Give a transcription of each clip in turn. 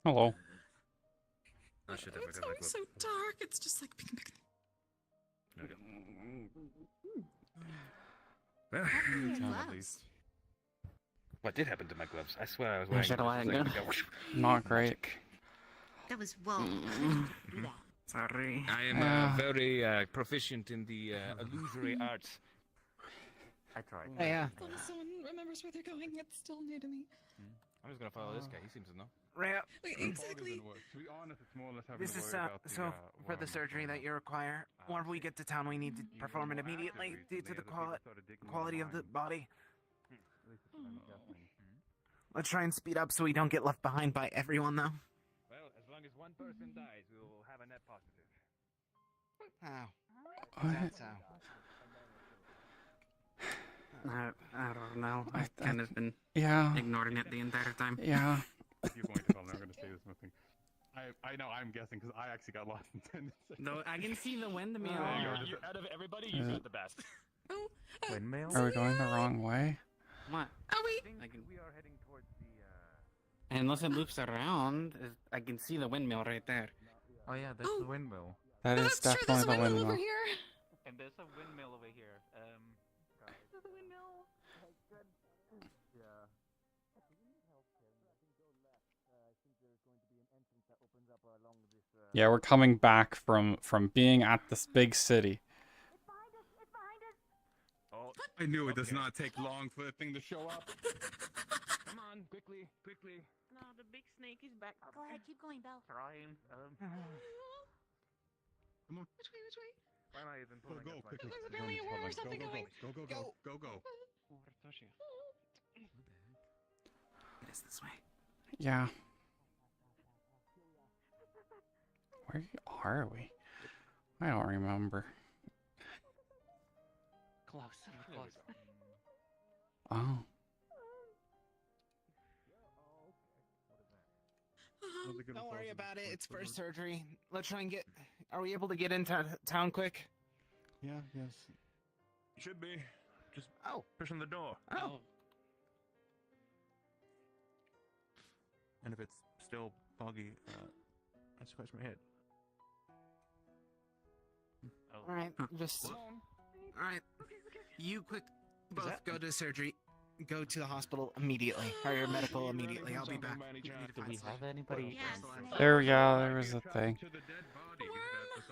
Hello. I should have It's always so dark. It's just like pink. There we go. Well, at least. What did happen to my gloves? I swear I was wearing them just a second ago. Not great. That was whoa. Sorry. I am very proficient in the illusory arts. I tried. As long as someone remembers where they're going, it's still new to me. I'm just gonna follow this guy. He seems to know. Right. Exactly. To be honest, it's more or less having This to is worry about the, so for the surgery that you require. Whenever we get to town, we need to perform it immediately due to the quality of the body. Let's try and speed up so we don't get left behind by everyone, though. Well, as long as one person dies, we will have a net positive. How? That's how. I don't know. I've kind of been ignoring it the entire time. Yeah. You're going to tell me I'm going to say this nothing. I know, I'm guessing, because I actually got lost in 10 seconds. Though I can see the windmill. Out of everybody, you got the best. Windmill? Are we going the wrong way? What? Are we? We are heading towards the. Unless it loops around, I can see the windmill right there. Oh yeah, that's the windmill. That is That's true. definitely There's a the windmill windmill. over here. And there's a windmill over here. There's a windmill. Yeah, we're coming back from being at this big city. Oh, I knew it does not take long for the thing to show up. come on, quickly, quickly. No, the big snake is back. Go ahead, keep going, Belle. Trying. Come on. Which way? Which way? Why am I even Go, pulling go, up my quickly. Apparently wherever something going. Go. Where's Toshia? It is this way. Yeah. Where are we? I don't remember. Close. Close. Oh. Don't worry about it. It's first surgery. Let's try and get. Are we able to get into town quick? Yeah, yes. You should be. Just pushing the door. Oh. And if it's still foggy, I scratch my head. All right. Just. All right. You quick. Both go to surgery. Go to the hospital immediately. Or your medical immediately. I'll be back. Do we have anybody? Yes. There was a thing.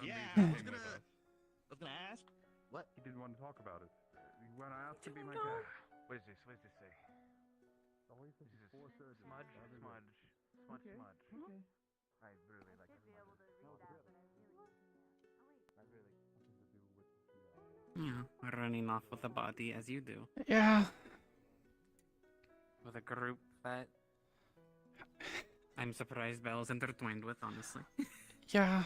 Yeah. I was gonna ask. What? He didn't want to talk about it. When I asked him to be my Don't guy. What is this? What does this say? This is smudge. I really like Yeah, running off with a body as you do. Yeah. With a group that I'm surprised Belle's intertwined with, honestly. Yeah.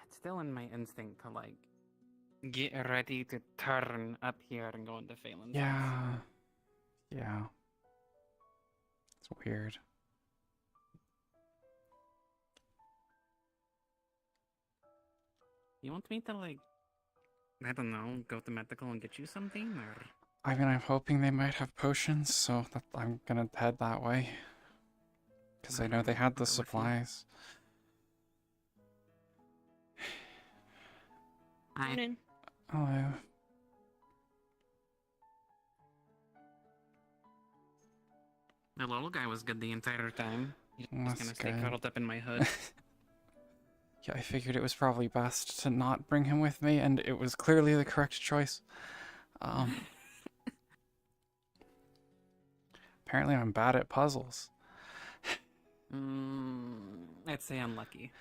It's still in my instinct to, like, get ready to turn up here and go into Phelan's house. Yeah. Yeah. It's weird. You want me to, like, I don't know, go to medical and get you something, or? I mean, I'm hoping they might have potions, so that I'm gonna head that way. Because I know they had the supplies. I, Hello. the little guy was good the entire time. He's That's gonna stay good. cuddled up in my hood. Yeah, I figured it was probably best to not bring him with me, and it was clearly the correct choice. Apparently I'm bad at puzzles. I'd say unlucky.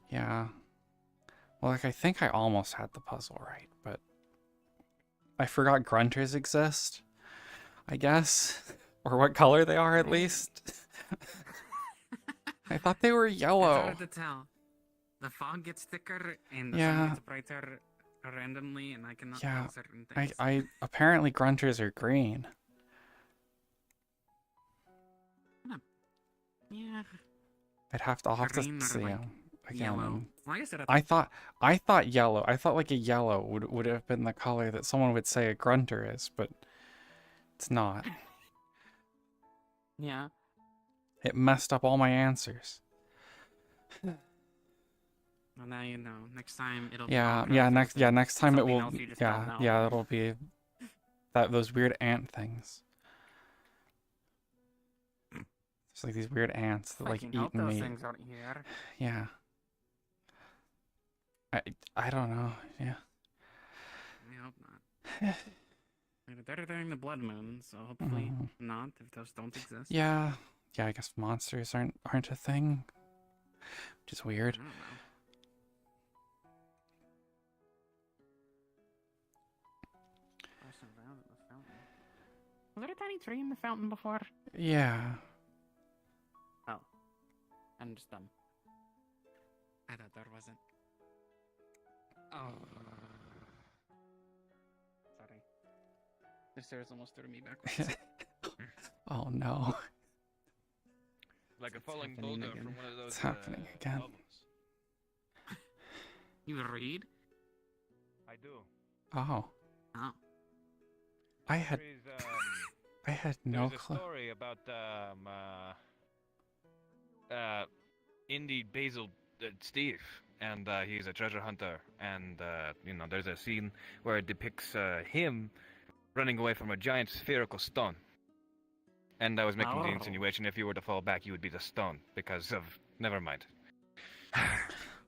Yeah. Well, like, I think I almost had the puzzle right, but I forgot grunters exist, I guess. Or what color they are, at least. I thought they were It's yellow. hard to tell. The fog gets thicker and the Yeah. sun gets brighter randomly, and I cannot Yeah, tell certain things. I apparently grunters are green. Yeah. I'll have to Green or see like them. again. Yellow. Like I said, I thought yellow. I thought like a yellow would have been the color that someone would say a grunter is, but it's not. yeah. It messed up all my answers. Well, now you know. Next time it'll Yeah, be yeah, next time it something will else you just don't yeah, know. yeah, it'll be those weird ant things. It's like these weird ants that like Fucking eat hope and those meat. things aren't here. Yeah. I don't know. Yeah. I hope not. They're during the blood moon, so hopefully not, if those don't exist. Yeah. Yeah, I guess monsters aren't a thing. Which is I weird. don't know. Person around in the fountain. Was there a tiny tree in the fountain before? Yeah. Oh. I'm just dumb. I thought there wasn't. Oh. Sorry. The stairs almost threw me backwards. Oh no. Like a It's falling happening boulder again. from one of those. It's happening again. Albums. You read? I do. Oh. Oh. I had no There's a clue. story about indie Basil Steve, and he's a treasure hunter, and there's a scene where it depicts him running away from a giant spherical stone. And I was making the Oh. insinuation if you were to fall back, you would be the stone because of. Never mind.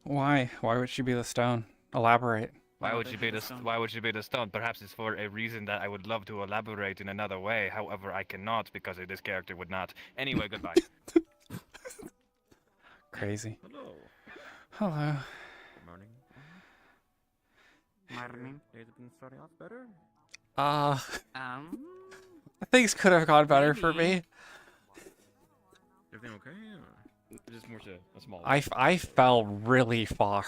Why? Why would she be the stone? Elaborate. Why Why would would she they be be the the stone? Why would she be the stone? Perhaps it's for a reason that I would love to elaborate in another way. However, I cannot because this character would not. Anyway, goodbye. Crazy. Hello. Hello. Good morning. Morning. Days have been starting off better. Things could have gone better for me. Everything okay? Or Just more to a small. I fell really far.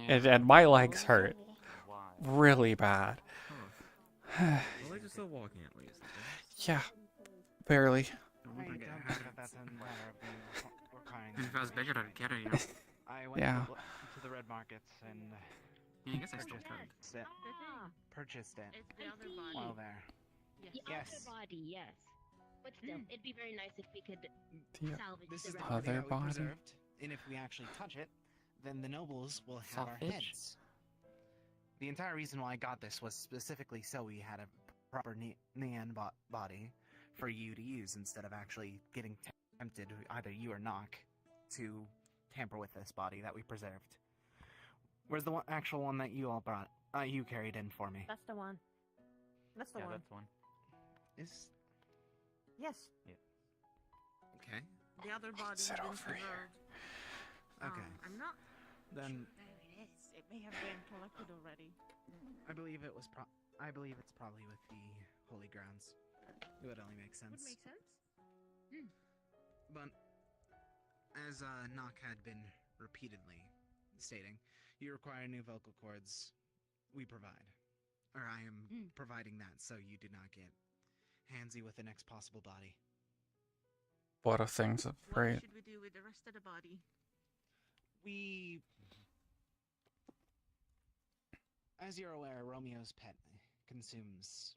And my legs hurt really bad. Well, they're just still walking at least. Yeah, barely. If I was bigger, I'd get her, you know. I went Yeah. to the red markets and Yeah, I guess I still purchased could. it. Purchased it It's the other body. while there. The Yes. other body, yes. But still, it'd be very nice if we could The salvage This the is the rest. body other that we body? preserved, and if we actually touch it, then the nobles will have our Salvage? heads. The entire reason why I got this was specifically so we had a proper Nean body for you to use instead of actually getting tempted, either you or Nock, to tamper with this body that we preserved. Where's the actual one that you all brought? You carried in for me. That's the one. That's the Yeah, one. that's one. Is Yes. okay. The other body Sit has been over here. preserved. Okay. I'm not Then sure where it is. It may have been collected already. I believe it was. I believe it's probably with the holy grounds. It would only make sense. Would make sense. But as Nock had been repeatedly stating, you require new vocal cords. We provide, or I am providing that, so you do not get handsy with the next possible body. What a things of What great. should we do with the rest of the body? We, as you're aware, Romeo's pet consumes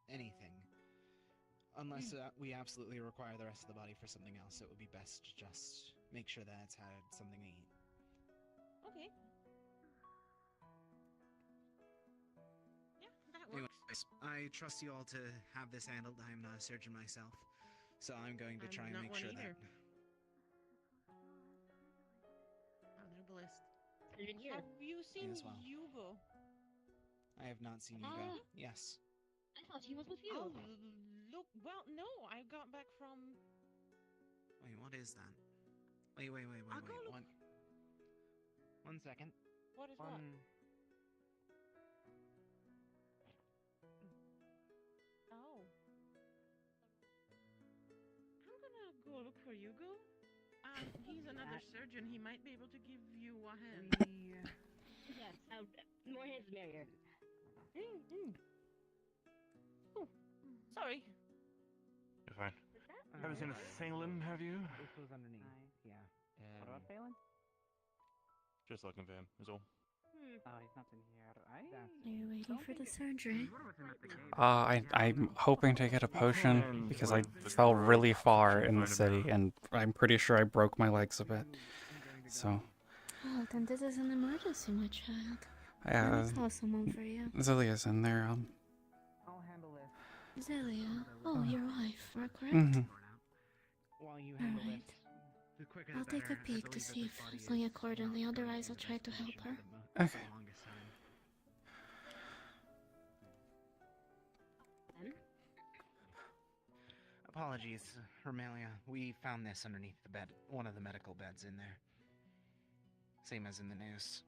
anything. Unless we absolutely require the rest of the body for something else, it would be best to just make sure that it's had something to eat. Okay. Yeah, that works. Anyways, I trust you all to have this handled. I am not a surgeon myself, so I'm going to I'm try and not make one sure either. that. I'm herbalist. Have you seen as well. Hugo? I have not seen you go. Yes. I thought he was with you. Oh, Look, well, no, I got back from. Wait, what is that? Wait, I'll go look. One second. What is what? Oh. I'm gonna go look for Hugo. He's another surgeon. He might be able to give you a hand. yes. More hands the merrier. Oh, sorry. You're fine. Uh, Haven't seen a Salem, have you? This was underneath. Yeah. What about Phelan? Just looking for him, is all. Oh, he's not in here. Are you waiting for the surgery? I'm hoping to get a potion because I fell really far in the city and I'm pretty sure I broke my legs a bit. So, Oh, then this is an emergency, my child. yeah, Let me call someone for you. Zillia's in there. I'll handle this. Zelia. Oh, your wife, correct? Mhm. While you handle Alright. this, the quicker I'll the take a better. I peek to believe see that if this body it's going is accordingly. still Otherwise, I'll try to help her. Okay. for the longest time. Apologies, Hermelia. We found this underneath the bed, one of the medical beds in there. Same as in the news.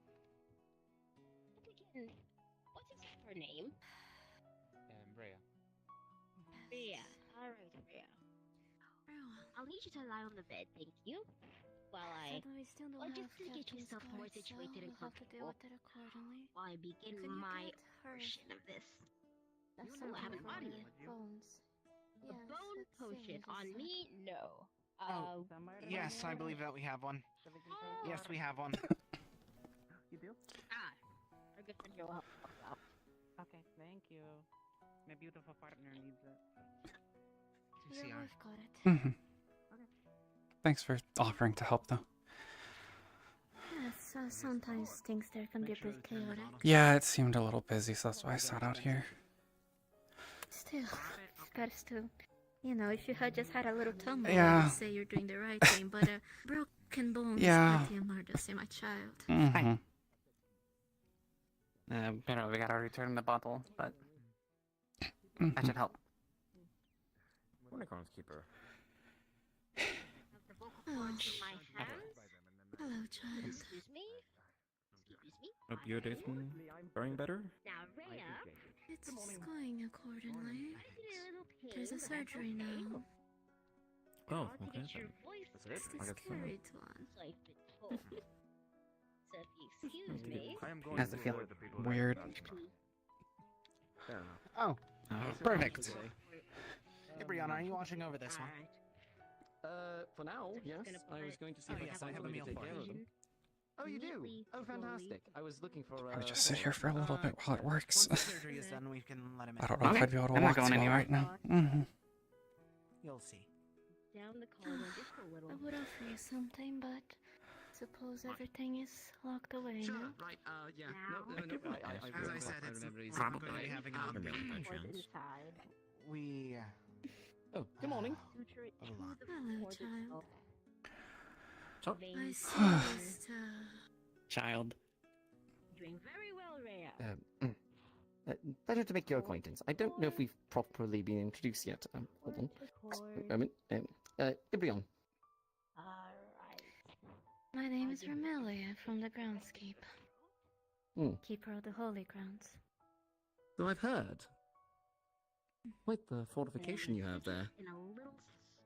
What's her name? Rhea. Rhea. Alright, Rhea. I'll need you to lie on the bed, thank you. While I We still don't Well, have just to get captain's yourself more card, so situated and we'll have to deal comfortable. with it accordingly. while I begin Could you my get her portion of this. that's Oh, I haven't something bought for it yet. bones? A Yes, bone let's see potion what on you me? No. Oh, yes, I believe that we have one. Yes, we have one. You do? Our good friend here will help us out. Okay, thank you. My beautiful partner needs it. said. Your TCR. wife got it. Mhm. Thanks for offering to help, though. Yes, sometimes things there can be a bit chaotic. Yeah, it seemed a little busy, so that's why I sat out here. Still, gotta still. You know, if you had just had a little tumble, I Yeah. would say you're doing the right thing, but a broken bone Yeah. is quite the emergency, my child. Mhm. You know, we gotta return the bottle, but I Mhm. should help. Unicorn's keeper. The vocal cords in my hands. Hello, child. Excuse me? Excuse me? Hope your day's been going better. Now, Rhea, It's going accordingly. I need a little pain, There's a but that's surgery okay. now. Oh, Hard to okay get your then. voice That's It's it. the I guess so. scary one. so I've been told. So if you excuse me. I am going How's to it feel? avoid the people Weird. Fair enough. Oh, So perfect. I- Hey, Brianna, are you watching over this one? Alright. For now, just yes. gonna I put- was going to see Oh, if I yes, could I have a find meal somebody to for take care of them. you. Oh, you do? Neatly, Oh, slowly. fantastic. I was looking for. I would just sit here for a little bit while it works. Once the surgery is done, we can let him in. I don't know if Okay, I'd be able to I'm not walk going too well anywhere. right now. Mhm. You'll see. Down the corridor just a little. I would offer you something, but suppose everything is locked away now. Right. Yeah. Now? No. As I said, it's remember he's not going to be having an remember update. by Cords chance. inside. We. Oh, good morning. Suture it Hold to on. the Hello, cord child. So- I Veins see, flowing. Mr. Child. Doing very well, Rhea. Pleasure to make your acquaintance. I don't know if we've properly been introduced yet. Hold on. Cord. A moment. Ibrion. Alright. My name is Romelia from the groundskeep. Hmm. Keeper of the holy grounds. So I've heard. Quite the fortification you have there. In a little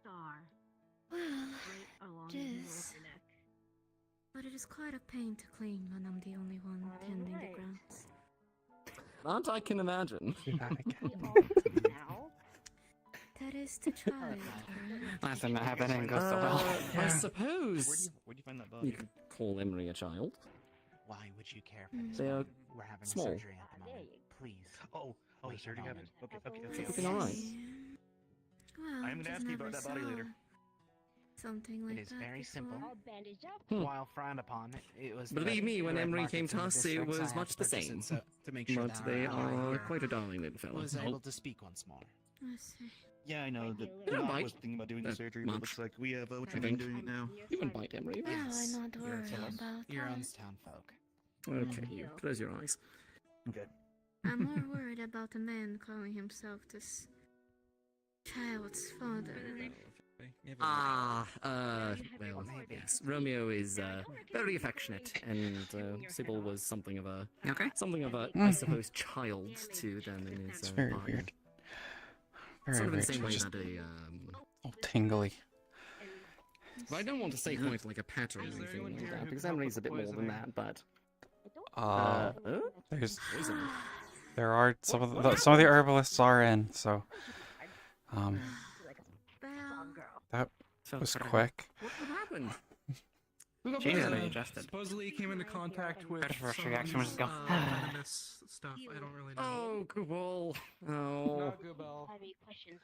star Well, right along the middle Yes. of your neck. but it is quite a pain to clean when I'm the only one tending the Alright. grounds. That I can imagine. Do that again. We all good now. That is the child, correct? Last time that happened didn't go so well. I Yeah. suppose Where'd you find that you body? could call Emery a child. Why would you care for Mm. this? They are We're having small. a surgery at the There moment. you Please. Oh, Wait, the surgery hold happened. on. Okay. Everything all right? Well, I am gonna just ask you about never that body later. saw Something like is that very simple. before. All bandaged up. Hmm. While frowned upon, it was. Believe the me, when red Emery markets came in to the us, it districts, was I had much to the purchase same. it so, to make sure But that they our are here quite a darling little fella. was able to speak once more. I see. Yeah, I know that Don't Doc bite was thinking about doing the that surgery, but much. looks like we have what I you're think. doing it now. You can bite Emery. Well, Yes, I'm not you're worried town- about Your own that. town folk. Okay, you close your eyes. Okay. I'm more worried about the man calling himself this child's father. Well, Maybe. yes. Romeo is very affectionate, and Sybil was something of a, Okay. I Mhm. suppose, child to them in his It's very body. weird. Very Sort of in the weird. same way Just that a, all tingly. but I don't want to say quite like a pet or anything like that, because Emery's a bit more than that, but... There's Poison. there are some of the herbalists are in, so Well, that So was sort of- quick. What happened? She's already adjusted. Supposedly came into contact with Her first some, reaction was to go, venomous stuff. I don't really know. Oh, Google. Oh. Not Goobel.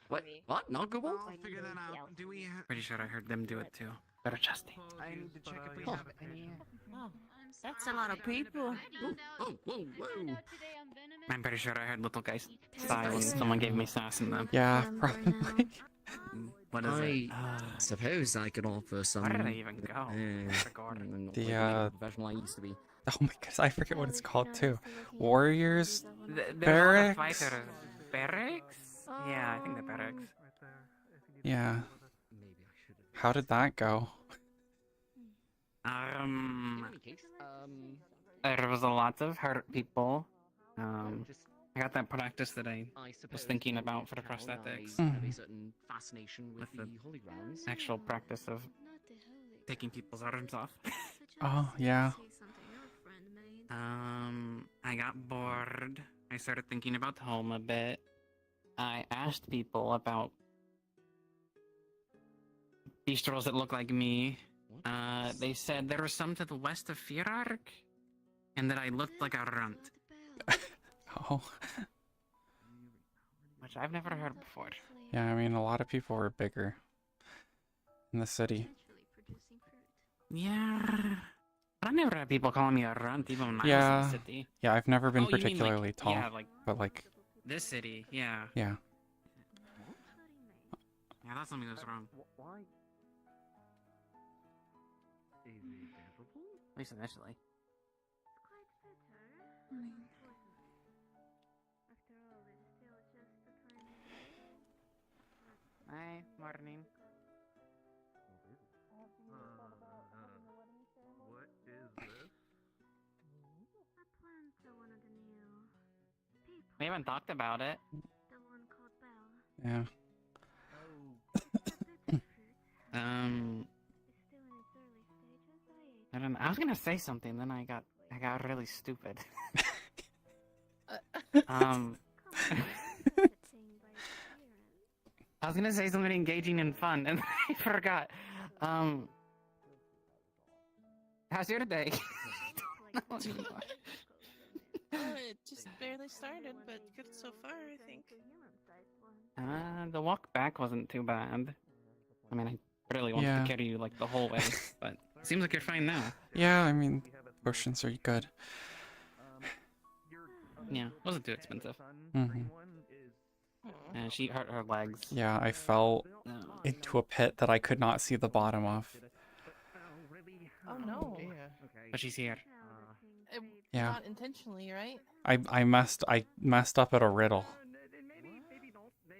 What? What? Not Google? I'll figure that out. Do we have... Pretty sure I heard them do it too. They're adjusting. I need to check if we have any... Oh, that's a lot of people. Oh, whoa, whoa. I'm pretty sure I heard little guys sigh when someone gave me sass in them. Yeah, probably. What is it? Suppose I could offer some. Where did I even go? The professional I used to be. Oh my goodness, I forget what it's called too. Warriors There's barracks. all the fighters. Barracks? Yeah, I think the barracks. Yeah. How did that go? There was a lot of hurt people. I got that practice that I was thinking about for the prosthetics. Have a certain fascination with the holy grounds. Actual practice of taking people's arms off. Oh, yeah. I got bored. I started thinking about home a bit. I asked people about bistros that look like me. They said there was some to the west of Firark, and that I looked like a runt. Oh. Which I've never heard before. Yeah, I mean, a lot of people were bigger in the city. Yeah. But I never had people calling me a runt, even when I was in the city. Yeah, I've never been particularly tall. Yeah, but like... This city, yeah. Yeah. Yeah, that's something that's wrong. At least initially. Hi, morning. What is this? We haven't talked about it. Yeah. I don't know. I was gonna say something, then I got really stupid. I was gonna say something engaging and fun, and I forgot. How's your day? It just barely started, but good so far, I think. The walk back wasn't too bad. I mean, I really wanted to carry you like the whole way, but it seems like you're fine now. Yeah, I mean, potions are good. Yeah, wasn't too expensive. And she hurt her legs. Yeah, I fell into a pit that I could not see the bottom of. Oh no. But she's here. Not intentionally, right? I messed up at a riddle.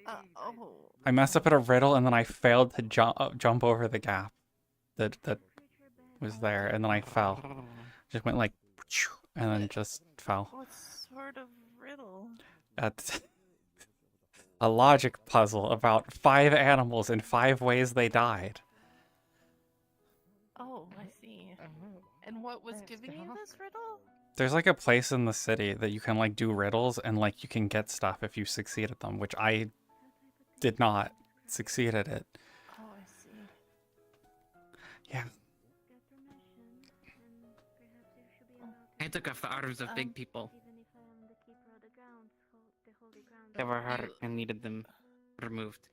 Oh. I messed up at a riddle, and then I failed to jump over the gap that was there, and then I fell. Just went like, and then just fell. What sort of riddle? That's a logic puzzle about 5 animals and 5 ways they died. Oh, I see. And what was giving you this riddle? There's like a place in the city that you can like do riddles, and like you can get stuff if you succeed at them, which I did not succeed at it. Oh, I see. Yeah. I took off the arms of big people. They were hurt and needed them removed.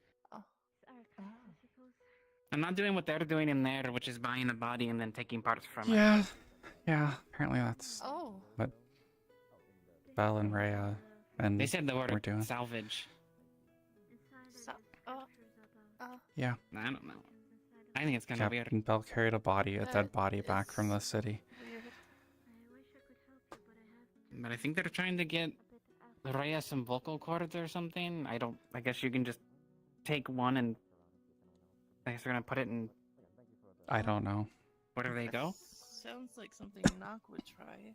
I'm not doing what they're doing in there, which is buying the body and then taking parts from it. Yeah, apparently that's what Belle and Rhea and They said the word we're doing. salvage. Yeah. I don't know. I think it's kind of weird. Captain Belle carried a dead body back from the city. But I think they're trying to get Rhea some vocal cords or something. I guess you can just take one and I guess they're gonna put it in. I don't know. Where do they go? Sounds like something Nock would try.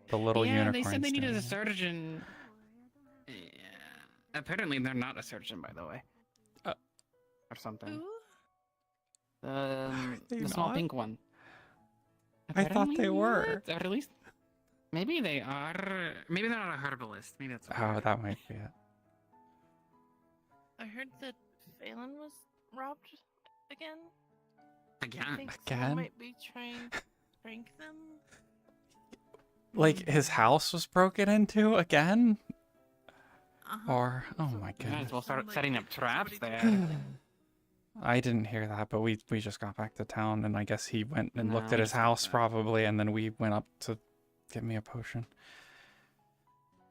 The little unicorns. Yeah, they said they needed a surgeon. Yeah. Apparently they're not a surgeon, by the way. Or something. The small pink one. I thought they were. Or at least, maybe they are. Maybe they're not a herbalist. Maybe that's. Oh, that might be it. I heard that Phelan was robbed again. Again? Think Again? someone might be trying to prank them? Like, his house was broken into again? Uh-huh. Or, oh my Might goodness. as well start setting up traps there. I didn't hear that, but we just got back to town, and I guess he went and No, looked we at his just got house back. probably, and then we went up to get me a potion.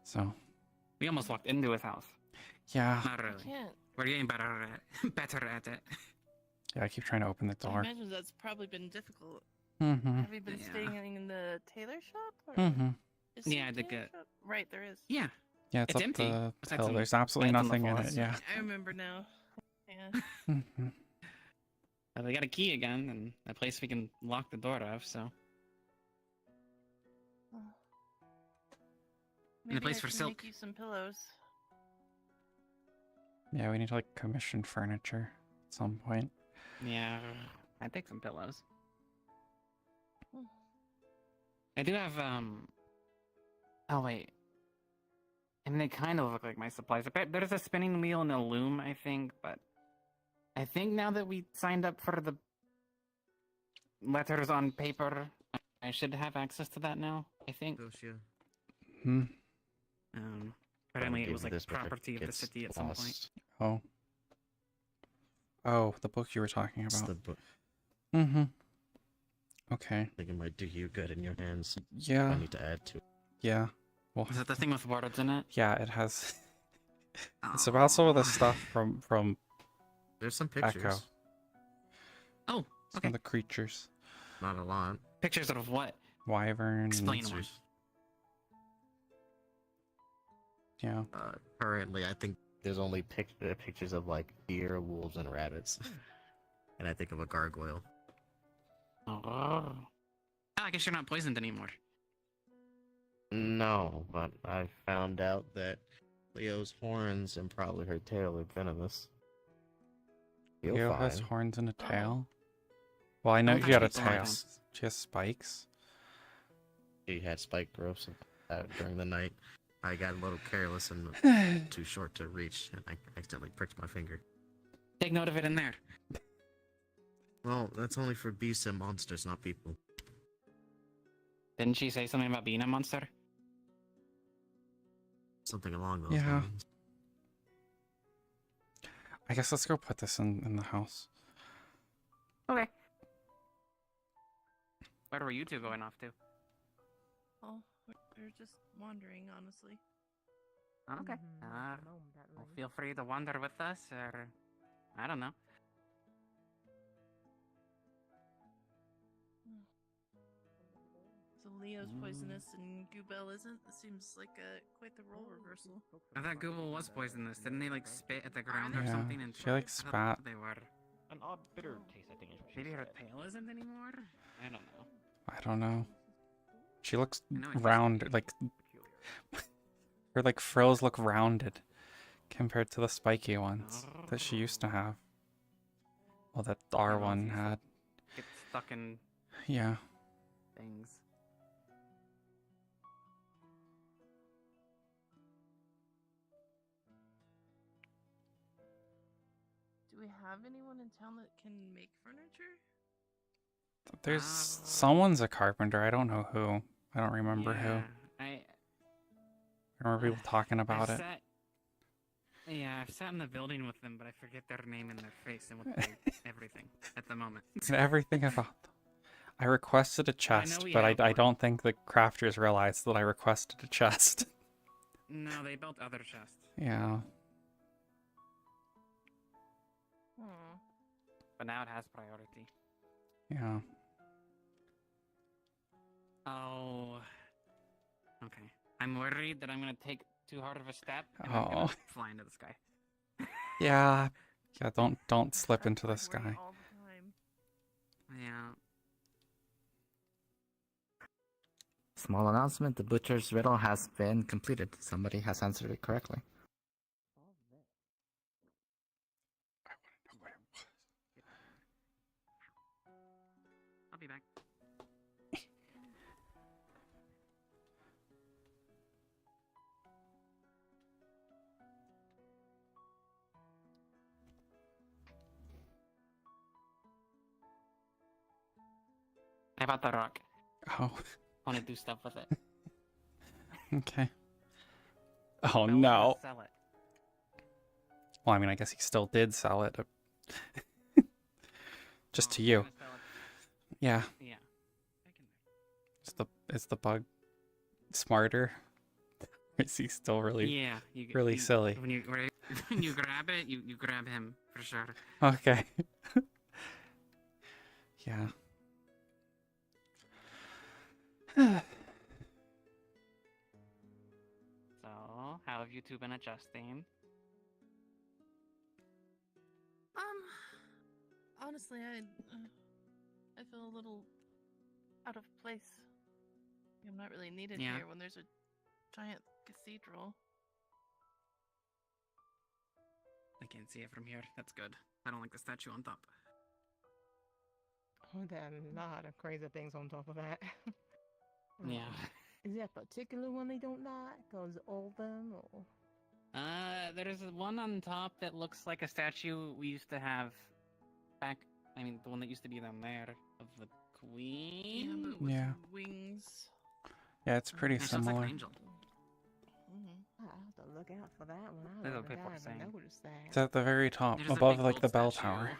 So, We almost walked into his house. yeah. Not really. Can't. We're getting better at it. Yeah, I keep trying to open the I door. imagine that's probably been difficult. Mm-hmm. Have you been Yeah. staying in the tailor shop? Or Mm-hmm. is there Yeah, a the tailor good. shop? Right, there is. Yeah. Yeah, it's It's up empty. the Besides hill. some There's absolutely beds on the nothing in it, floors. yeah. I remember now. Yeah. Mm-hmm. We got a key again, and a place we can lock the door of, so. Maybe place I for can silk. make you some pillows. Yeah, we need to, like, commission furniture at some point. Yeah, I'd take some pillows. I do have, Oh, wait. I mean, they kind of look like my supplies. There's a spinning wheel and a loom, I think, but... I think now that we signed up for the letters on paper, I should have access to that now, I think. Toshia. Hmm. Apparently it give was you like this, but it property of the gets city at some point. lost. Oh. Oh, the book you were talking It's about. the book. Mm-hmm. Okay. I think it might do you good in your hands. Yeah. I need to add to it. Yeah. Well, Is that the thing with words in it? yeah, it has... It's about some of the stuff from There's some pictures. Echo. Oh, Some okay. of the creatures. Not a lot. Pictures of what? Wyvern. Explain and- one. Yeah. Currently, I think there's only pictures of like deer, wolves, and rabbits. And I think of a gargoyle. Oh. I guess you're not poisoned anymore. No, but I found out that Leo's horns and probably her tail are venomous. You'll Leo has find. horns and a tail. Well, I know Don't she had a touch me, tail. Spikes. She has spikes. She had spike growths during the night. I got a little careless and too short to reach, and I accidentally pricked my finger. Take note of it in there. Well, that's only for beasts and monsters, not people. Didn't she say something about being a monster? Something along those Yeah. lines. I guess let's go put this in the house. Okay. Where were you two going off to? Oh, we're just wandering, honestly. Okay. Well, feel free to wander with us, or... I don't know. So Leo's poisonous and Goobel isn't? It seems like quite the role reversal. I thought Google was poisonous. Didn't they, like, spit at the ground or Yeah, something? And she, like, I thought spat. They were... An odd bitter taste, I think. Maybe her tail isn't anymore? I don't know. I don't know. She looks I know it tastes round, like her like frills look rounded compared to the spiky ones that she used to have. Well, that our one had. Get stuck in Yeah. things. Do we have anyone in town that can make furniture? There's someone's a carpenter. I don't know who. I don't remember who. I I remember people talking about it. I've sat in the building with them, but I forget their name and their face and what they, everything at the moment. Everything about them. I requested a chest, we but have I one. don't think the crafters realized that I requested a chest. No, they built other chests. Yeah. But now it has priority. Yeah. Oh. Okay. I'm worried that I'm gonna take too hard of a step and I'm Oh. gonna fly into the sky. Yeah. Yeah, don't slip into the sky. All the time. Yeah. Small announcement, the butcher's riddle has been completed. Somebody has answered it correctly. I'll be back. I bought the rock. Oh, I want to do stuff with it. okay. But Oh I wasn't gonna no. sell it. Well, I mean, I guess he still did sell it. Just to I'm you. gonna sell it. Yeah. Yeah. Is the bug smarter? Is he still really Yeah. really silly? When you when you grab it, you grab him for sure. Okay. Yeah. So, how have you two been adjusting? Honestly, I feel a little out of place. I'm not really needed Yeah. here when there's a giant cathedral. I can't see it from here. That's good. I don't like the statue on top. Oh, there are a lot of crazy things on top of that. Yeah. Is there a particular one they don't like? Cause all of them, or? There's one on top that looks like a statue we used to have back. I mean, the one that used to be down there of the Yeah, queen. but with Yeah. wings. Yeah, it's pretty It sounds like similar. an angel. I'll have to look out for that one. I That's don't what think people I are ever saying. noticed that. It's at the very top, There's a above big like gold the bell statue. tower.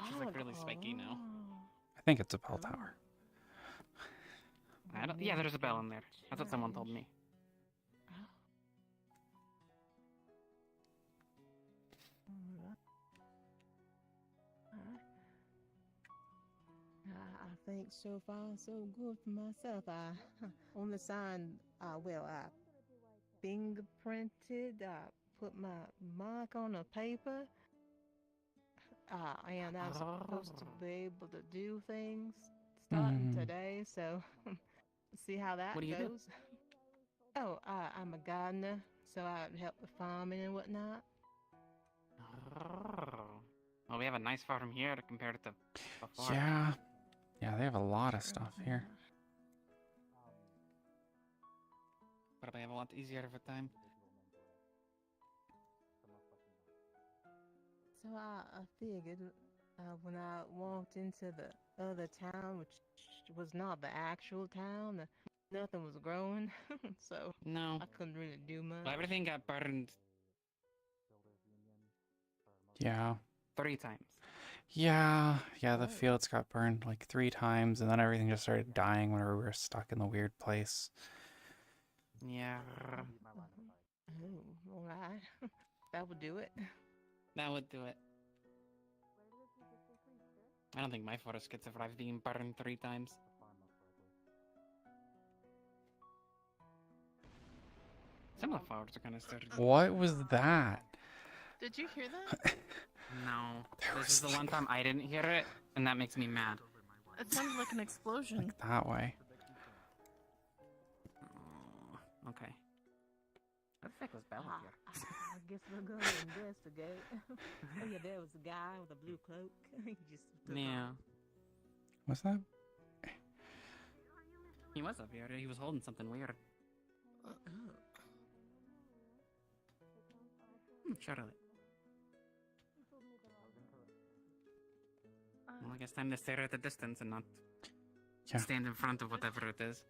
She's like really spiky now. I think it's a bell tower. I don't, yeah, there's a bell in there. That's what someone told me. I think so far so good for myself. I on the sign, well, I fingerprinted. I put my mark on a paper. And I'm supposed to be able to do things starting Mhm. today. So see how that What do you do? goes. Oh, I'm a gardener, so I help with farming and whatnot. Oh. Well, we have a nice farm here compared to before. Yeah. Yeah, they have a lot of stuff here. But I have a lot easier of a time. So I figured when I walked into the other town, which was not the actual town, nothing was growing, so No. I couldn't really do much. Well, everything got burned Yeah. 3 times. Yeah. Yeah, the fields got burned like 3 times, and then everything just started dying whenever we were stuck in the weird place. Yeah. Oh, all right. That would do it. That would do it. I don't think my forest could survive being burned 3 times. Some of the flowers are kind of sturdy. What was that? Did you hear that? No. This is the one time I didn't hear it, and that makes me mad. It sounded like an explosion. That way. Oh, okay. What the heck was Bella here? I guess we're going to investigate. Oh yeah, there was a guy with a blue cloak. He just took Yeah. off. What's that? He was up here. He was holding something weird. Charlotte. Well, I guess time to stare at the distance and not Yeah. stand in front of whatever it is.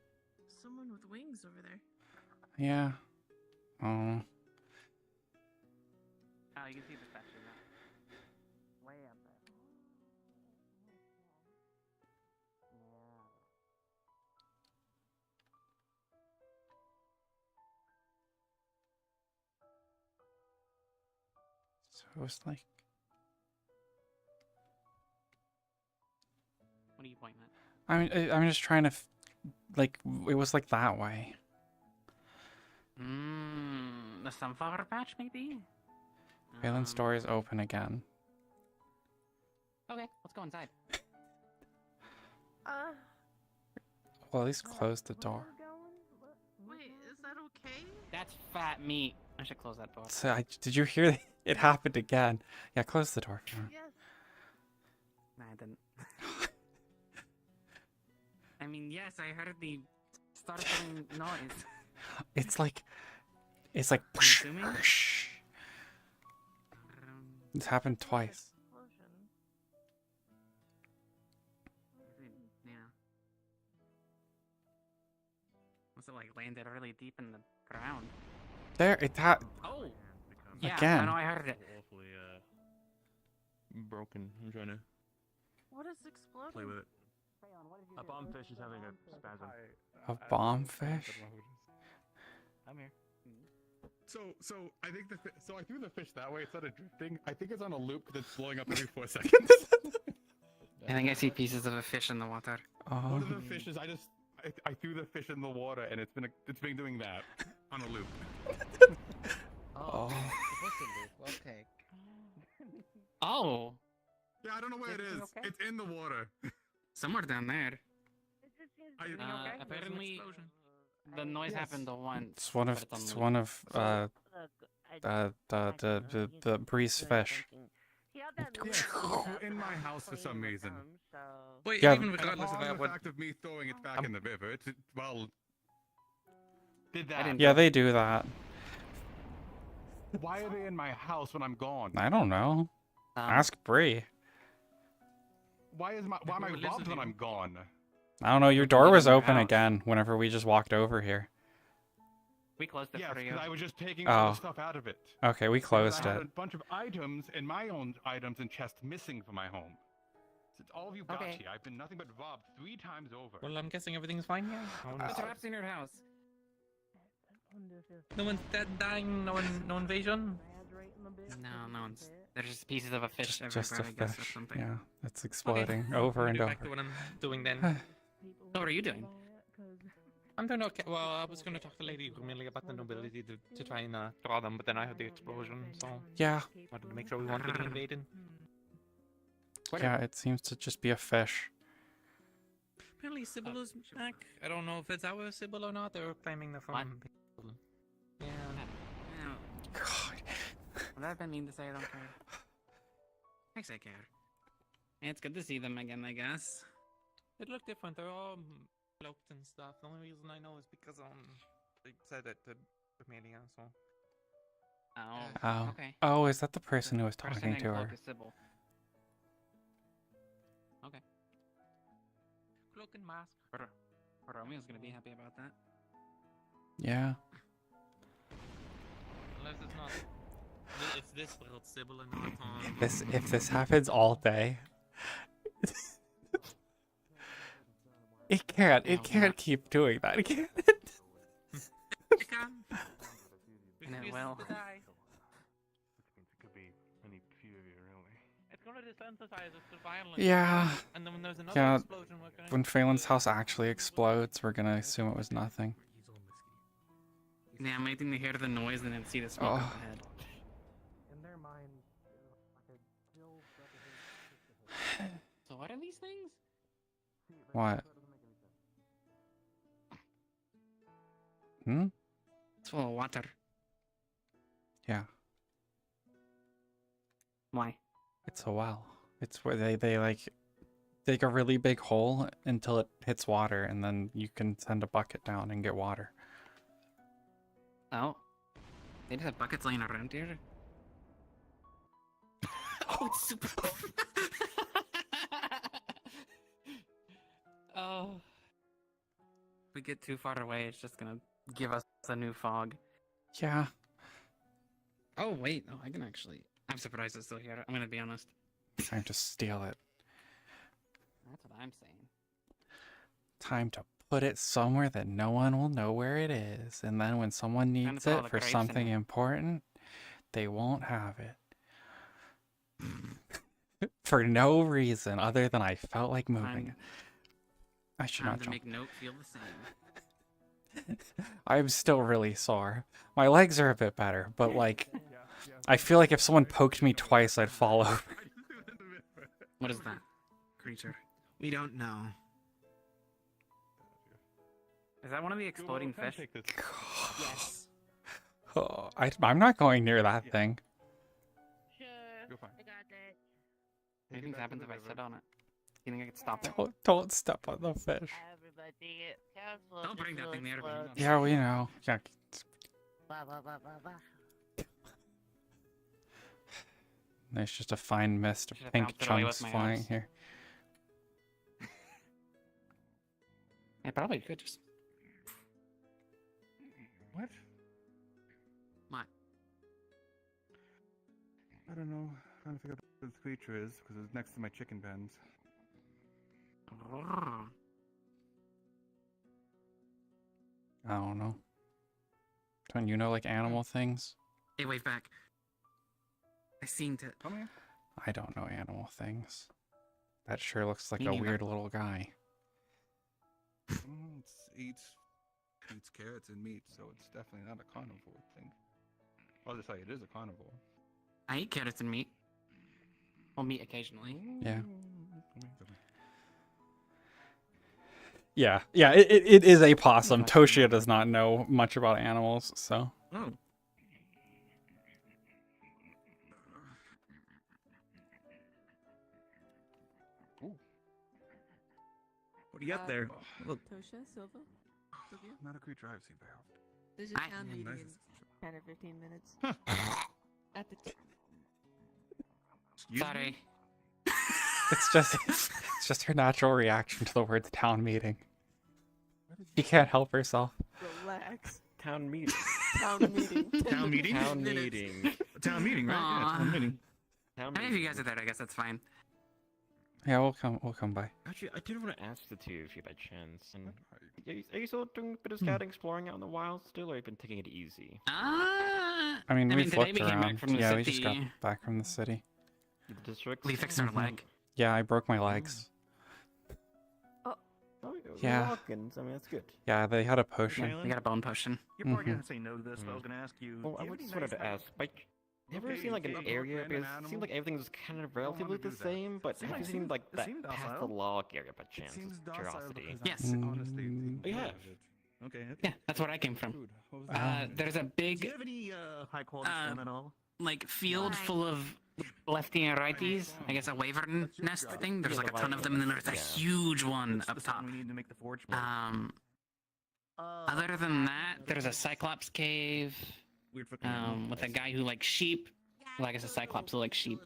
Someone with wings over there. Yeah. Oh. Oh, you can see the statue now. Way up there. So it was like. What are you pointing at? I'm just trying to, like, it was like that way. The sunflower patch, maybe? Phelan's door is open again. Okay, let's go inside. Well, at least close the door. Wait, is that okay? That's fat meat. I should close that door. So did you hear it happened again? Yeah, close the door. Yes. Nah, I didn't. I mean, yes, I heard the startling noise. It's like I'm assuming? It's happened twice. Yeah. like landed really deep in the ground. There, it had. Oh. Yeah, Again. I know. I heard it. Awfully broken. I'm trying to What is exploding? play with it. A bomb fish is having a spasm. A bomb fish? I'm here. So I think I threw the fish that way. It started drifting. I think it's on a loop because it's blowing up every 4 seconds. I think I see pieces of a fish in the water. One of the fishes, I threw the fish in the water and it's been doing that on a loop. Oh. Okay. Oh. Yeah, I don't know where it is. Okay? It's in the water. Somewhere down there. I, Apparently, the noise happened once. It's one of the breeze fish. in my house for some reason. Wait, Yeah. even regardless of that, the what? fact of me throwing it back in the river, did that. Yeah, they do that. Why are they in my house when I'm gone? I don't know. Ask Bree. Why am I robbed when I'm gone? I don't know. Your door was open again whenever we just walked over here. We closed it Yes, for you. because I was just taking all Oh. the stuff out of it. Okay, we Because closed I had it. a bunch of items and my own items and chests missing from my home. Since all of you got Okay. here, I've been nothing but robbed 3 times over. Well, I'm guessing everything's fine here. There's traps in your house. No one's dead, dying, no invasion. No one's. There's just pieces of a fish Just a everywhere, I guess, or fish. something. Yeah, it's exploding Okay. over I'll and get back to over. what I'm doing then. So what are you doing? I'm doing okay. Well, I was going to talk to Lady Grimilly about the nobility to try and draw them, but then I heard the explosion, so Yeah. wanted to make sure we weren't getting invaded. Yeah, it seems to just be a fish. Apparently Sybil is back. I don't know if it's our Sybil or not. They were claiming they're from... Yeah. God. Well, I've been mean to say I don't care. Thanks, I care. It's good to see them again, I guess. It looked different. They're all cloaked and stuff. The only reason I know is because they said it to Amelia, so... Oh. Okay. Oh, is that the person who was Person talking in to cloak her? is Sybil. Okay. Cloak and mask. Romeo's gonna be happy about that. Yeah. Unless it's not... It's this little Sybil and not If this happens all day, it can't keep doing that, can it? It can. And it will. Which means it could be any few of you, really. It's going to desensitize us to violence. Yeah. And then when there's another Yeah. explosion, we're going When Phelan's house actually explodes, we're gonna assume it was nothing. Yeah, I'm waiting to hear the noise and then see the smoke Oh. up ahead. In their mind, So what are these things? What? Hmm? It's full of water. Yeah. Why? It's a well. It's where they like dig a really big hole until it hits water, and then you can send a bucket down and get water. Oh. They just have buckets laying around here? Oh, it's super... Oh. If we get too far away, it's just gonna give us a new fog. Yeah. Oh, wait. Oh, I can actually... I'm surprised it's still here. I'm gonna be honest. Time to steal it. That's what I'm saying. Time to put it somewhere that no one will know where it is. And then when someone Time to needs put all it the for grapes in something it. important, they won't have it. For no reason other than I felt like moving it. I should Time not to jump. make Note feel the same. I'm still really sore. My legs are a bit better, but like, I feel like if someone poked me twice, I'd fall over. What is that creature? We don't know. Is that one of the exploding fish? Yes. Oh, I'm not going near that thing. Sure. You're fine. I got that. Anything happens if I sit on it? You think I could stop it? Don't step on the fish. Everybody get careful. Don't bring that thing there. Yeah, we know. Yeah. There's just a fine mist of Should've pink bounced it away chunks with my flying axe. here. I probably could just... What? What? I don't know. I'm trying to figure out what this creature is because it's next to my chicken pens. I don't know. Don't you know like animal things? Hey, wave back. I seen it. Come here. I don't know animal things. That sure looks like Me a neither. weird little guy. It eats carrots and meat, so it's definitely not a carnivore thing. I'll just say it is a carnivore. I eat carrots and meat. Well, meat occasionally. Yeah. Come Yeah, it is a possum. Toshia does not know much about animals, so. Oh. What do you got there? Look. Toshia, Silva, Sylvia? Not a creature I've seen very often. There's a town meeting in 10 or 15 minutes. At the Sorry. It's just her natural reaction to the word town meeting. She can't help herself. Relax. Town meeting. Town meeting. Town meeting? Town meeting. Town meeting, right? Yeah, town meeting. How many of you guys are there? I guess that's fine. Yeah, we'll come by. Actually, I did want to ask the two of you by chance. And are you still doing a bit of scouting, exploring out in the wild still, or have you been taking it easy? I mean, we've today looked we came around. back from the Yeah, city. we just got back from the city. The district? We fixed our Mhm. leg. Yeah, I broke my legs. Yeah. Hawkins, I mean, that's good. Yeah, they had a potion. We got a bone potion. You're probably Mhm. gonna say no to this, but I was gonna ask you. Well, I do you would have just any wanted to nice ask, like, have you ever Okay, seen like an okay, area? random Because it animal. seemed like everything's kind of relatively the do that. same, but Seemed have you like- seen like it that seemed past the docile. log area by It chance? seems Just docile curiosity. because Yes. Honestly, Oh, you have? Okay. Yeah, that's where I came from. Dude, what was that? There's a Do big you have any high quality stone at all? like field full of lefty and righties. I guess a wyvern nest thing. There's Yeah, like a the ton of them, and then there's a wyverns, huge one That's up the top. stone we need to make the forge. Other than that, there's a Cyclops cave. Weird fucking With a guy who likes sheep. Well, I guess a Cyclops who likes sheep.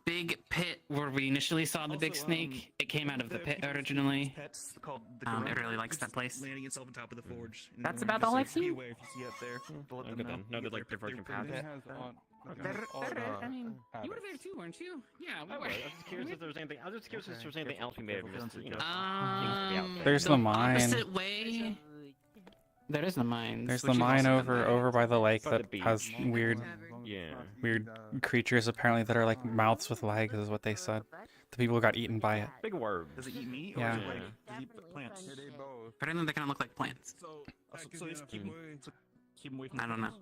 Big pit where we initially saw the big snake. It came out of the pit originally. Pets called the It really likes that place. landing itself on top of the forge. and That's then about just, all like, I've Be seen. aware if you see up there. To let them good know. then. No, You good, like, get diversion their paths. It permission. has on- I mean, you were there too, weren't you? Yeah, we I were. was just curious if there was anything. I was just curious if there was anything else we may have missed. You know, There's the mine. Opposite way. There is the mine. There's the mine over by the lake By the that has beach. weird Yeah. weird creatures apparently that are like mouths with legs is what they said. The people who got eaten by it. Big worms. Does it eat meat Yeah. or does it, like, does it eat plants? Apparently they kind of look like plants. So just keep them away from I don't know.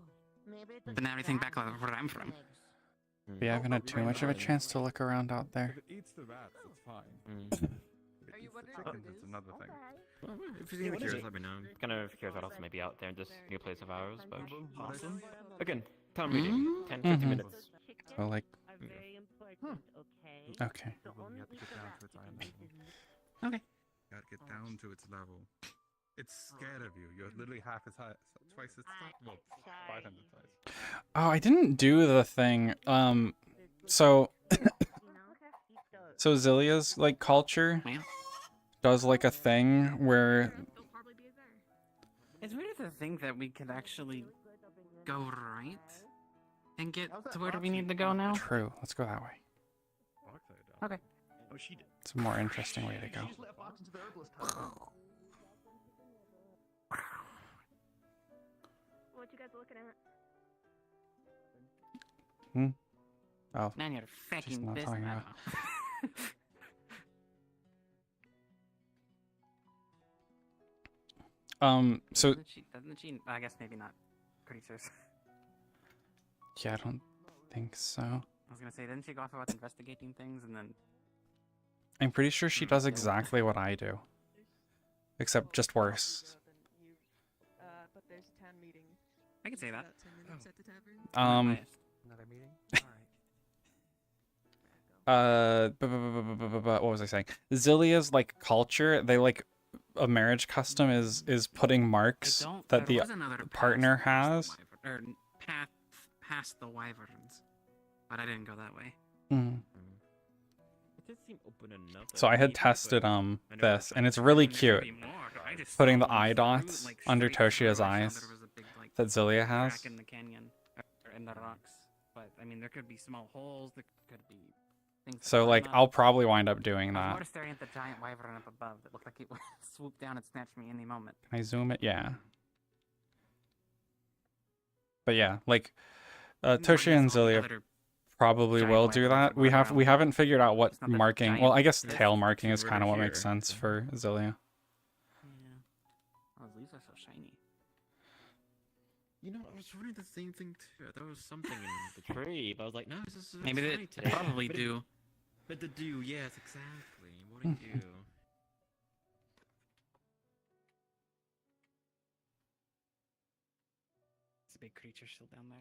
But now everything back where I'm from. We haven't had too much of a chance to look around out there. If it eats the rats, it's fine. Are you wondering Chickens, what it it's is? another thing. If you're curious, let me know. Kind of curious what else may be out there in this new place of ours, but Awesome. again, town meeting, 10, 15 Mhm. minutes. So like, Okay. okay. You have to get down to its eye level. Okay. You gotta get down to its level. It's scared of you. You're literally half as high, twice as well, 500 times. Oh, I didn't do the thing. So so Zillia's like culture does like a thing where It's weird to think that we could actually go right and get to where we need to go now. true. Let's go that way. Okay. Oh, she did. It's a more interesting way to go. She just let Fox into the herbalist hut. What you guys looking at? Hmm. Oh, Man, you're she's fucking not busy. talking I about. So Doesn't she? I guess maybe not. Creatures. yeah, I don't think so. I was gonna say, didn't she go off about investigating things and then? I'm pretty sure she does exactly what I do, except just worse. But there's a town meeting. I can say that. About 10 minutes at the tavern. Another meeting? Alright. What was I saying? Zillia's like culture, they like a marriage custom is putting marks that the There was another partner path has. or path past the wyverns, but I didn't go that way. Mm. did seem open enough. So I had tested this, and it's really cute. Putting the eye dots under Toshia's eyes that Zilia has. Crack in the canyon, or in the rocks. But I mean, there could be small holes. There could be things. that So climb like up. I'll probably wind up doing I was that. more staring at the giant wyvern up above that looked like it would swoop down and snatch me any moment. Can I zoom it? Yeah. But yeah, like Toshia and Zilia probably will do that. We haven't figured out what marking. Well, I guess tail marking is kind of what makes sense for Zilia. Yeah. Oh, these leaves are so shiny. You know, I was wondering the same thing too. There was something in the tree, but I was like, no, this is Maybe shiny they today. probably But do. But the dew, yes, exactly. What do you do? It's a big creature still down there.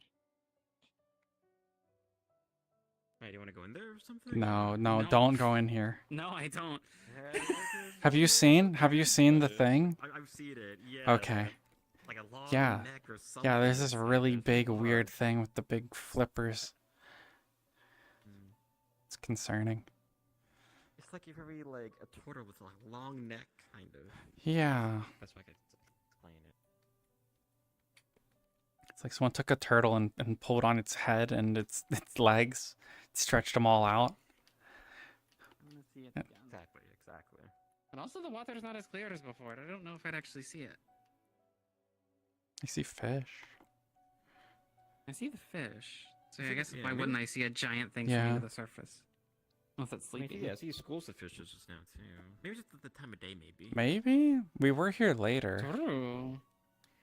Hey, do you want to go in there or something? No, don't go in here. No, I don't. Have you seen the thing? I've seen it. Yeah. Okay. Like a long Yeah. neck or something. Yeah, there's this really big weird thing with the big flippers. It's concerning. It's like if every like a turtle with a long neck, kind of. Yeah. That's why I could explain it. It's like someone took a turtle and pulled on its head and its legs, stretched them all out. I'm gonna see it again. Exactly. And also, the water's not as clear as before. I don't know if I'd actually see it. I see fish. I see the fish. So I I think- guess yeah, why maybe- wouldn't I see a giant thing Yeah. swimming to the surface? Unless it's I mean, sleeping. yeah, I see schools of fishes just now too. Maybe just the time of day, maybe. Maybe we were here later. True.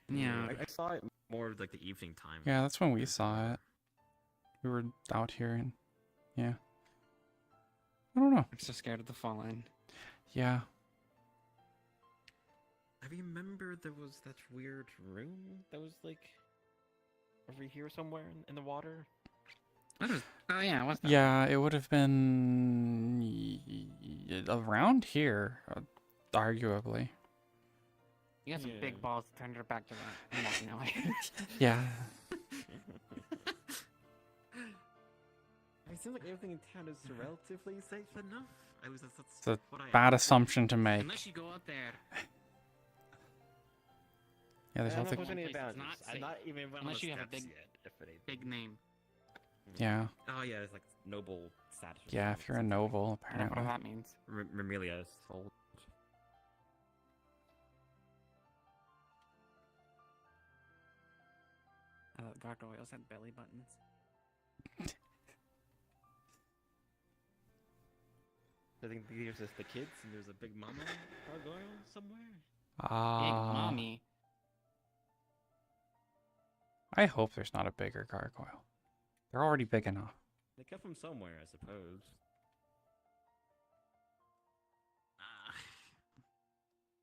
Yeah. I saw it more like the evening time. Yeah, that's when we saw it. We were out here and yeah. I don't know. I'm so scared of the fall line. Yeah. I remember there was that weird room that was like over here somewhere in the water. Oh yeah, what's that? Yeah, it would have been around here, arguably. You got some big balls to turn your back to that. I'm walking away. Yeah. It seems like everything in town is relatively safe enough. It's a bad assumption to make. Unless you go out there. Yeah, there's I don't know if nothing. there's any It's boundaries. not I'm safe. not even on Unless the you have a steps big, yet, if anything. big name. Yeah. Oh yeah, it's like noble status. or Yeah, if you're a noble, I don't know apparently. what that means. Remelia is old. I thought gargoyles had belly buttons. I think there's just the kids and there's a big mama gargoyle somewhere. Big Ah. mommy. I hope there's not a bigger gargoyle. They're already big enough. They come from somewhere, I suppose.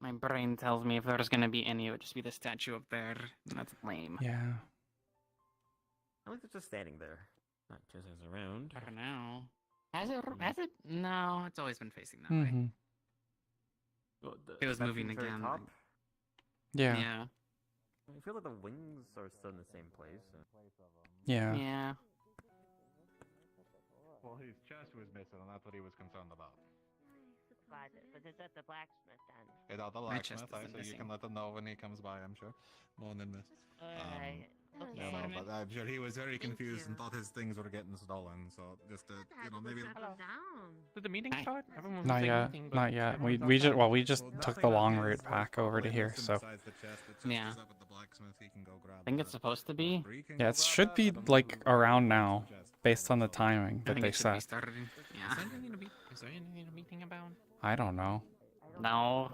My brain tells me if there's gonna be any, it would just be the statue up there. And that's lame. Yeah. I like they're just standing there, not just around. For now. Has it? Has it? No, it's always been facing that way. Mm-hmm. It was That moving from the very again. top? Yeah. Yeah. I feel like the wings are still in the same place. Yeah. Yeah. Well, his chest was missing, and that's what he was concerned about. But it's at the blacksmith then. It's at the My chest blacksmith, isn't so you missing. can let him know when he comes by, I'm sure. Morning, miss. Alright. No, but I'm sure he was very confused and thought his things were getting stolen, so just to, maybe... Did the meeting start? Everyone was Not saying yet. meeting, but Not yet. everyone's We just Well, took nothing the on long his, route back over to probably here, missing so besides the chest. The chest Yeah. is up at the blacksmith, he can go grab I think that. it's supposed to be. Or he can yeah, go it grab should that, be I don't like remember around the now, chest. based on the timing I that think they it should be set. started. Yeah. Is there anything to be? Is there anything to meeting about? I don't know. No.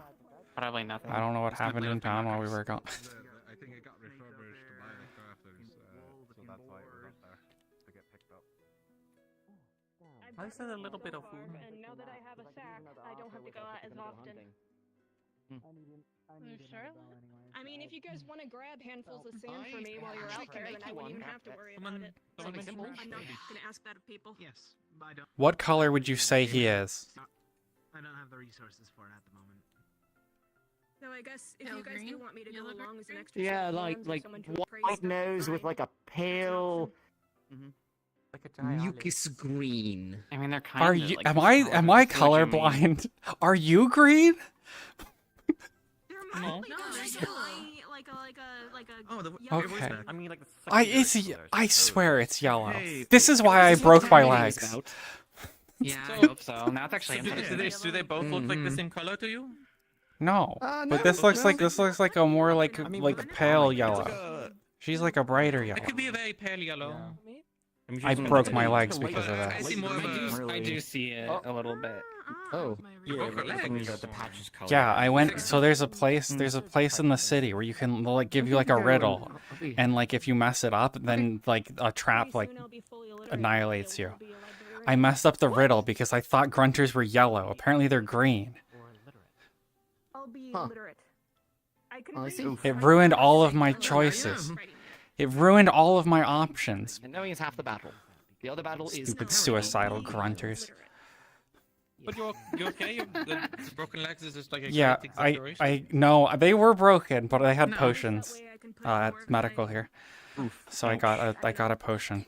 Probably nothing. I don't know what Just gonna happened play in with my town while we markers. were gone. I think it got refurbished by the crafters, so that's why it was up there to get picked up. I said a little bit of food. And now that I have a sack, I don't have to go out as often. You sure? I mean, if you guys want to grab handfuls of sand for me while you're out there, then I wouldn't even have to worry about it. Someone mentioned I'm not going to ask that of people. Yes, but I don't. What color would you say he is? I don't have the resources for it at the moment. So I guess if Pale you guys do green? want me to go Yellow along as an extra Yeah, set of like arms or someone to appraise white stuff, nose with fine. like a pale, mucus green. I mean, they're kind Are of you? like Am the I? color. Am I I see what you mean. colorblind? Are you green? No. Oh, the Okay. I mean, like the I swear it's yellow. Hey, This is why I broke my legs. Yeah, I So- hope so. Now it's actually Do interesting. they both look like the same color to you? No, No, but this looks no. like a more like I mean, like with the pale palette, it's like yellow. She's like a brighter It yellow. could be a very pale yellow. I broke my legs because of I that. see more of a. I do see it a little bit. Oh. You broke your legs. The patches color. Yeah, I went. So there's a place in the city where you can they'll, like give you like a riddle, and like if you mess it up, then like a trap like annihilates you. I messed up the riddle because I thought grunters were yellow. Apparently they're green. I'll be Huh. illiterate. I can I read. see. It ruined all of my choices. It ruined all of my options. And knowing is half the battle. The other battle is Stupid suicidal grunters. But you're okay? The broken legs is just like a Yeah, great I exaggeration? no, they were broken, but I had No. potions at medical here. So I got a potion.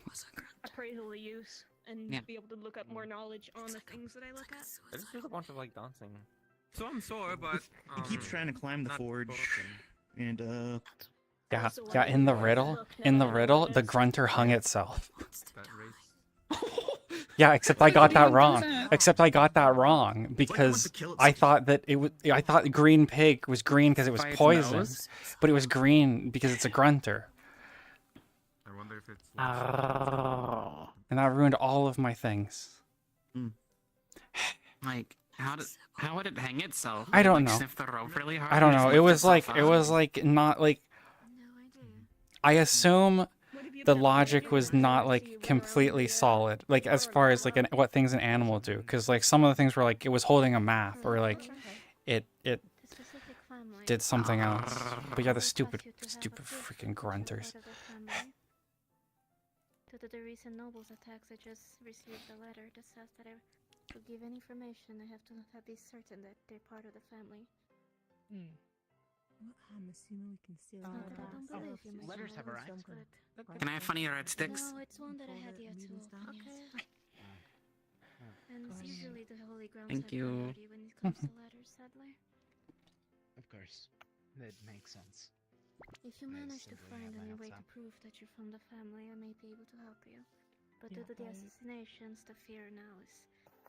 Appraisal to use and Yeah. be able to look up more knowledge on the things that I look at. I just feel a bunch of like dancing. So I'm sore, but He keeps trying to climb the not forge, broken. and Yeah, in the riddle, the grunter hung itself. That race. Yeah, except I got that wrong. Except I got that wrong because to kill I thought that I thought green pig was green because it was By its poison, nose? but it was green because it's a grunter, I wonder if it's. Oh. and that ruined all of my things. Like, how would it hang itself? I don't Like, know. Sniff the rope really hard I don't and just know. It lift was like itself up? not like. I assume the logic was not like completely solid, like as far as like what things an animal do, because like some of the things were like it was holding a map or like it did something else. But yeah, the stupid freaking grunters. Due to the recent nobles attacks, I just received a letter that says that to give any information, I have to be certain that they're part of the family. I'm assuming we can still Not that I don't believe you, my letters have child, arrived. but- Can I have funny red sticks? No, it's one that I had yet to open yet. And usually the holy grounds Thank have you. priority when it comes to letters, sadly. Of course, that makes sense. If you I manage to simply find have any my way to hopes up. prove that you're from the family, I may be able to help you. But due to the assassinations, the fear now is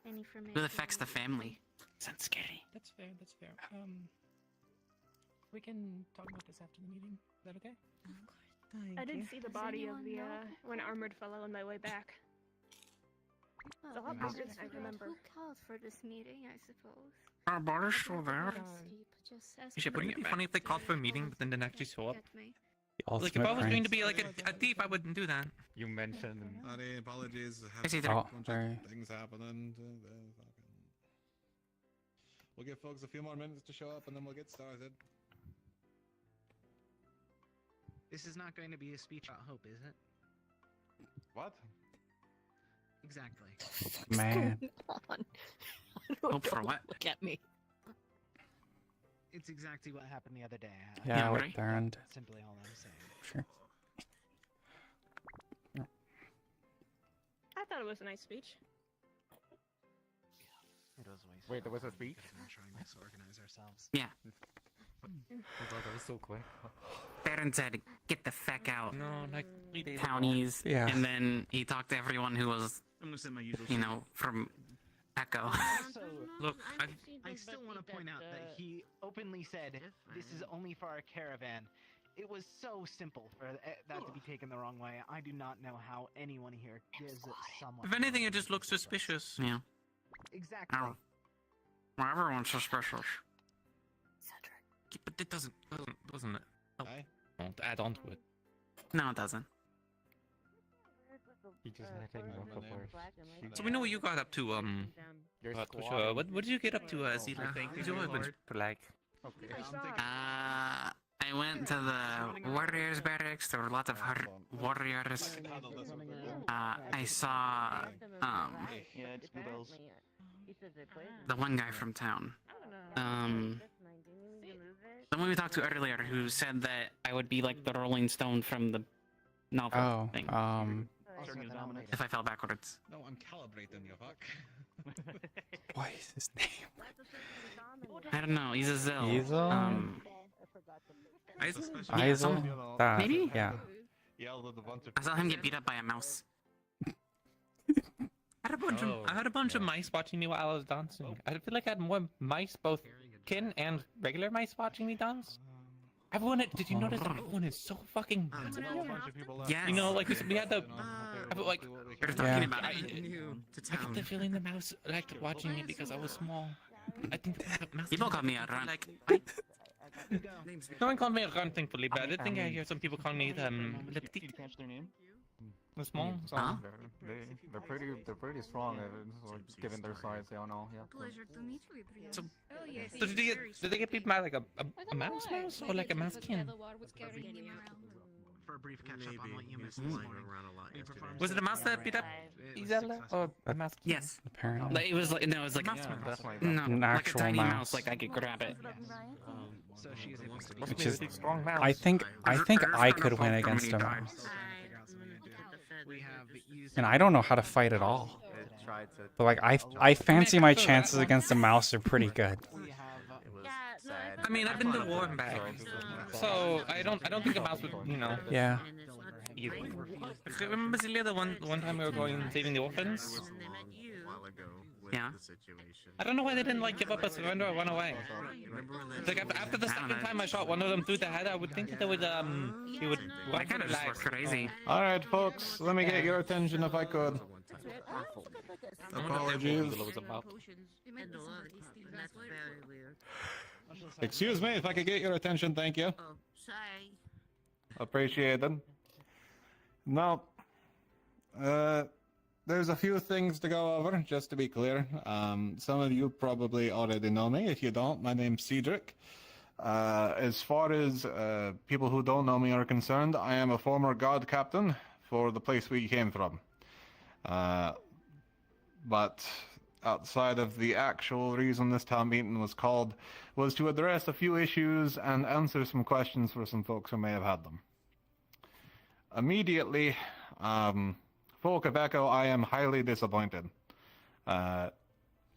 any information. It affects the family. Sounds scary. That's fair. That's fair. We can talk about this after the meeting. Is that okay? I did see the Does body of anyone the know one armored fellow on my way back. Oh, It's a lot I bigger just than I forgot remember. who called for this meeting, I suppose. Our body's still there. Actually, wouldn't it be funny if they called for a meeting but then didn't actually show up? The Like, if ultimate I was going to prank. be like a thief, I wouldn't do that. You mentioned. Sorry, apologies. I Is he have there? a Oh, bunch sorry. of things happening. We'll give folks a few more minutes to show up, and then we'll get started. This is not going to be a speech about hope, is it? What? Exactly. Man. Hope for what? Look at me. It's exactly what happened the other day. Yeah, right. with Bernd. Simply all I'm saying. Sure. I thought it was a nice speech. It was way Wait, there was a speech? We're trying to disorganize ourselves. Yeah. Oh god, that was so quick. Baron said, "Get the feck out." No, like townies. Yeah. And then he talked to everyone who was, I'm gonna send my usual. you know, from Echo. Look, I still want to point out that he openly said, "This is only for our caravan." It was so simple for that to be taken the wrong way. I do not know how anyone here gives someone. if anything, it just looks suspicious. Yeah. Exactly. Oh. Well, everyone's suspicious. Yeah, but it doesn't it? Help. Don't add on to it. No, it doesn't. He just taking more cover. So we know what you got up to, Toshia. What did you get up to, Zila? Who's your husband? Flag. Okay. I went to the warriors barracks. There were lots of warriors. I saw Yeah, it's bluebells. the one guy from town. The one we talked to earlier, who said that I would be like the Rolling Stone from the novel Oh, thing. Turn you dominant. If I fell backwards. No, I'm calibrating you, fuck. What is his name? I don't know. He's a Zell. Ezel? Eisel? That, Maybe? yeah. I saw him get beat up by a mouse. I had a bunch of mice watching me while I was dancing. I feel like I had more mice, both kin and regular mice, watching me dance. Everyone, did you notice that everyone is so fucking? Yes. You know, like we had the, like, You're talking about I it. get the feeling the mouse liked watching me because I was small. I think the mouse. People call me a runt. Like, no one called me a runt, thankfully, but I did think I hear some people call me the Did you catch their name? the small. So. They're pretty strong, given their size. They all know. Yeah. Pleasure to meet you, Adrian. So, Oh, yes. did they get beat by like a mouse or like a mouse kin? For a brief catch up on what you missed Flying this morning. around a lot yesterday. Was it a mouse that beat up Isella or a mouse? Yes. Apparently. Like, it was like no, it was like no, An like a actual tiny mouse. mouse. Like I could grab it. So she is able to Which is, strong mouse. I think I could win against a mouse. We have used And I don't know how to fight at all. But like I fancy my chances against a mouse are pretty good. I mean, I've been to war and back, so I don't think a mouse would, you know. Yeah. You. Remember, Celia, the one time we were going and saving the orphans? Yeah. I don't know why they didn't like give up or surrender or run away. Like after the second time I shot one of them through the head, I would think that they would I kind of just look crazy. All right, folks. Let me get your attention if I could. Apologies. Excuse me, if I could get your attention, thank you. Appreciated. Now, there's a few things to go over, just to be clear. Some of you probably already know me. If you don't, my name's Cedric. As far as people who don't know me are concerned, I am a former guard captain for the place we came from. But outside of the actual reason this town meeting was called was to address a few issues and answer some questions for some folks who may have had them. Immediately, folk of Echo, I am highly disappointed. I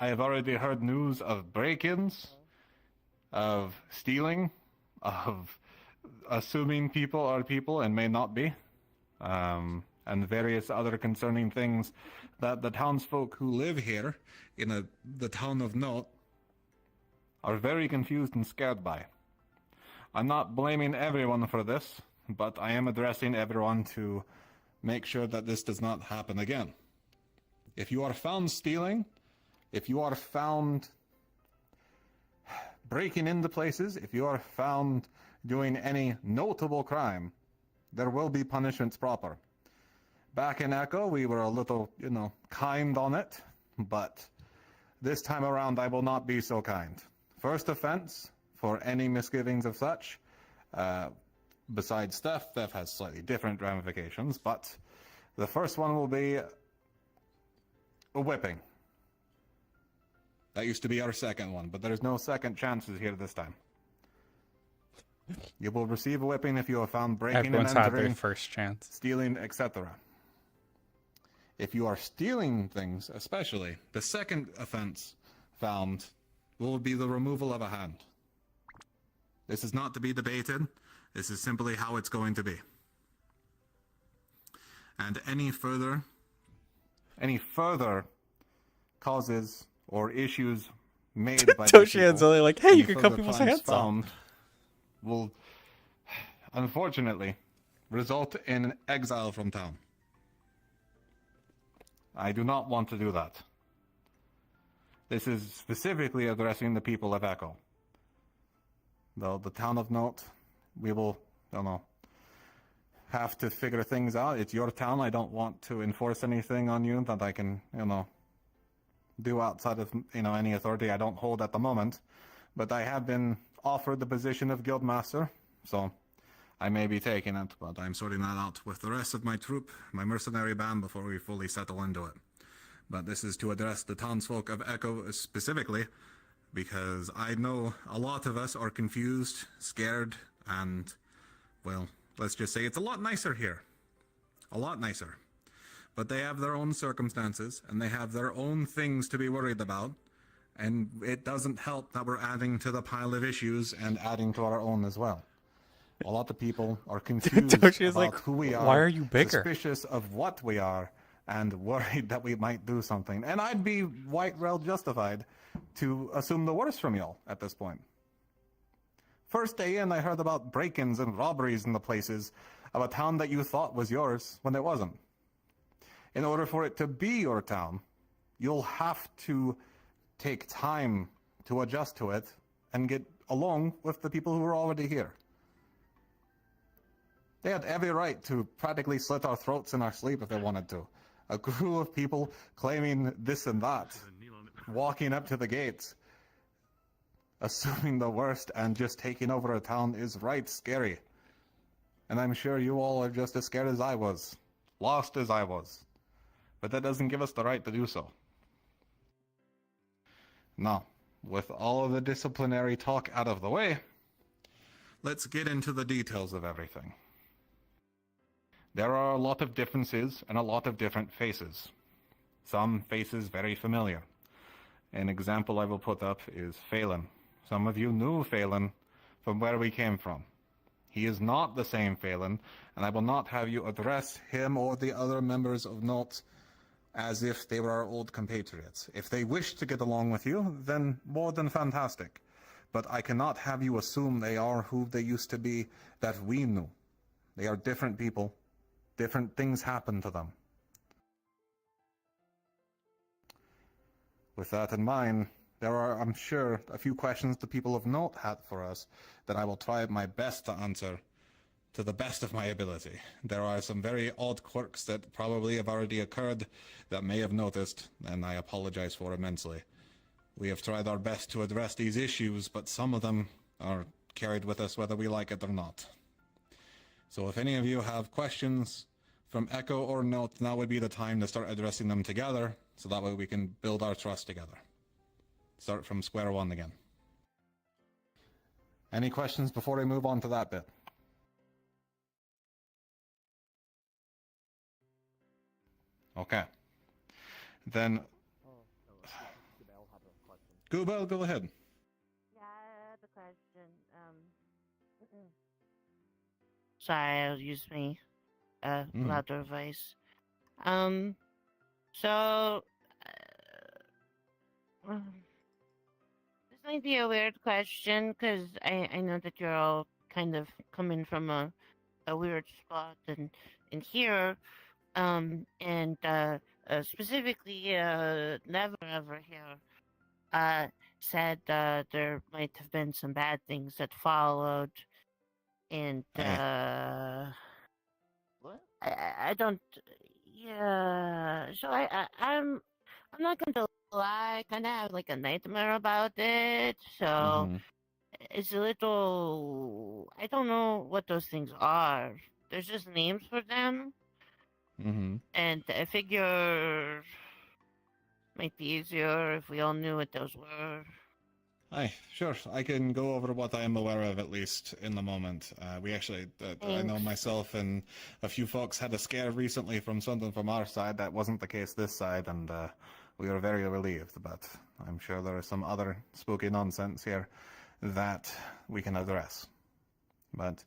have already heard news of break-ins, of stealing, of assuming people are people and may not be, and various other concerning things that the townsfolk who live here in the town of Note are very confused and scared by. I'm not blaming everyone for this, but I am addressing everyone to make sure that this does not happen again. If you are found stealing, if you are found breaking into places, if you are found doing any notable crime, there will be punishments proper. Back in Echo, we were a little, kind on it, but this time around I will not be so kind. First offense, for any misgivings of such, besides theft has slightly different ramifications, but the first one will be a whipping. That used to be our second one, but there's no second chances here this time. You will receive a whipping if you are found breaking Everyone's and had entering, their first chance. stealing, etc. If you are stealing things, especially, the second offense found will be the removal of a hand. This is not to be debated. This is simply how it's going to be. And any further causes or issues made by Toshia and Zoe like, hey, you can cut people's hands off. Will unfortunately result in exile from town. I do not want to do that. This is specifically addressing the people of Echo. The town of Note, we will, have to figure things out. It's your town. I don't want to enforce anything on you that I can, do outside of, any authority I don't hold at the moment. But I have been offered the position of Guildmaster, so I may be taking it, but I'm sorting that out with the rest of my troop, my mercenary band, before we fully settle into it. But this is to address the townsfolk of Echo specifically, because I know a lot of us are confused, scared, and, well, let's just say it's a lot nicer here. A lot nicer. But they have their own circumstances, and they have their own things to be worried about. And it doesn't help that we're adding to the pile of issues and adding to our own as well. A lot of people are confused Toshia's about like, who we are, why are you bigger? suspicious of what we are, and worried that we might do something. And I'd be quite well justified to assume the worst from y'all at this point. First day in, I heard about break-ins and robberies in the places of a town that you thought was yours when it wasn't. In order for it to be your town, you'll have to take time to adjust to it and get along with the people who are already here. They had every right to practically slit our throats in our sleep if they wanted to. A crew of people claiming this and that, walking up to the gates, assuming the worst and just taking over a town is right scary. And I'm sure you all are just as scared as I was, lost as I was. But that doesn't give us the right to do so. Now, with all of the disciplinary talk out of the way, let's get into the details of everything. There are a lot of differences and a lot of different faces. Some faces very familiar. An example I will put up is Phelan. Some of you knew Phelan from where we came from. He is not the same Phelan, and I will not have you address him or the other members of NOT as if they were our old compatriots. If they wish to get along with you, then more than fantastic. But I cannot have you assume they are who they used to be that we knew. They are different people. Different things happen to them. With that in mind, there are, I'm sure, a few questions the people of NOT had for us that I will try my best to answer to the best of my ability. There are some very odd quirks that probably have already occurred that may have noticed, and I apologize for immensely. We have tried our best to address these issues, but some of them are carried with us whether we like it or not. So if any of you have questions from Echo or NOT, now would be the time to start addressing them together, so that way we can build our trust together. Start from square one again. Any questions before I move on to that bit? Okay. Then... Goobel, go ahead. Yeah, I have a question. Sorry, I'll use my louder voice. So, this might be a weird question because I know that you're all kind of coming from a weird spot and here, and specifically, Never Ever here said there might have been some bad things that followed, and I don't. Yeah, so I'm not gonna lie. I kind of have like a nightmare about it. So it's a little. I don't know what those things are. There's just names for them, and I figure might be easier if we all knew what those were. Hi, sure. I can go over what I am aware of, at least, in the moment. We actually, I know myself and a few folks had a scare recently from something from our side. That wasn't the case this side, and we were very relieved. But I'm sure there is some other spooky nonsense here that we can address. But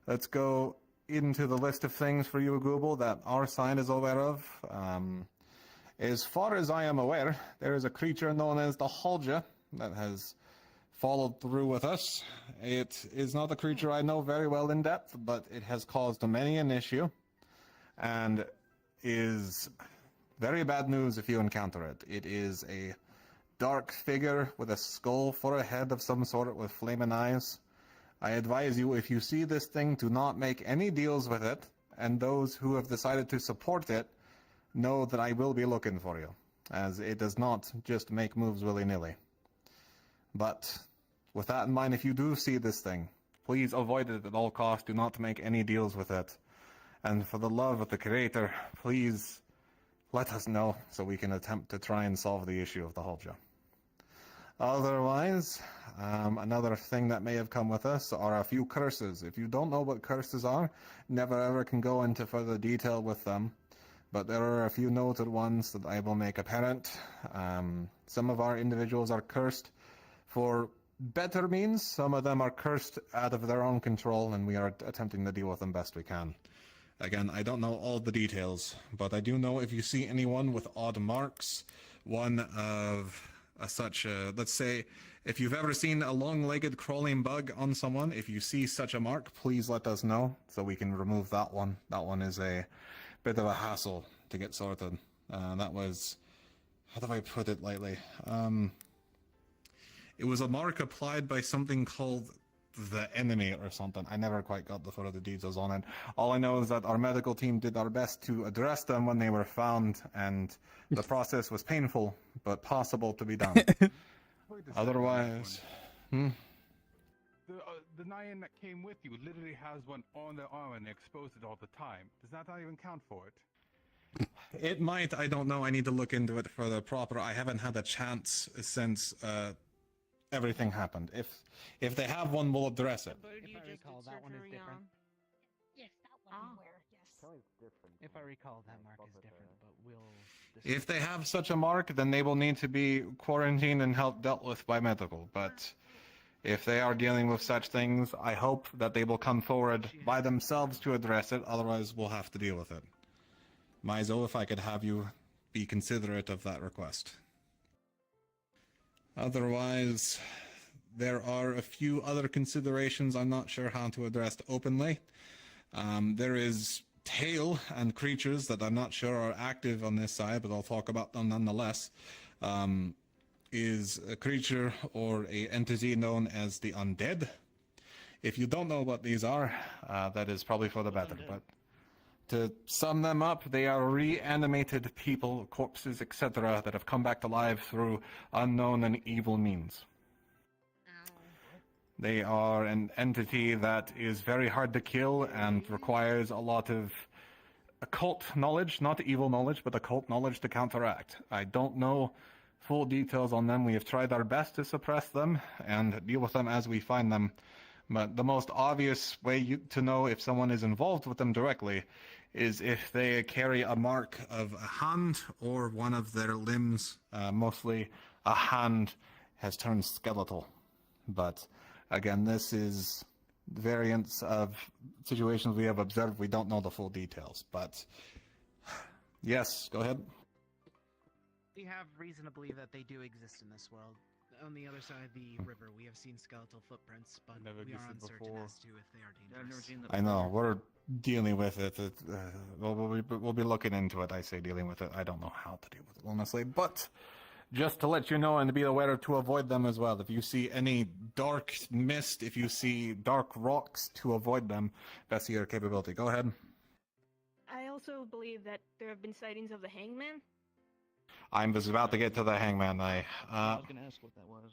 let's go into the list of things for you, Google, that our side is aware of. As far as I am aware, there is a creature known as the Holja that has followed through with us. It is not a creature I know very well in depth, but it has caused many an issue and is very bad news if you encounter it. It is a dark figure with a skull for a head of some sort with flaming eyes. I advise you, if you see this thing, do not make any deals with it, and those who have decided to support it know that I will be looking for you, as it does not just make moves willy-nilly. But with that in mind, if you do see this thing, please avoid it at all costs. Do not make any deals with it. And for the love of the Creator, please let us know so we can attempt to try and solve the issue of the Holja. Otherwise, another thing that may have come with us are a few curses. If you don't know what curses are, Never Ever can go into further detail with them. but there are a few noted ones that I will make apparent. Some of our individuals are cursed for better means. Some of them are cursed out of their own control, and we are attempting to deal with them best we can. Again, I don't know all the details, but I do know if you see anyone with odd marks, one of let's say, if you've ever seen a long-legged crawling bug on someone, if you see such a mark, please let us know so we can remove that one. That one is a bit of a hassle to get sorted. That was, how do I put it lightly? It was a mark applied by something called the enemy or something. I never quite got the further details on it. All I know is that our medical team did our best to address them when they were found, and the process was painful, but possible to be done. Otherwise, The Nyan that came with you literally has one on their arm and they expose it all the time. Does that not even count for it? It might, I don't know. I need to look into it further proper. I haven't had a chance since everything happened. If they have one, we'll address it. If I recall, that one is different. Yes, that one where, yes. If I recall, that mark is different, but we'll... If they have such a mark, then they will need to be quarantined and help dealt with by medical. But if they are dealing with such things, I hope that they will come forward by themselves to address it. Otherwise, we'll have to deal with it. Maizo, if I could have you be considerate of that request. Otherwise, there are a few other considerations I'm not sure how to address openly. There is tail and creatures that I'm not sure are active on this side, but I'll talk about them nonetheless. Is a creature or a entity known as the undead. If you don't know what these are, that is probably for the better. But to sum them up, they are reanimated people, corpses, etc., that have come back to life through unknown and evil means. They are an entity that is very hard to kill and requires a lot of occult knowledge, not evil knowledge, but occult knowledge to counteract. I don't know full details on them. We have tried our best to suppress them and deal with them as we find them. But the most obvious way to know if someone is involved with them directly is if they carry a mark of a hand or one of their limbs. Mostly a hand has turned skeletal. But again, this is variants of situations we have observed. We don't know the full details. But yes, go ahead. We have reason to believe that they do exist in this world. On the other side of the river, we have seen skeletal footprints, but we are uncertain as to if they are dangerous. I know, we're dealing with it. We'll be looking into it. I say dealing with it. I don't know how to deal with it, honestly. But just to let you know and to be aware to avoid them as well. If you see any dark mist, if you see dark rocks, to avoid them, best of your capability. Go ahead. I also believe that there have been sightings of the hangman. I was about to get to the hangman. I was going to ask what that was.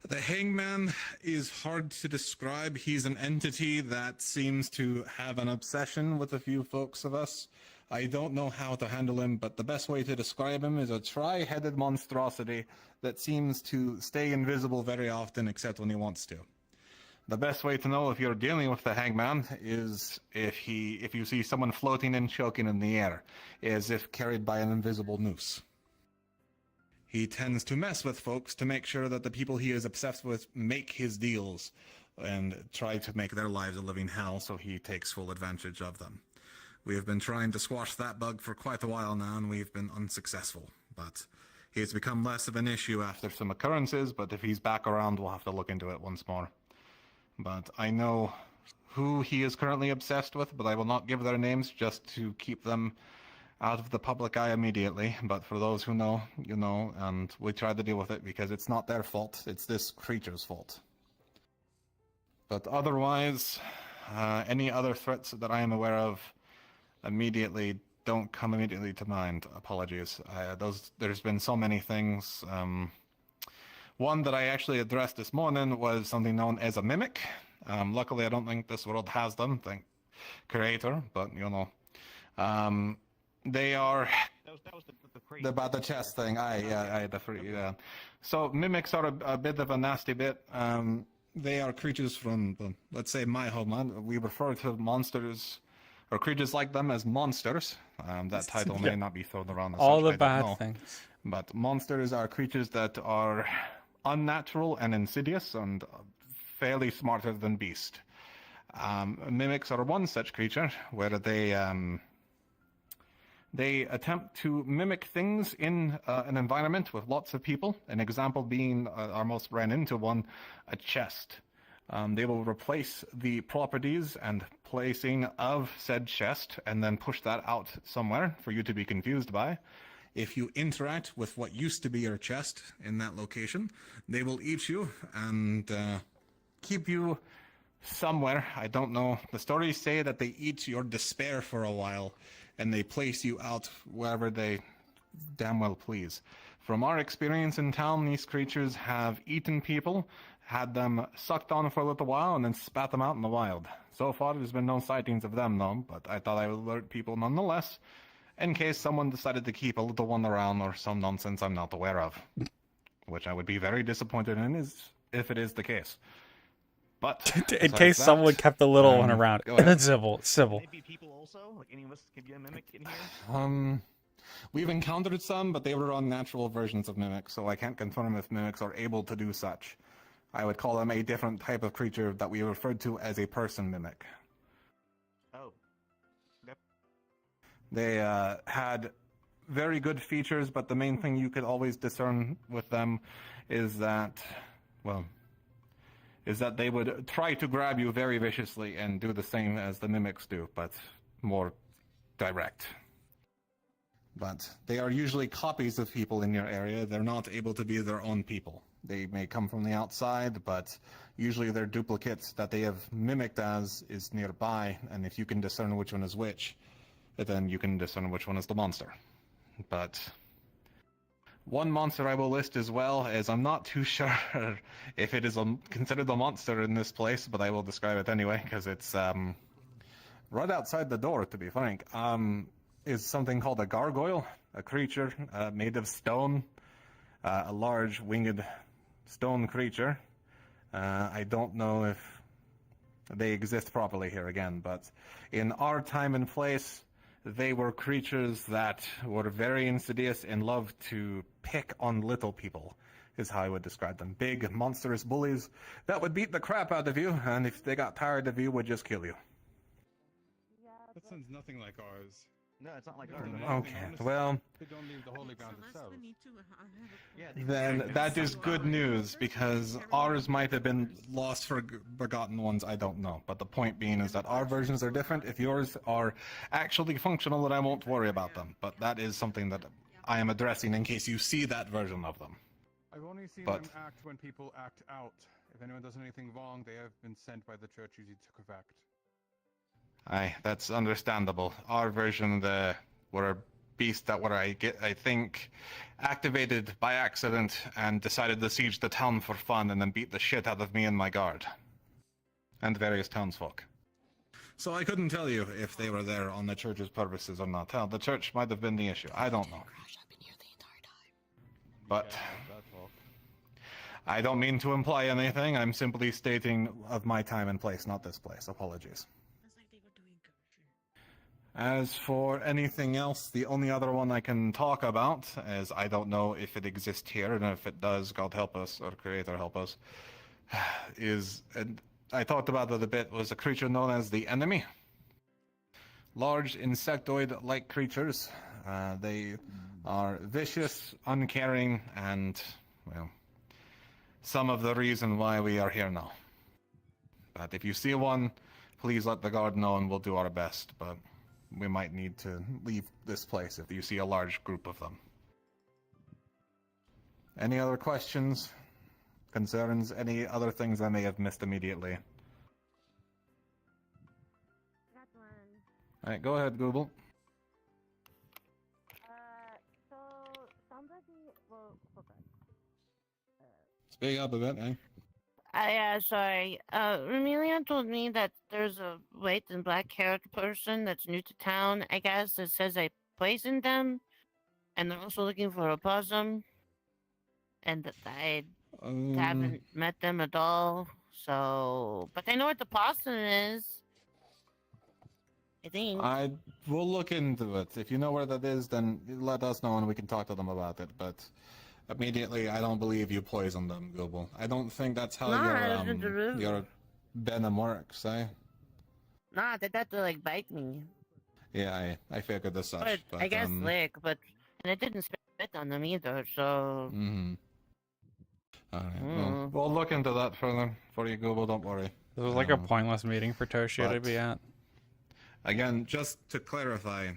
The hangman is hard to describe. He's an entity that seems to have an obsession with a few folks of us. I don't know how to handle him, but the best way to describe him is a tri-headed monstrosity that seems to stay invisible very often except when he wants to. The best way to know if you're dealing with the hangman is if you see someone floating and choking in the air, as if carried by an invisible noose. He tends to mess with folks to make sure that the people he is obsessed with make his deals and try to make their lives a living hell, so he takes full advantage of them. We have been trying to squash that bug for quite a while now, and we've been unsuccessful. But he has become less of an issue after some occurrences, but if he's back around, we'll have to look into it once more. But I know who he is currently obsessed with, but I will not give their names just to keep them out of the public eye immediately. But for those who know, you know, and we try to deal with it because it's not their fault, it's this creature's fault. But otherwise, any other threats that I am aware of don't come immediately to mind. Apologies. There's been so many things. One that I actually addressed this morning was something known as a mimic. Luckily, I don't think this world has them, thank Creator, but you know. They are That was the about the chest thing. Yeah. So mimics are a bit of a nasty bit. They are creatures from, let's say, my homeland. We refer to monsters or creatures like them as monsters. That title may not be thrown around as All such, the I don't bad know. things. But monsters are creatures that are unnatural and insidious and fairly smarter than beast. Mimics are one such creature where they attempt to mimic things in an environment with lots of people. An example being, our most ran into one, a chest. They will replace the properties and placing of said chest and then push that out somewhere for you to be confused by. If you interact with what used to be your chest in that location, they will eat you and keep you somewhere. I don't know. The stories say that they eat your despair for a while and they place you out wherever they damn well please. From our experience in town, these creatures have eaten people, had them sucked on for a little while, and then spat them out in the wild. So far, there's been no sightings of them, though, but I thought I would alert people nonetheless, in case someone decided to keep a little one around or some nonsense I'm not aware of. Which I would be very disappointed in if it is the case. But in case someone kept a little one around. Go ahead. Civil. Maybe people also? Like any of us could be a mimic in here? We've encountered some, but they were unnatural versions of mimics, so I can't confirm if mimics are able to do such. I would call them a different type of creature that we referred to as a person mimic. Oh. Yep. They had very good features, but the main thing you could always discern with them is that, well, they would try to grab you very viciously and do the same as the mimics do, but more direct. But they are usually copies of people in your area. They're not able to be their own people. They may come from the outside, but usually their duplicates that they have mimicked as is nearby, and if you can discern which one is which, then you can discern which one is the monster. But one monster I will list as well, as I'm not too sure if it is considered a monster in this place, but I will describe it anyway, because it's right outside the door, to be frank, is something called a gargoyle, a creature made of stone, a large winged stone creature. I don't know if they exist properly here again, but in our time and place, they were creatures that were very insidious and loved to pick on little people, is how I would describe them. Big, monstrous bullies that would beat the crap out of you, and if they got tired of you, would just kill you. That sounds nothing like ours. No, it's not like ours. Okay, well, They don't leave the holy ground themselves. then that is good news, because ours might have been lost forgotten ones, I don't know. But the point being is that our versions are different. If yours are actually functional, then I won't worry about them. But that is something that I am addressing in case you see that version of them. I've only seen But- them act when people act out. If anyone does anything wrong, they have been sent by the church usually to correct. Aye, that's understandable. Our version, were beasts that were, I think, activated by accident and decided to siege the town for fun and then beat the shit out of me and my guard. And various townsfolk. So I couldn't tell you if they were there on the church's purposes or not. The church might have been the issue. I don't know. But I don't mean to imply anything. I'm simply stating of my time and place, not this place. Apologies. As for anything else, the only other one I can talk about, as I don't know if it exists here, and if it does, God help us, or Creator help us, is, and I talked about it a bit, was a creature known as the Enemy. Large insectoid-like creatures. They are vicious, uncaring, and, well, some of the reason why we are here now. But if you see one, please let the guard know and we'll do our best, but we might need to leave this place if you see a large group of them. Any other questions, concerns, any other things I may have missed immediately? Alright, go ahead, Google. So somebody, well, Speak up a bit, eh? yeah, sorry. Remilian told me that there's a white and black-haired person that's new to town, I guess, that says I poisoned them, and they're also looking for a possum, and that I haven't met them at all, so... But I know what the possum is. I think. I will look into it. If you know where that is, then let us know and we can talk to them about it. But immediately, I don't believe you poisoned them, Google. I don't think that's how No, I wasn't your venom works, eh? Nah, they had to like bite me. Yeah, I figured as such. But I guess lick, and it didn't spit on them either, so. Mm-hmm. Alright, well, we'll look into that further for you, Google, don't worry. This was like a pointless meeting for Toshia to but- be at. Again, just to clarify,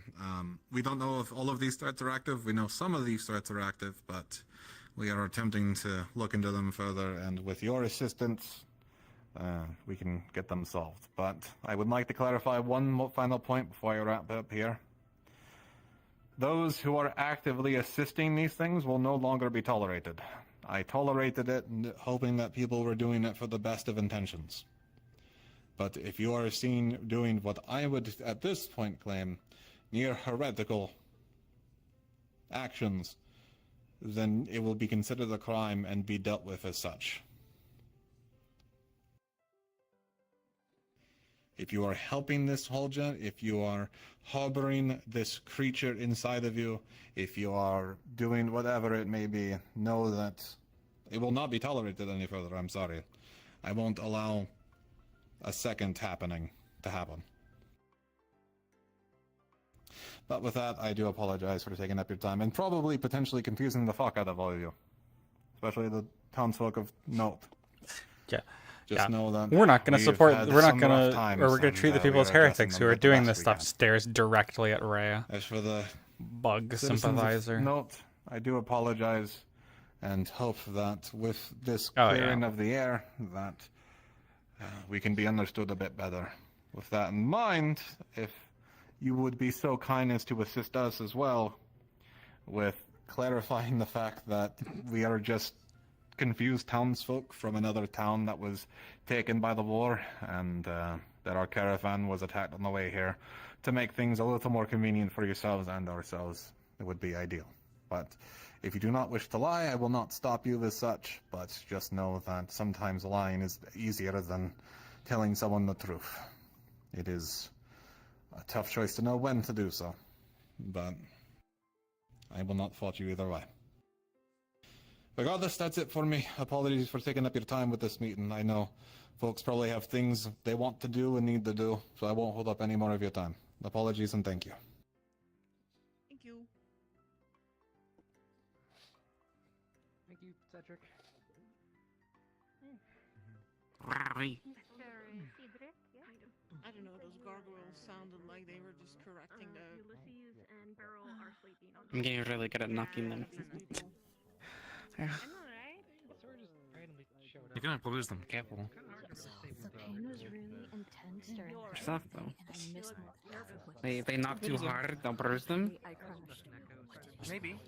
we don't know if all of these threats are active. We know some of these threats are active, but we are attempting to look into them further, and with your assistance, we can get them solved. But I would like to clarify one final point before I wrap up here. Those who are actively assisting these things will no longer be tolerated. I tolerated it, hoping that people were doing it for the best of intentions. But if you are seen doing what I would, at this point, claim near heretical actions, then it will be considered a crime and be dealt with as such. If you are helping this Holja, if you are harboring this creature inside of you, if you are doing whatever it may be, know that it will not be tolerated any further. I'm sorry. I won't allow a second happening to happen. But with that, I do apologize for taking up your time and probably potentially confusing the fuck out of all of you, especially the townsfolk of note. Yeah. Just know that we're not going to support. had We're not some going rough to, times, or we're going to treat the and, we people as are addressing heretics them who are the doing best this we stuff. can. Stares directly at Rhea. As for the bug citizens sympathizer. of note, I do apologize and hope that with this Oh, clearing yeah. of the air, that we can be understood a bit better. With that in mind, if you would be so kind as to assist us as well with clarifying the fact that we are just confused townsfolk from another town that was taken by the war, and that our caravan was attacked on the way here, to make things a little more convenient for yourselves and ourselves, it would be ideal. But if you do not wish to lie, I will not stop you as such, but just know that sometimes lying is easier than telling someone the truth. It is a tough choice to know when to do so, but I will not fault you either way. Regardless, that's it for me. Apologies for taking up your time with this meeting. I know folks probably have things they want to do and need to do, so I won't hold up any more of your time. Apologies and thank you. Thank you. Thank you, Cedric. I don't know, those gargoyles sounded like they were just correcting the... Ulysses and Beryl are sleeping on I'm getting really good at knocking them. I know, right? You're gonna bruise them, careful. The pain was really intense during They're soft though. and I missed my every They knock too hard, they'll bruise them. I crashed. Maybe.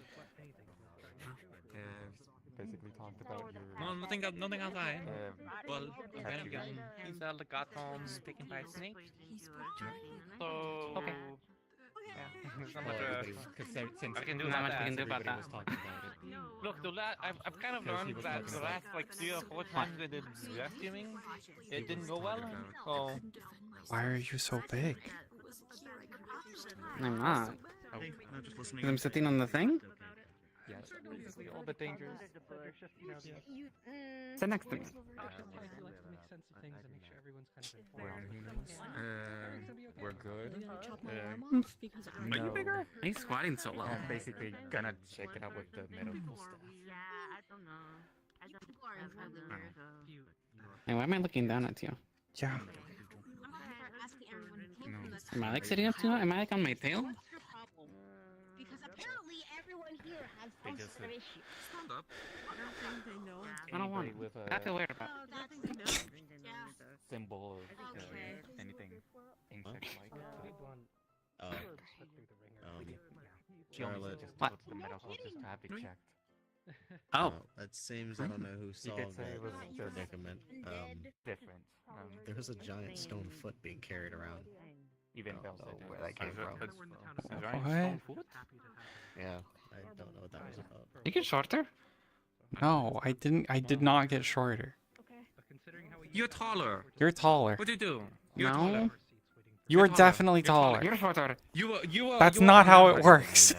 Basically talked about your... No, nothing outside. Well, he's a legaton taken by a snake. So... Okay. Yeah, there's not much I can do about that. Look, I've kind of learned that the last like 3 or 4 times I did rescuing, it didn't go well. So Why are you so big? I'm not. Oh, no, just listening. 'Cause I'm sitting on the thing? Yeah, it's a little bit dangerous. Sit next to me. We're good. Are you bigger? Are you squatting so low? I'm basically gonna check it out with the medical staff. Yeah, I don't know. I don't know. Hey, why am I looking down at you? Yeah. Am I like sitting up too high? Am I like on my tail? Because apparently everyone here has some sort of issue. Stand up. I don't think they know. I don't want With I feel weird about Oh, that's enough. symbol of Okay. anything insect-like. Charlotte. What? The medical just to have it checked. Oh. That seems, I don't know who You solved could say it was that just predicament. different. There was a giant stone foot being carried around. Even Bell said where that came from. A giant stone foot? Yeah, I don't know what that was about. You get shorter? No, I didn't. I did not get shorter. you're taller. You're taller. What do you do? You're No. taller. You are definitely taller. You're shorter. That's not how it works.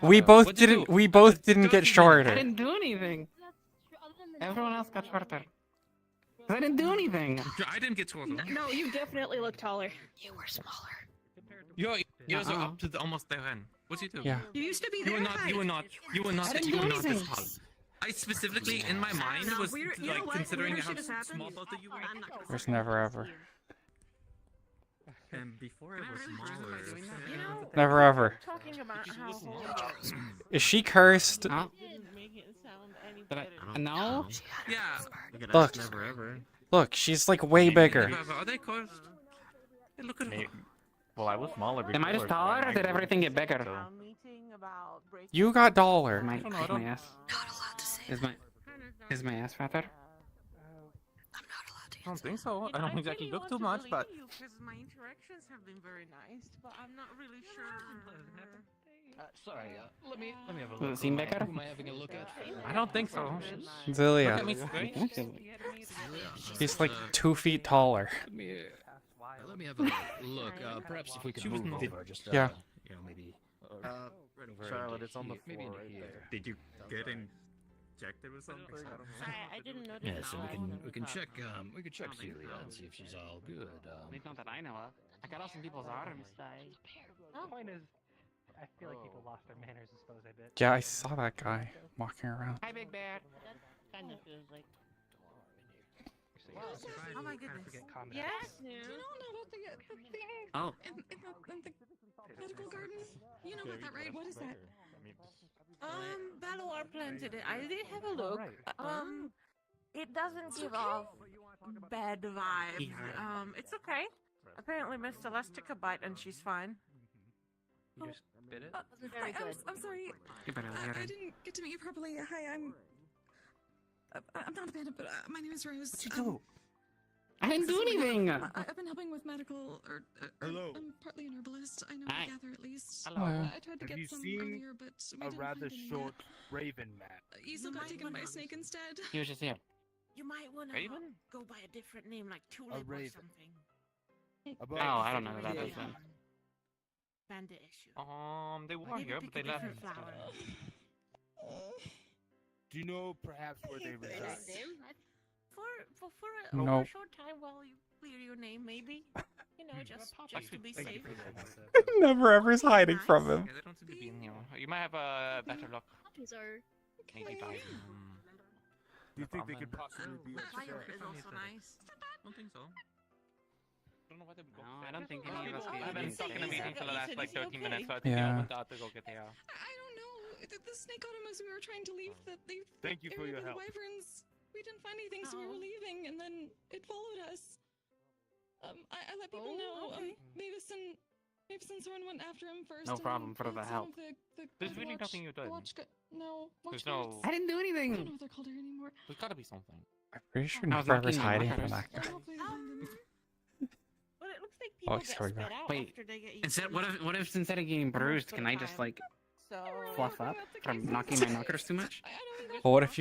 We both didn't. We both didn't get I shorter. didn't do anything. Everyone else got shorter. I didn't do anything. I didn't get shorter. No, you definitely look taller. You were smaller. Yours are up to almost there. What'd you do? Yeah. You used to be You there. were not. You were not. You were not. I didn't You do were not anything. this tall. I specifically, in my mind, was You know like what? considering Weirder how shit has happened. small both of you were. I'm not gonna There's say never ever. And before it was smaller. You know, Never ever. Talking about how Is she cursed? Huh? didn't make it sound any Did I? better. No. Yeah. You can Look. ask never ever. Look, she's like way bigger. Are they cursed? Hey, look at her. Well, I was smaller before. Am I just so taller, or I did grew. everything get bigger? So- Meeting about breaking You got taller. My, I don't know, I is don't- my ass. Not allowed to say. Is my ass fatter? I'm not allowed to. I don't think so. I don't exactly look too much, but. Because my interactions have been very nice, but I'm not really sure. Sorry, let me have a Does it seem bigger? Who am I having a look at? I don't think so. Look Zilia. at me straight. He's like 2 feet taller. Let me have a look. Perhaps if we could move over, just Yeah. you know, maybe. Right over Charlotte, it's on the maybe floor into right here. there. Did you get injected with something? I didn't notice. Yeah, so we can check Celia and see if she's all good. At least not that I know of. I got off some people's arms. The point is, I feel like people lost their manners, I suppose, a bit. Yeah, I saw that guy walking around. Hi, Big Bear. Kind of feels like. Oh Oh my goodness. Yes. Do you know about the thing Oh. in the medical garden? You know about that, right? What is that? Balor planted it. I did have a look. It doesn't give off bad vibes. It's okay. Apparently, Miss Celeste took a bite and she's fine. You just bit it? I'm sorry. You better let I her. didn't get to meet you properly. Hi, I'm not a bandit, but my name is Rose. What'd you do? I didn't do anything. I've been helping with medical, Hello. I'm partly an herbalist. I know Hi. I gather at least. Hello. I tried to Have you get some seen earlier, but we a didn't rather find any short yet. raven man? Easel got taken by a snake instead. He was just here. You might want to Raven? go by a different name, like Tulip or raven. something. About Oh, I don't know who that is then. Bandit issue. They were Maybe here, pick but a they left. different flower. Do you know perhaps where they reside? For a Nope. short time while you clear your name, maybe. You know, just to be safe. Never ever's hiding from him. Yeah, they don't seem to be in here. You might have a better luck. Puppies are. Maybe by. Do you think they could possibly be Fire upset? is also nice. Don't think so. Don't know why they would go. No, I don't think any of us I've been stuck in a meeting for the last like 13 okay. minutes, so I think Yeah. I went out to go get the I don't know. The snake got him as we were trying to leave the Thank you for area your with the help. wyverns. We didn't find anything, so we were leaving, and then it followed us. I let people know. okay. Mavis and Soren went after him first. No and problem for then the some help. of There's the really watch- nothing you've done. the watch got- no, There's watchguards. no. I didn't do I don't know anything. what they're called here anymore. There's gotta be something. I'm pretty sure I was Never ever's knocking on hiding the from doors. that guy. Hopefully they find him. But it looks like people Oh, get sorry, spit bro. out Wait, after they get eaten. Instead, what if instead of getting bruised, can I just like So fluff up from knocking my knockers too much? Well, what if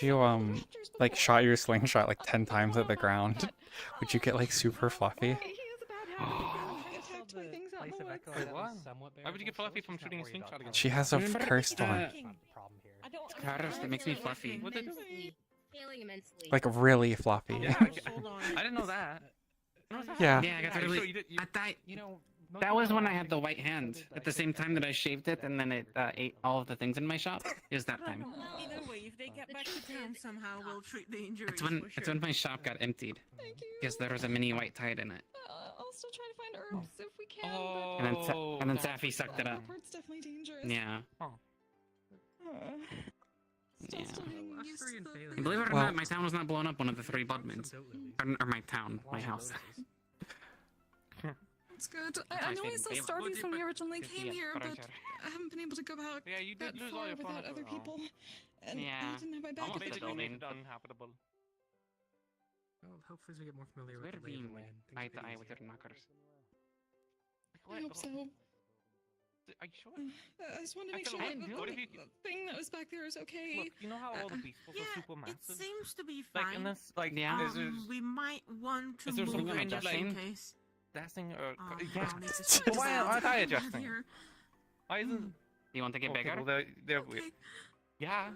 you like shot your slingshot like 10 times at the ground? Would you get like super fluffy? Attacked by things out in the woods. Wait, what? Why would you get fluffy from shooting a slingshot against She has a Remember, cursed one. I don't. It's cursed, it makes me fluffy. What they do? Failing immensely. Like really fluffy. Yeah, I didn't know that. Yeah. Yeah, I got So really. you did- you- I thought You know, that was when I had the white hand. At the same time that I shaved it, and then it ate all of the things in my shop. Is that time? Either way, if they get back to town somehow, we'll treat the injuries. It's when for it's sure. when my shop got emptied Thank you. because there was a mini white tide in it, I'll still try to find herbs if we can. Oh. and then Safi sucked it but up. Leopard's definitely dangerous. Yeah. Still Yeah. studying use Austrian the- failing. And believe it or Well- not, my town was not blown up one of the 3 Budmans. Or my town, my house. It's good. I know I still started when we originally came Yeah, here, but I'm but sorry. I haven't been able to go out Yeah, you that did lose all far your without furniture, other though. people. And Yeah. I didn't have my back Almost at the basically time. made Basically made it uninhabitable. well, hopefully as we get more familiar It's with weird the lay of being the land. eye to eye with your knockers. I hope so. Are you sure? I just wanted to I make feel sure like- that what if you- the thing that was back there is okay. Look, you know how all the beasts are super It massive? seems to be Like, fine. and this, like, Yeah. is there, We might want to is there move something it I'm just like in case. adjusting or I'll need to speak Well, why about aren't I it adjusting? here. Why isn't? Do you want to get Okay, bigger? well, they're weird. Yeah.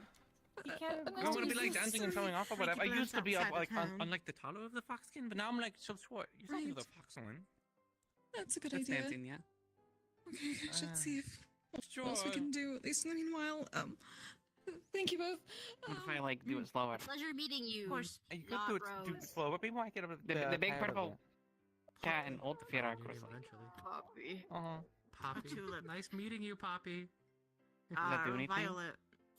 I'm gonna be like dancing and showing off or whatever. I used to be up like on like the taller of the fox skin, but now I'm like so short. You saw me with a fox on. That's a good That's idea. dancing, yeah. Okay, should see if what else we Sure. can do. At least in the meanwhile. Thank you both. What if I like do it slower? Pleasure meeting you. Of course. You could do it slower. People might get a bit. The big purple cat and old Firak was like, Poppy. Poppy. Tulip. Nice meeting you, Poppy. Does that do anything? Violet.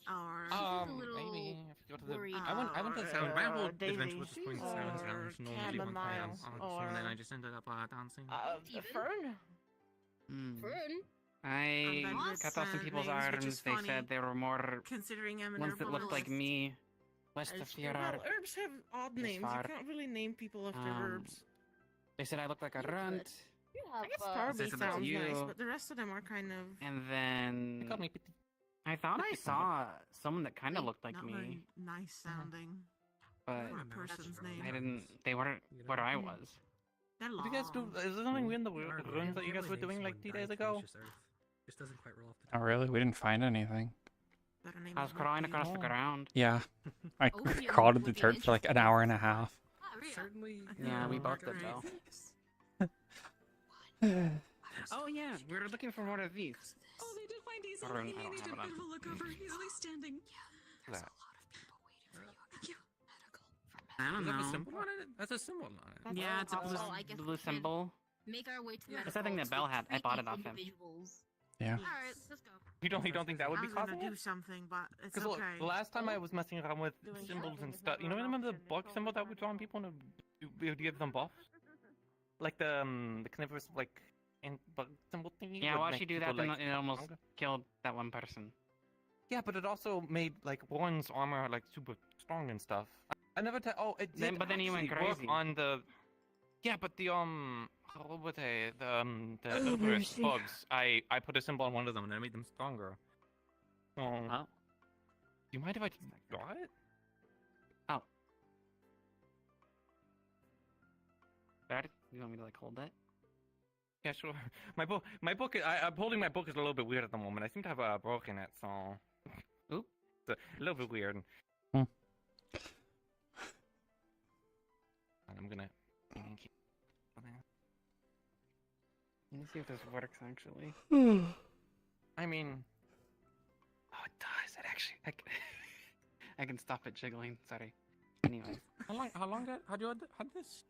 Or Maybe if you go to the. worried. I went to the sound. My whole Daisy. adventure was just going to the sounds lounge. No one really went chamomile, and then I just ended up dancing. Fern? hmm. Fern? I Avengers cut off some and people's names, which arms. is They funny, said they were more considering I'm an ones that looked like herbalist. me. Less the Well, Firak. herbs have odd As names. You far- can't really name people after herbs. They said I looked like a runt. You have, I guess They Darby said that's sounds nice, you. but the rest of them are kind of And then They called me Petit. I thought I saw someone that kind of looked like not me, very nice sounding but for a person's name. I didn't. They weren't where I was. They're Did you guys do? long. Is there something weird in the ruins that you guys were doing like 2 days ago? Just doesn't quite roll off the Oh, really? We didn't find anything. Better name I was it crawling Ricky. across the ground. Yeah. I Oh, yeah, crawled in the would be dirt for like an hour and a half. Certainly. Yeah, we both did Great. though. Oh yeah, we were looking for one of these. Oh, they did find Easel. Or, He I don't needed have a it bit on. of a look over. He's at least standing. That. Thank you. I don't Does it have a know. symbol on it? That's a symbol on it. Yeah, it's a blue, Well, I guess blue we could symbol. Make our way to It's that thing that Belle had. I bought it off him. Yeah. Alright, let's go. You don't think that would I be was gonna causing do it? something, but it's Because okay. the last time I was messing around with Doing symbols something and is stuff, never you know, an remember the option, bug there's symbol that no would draw on people and it would give them buffs? Like the carnivorous like bug symbol thingy. Yeah, would watch make you do people, that, then like, it almost stronger. killed that one person. Yeah, but it also made like Warren's armor like super strong and stuff. I never oh it did But then he went actually work crazy. on the. Yeah, but the what were they? The Oh, Uberus mercy. bugs. I put a symbol on one of them and I made them stronger. So, Oh. do you mind if I just draw it? Oh. Bad? You want me to like hold that? Yeah, sure. My book. I'm holding my book is a little bit weird at the moment. I seem to have broken it, so. Oop. It's a little bit weird. Hmm. And I'm gonna. keep- Let me see if this works actually. I mean, Oh, it does. It actually. I can stop it jiggling. Sorry. Anyways. how long had you had this?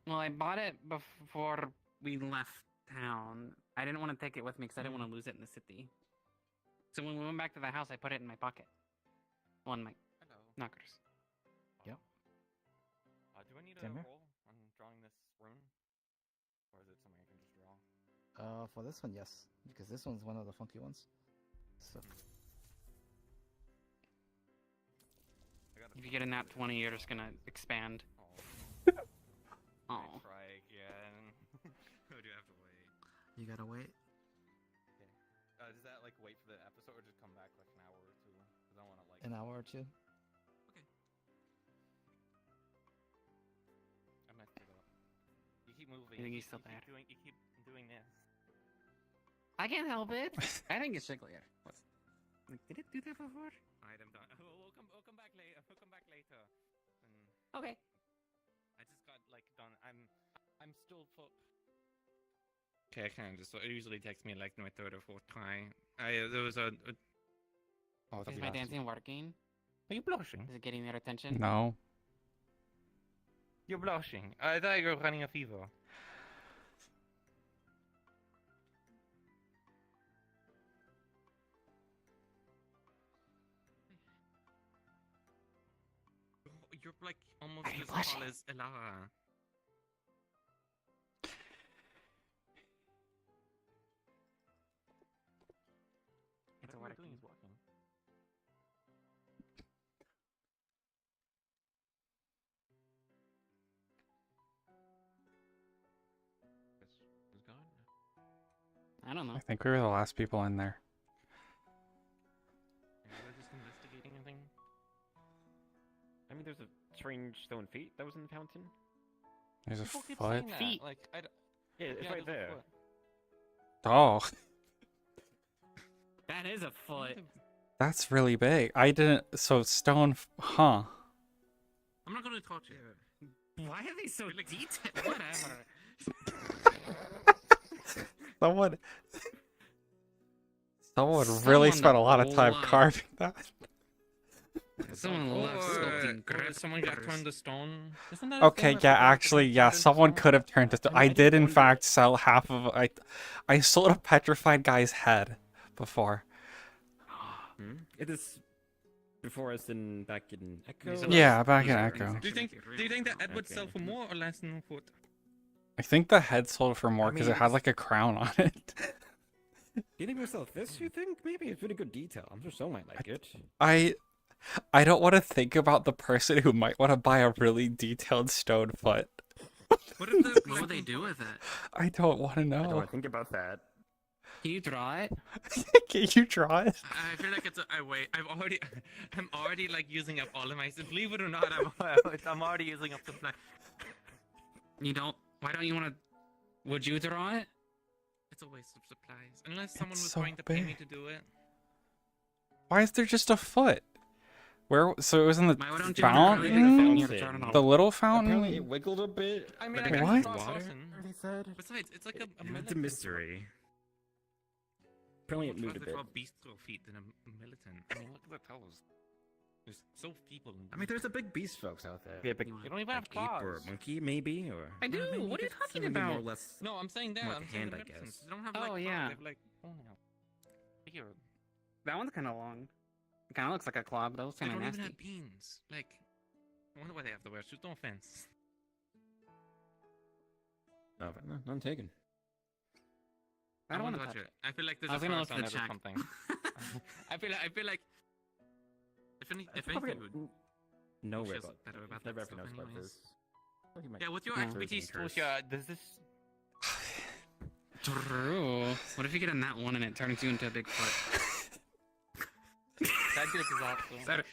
Well, I bought it before we left town. I didn't want to take it with me because I didn't want to lose it in the city. So when we went back to the house, I put it in my pocket. On my knockers. Yep. Do I need a Timber? roll on drawing this rune, or is it something I can just draw? For this one, yes, because this one's one of the funky ones. So If you get a nat 20, you're just gonna expand. Oh. Try again. Or do you have to wait? you gotta wait. Okay. Does that like wait for the episode or just come back like an hour or two? Because I want to like. An hour or two. Okay. I messed it up. You keep moving. You think he's still there? You keep doing this. I can't help it. I think it's jiggler. Like, did it do that before? Alright, I'm done. We'll come back later. We'll come back later. And Okay. I just got like done. I'm still full. Okay, I kind of just. It usually takes me like my third or fourth try. There was a. Oh, Is my dancing working? Are you blushing? Is it getting their attention? No. You're blushing. I thought you were running a fever. You're like almost Are you as tall blushing? as Elara. It's Whatever working. you're doing is working. I don't know. I think we were the last people in there. We're just investigating anything. I mean, there's a strange stone feet that was in the fountain. There's a People keep foot. saying that, Feet. like, Yeah, it's yeah, right there's a there. foot. Oh, That is a foot. that's really big. I didn't. So stone. Huh. I'm not gonna touch it. Why are they so detailed? Whatever. Someone really spent a lot of time Someone carving that. Someone loves sculpting. Or someone got turned to stone. Isn't that Okay, yeah, actually, yeah, someone could have turned it. I did, in fact, sell half of. I sold a petrified guy's head before. It is before us in back in Echo. Yeah, back in Echo. Do you think that Ed would sell for more or less than a foot? I think the head sold for more because it had like a crown on it. Do you think we'll sell this? You think maybe it's really good detail. I'm sure someone might like it. I don't want to think about the person who might want to buy a really detailed stone foot. What would they do with it? I don't want to I don't know. want to think about that. Can you draw it? Can you draw it? I feel like it's. I'm already like using up all of my. Believe it or not, I'm already using up the supply. You don't. Why don't you want to? Would you draw it? It's a waste of supplies. Unless someone was so going to pay me big. to do it. Why is there just a foot? Where? So it was in the Why don't you fountain? The little Apparently fountain? it wiggled a bit. I mean, but I it got What? the water. water. Besides, it's like a It's a militant. mystery. Apparently it Much moved a rather bit. draw bestial feet than a militant. I mean, look at the toes. They're so feeble. I mean, there's a big beast folks out there. Yeah, big. They don't even have Ape or claws. monkey, maybe, or. I do. Maybe What are you that's talking something More or about? less. No, I'm saying that. More I'm like saying hand, the I militants. guess. They don't have Oh, like claws, yeah. They have like toenails. Here. That one's kind of long. It kind of looks like a claw, but that was They kind of don't even nasty. have beans. Like, I wonder why they have to wear shoes. No offense. No, none taken. I don't want want to to touch it. I feel like there's I a was gonna virus look on for it the or check. something. I feel like if anything would. Nowhere Toshia's about. better about Never that ever knows stuff about anyways. this. Yeah, with your Yeah. expertise, Curse. Toshia, does this? True. What if you get a nat one and it turns you into a big foot? That'd be a disaster.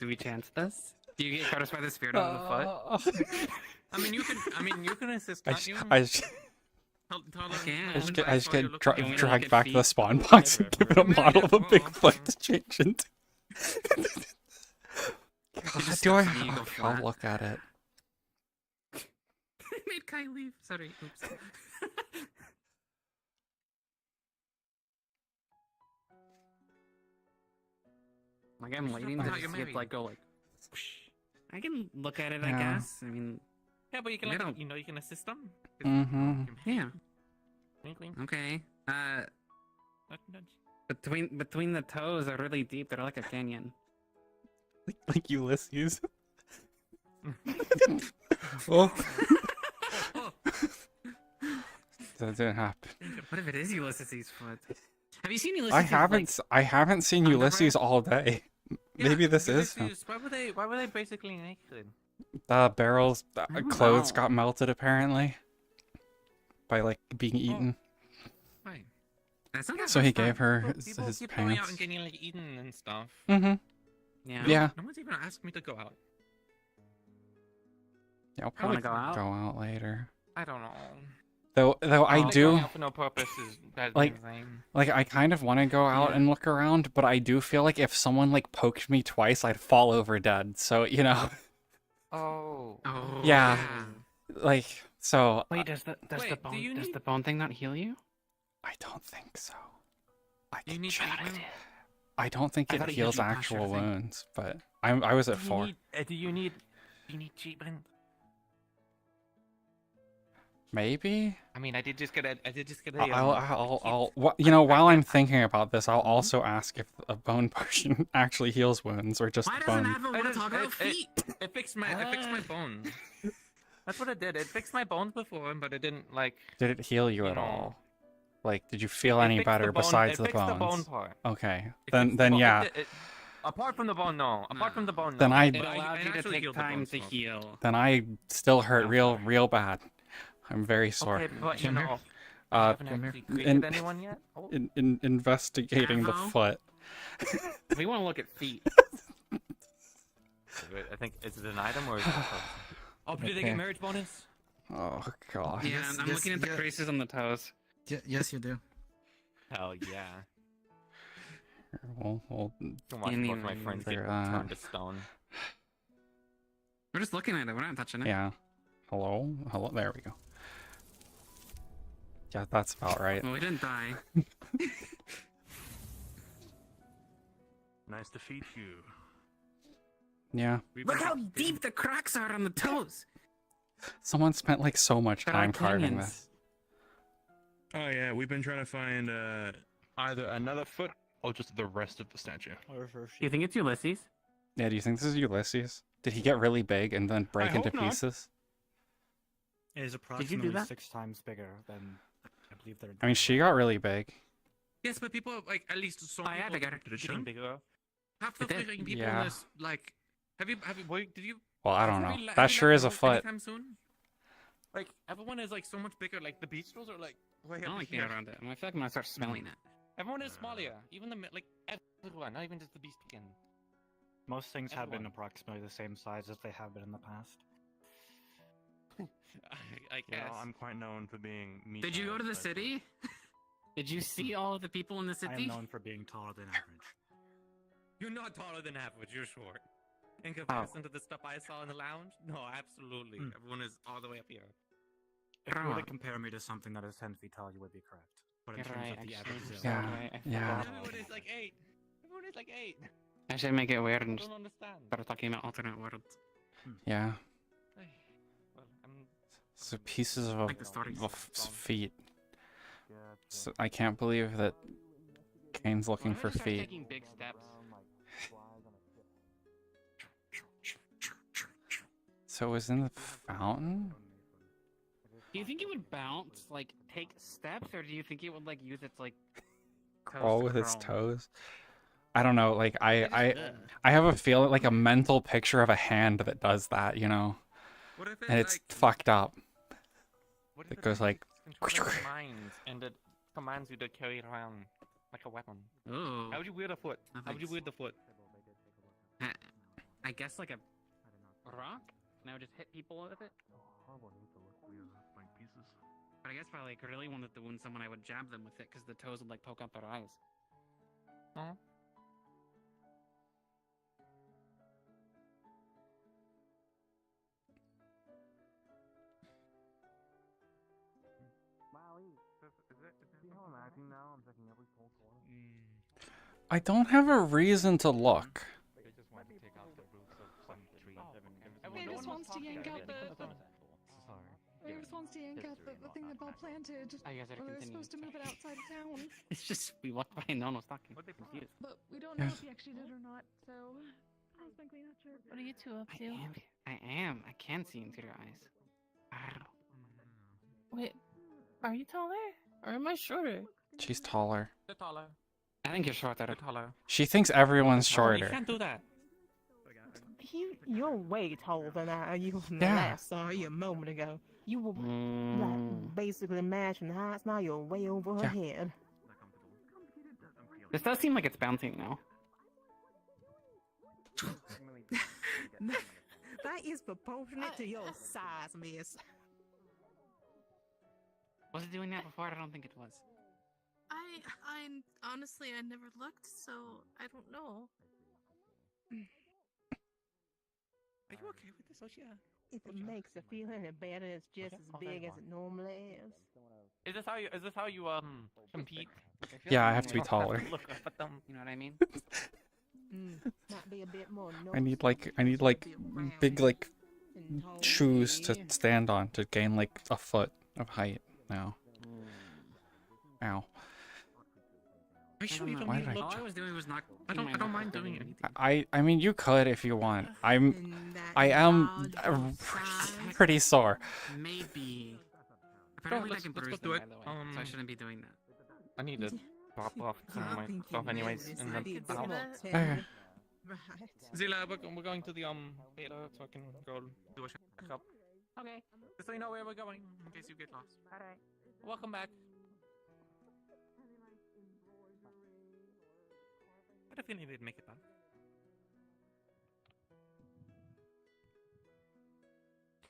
Do we chance this? Do you get cursed by the spirit of the foot? I mean, you can assist, I can't just, you? I just, Tell them- can. I just tell get, them I just saw get you look at me. dragged back to the feet. spawn box and give it a model of a yeah, big well, foot fine. to change into. God, just do I? steps and you go I'll flat. look at it. Made Kai leave. Sorry. Oops. Like I'm waiting I to thought you're see it married. like go like. Whoosh. I can look at it, I Yeah. guess. I mean, Yeah, but you can I like, don't- you can assist them. Mm-hmm. yeah. Wink, wink. Okay. Nudge, nudge. Between the toes are really deep. They're like a canyon. Like Ulysses. Oh. That didn't happen. What if it is Ulysses' foot? Have you seen Ulysses? I haven't seen Ulysses all day. Maybe this is him. Ulysses, why were they basically naked? The barrels, don't clothes know. got melted apparently by like being eaten. Fine. That's not So he fun. gave her People his keep going out pants. and getting like eaten and stuff. Mm-hmm. Yeah. Yeah. No one's even asked me to go out. Yeah, I'll I wanna probably go out? later. I don't know. Though I Like, do going out for no purpose is bad like thing. I kind of want to go out and look around, but I do feel like if someone like poked me twice, I'd fall over dead. So you know, Oh. Oh. yeah, like so. Wait, does the Wait, do you need- bone thing not heal you? I don't think so. I You can need check. treatment? I don't think I it thought it healed heals you past actual your thing. wounds, but I was at Do you 4. need- do you need treatment? Maybe. I mean, I did just get a. while I'm thinking about this, I'll also ask if a bone potion actually heals wounds or just Why the doesn't bone. Advil want to talk about feet? It fixed my bones. That's what it did. It fixed my bones before, but it didn't like. Did it heal you at know. all? Like, did you feel It any fixed the better bone- besides it the fixed the bones? bone part. Okay, It then fixed the bone- yeah. Apart from the bone, no. Apart from the bone, no. Then I- It But allowed it you to actually take healed the time bones, to so- heal. Then I still hurt real bad. I'm very sore. Okay, but you Come here. know, I haven't Come here. actually created anyone yet. Oh. Investigating the Bravo. foot. We want to look at feet. Wait, I think, is it an item or is it a person? Oh, do they Okay. get marriage bonus? Oh god. Yeah, I'm looking at the creases on the toes. Yes, you do. Hell yeah. We'll Can watch both my friends get figure that out. turned to stone. We're just looking at it. We're not touching it. Yeah. Hello? Hello? There we go. Yeah, that's about right. Well, we didn't die. Nice to feed you. Yeah. Look how deep the cracks are on the toes. Someone spent like so much They're time like carving canyons. this. Oh yeah, we've been trying to find either another foot or just the rest of the statue. Do you think it's Ulysses? Yeah, do you think this is Ulysses? Did he get really big and then break I into hope not. pieces? It is Did you approximately do that? 6 times bigger than I believe they're. I mean, she got really big. Yes, but people like at least some yeah, people they got it. getting bigger. Half the It did. freaking people Yeah. in this like have you wait, did you? Well, I have don't you know. read- That have you sure read is a novels foot. Anytime soon? Like everyone is like so much bigger. Like the Beastros are like way I up don't like here. being around it. I feel like I'm gonna start smelling it. Everyone is smaller. Even the like everyone, not even just the Beast again. Most things have been Everyone. approximately the same size as they have been in the past. I guess. I'm quite known for being meat. Did you go to the city? Did you see all of the people in the I am city? known for being taller than average. You're not taller than average. You're short. In Oh. comparison to the stuff I saw in the lounge, no, absolutely. Hmm. Everyone is all the way up here. If you were to Ah. compare me to something that is 10 feet tall, you would be correct. But in You're terms right, of the actually. average zone, Yeah, yeah. Everyone is like 8. Everyone is like 8. I should make it weird and I just don't understand. start talking about alternate worlds. Yeah. Well, I'm So pieces of, Like the stories. feet. So I can't believe that Kane's looking for Start feet. taking big steps. So it was in the fountain? Do you think it would bounce, like take steps, or do you think it would like use its like toes Crawl to with its crawl? toes? I don't know. Like I have a feeling, like a mental picture of a hand that does that, you know, What if and it's fucked up. What if It goes like. controls your mind and it commands you to carry it around like a weapon? Ooh. How would you wield a foot? No How would you thanks. wield the foot? I guess like a rock, and I would just hit people with it. But I guess if I like really wanted to wound someone, I would jab them with it because the toes would like poke out their eyes. Huh? I don't have a reason to look. They just want to take out the roots of some tree. He just wants to yank out the. He just wants to yank out the thing that Belle planted. I guess I Or they're continue. supposed to move it outside of town. It's just we walked by and no one was talking. Confused. But we don't know if he actually did or not, so I was frankly not sure. What are you two up to? I am. I can see into your eyes. Ow. Wait, are you taller? Or am I shorter? She's taller. They're taller. I think you're shorter. They're taller. She thinks everyone's You shorter. can't do that. You're way taller than you Yeah. last saw you a moment ago. You were like basically matching heights. Now you're way over her head. This does seem like it's bouncing now. That is proportionate to your size, miss. Was it doing that before? I don't think it was. I honestly, I never looked, so I don't know. Are you okay with this, Toshia? If it makes you feel any better, it's just as big as it normally is. Is this how you compete? Yeah, I have to be taller. Look up at them. You know what I mean? Might be a bit more I need like big like shoes to stand on to gain like a foot of height now. Ow. Are you sure you don't Why need did to I look? All I was doing was not. I don't mind doing it. I mean you could if you want. I am pretty sore. Maybe. Apparently I can let's bruise go them, do by it. the way, so I shouldn't be doing that. I need to pop off some of my stuff anyways. And then Okay. Zila, we're going to the beta so I can go do a checkup. Okay. Just so you know where we're going, in case you get lost. Alright. Welcome back. What if you needed to make it back?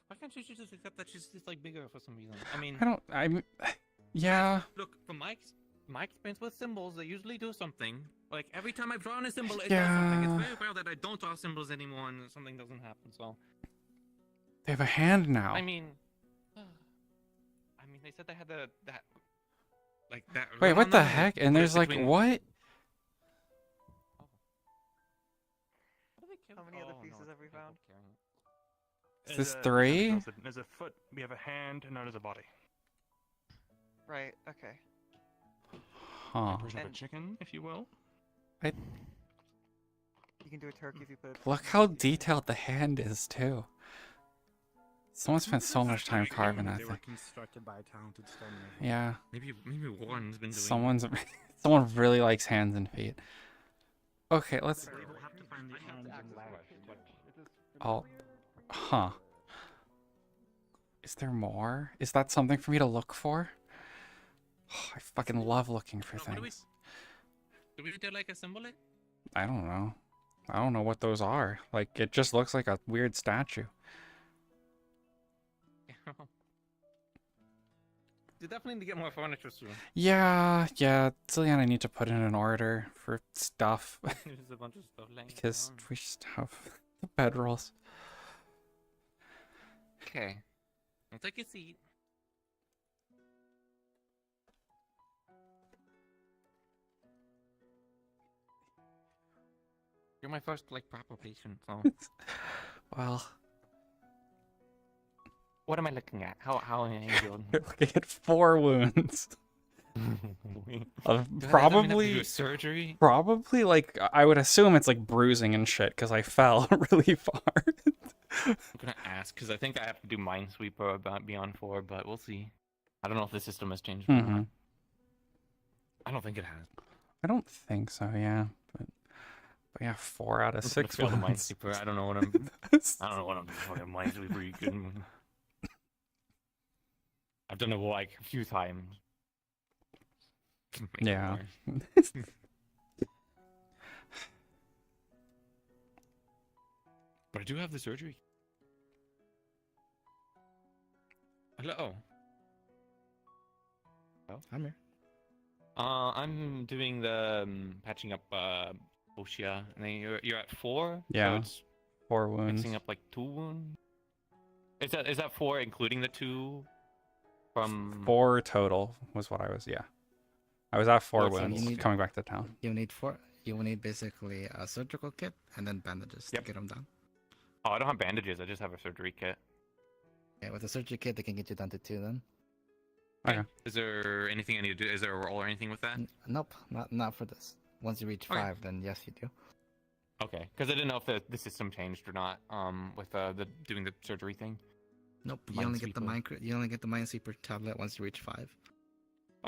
Why can't you just accept that she's just like bigger for some reason? I mean, yeah. Look, from my experience with symbols, they usually do something. Like every time I've drawn a symbol, it does something. It's very rare that I don't draw symbols anymore and something doesn't happen. So They have a hand now. I mean, they said they had that. Wait, run what on the them, heck? they And put it there's like, between- what? How many other pieces have we found? Is this 3? There's a foot, we have a hand, and now there's a body. Right, okay. Huh. Version of a chicken, if you will. You can do a turkey if you put it. Look how detailed the hand is, too. Someone spent so much time carving that They were thing. constructed by a talented stonemason. Yeah. Maybe Warren's been doing. Someone really likes hands and feet. Okay, let's. We'll have to find the hand and leg. Oh, huh. Is there more? Is that something for me to look for? Oh, I fucking love looking for things. Do we need to like assemble it? I don't know. I don't know what those are. Like, it just looks like a weird statue. You definitely need to get more furniture soon. Yeah, Cillian and I need to put in an order for stuff. There's a bunch of stuff laying Because around. we just have the bedrolls. Okay. I'll take a seat. You're my first, like, proper patient, so... Well... What am I looking at? How am I doing? You're looking at 4 wounds. Probably surgery. Probably like I would assume it's like bruising and shit because I fell really far. I'm gonna ask because I think I have to do Minesweeper about Beyond 4, but we'll see. I don't know if the system has changed. Or not. I don't think it has. I don't think so. Yeah, but yeah, 4 out of 6 fail the wounds. Minesweeper. I don't know what I'm. I don't know what I'm doing. Minesweeper, you couldn't. I've done it like a few times. Yeah. But I do have the surgery. Hello. Oh, I'm here. I'm doing the patching up Toshia, and then you're at 4. Yeah. So it's 4 wounds. mixing up like 2 wounds. Is that 4 including the 2 from 4 total was what I was. Yeah, I was at 4 Oh, so wounds you need- coming back to town. You need 4. You will need basically a surgical kit and then bandages to get them down. Oh, I don't have bandages. I just have a surgery kit. Yeah, with the surgery kit, they can get you down to 2 then. Okay. Is there anything I need to do? Is there a roll or anything with that? Nope, not for this. Once you reach Okay. 5, then yes, you do. Okay, because I didn't know if the system changed or not. With the doing the surgery thing. Nope, The you only get the Minesweeper. you only get the Minesweeper tablet once you reach 5.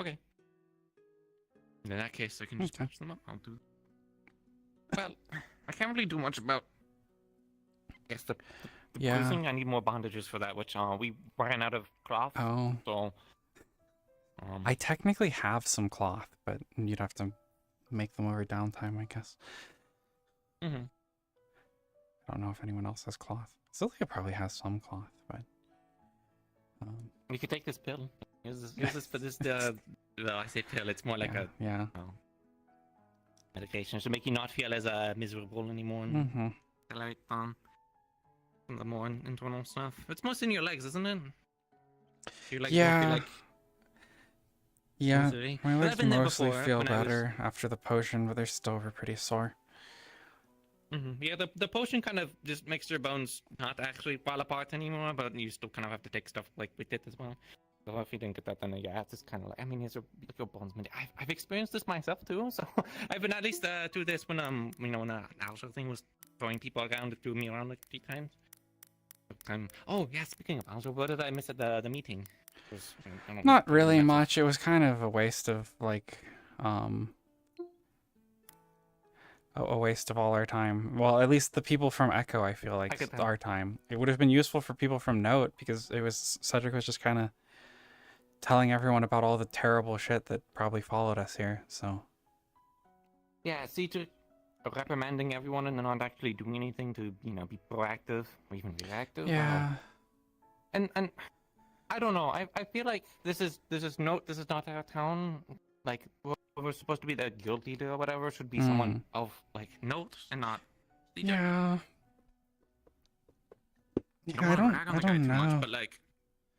Okay. In that case, I can just patch them up. I'll do. Well, I can't really do much about. I guess the Yeah. bruising. I need more bandages for that, which we ran out of cloth. Oh. So. I technically have some cloth, but you'd have to make them over downtime, I guess. Mm-hmm. I don't know if anyone else has cloth. Zillia probably has some cloth, but You could take this pill. Use this for this. Well, I say pill. It's more like yeah. Medication to make you not feel as miserable anymore. And Mhm. like the more internal stuff. It's mostly in your legs, isn't it? You like Yeah. mostly, like Yeah, misery. my But legs I've been there mostly before, feel when I was- better after the potion, but they're still pretty sore. Yeah, the potion kind of just makes your bones not actually fall apart anymore, but you still kind of have to take stuff like with it as well. So if you didn't get that, then yeah, it's just kind of like, I mean, it's your bones. I've experienced this myself too, so I've been at least through this when when the Alger thing was throwing people around, it threw me around like 3 times. Oh yeah, speaking of Alger, what did I miss at the meeting? I don't Not know. really much. It was kind of a waste of like a waste of all our time. Well, at least the people from Echo, I feel like, get that. our time. It would have been useful for people from Note because it was Cedric was just kind of telling everyone about all the terrible shit that probably followed us here. So Yeah, see to reprimanding everyone and not actually doing anything to, you know, be proactive or even reactive. yeah, And I don't know. I feel like this is not our town. Like we're supposed to be the guild leader or whatever should be someone of like note and not. yeah. I don't I don't know. much, but like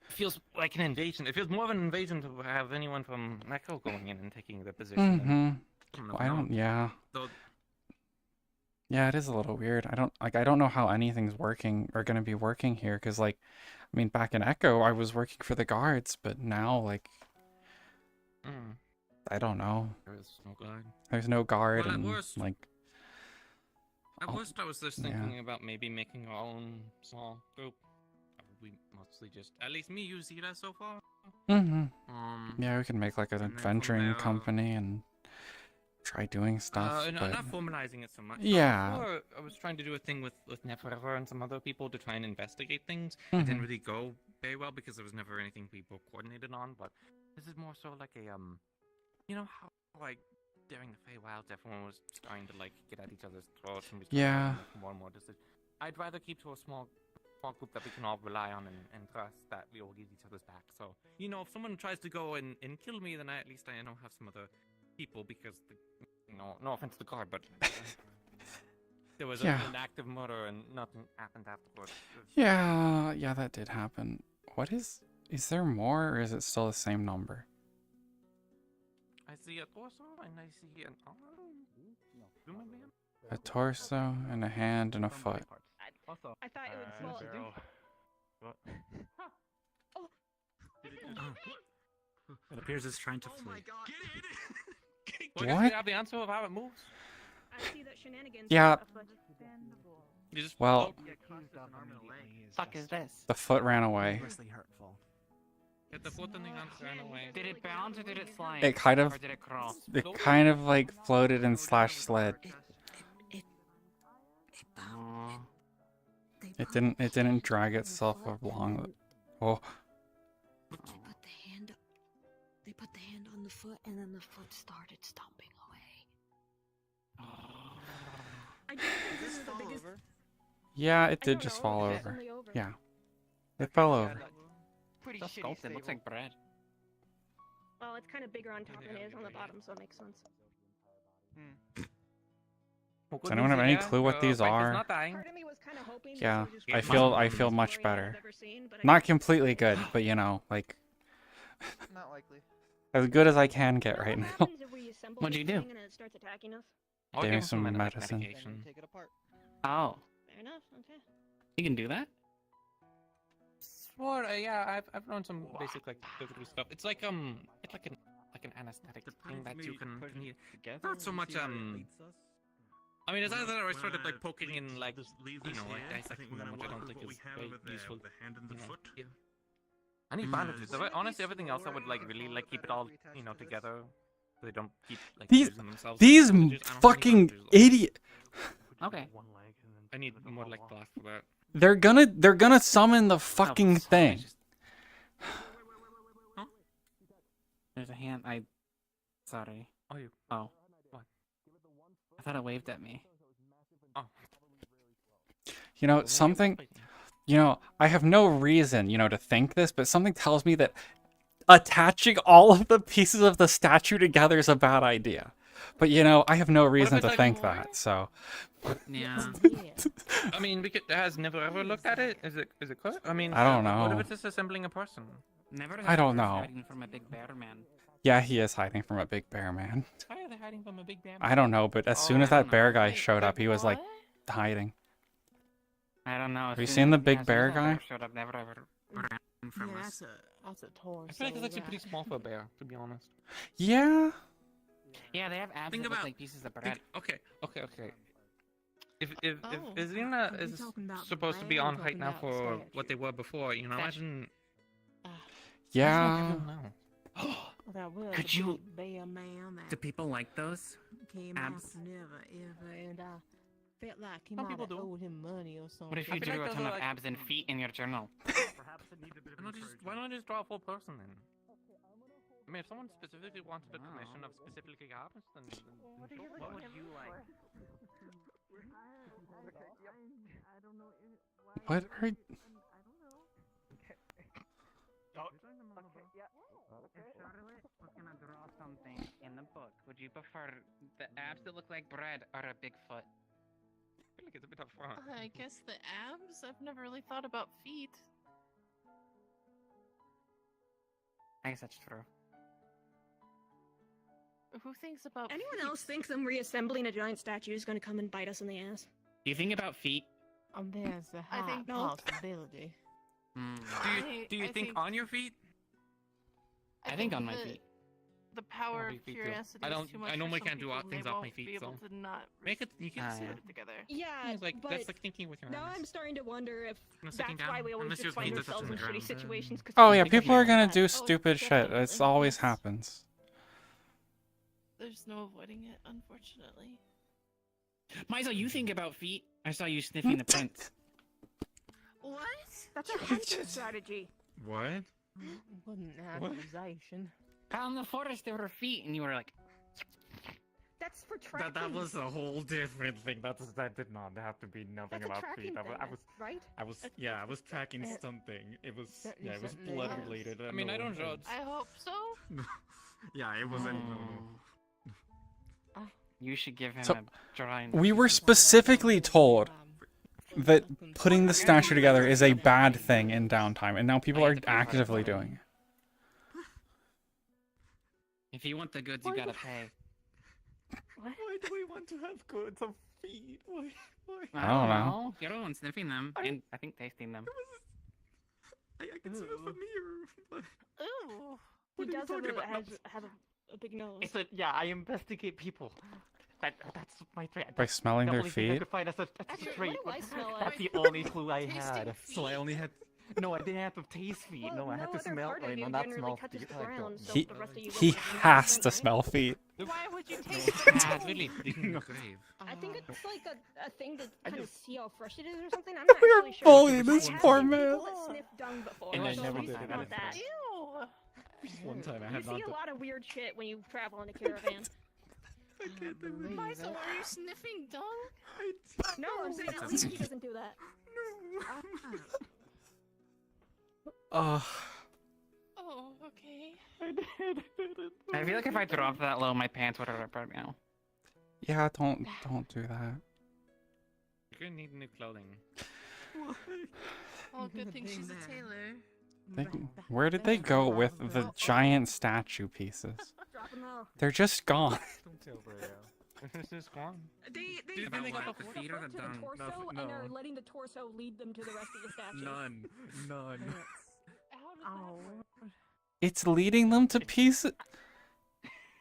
it feels like an invasion. It feels more of an invasion to have anyone from Echo going in and taking the position. Mm-hmm. I don't. Yeah. Yeah, it is a little weird. I don't know how anything's working or gonna be working here because like, I mean, back in Echo, I was working for the guards, but now like, I don't know. There is no guard. There's no guard Well, at and worst- like. At worst, I was just yeah. thinking about maybe making our own small group. We mostly just, at least me, you see that so far. Mm-hmm. Um, Yeah, we can make like an and then from adventuring there- company and try doing stuff. no, but... not formalizing it so much. Yeah. Before, I was trying to do a thing with Neferever and some other people to try and investigate things. It didn't Mhm. really go very well because there was never anything people coordinated on. But this is more so like a you know how like during the Feywilds everyone was starting to like get at each other's throats and we started Yeah. having, like, more and more decisions. I'd rather keep to a small group that we can all rely on and trust that we all get each other's back. So you know, if someone tries to go and kill me, then at least I know have some other people because no offense to the guard, but there was Yeah. an active murder and nothing happened afterwards. Yeah, that did happen. What is there more or is it still the same number? I see a torso and I see an arm. Human man? A torso and a hand and a foot. Also, I thought it would What? It appears it's trying to flee. Well, I guess What? we have the answer of how it moves. I see that shenanigans. Yeah. You just Well, Fuck is this? the foot ran away. Get the foot and the hand ran away. Did it bounce or did it slide? It kind of Or did it crawl? it kind of like floated and slash slid. Aw. It didn't drag itself along. Oh, They put the hand on the foot, and then the foot started stomping away. I don't think this is the biggest. yeah, it did just fall over. Yeah, it fell over. Pretty So shitty sculpted. Looks like bread. Well, it's kind of bigger on top than it is on the bottom, so it makes sense. Well, Does good anyone news have any here, clue what these Wife is are? not dying. Part of me was kind of hoping that Yeah, you were just I feel much better. Not completely good, but you know, like Not likely. as good as I can get right now. What'd you do? And it starts attacking us. I'll Gave give me him some medicine. medication. Take it apart. Oh, Fair enough. Okay. you can do that? Well, yeah, I've learned some basic like physical stuff. It's like an anesthetic thing that you can use. Not so much I mean, it's either I started like poking in like you know like dissecting them, which I don't think is very useful. Yeah. I need bandages. Honestly, everything else I would like really like keep it all you know together, so they don't keep like These losing themselves. these Bandages. I don't have any fucking bandages, though. idiot. Okay. I need more like glass for that. They're gonna summon the fucking thing. There's a hand. Sorry. Oh, you. Oh. What? I thought it waved at me. Oh. You know, something, you know, I have no reason, you know, to think this, but something tells me that attaching all of the pieces of the statue together is a bad idea. But, you know, I have no reason it's to like think more? that, so. Yeah. I mean, has never ever looked at it? Is it good? I mean, I don't What if know. it's just assembling a person? Never I don't know. hiding from a big bear man. Yeah, he is hiding from a big bear man. Why are they hiding from a big damn? I don't know, but as soon as that bear guy showed up, he was like hiding. I don't know. Have you seen the big bear guy? Showed up, never ever ran from us. That's a torso. I feel like it's actually pretty small for a bear, to be honest. Yeah. Yeah, they have abs Think that look about- like pieces of bread. Okay. If Izina is supposed to be on height now for what they were before, you know, imagine. Yeah. I don't know. That was Could a you- big bear man that Do people like those? came abs? out never ever, and I felt like he Some might people have do. owed him money or something. What if you I feel drew like a those ton are of like- abs and feet in your journal? Perhaps it needs a bit of why not just draw a full person then? I mean, if someone specifically wanted a commission of specifically abs, then sure. What would you like? What are... If Charlotte was gonna draw something in the book, would you prefer the abs that look like bread or a big foot? I feel like it's a bit of fun. I guess the abs? I've never really thought about feet. I guess that's true. Who thinks about Anyone feet? else think them reassembling a giant statue is going to come and bite us in the ass? Do you think about feet? There's a I high think no. possibility. Do you think on your feet? I think on my feet. The power my of feet too. curiosity I don't. is too much I for normally some can't do people, and things they off won't my feet. be able So to not make it. You can Ah, sit yeah. put it together. Yeah, It's like but that's like thinking with your now hands. I'm starting to wonder if No, that's sitting why down, we always unless just your find feet are ourselves in touching the shitty ground. situations. 'cause Oh yeah, people people are gonna do Oh, stupid shit. definitely. It's always happens. There's no avoiding it, unfortunately. Mizo, you think about feet? I saw you sniffing the prints. What? That's a hunting strategy. What? Wasn't an What? accusation. Out in the forest, there were feet, and you were like, That's for tracking. That was a whole different thing. That did not have to be nothing That's a about tracking feet. thing, right? I was tracking something. It was Certainly it was something blood else. related. I mean, I don't judge. I hope so. Yeah, it wasn't. you should give him So, a drawing. We were specifically told that putting the statue together is a bad thing in downtime, and now people are actively doing it. If you want the goods, you gotta pay. Why do we want to have goods of feet? Why? I don't know. You're the one sniffing them, and I think tasting them. I can see it from here. But Ooh. He What are you does talking about? have a big nose. It's a, yeah, I investigate people. That's my trait. By smelling the their only thing I feet? could find that's a Actually, trait. what do I smell That's like? the only clue I Tasting had. So I only had. No, I didn't have to taste feet. Well, no, I had no to other smell. part of Wait, you no, not generally smell touches feet. the I don't ground, so He the rest of you he will find has it, to right? smell feet. Why would you taste It's really digging a grave. I think it's like a thing to I kind of just- see how fresh it is or something. I'm not We are actually sure. bullying this I have poor seen man. people that sniff dung before, And I so never at least did it's it not that. Ew. One time I You had not see a done. lot of weird shit when you travel in a caravan. Mizo, are you sniffing dung? No, I'm saying at least he doesn't do that. Ugh. Oh, okay. I feel like if I dropped that low, my pants would have ripped right now. Yeah, don't do that. You're gonna need new clothing. Well, good thing she's a tailor. Where did they go with the giant statue pieces? Drop him out. They're just gone. Don't tell Brea. This is gone. They Then they got what? the The feet hook or to the dung? torso No. and are letting the torso lead them to the rest of the statue. None. Oh. It's leading them to pieces.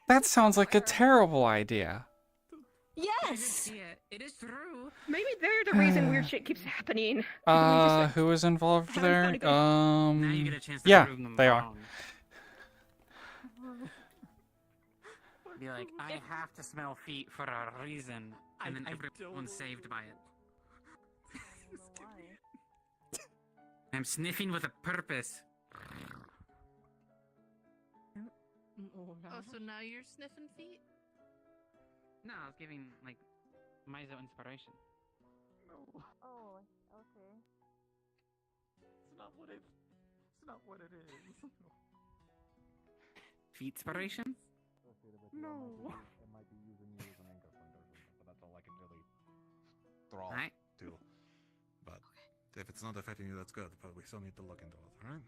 That sounds like a terrible idea. Yes. It is true. Maybe they're the reason weird shit keeps happening. Who was involved Have there? fun again. Now you get a chance to Yeah, prove them they are. wrong. Be like, I have to smell feet for a reason, and then everyone's saved by it. I'm sniffing with a purpose. Oh, so now you're sniffing feet? No, I was giving, like, Mizo inspiration. Oh, okay. It's not what it is. Feet inspiration? No. It might be using you as an anchor point or something, but that's all I can really throw Alright. to. But if it's not affecting you, that's good. But we still need to look into it, alright?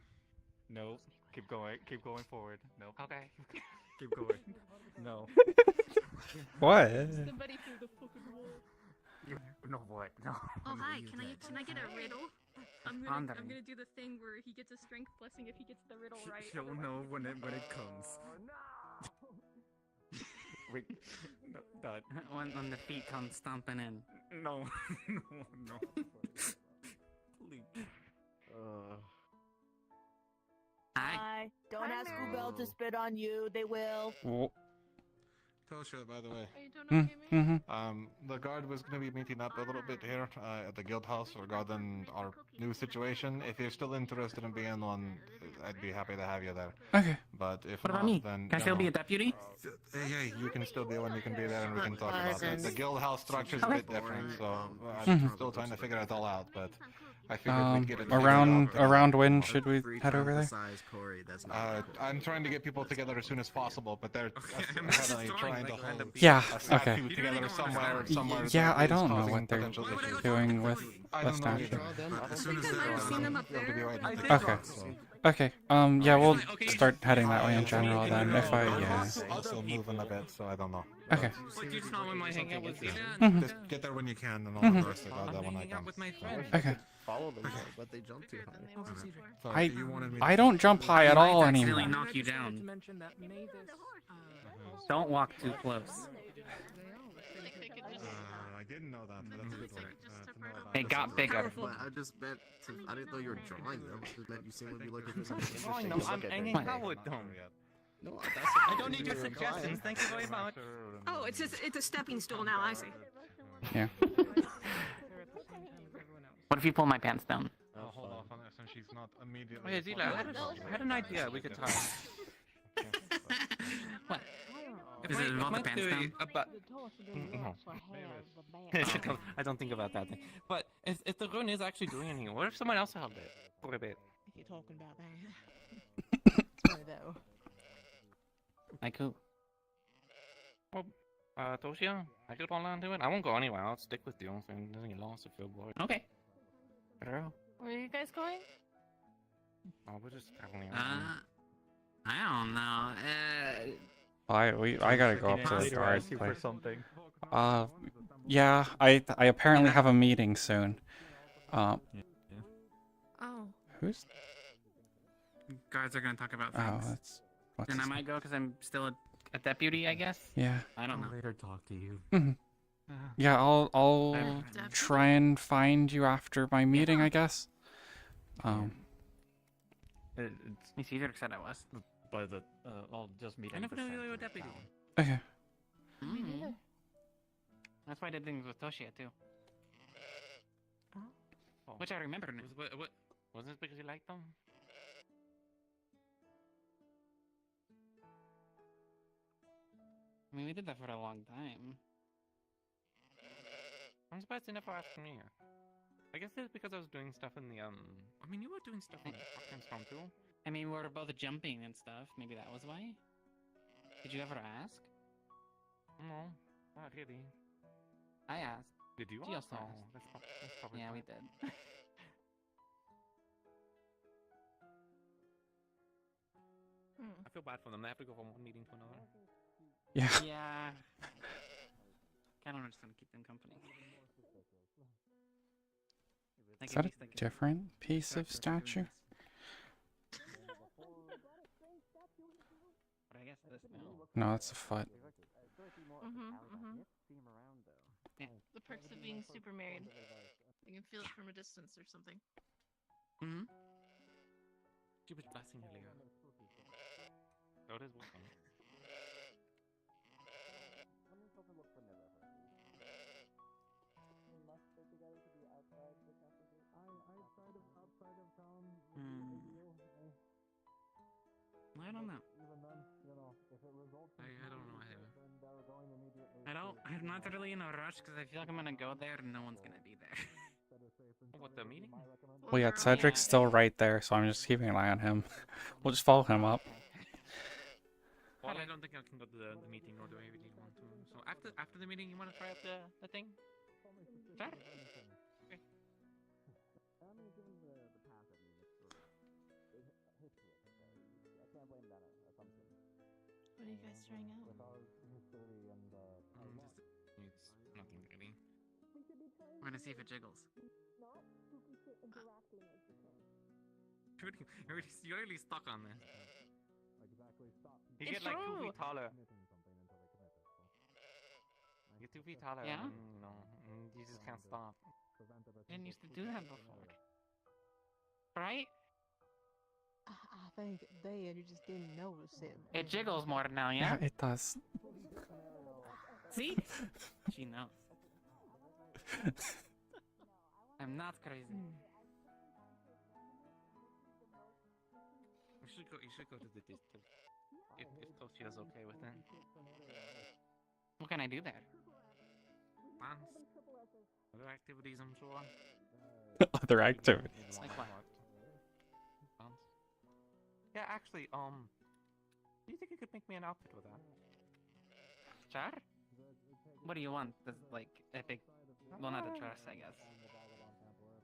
No. Keep going. Keep going forward. No. Okay. Keep going. No. What? Somebody through the fucking wall. No, what? No. Oh hi, can I get a riddle? I'm gonna do the thing where he gets a strength blessing if he gets the riddle right. She'll know when it comes. Wait. No, that. When the feet come stomping in. No. No. Please. Hi. Hi. Don't ask Kubel to spit on you. They will. Oh. Toshia, by the way. Mm-hmm. The guard was going to be meeting up a little bit here at the guild house regarding our new situation. If you're still interested in being on, I'd be happy to have you there. Okay. But if What about not, me? then Can I still be a deputy? Yeah, you can still be one. You can be there, and we can talk about it. The guild house structure is a bit different, so I'm still trying to figure it all out. But I figured we'd get it figured out. Around when should we head over there? I'm trying to get people together as soon as possible, but they're apparently trying to hold Yeah, a statue okay. together somewhere. Yeah, that I is don't know causing what they're potential issues. doing with I the don't know statue. either. As soon as they're done, you'll be right in touch. Okay. Okay. Yeah, we'll start heading that way in general then. If I Also moving a bit, so I don't know. Okay. Like, you just not want my hang out with Zeta? Mhm. Just get there when you can, and Mhm. I'll rest it out when I Hang out can. with my friend. Okay. Follow them, but they jump too high. I don't jump high at all Accidentally anymore. knock you down. Don't walk too close. I didn't know that. That's a good one. They got bigger. But I just meant to. I didn't know you were drawing them. I just meant you seem to be looking for something Drawing interesting. them, to I'm look at hanging them. out with them. No, I don't need your suggestions. Thank you very much. Oh, it's a stepping stool now. I see. Yeah. What if you pull my pants down? Hold off on this, and she's not immediately. Hey, Zila, I had an idea. We could talk. What? If Does I- it if involve my the pants theory down? about- No. I don't think about that thing. But if the rune is actually doing anything, what if someone else held it for a bit? You're talking about that. Funny though. I could. Well, Toshia, I could hold on to it. I won't go anywhere. I'll stick with you so it doesn't get lost or feel bored. Okay. Hello? Where are you guys going? Oh, we're just traveling around. I don't know. I gotta go up to the Later, guard ask you for place. something. Yeah, I apparently have a meeting soon. Oh. Who's? Guards are gonna talk about Oh, things. that's. What's And I his might go because I'm still a deputy, I guess. Yeah. I don't know. Later, talk to you. Mhm. Yeah, I'll try and find you after my meeting, I guess. It's Cedric said I was. By the, I'll just meet. I never knew you were a deputy. Okay. Me neither. That's why I did things with Toshia too. Oh. Which I remember now. Wasn't it because you liked them? I mean, we did that for a long time. I'm surprised they never asked me. I guess it's because I was doing stuff in the, I mean, you were doing stuff in the fucking storm too. I mean, we were both jumping and stuff. Maybe that was why. Did you ever ask? No, not really. I asked. Did you She ask? also Oh, asked. that's probably Yeah, we fine. did. I feel bad for them. They have to go from one meeting to another. Yeah. Yeah. Kind of just want to keep them company. Is that a different piece of statue? But I guess this No, it's a foot. Yeah. The perks of being super married. You can feel it from a distance or something. Mm-hmm. She was blessing earlier. So it is welcome. I don't know. I don't know either. I'm not really in a rush because I feel like I'm gonna go there and no one's gonna be there. What, the meeting? Well, yeah, Cedric's still right there, so I'm just keeping an eye on him. We'll just follow him up. Well, I don't think I can go to the meeting, nor do I really want to. So after the meeting, you want to try out the thing? Sure. Okay. What are you guys trying out? It's nothing really. We're gonna see if it jiggles. You're really stuck on this. You It's get like 2 true. feet taller. You get 2 feet taller. Yeah? And, you know, and you just can't stop. I didn't used to do that before. Right? think there, you just didn't notice it. It jiggles more now, Yeah, yeah? it does. See? She knows. I'm not crazy. You should go to the distance. If Toshia's okay with it. What can I do there? Plans. Other activities, I'm sure. Other activities. Like what? Plans. Yeah, actually, do you think you could make me an outfit with that? Char? What do you want? This, like, epic... Well, not a dress, I guess.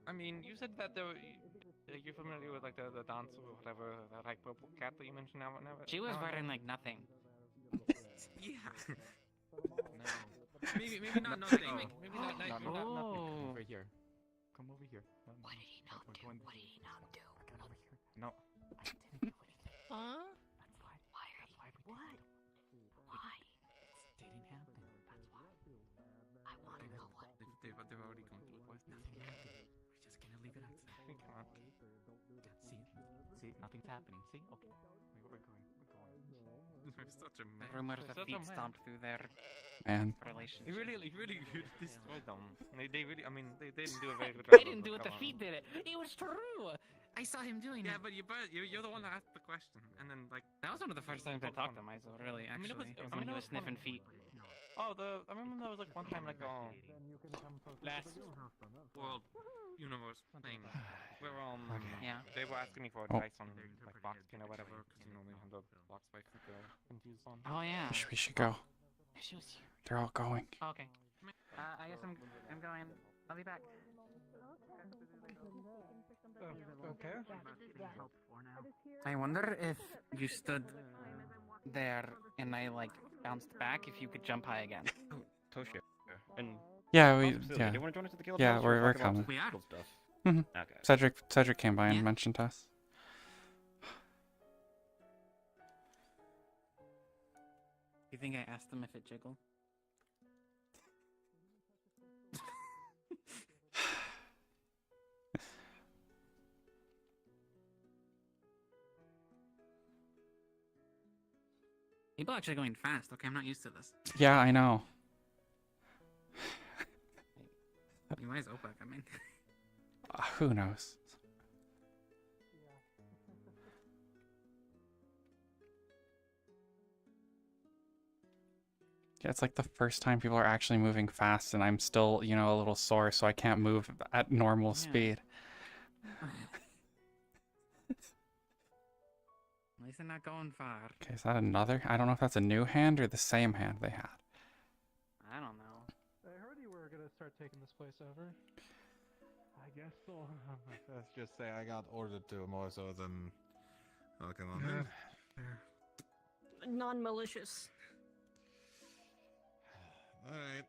I mean, you said that you're familiar with like the dance or whatever, that like purple cat that you mentioned now. She was wearing, like, nothing. Yeah. No. Maybe not nothing. Maybe not nothing. Oh. Over here. Come over here. What did he not do? What did he not do? Come over here. No. I didn't do anything. Huh? That's why. Why are you? What? Why? It didn't happen. That's why. I want to know what. They've already gone through it. Nothing happened. We're just gonna leave it at that. We can't. See, nothing's happening. See? Okay. We're going. We're such a mess. Rumors We're of such a feet mess. stomped through their Man. relationship. It really destroyed them. They really, I mean, they didn't do a very good job. They didn't do it, the feet did it. It was true. I saw him doing it. Yeah, but you're the one that asked the question, and then like That was one of the first times I talked to Mizo, really, I mean, actually. it was- It was I mean, when he it was was sniffing fun. feet. Oh, I remember there was like one time like last World Universe thing where Yeah. they were asking me for Oh. advice on like box skin or whatever, because you know they have the box fights that they're confused on. Oh, yeah. We should go. She was here. They're all going. Oh, okay. I guess I'm going. I'll be back. Okay. I wonder if you stood there and I, like, bounced back, if you could jump high again. Toshia. And Yeah, we. Silly, Yeah. do you want to join us at the guild Yeah, house or we're talk about coming. some guild stuff? Mhm. Okay. Cedric came by and Yeah. mentioned us. You think I asked them if it jiggled? People are actually going fast. Okay, I'm not used to this. Yeah, I know. Why is Opa coming? Who knows? Yeah, it's like the first time people are actually moving fast, and I'm still, you know, a little sore, so I can't move at normal speed. At least they're not going far. Okay, is that another? I don't know if that's a new hand or the same hand they had. I don't know. I heard you were gonna start taking this place over. I guess so. Let's just say I got ordered to more so than. Oh, come on. Yeah. Non-malicious. Alright.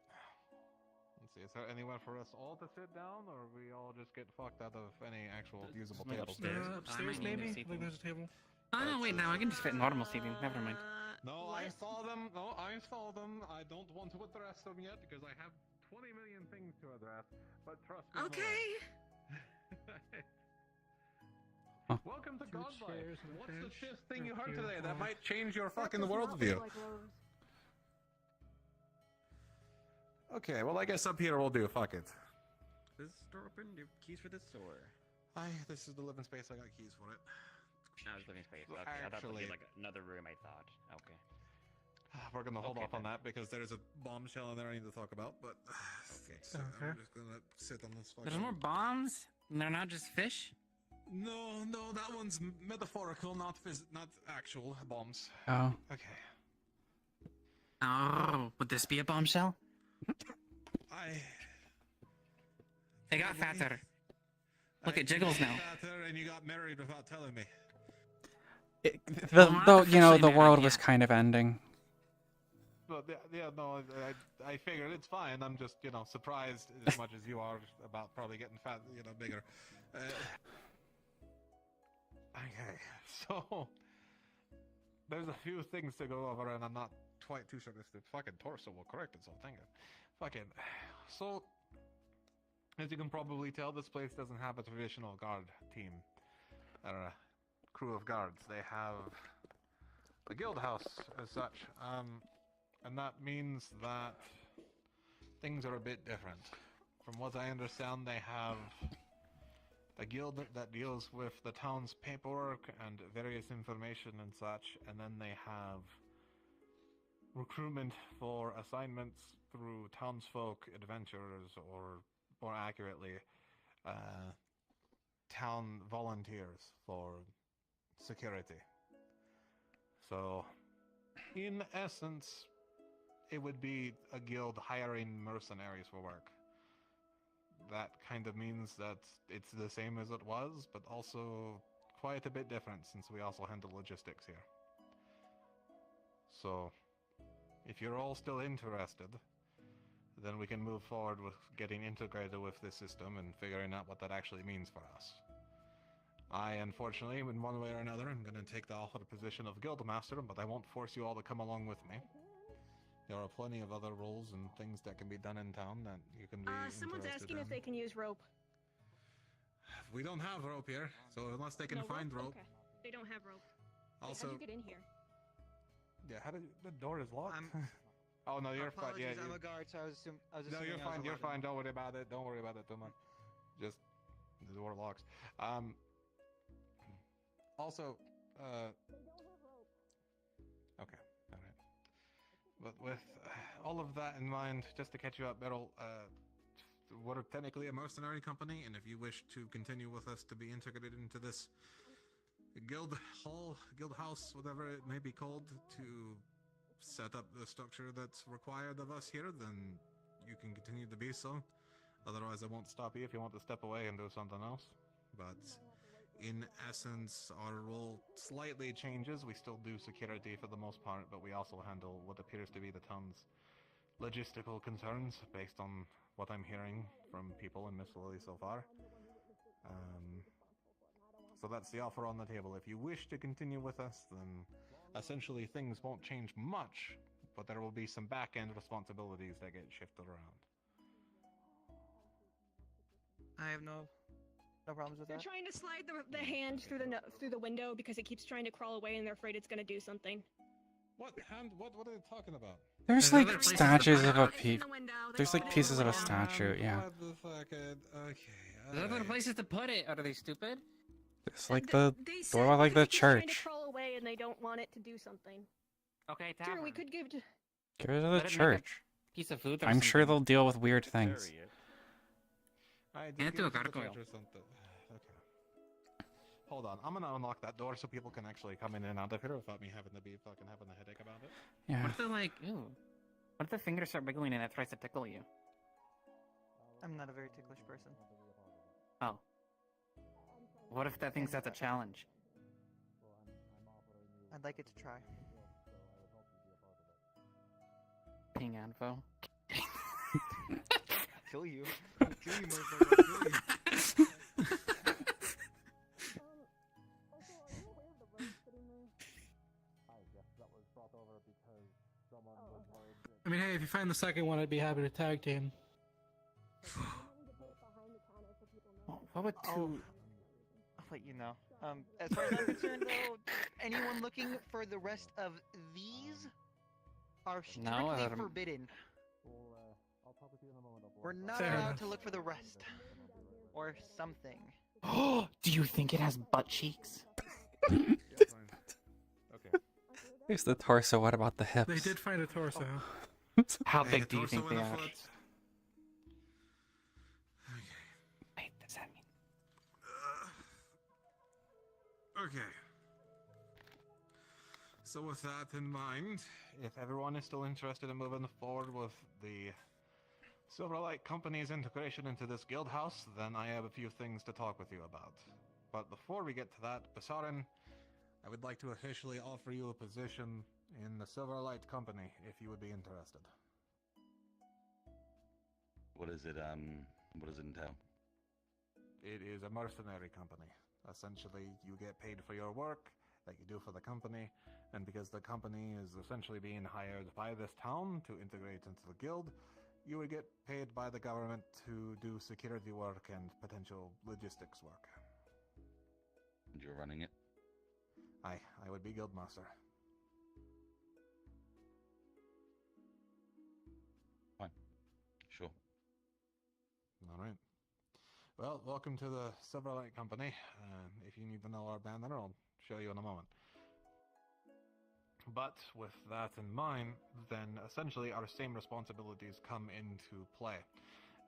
Let's see, is there anywhere for us all to sit down, or we all just get fucked out of any actual usable Maybe tables? upstairs, maybe? I think there's a table. Oh, no, wait, now I can just fit normal seating. Never mind. No, I saw them. No, I saw them. I don't want to address them yet because I have 20 million things to address. But trust me. Okay. Welcome to Godlife. What's the shift thing you heard today that might change your fucking worldview? Okay, well I guess up here we'll do. Fuck it. This door open? You have keys for this or? This is the living space. I got keys for it. No, it's living space. Well, Okay, I thought it would actually- be like another room. I thought. Okay. We're gonna hold Okay, off on that because there's a bombshell in there I need to talk about. But Okay. so I'm just gonna sit on this. There's more bombs? And they're not just fish? No, that one's metaphorical, not actual bombs. Oh. Okay. Oh, would this be a bombshell? They got fatter. Look, it jiggles now. Fatter, and you got married without telling me. Though you know, the world was kind of ending. But yeah, no, I figured it's fine. I'm just, surprised as much as you are about probably getting fat, bigger. Okay, so there's a few things to go over, and I'm not quite too sure if the fucking torso will correct itself. Thank you. So as you can probably tell, this place doesn't have a traditional guard team. crew of guards. They have the guild house as such, and that means that things are a bit different. From what I understand, they have a guild that deals with the town's paperwork and various information and such, and then they have recruitment for assignments through townsfolk adventurers, or more accurately, town volunteers for security. So, in essence, it would be a guild hiring mercenaries for work. That kind of means that it's the same as it was, but also quite a bit different since we also handle logistics here. So, if you're all still interested, then we can move forward with getting integrated with this system and figuring out what that actually means for us. I, unfortunately, in one way or another, am going to take the offered position of Guildmaster, but I won't force you all to come along with me. There are plenty of other roles and things that can be done in town that you can be Someone's interested asking in. if they can use rope. We don't have rope here, so unless they can No find rope. Okay. They don't have rope. Wait, Also, how'd you get in here? yeah, how did the door is locked? Oh no, you're fine. Yeah, I'm a guard, so I was assuming. no, you're fine. You're fine. Don't worry about it. Don't worry about it too much. Just the door locks. Also, okay, all right. But with all of that in mind, just to catch you up, Beryl, we're technically a mercenary company, and if you wish to continue with us to be integrated into this guild house, whatever it may be called, to set up the structure that's required of us here, then you can continue to be so. Otherwise, I won't stop you if you want to step away and do something else. But in essence, our role slightly changes. We still do security for the most part, but we also handle what appears to be the town's logistical concerns based on what I'm hearing from people in Miss Lily so far. So that's the offer on the table. If you wish to continue with us, then essentially things won't change much, but there will be some back-end responsibilities that get shifted around. I have no problems with They're that. trying to slide the hand through the window because it keeps trying to crawl away, and they're afraid it's going to do something. What hand? What are they talking about? There's like statues of a There's like pieces of a statue, yeah. What the fuck? Okay. There's other places to put it. Are they stupid? It's like the They door, like the it's trying to church. crawl away, and they don't want it to do something. Okay, Sure, we could give. Give it to the Let it make a church. Piece of food. I'm sure they'll deal with weird things. I And do a gargoyle. Okay. Hold on, I'm gonna unlock that door so people can actually come in and out of here without me having to be fucking having a headache about it. Yeah. What if they're like, ew? What if the fingers start wiggling and it tries to tickle you? I'm not a very ticklish person. Oh. What if that thinks that's a challenge? I'd like it to try. Ping Anvo. Kill you. Kill you, motherfucker. Kill you. I mean, hey, if you find the second one, I'd be happy to tag team. What would two... I'll let you know. As far as I'm concerned, though, anyone looking for the rest of these are strictly forbidden. We're not Fair allowed enough. to look for the rest. Or something. Do you think it has butt cheeks? Okay. There's the torso. What about the hips? They did find a torso. How Hey, big do you torso think they and a are? foot. Wait, does that mean? Okay. So with that in mind, if everyone is still interested in moving forward with the Silverlight Company's integration into this guild house, then I have a few things to talk with you about. But before we get to that, Basarin, I would like to officially offer you a position in the Silverlight Company, if you would be interested. What is it, what does it entail? It is a mercenary company. Essentially, you get paid for your work that you do for the company, and because the company is essentially being hired by this town to integrate into the guild, you would get paid by the government to do security work and potential logistics work. And you're running it? would be Guildmaster. Fine. Sure. All right. Well, welcome to the Silverlight Company. If you need to know our banner, I'll show you in a moment. But with that in mind, then essentially our same responsibilities come into play.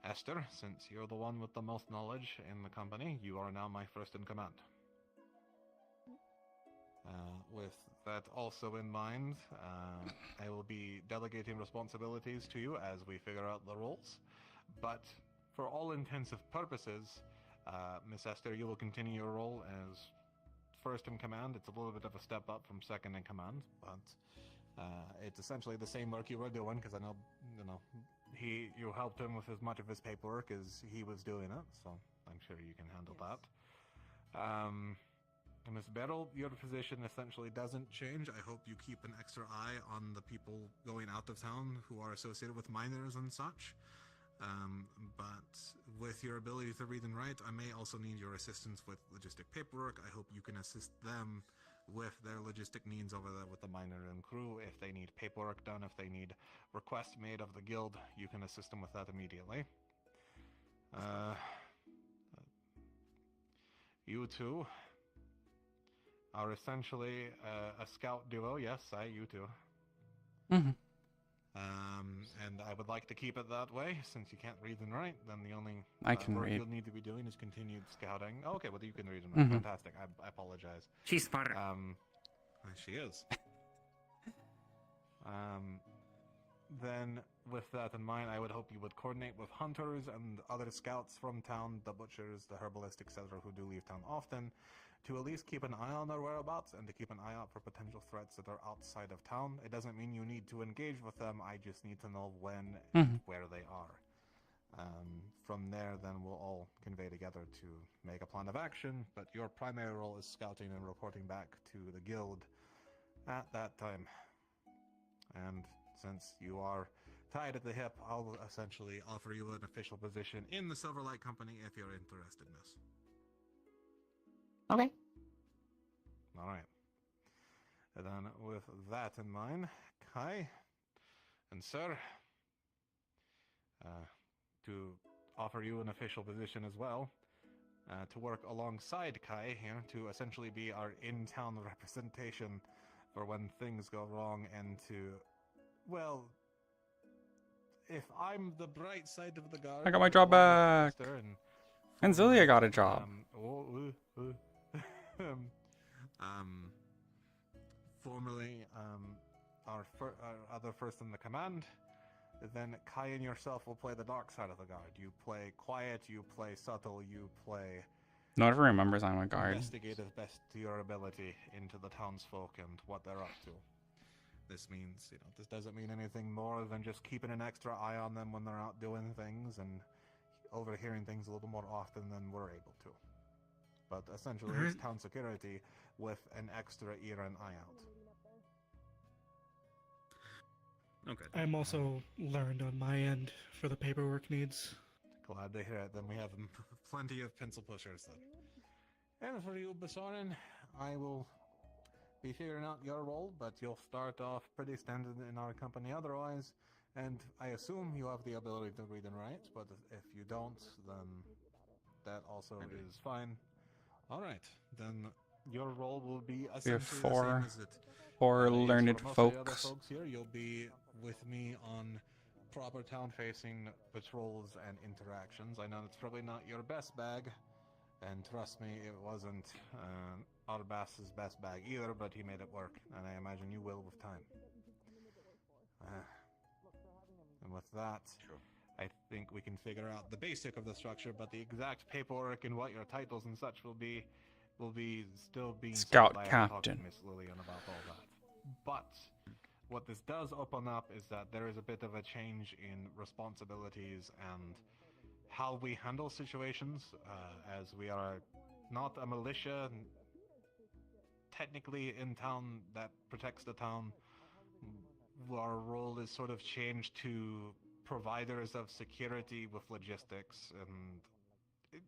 Esther, since you're the one with the most knowledge in the company, you are now my first in command. With that also in mind, I will be delegating responsibilities to you as we figure out the roles. But for all intents and purposes, Miss Esther, you will continue your role as first in command. It's a little bit of a step up from second in command, but it's essentially the same work you were doing, because I know, you helped him with as much of his paperwork as he was doing it, so I'm sure you can handle that. Miss Beryl, your position essentially doesn't change. I hope you keep an extra eye on the people going out of town who are associated with minors and such. But with your ability to read and write, I may also need your assistance with logistic paperwork. I hope you can assist them with their logistic needs over there with the miner and crew. If they need paperwork done, if they need requests made of the guild, you can assist them with that immediately. You two are essentially a scout duo. Yes, you two. Mm-hmm. And I would like to keep it that way. Since you can't read and write, then the only I can work read. you'll need to be doing is continued scouting. Oh, okay, well, you can read and write. Mhm. Fantastic. I apologize. She's smarter. She is. Then, with that in mind, I would hope you would coordinate with hunters and other scouts from town, the butchers, the herbalists, etc., who do leave town often, to at least keep an eye on their whereabouts and to keep an eye out for potential threats that are outside of town. It doesn't mean you need to engage with them, I just need to know when and where they are. From there, then we'll all convey together to make a plan of action, but your primary role is scouting and reporting back to the guild at that time. And since you are tied at the hip, I'll essentially offer you an official position in the Silverlight Company if you're interested in this. Okay. All right. And then with that in mind, Kai and Sir, to offer you an official position as well, to work alongside Kai here to essentially be our in-town representation for when things go wrong and to, well, if I'm the bright side of the guard... I got my job back! And Zilia got a job. Formerly, our other first in the command, then Kai and yourself will play the dark side of the guard. You play quiet, you play subtle, you play... No one ever remembers I'm a guard. Investigative best to your ability into the townsfolk and what they're up to. This means, this doesn't mean anything more than just keeping an extra eye on them when they're out doing things and overhearing things a little more often than we're able to. But essentially, it's town security with an extra ear and eye out. Okay. I'm also learned on my end for the paperwork needs. Glad to hear it. Then we have plenty of pencil pushers then. And for you, Basarin, I will be figuring out your role, but you'll start off pretty standard in our company otherwise, and I assume you have the ability to read and write, but if you don't, then that also is fine. Alright, then your role will be essentially the same as it four is learned for most of the other folks. folks here. You'll be with me on proper town-facing patrols and interactions. I know it's probably not your best bag, and trust me, it wasn't Arbass's best bag either, but he made it work, and I imagine you will with time. And with that, I think we can figure out the basic of the structure, but the exact paperwork and what your titles and such will be still being Scout settled. I have to talk to Captain. Miss Lillian about all that. But what this does open up is that there is a bit of a change in responsibilities and how we handle situations, as we are not a militia technically in town that protects the town. Our role is sort of changed to providers of security with logistics, and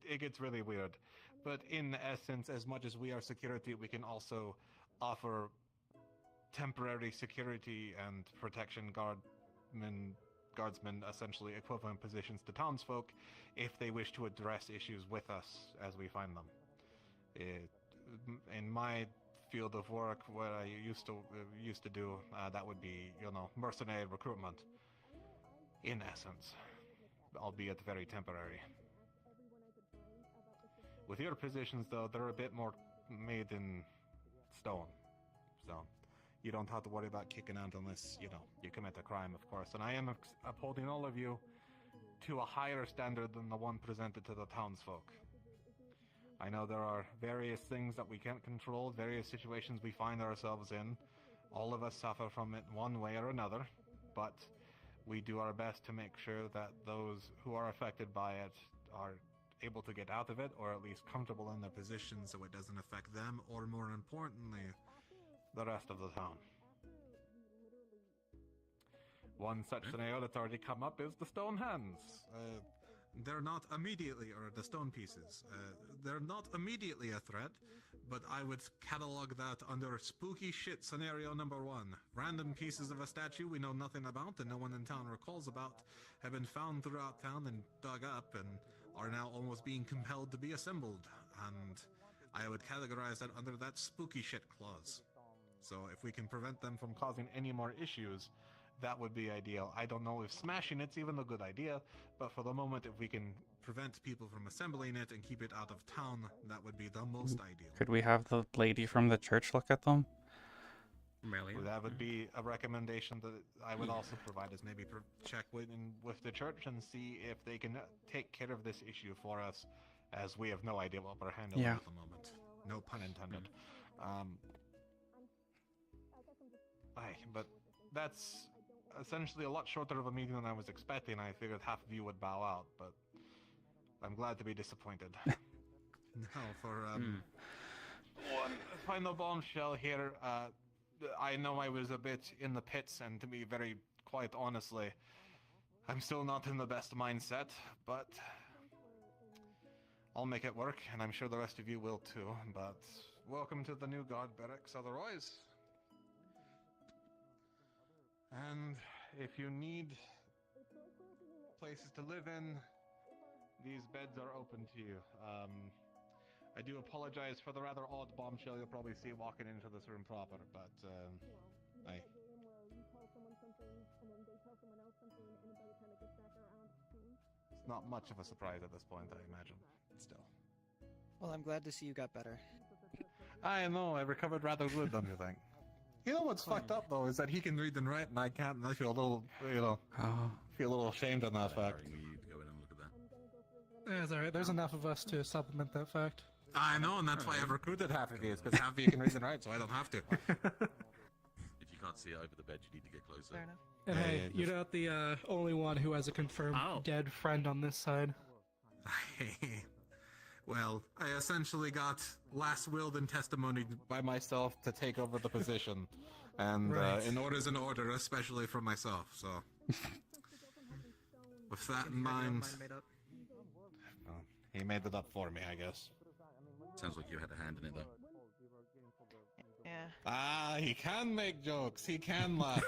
it gets really weird. But in essence, as much as we are security, we can also offer temporary security and protection guardsmen, essentially equivalent positions to townsfolk, if they wish to address issues with us as we find them. In my field of work, what I used to do, that would be, mercenary recruitment, in essence, albeit very temporary. With your positions, though, they're a bit more made in stone, so you don't have to worry about kicking out unless, you commit a crime, of course. And I am upholding all of you to a higher standard than the one presented to the townsfolk. I know there are various things that we can't control, various situations we find ourselves in. All of us suffer from it one way or another, but we do our best to make sure that those who are affected by it are able to get out of it, or at least comfortable in their position so it doesn't affect them, or more importantly, the rest of the town. One such scenario that's already come up is the stone hands. They're not immediately, or the stone pieces. They're not immediately a threat, but I would catalog that under spooky shit scenario number 1. Random pieces of a statue we know nothing about and no one in town recalls about have been found throughout town and dug up and are now almost being compelled to be assembled. And I would categorize that under that spooky shit clause. So if we can prevent them from causing any more issues, that would be ideal. I don't know if smashing it's even a good idea, but for the moment, if we can prevent people from assembling it and keep it out of town, that would be the most ideal. Could we have the lady from the church look at them? Well, that would be a recommendation that I would also provide, is maybe check with the church and see if they can take care of this issue for us, as we have no idea what we're handling at the moment. No pun intended. But that's essentially a lot shorter of a meeting than I was expecting. I figured half of you would bow out, but I'm glad to be disappointed. Now, for one final bombshell here, I know I was a bit in the pits, and to be very quite honestly, I'm still not in the best mindset, but I'll make it work, and I'm sure the rest of you will too. But welcome to the new guard barracks otherwise. And if you need places to live in, these beds are open to you. I do apologize for the rather odd bombshell you'll probably see walking into this room proper, but it's not much of a surprise at this point, I imagine. Still. Well, I'm glad to see you got better. I know, I recovered rather good, don't you think? You know what's fucked up though is that he can read and write and I can't, and I feel a little, feel a little ashamed on that fact. Yeah, it's alright. There's enough of us to supplement that fact. I know, and that's why I've recruited half of you, because half of you can read and write, so I don't have to. If you can't see it over the bed, you need to get closer. Fair enough. And hey, you're not the only one who has a confirmed dead friend on this side. Well, I essentially got last willed and testimony by myself to take over the position. And in order's an order, especially for myself, so... With that in mind... he made it up for me, I guess. Sounds like you had a hand in it, though. Yeah. He can make jokes. He can laugh.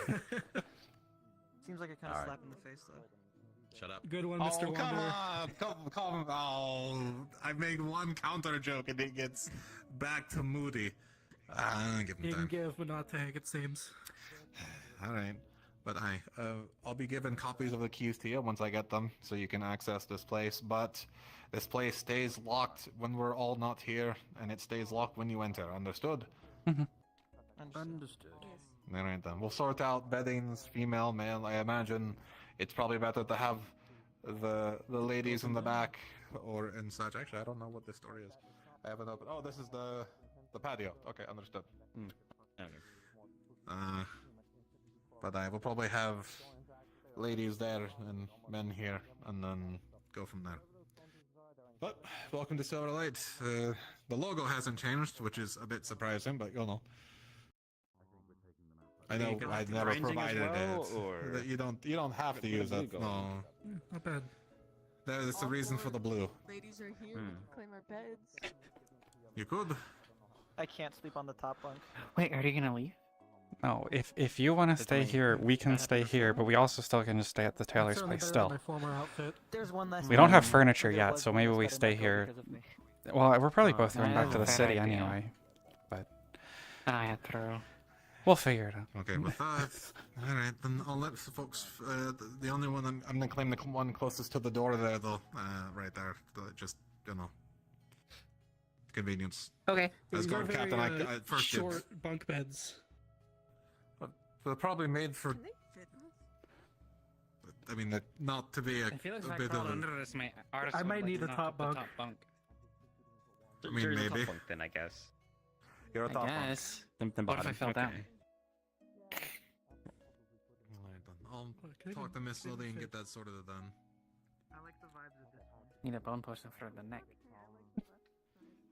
Seems like a kind of slap in the face, though. Shut up. Good one, Mr. Wanderer. Come on. Oh, I made one counter joke and it gets back to moody. Give him You time. can give, but not take, it seems. Alright. But I'll be giving copies of the keys to you once I get them, so you can access this place. But this place stays locked when we're all not here, and it stays locked when you enter. Understood? Understood. Alright then. We'll sort out beddings, female, male. I imagine it's probably better to have the ladies in the back or and such. Actually, I don't know what this story is. I haven't opened. Oh, this is the patio. Okay, understood. But I will probably have ladies there and men here, and then go from there. But welcome to Silverlight. The logo hasn't changed, which is a bit surprising, but you'll know. I know I never provided it. Or... You don't have to use it. No. Not bad. There's the reason for the blue. Ladies are here. We can claim our beds. You could. I can't sleep on the top bunk. Wait, are you gonna leave? No, if you want to stay me. here, we can stay here, but we also still can just stay at the Taylor's certainly place better than still. my former outfit. There's one less. We don't have thing. furniture There yet, was so one maybe less we bed in stay Echo here. because of me. Well, we're probably both going that back is to a the fair city idea. anyway, but Yeah, true. we'll figure it out. Okay, with that, alright, then I'll let the folks. The only one I'm gonna claim the one closest to the door there, though. Right there, just convenience. Okay. As They're guard captain, very, I first short dibs. bunk beds. They're probably made for. I mean, not to be a I feel like if I bit crawled of. under this, my arse I would, might like, need a knock top up the bunk. top bunk. I mean, You're in the maybe. top bunk then, I guess. You're a I top bunk. guess. Then What if I bottom. fell Okay. down? Alright, then I'll talk to Miss Lily and get that sorted then. I like the vibes of this one. Need a bone potion for the neck.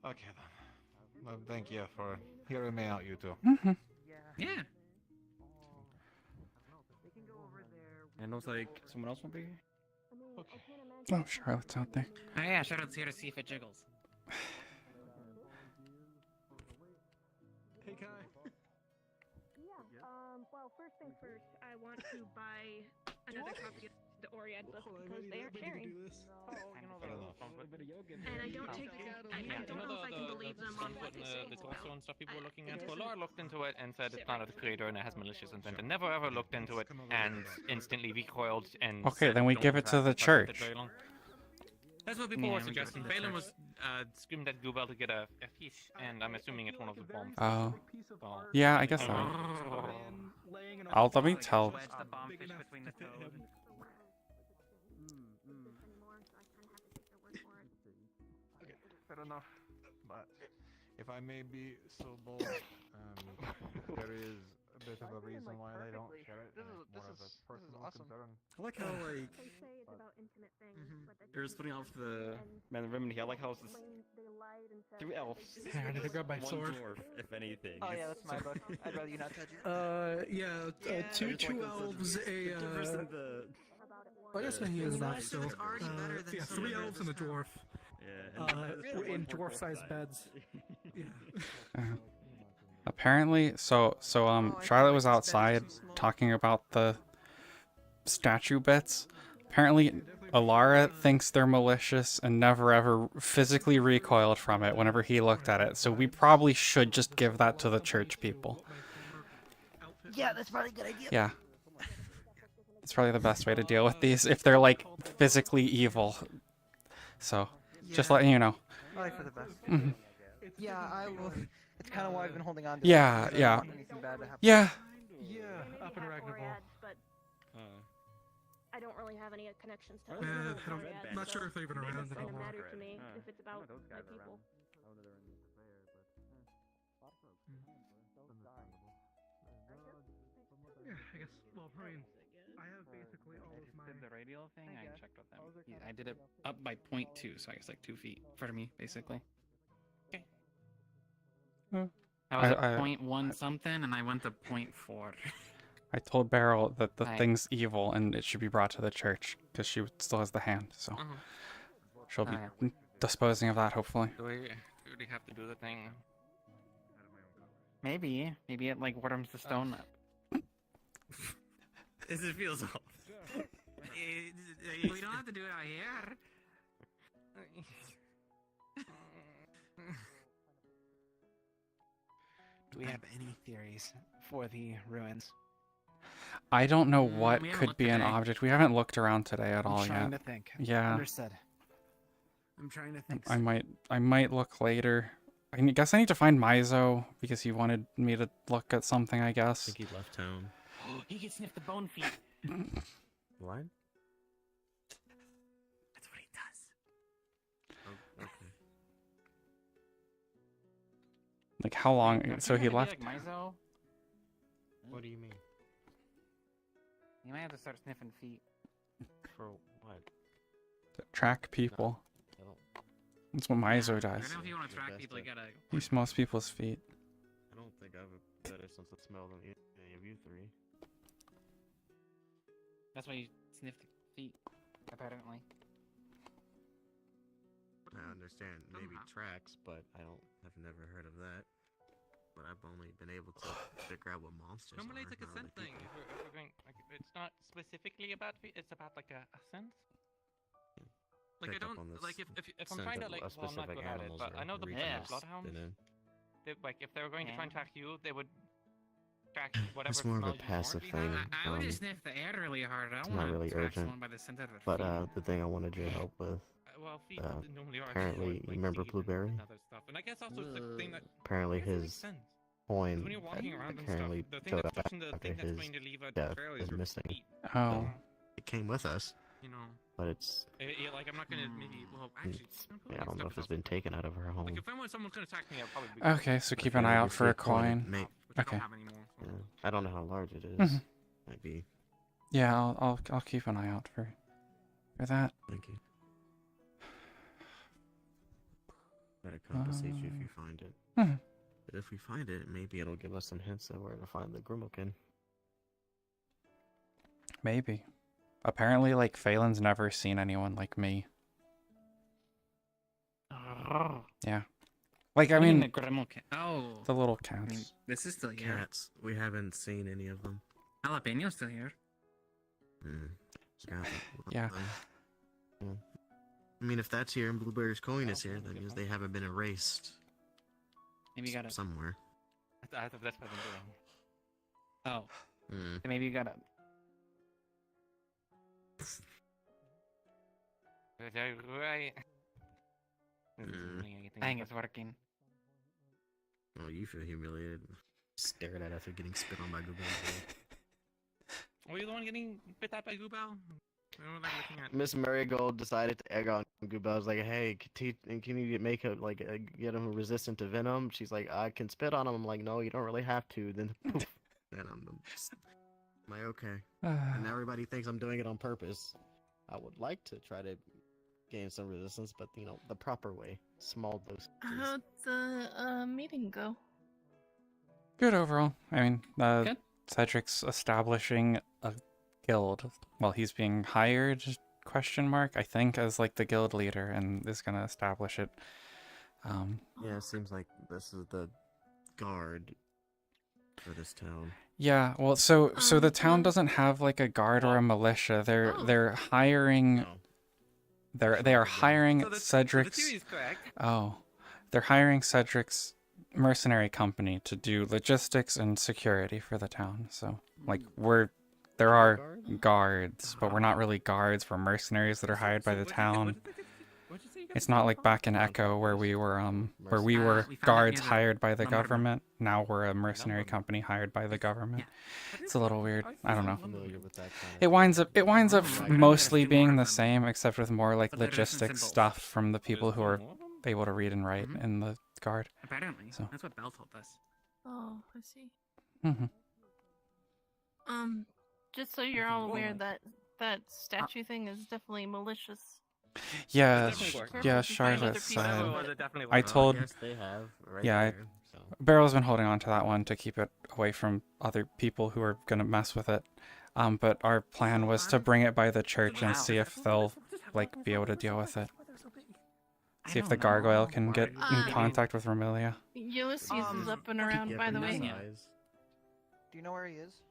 Okay then. Well, thank you for hearing me out, you two. Yeah. And it looks like someone else won't be here? Okay. Oh, Charlotte's out there. Oh yeah, Charlotte's here to see if it jiggles. Hey, Kai. Well, first things first, I want to buy another copy of the Oriad book because they aren't sharing. And I don't take I don't know if I can believe them on what they say. The Toshia and stuff people were looking at. Laura looked into it and said it's not of the creator and it has malicious intent. And never ever looked into it and instantly recoiled and. Okay, said, then we "Don't give it to have the to touch it church. very long." That's what people Yeah, were we give it to suggesting. the Phelan church. was screaming at Goobel to get a piece, and I'm assuming it's one of the bombs. Oh. Well, Yeah, I guess so. Let me tell. Wedge the bombfish between the toes. Okay, fair enough. But if I may be so bold, there is a bit of a reason why they don't share it. And it's more of a personal concern. I like how, like, They say it's about intimate things, but that they're splitting off the man and women here. I like how it's this three elves. Here, I need to grab my one sword. dwarf, if anything. Oh yeah, that's my book. I'd rather you not touch it. Yeah, two elves, a I guess he is an elf still. Yeah, three elves and a dwarf. In dwarf-sized beds. Yeah. Apparently, Charlotte was outside talking about the statue bits. Apparently, Alara thinks they're malicious and never ever physically recoiled from it whenever he looked at it. So we probably should just give that to the church people. Yeah, that's probably a good idea. Yeah. It's probably the best way to deal with these if they're like physically evil. So, just letting you know. I like for the best. Mhm. Yeah, I will. It's kind of why I've been holding on to Yeah, it. because I yeah. don't want anything bad to happen. Yeah. Yeah, up in Ragnarok. But I don't really have any connections to I'm not sure if they're even around It doesn't anymore. matter to me if it's about my people. Yeah, I guess. Well, I mean, I have basically all of my. Did the radial thing? I checked with them. I did it up by 0.2, so I guess like 2 feet for me, basically. Okay. I was at 0.1 something, and I went to 0.4. I told Beryl that the Hi. thing's evil and it should be brought to the church because she still has the hand. So she'll be yeah. disposing of that hopefully. Do we really have to do the thing? Maybe it like warms the stone up. This feels off. We don't have to do it out here. Do we have any theories for the ruins? I don't know what we haven't could looked be an today. object. We haven't looked around today at I'm all trying yet. to think. Yeah. Understood. I'm trying to think. I might look later. I guess I need to find Mizo because he wanted me to look at something, I guess. I think he left town. He can sniff the bone feet. What? That's what he does. Oh, okay. Like how long? So he left. Like Mizo? What do you mean? You might have to start sniffing feet. For what? To track people. I don't. That's what Mizo I does. know if you want to track people, you gotta. He smells people's feet. I don't think I have a better sense of smell than any of you three. That's why you sniff the feet, apparently. I understand maybe tracks, but I've never heard of that. but I've only been able to figure out what monsters Normally are. it's like a not really scent thing. people. If we're going, like, it's not specifically about it's about like a sense. Like I Pick up don't on this like if I'm scent trying to of like a well I'm not specific good at it, animals but I know the region it's bloodhounds. been in. Like if they were going to try and track you, they would track whatever It's more of smell a you passive normally thing. have. I would just sniff the air really hard. I It's don't not want really to track urgent. someone by the scent of their But feet. the thing I wanted your help with. Well, feet normally are Apparently, like, you remember teeth Blueberry? and other stuff. And I guess also it's the thing that Apparently, I guess it makes his sense. 'Cause coin when you're walking around and apparently stuff, the thing showed that's up touching the after thing that's his going to leave a death trail was is your missing. feet. Oh. It came with us. You know. But it's. Like I'm not gonna maybe. Well, actually, Yeah, I don't know if it's been taken out of her home. like if someone's gonna attack me, I'll probably. Okay, so But keep if an you- eye out if for your a coin. Which I Okay. don't have anymore. So. Yeah, I don't know how large it is. Mhm. Might be. Yeah, I'll keep an eye out for that. Thank you. Better compensate you if you find it. Mhm. But if we find it, maybe it'll give us some hints of where to find the Grimoire. Maybe. Apparently, like, Phelan's never seen anyone like me. Yeah. Like, I mean, the Grimoire oh, the little I mean, cats. this is still here. Cats. We haven't seen any of them. Jalapeno's still here. Got it. Yeah. Yeah. I mean, if that's here and Blueberry's coin is here, that means they haven't been erased. Maybe you gotta. Somewhere. I thought that's what I'm doing. Oh. Hmm. So maybe you gotta. Right. Dang, it's working. Oh, you feel humiliated. Stared at after getting spit on by Goobel. Were you the one getting bit at by Goobel? I don't like looking at. Miss Marigold decided to egg on Goobel. I was like, "Hey, can you make him get him resistant to venom?" She's like, "I can spit on him." I'm like, "No, you don't really have to." Then poof, and I'm just, am I okay? And everybody thinks I'm doing it on purpose. I would like to try to gain some resistance, but the proper way, small doses. How'd the meeting go? Good overall. I mean, Cedric's establishing a guild. Well, he's being hired, question mark, I think, as like the guild leader, and is gonna establish it. Yeah, it seems like this is the guard for this town. Yeah, well, so the town doesn't have like a guard or a militia. They're hiring. They are hiring Cedric's. The theory is correct. Oh, they're hiring Cedric's mercenary company to do logistics and security for the town. So like there are guards, but we're not really guards. We're mercenaries that are hired by the town. It's not like back in Echo where we were guards hired by the government. Now we're a mercenary company hired by the government. It's a little weird. I don't know. It winds up mostly being the same, except with more like logistics stuff from the people who are able to read and write in the guard. Apparently, So. that's what Belle told us. Oh, I see. Mhm. Just so you're all aware that statue thing is definitely malicious. Yeah, definitely worked. yeah, Careful if you find Charlotte other pieces said. of it. It definitely I worked. told. Yes, they have. Right Yeah, there, so. Barrel's been holding on to that one to keep it away from other people who are gonna mess with it. But our plan was to bring it by the church and see if they'll like be able to deal with it. See if the gargoyle can get in contact with Romelia. Ulysses is up and around, by the way. Do you know where he is?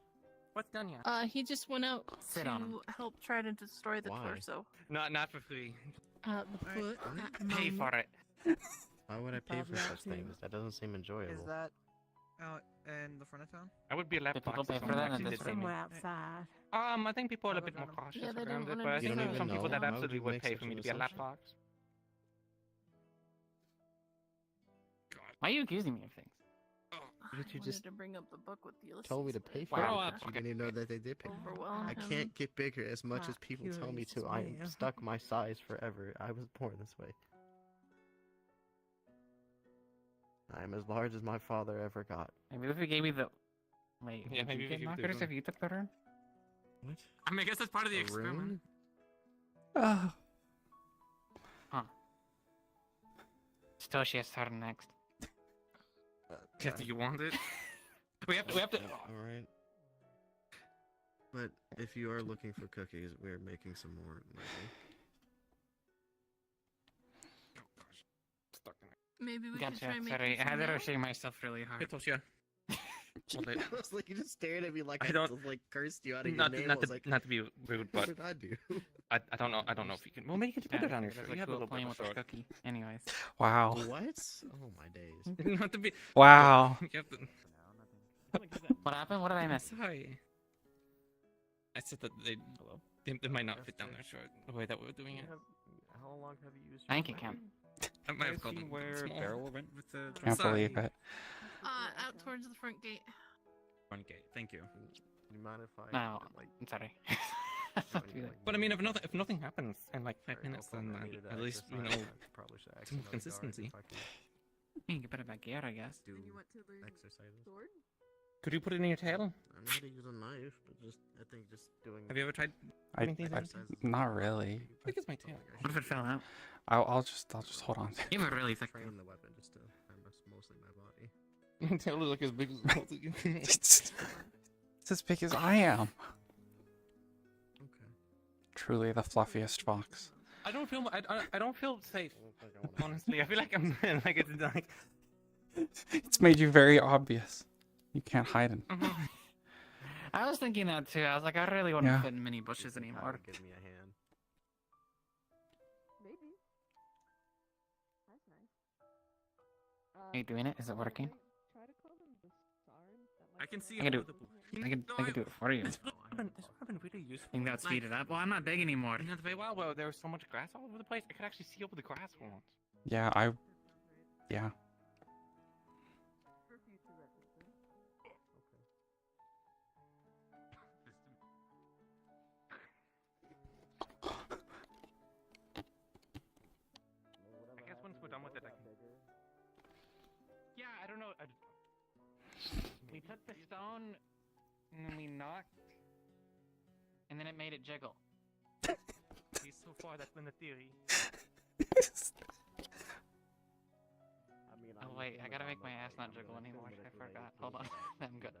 What's done yet? He just went out Sit on him. to help try to destroy the Why? torso. Not for free. The foot. Pay for it. Why would I pay for such things? That doesn't seem enjoyable. Is that out in the front of town? I would be a laptop. people pay for that in this Somewhere outside. I think people are a bit more cautious Yeah, they around don't it, wanna but I be think so there are some know. people that Why would absolutely you would make pay such for an me to be a assumption? lapbox. Why are you accusing me of things? Did you wanted just to bring up the book with Ulysses. told me to pay for Grow it? up. but You didn't even know that they did pay for it. Overwhelm I him. can't get bigger as much as people tell me to. I'm stuck my size forever. I was born this way. I am as large as my father ever got. Maybe if we gave me the. Wait, Yeah, would maybe you if get you knockers did if you took the turn? What? I mean, I guess that's part of the A experiment. rune? Oh. Huh. It's Toshia's turn next. Do you want it? we have to. All right. But if you are looking for cookies, we're making some more lately. Maybe we Gotcha. could try making Sorry, I some had to mail? rushing myself really hard. Hey, Toshia. Hold it. I was like, you just stared at me like I don't just, like cursed you out of your not name. not I was to like, not to be rude, what but did I do? I don't know if you can. Well, maybe you can just put it on your shirt. You have a little bit playing of with a the short. cookie. Anyways. Wow. What? Oh my days. Not to be. Wow. You have to... What happened? What did I miss? Sorry. I said that they might not fit down their short the way that we were doing it. How long have you used? I think it can. I might have called it where small. Beryl went with the Can't believe it. Out towards the front gate. front gate. Thank you. You mind if I No, like? I'm sorry. But I mean, if nothing happens in like 5 minutes, then at least you know Probably should some consistency. You can get better back here, I guess. Do exercises. Could you put it in your tail? I know how to use a knife, but just I think just doing. Have you ever tried I, putting things in? not really. I think it's my tail. What if it fell out? I'll just hold on. You have a really thick train the weapon just to harness mostly my body. My tail is like as big as It's as big as I am. Okay. Truly the fluffiest fox. I don't feel I don't feel safe. Honestly, I feel like I'm like it's like It's made you very obvious. You can't hide it. I was thinking that too. I was like, I really wouldn't Yeah. fit in many bushes anymore. Give me a hand. Maybe. That's nice. Are you doing it? Is it working? Try to call them the stars. I can see. I can do it. You I can know, do it for you. This would have been really useful. Think that speed it up? Well, I'm not big anymore. In the while where there was so much grass all over the place, I could actually see over the grass for once. Yeah, yeah. I guess once we're done with it, I can. Yeah, I don't know. We took the stone and then we knocked, and then it made it jiggle. So far, that's been the theory. Oh wait, I gotta make my ass not jiggle anymore. I forgot. Hold on. I'm good.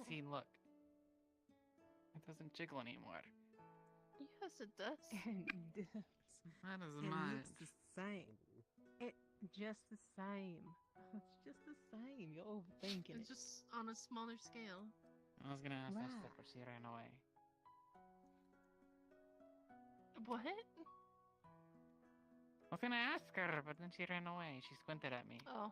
See, look. It doesn't jiggle anymore. Yes, it does. That is It mine. looks the same. It just the same. It's just the same. You're overthinking It's it. just on a smaller scale. I was gonna ask Right. that but she ran away. What? I was gonna ask her, but then she ran away. She squinted at me. Oh.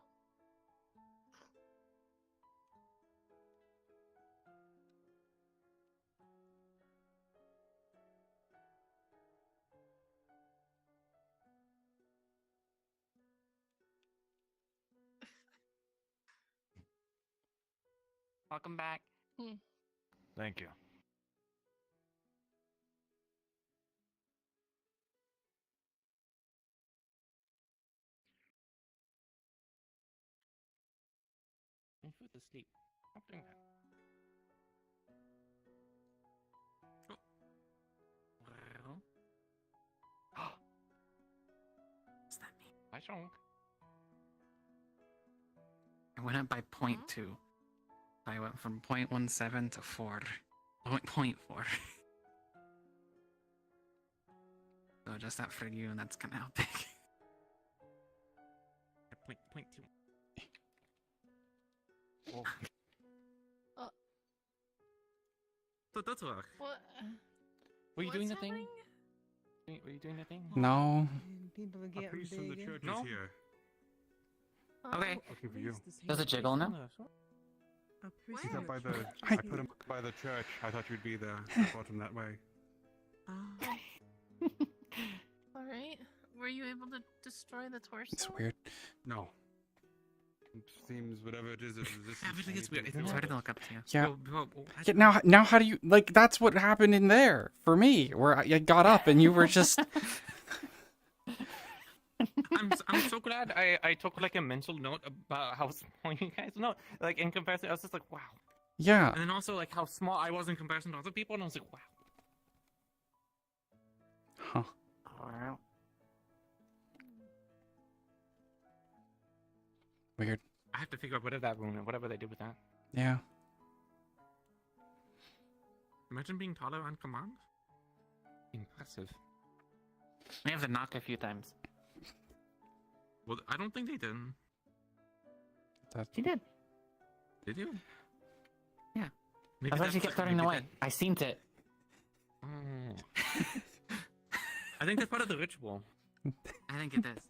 Welcome back. Thank you. My foot is asleep. Stop doing that. What's that mean? I shunk. I went up by 0.2. I went from 0.17 to 4. I went 0.4. So just that for you, and that's kind of how big. Point two. So that's work. What? Were you What's doing the happening? thing? Were you doing the thing? No. People are A getting priest from the bigger. church No? is here. Okay. Looking for you. Does it jiggle now? A priest He's in up by the. I- I put him by the church. I thought you'd be there. I brought him that way. All right. Were you able to destroy the torso? It's weird. No. It seems whatever it is resistance. Everything is weird. I'm sorry to look up to you. Yeah. Well, Yeah, now how do you like? That's what happened in there for me, where I got up and you were just. I'm so glad I took like a mental note about how small you guys know. Like in comparison, I was just like, wow. Yeah. And then also like how small I was in comparison to other people, and I was like, wow. Huh. Wow. Weird. I have to figure out whatever that room and whatever they did with that. Yeah. Imagine being taller on command. Impressive. I have to knock a few times. Well, I don't think they did. She did. Did you? Yeah. Maybe That's why she kept turning maybe away. I seen it. I think that's part of the ritual. I think it is.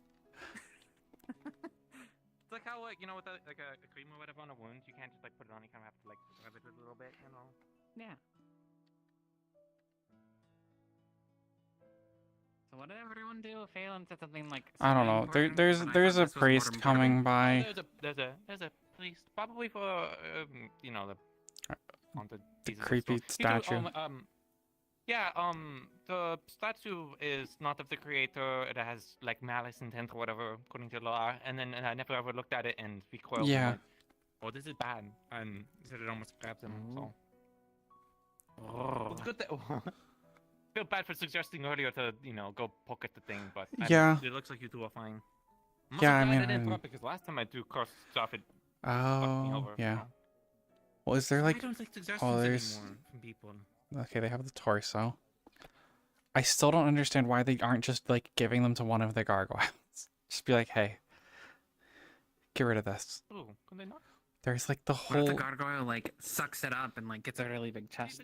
It's like how, you know, with like a cream or whatever on a wound, you can't just like put it on. You kind of have to like rub it a little bit, you know. Yeah. So what did everyone do? Fail into something like? I don't know. There's a priest coming by. There's a priest, probably for you know, the haunted The Jesus creepy store. statue. The statue is not of the creator. It has like malice intent or whatever, according to the law. And then I never ever looked at it and recoiled. Yeah. And went, oh, this is bad. And said it almost grabs him. So. It's good that. Feel bad for suggesting earlier to, you know, go poke at the thing, but Yeah. it looks like you two are fine. Yeah, I mean, didn't interrupt because last time I do curse stuff, it fucked me Oh, over. yeah. So. Well, is there like? I don't like suggestions Oh, there's. anymore from people. Okay, they have the torso. I still don't understand why they aren't just like giving them to one of the gargoyles. Just be like, hey, get rid of this. Oh, can they not? There's like the What if whole. the gargoyle like sucks it up and like gets a really big chest?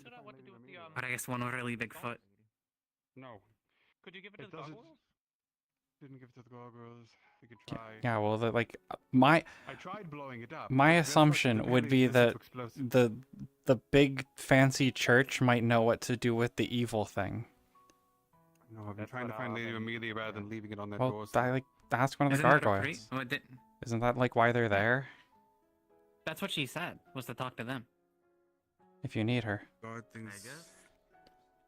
But I guess one really big foot. No. Could you give it to It the doesn't. gargoyles? Didn't give it to the gargoyles. We could try. Yeah, well, like my. I tried blowing it up. My but that's like assumption would severely be that resistant to explosives. the big fancy church might know what to do with the evil thing. No, I've been trying to find Lady Amelia rather than leaving it on their Well, doors. I like ask one of the Isn't that a gargoyles. priest? Oh, Isn't that like why they're there? That's what she said, was to talk to them. If you need her. God things. I guess.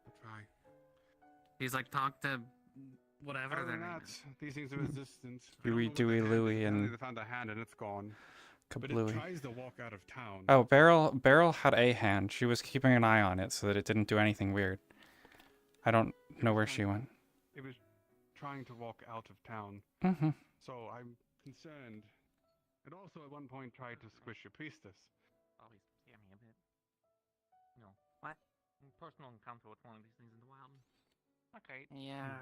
I'll try. He's like, talk to whatever Other their than name that, is. these things are resistant. Huey, Dewey, Louie, Apparently and they found a hand and it's gone. But it Kablooey. tries to walk out of town. Oh, Beryl had a hand. She was keeping an eye on it so that it didn't do anything weird. I don't know where she went. It was trying to walk out of town. Mhm. So I'm concerned. It also at one point tried to squish your priestess. Always scare me a bit. You know, what? Personal encounter with one of these things in the wild. Okay. Yeah.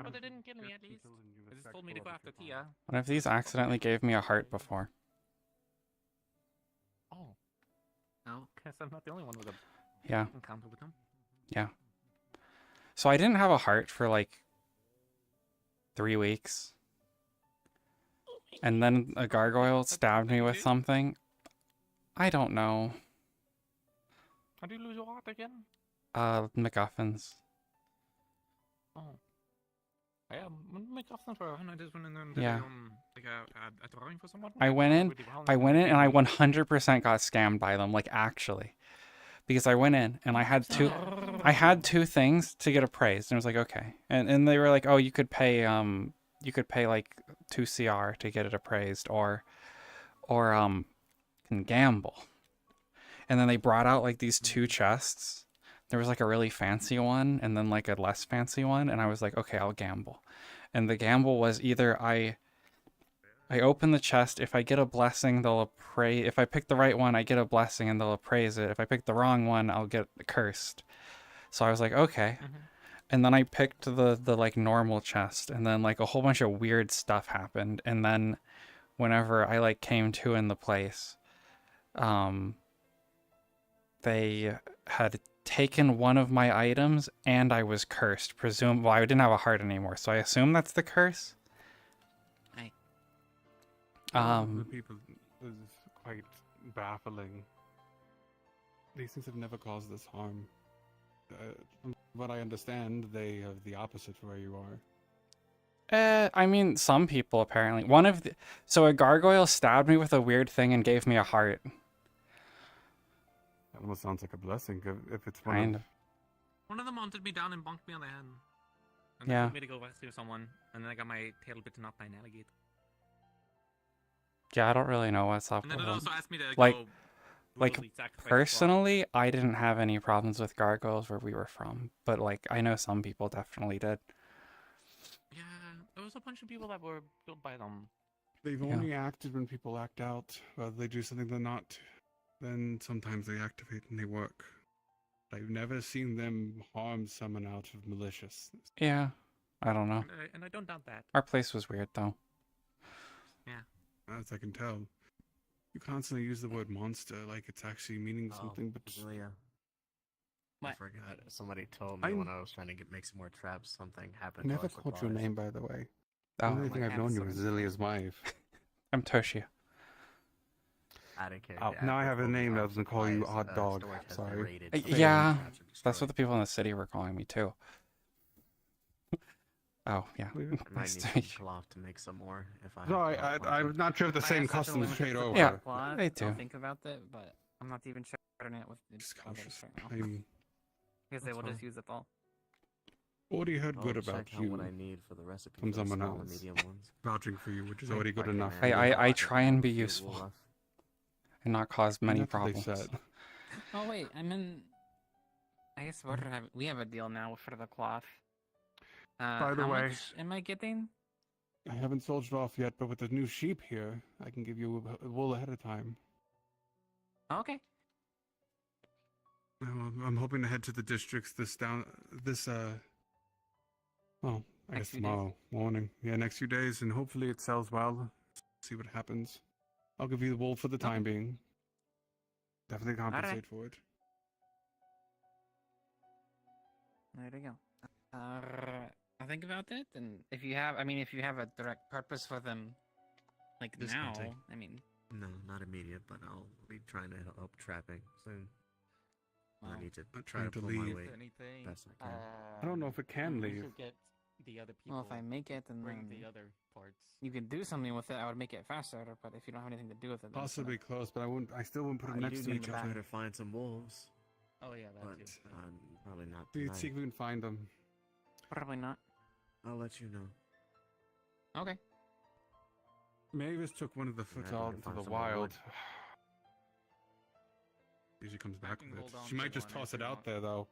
But they didn't kill me at least. They just told me to go after Tia. One of these accidentally gave me a heart before. Oh. No. Guess I'm not the only one with a Yeah. encounter with them. Yeah. So I didn't have a heart for like 3 weeks. And then a gargoyle stabbed me with something. I don't know. How do you lose your heart again? MacGuffins. Oh. Yeah, McGuffins were I just went in there and did Yeah. like a drawing for someone. I went in and I 100% got scammed by them, like actually. Because I went in and I had two things to get appraised, and it was like, okay. And they were like, oh, you could pay like 2 CR to get it appraised or can gamble. And then they brought out like these 2 chests. There was like a really fancy one and then like a less fancy one, and I was like, okay, I'll gamble. And the gamble was either I open the chest, if I get a blessing, they'll appraise. If I pick the right one, I get a blessing and they'll appraise it. If I pick the wrong one, I'll get cursed. So I was like, okay. And then I picked the like normal chest, and then like a whole bunch of weird stuff happened. And then whenever I like came to in the place, they had taken one of my items and I was cursed. Well, I didn't have a heart anymore, so I assume that's the curse. The people is quite baffling. These things have never caused this harm. From what I understand, they have the opposite for where you are. I mean, some people apparently. So a gargoyle stabbed me with a weird thing and gave me a heart. That almost sounds like a blessing if it's Kind of. One of them hunted me down and bonked me on the head. And Yeah. they told me to go rescue someone, and then I got my tail bitten off by an alligator. Yeah, I don't really know what's up And then with it them. also asked me to like, go like brutally sacrifice a personally, I didn't have any problems with gargoyles where we were from, but like I know some people definitely did. Yeah, there was a bunch of people that were killed by them. They've only acted when people act out. Whether they do something they're not, then sometimes they activate and they work. I've never seen them harm someone out of maliciousness. Yeah, I don't know. And I don't doubt that. Our place was weird though. Yeah. As I can tell. You constantly use the word monster like it's actually meaning something, but Julia. I What? forgot. Somebody told me when I was trying to make some more traps, something happened. I never to our called your supplies. name, by the way. Oh, The only thing my I've known you hands is Zillia's wife. I'm Toshia. I didn't care. Oh, now I have a name that doesn't call you Odd Dog. Sorry. Yeah, that's what the people in the city were calling me too. Oh, yeah. I might Nice need to some meet you. cloth to make some more. If I No, have I'm not sure if the I same have such a customs limited trade over. supply Yeah, of cloth, they I'll do. think about it, but I'm not even sharing it with Just others cautious. right now. I'm Because they will That's just use it all. already heard I'll good check about out you what I need for the recipe from for the someone small and else. medium ones. Vouching for you, which is If already I good can enough. manage I it, try and be a few useful wool left. and not cause many That's what they problems. said. Oh wait, I mean, I guess we have a deal now for the cloth. By the how way- much am I getting? I haven't sold it off yet, but with the new sheep here, I can give you wool ahead of time. Okay. Well, I'm hoping to head to the districts well, I Next guess few days? tomorrow morning. Yeah, next few days, and hopefully it sells well. See what happens. I'll give you the wool for the time being. Definitely compensate for it. There you go. I'll think about it, and if you have a direct purpose for them, like Just now, hunting. I mean, No, not immediate, but I'll be trying to help trapping soon. I Wow. need to I'm try trying to to pull my leave. weight Anything. best I can. I don't know if it can We leave. should get the other people. well, if I make it, and bring then the other parts. you could do something with it, I would make it faster. But if you don't have anything to do with it, then it's gonna- Possibly close, but I still wouldn't put them I next do to need each to try other. to find some wolves, Oh yeah, that but too. probably not Let's tonight. see if we can find them. probably not. I'll let you know. Okay. Mavis took one of the Yeah, I foot think I out can into find the some more wood. wild. Usually comes back can with it. hold on She to might just one toss if it you out want. there, though.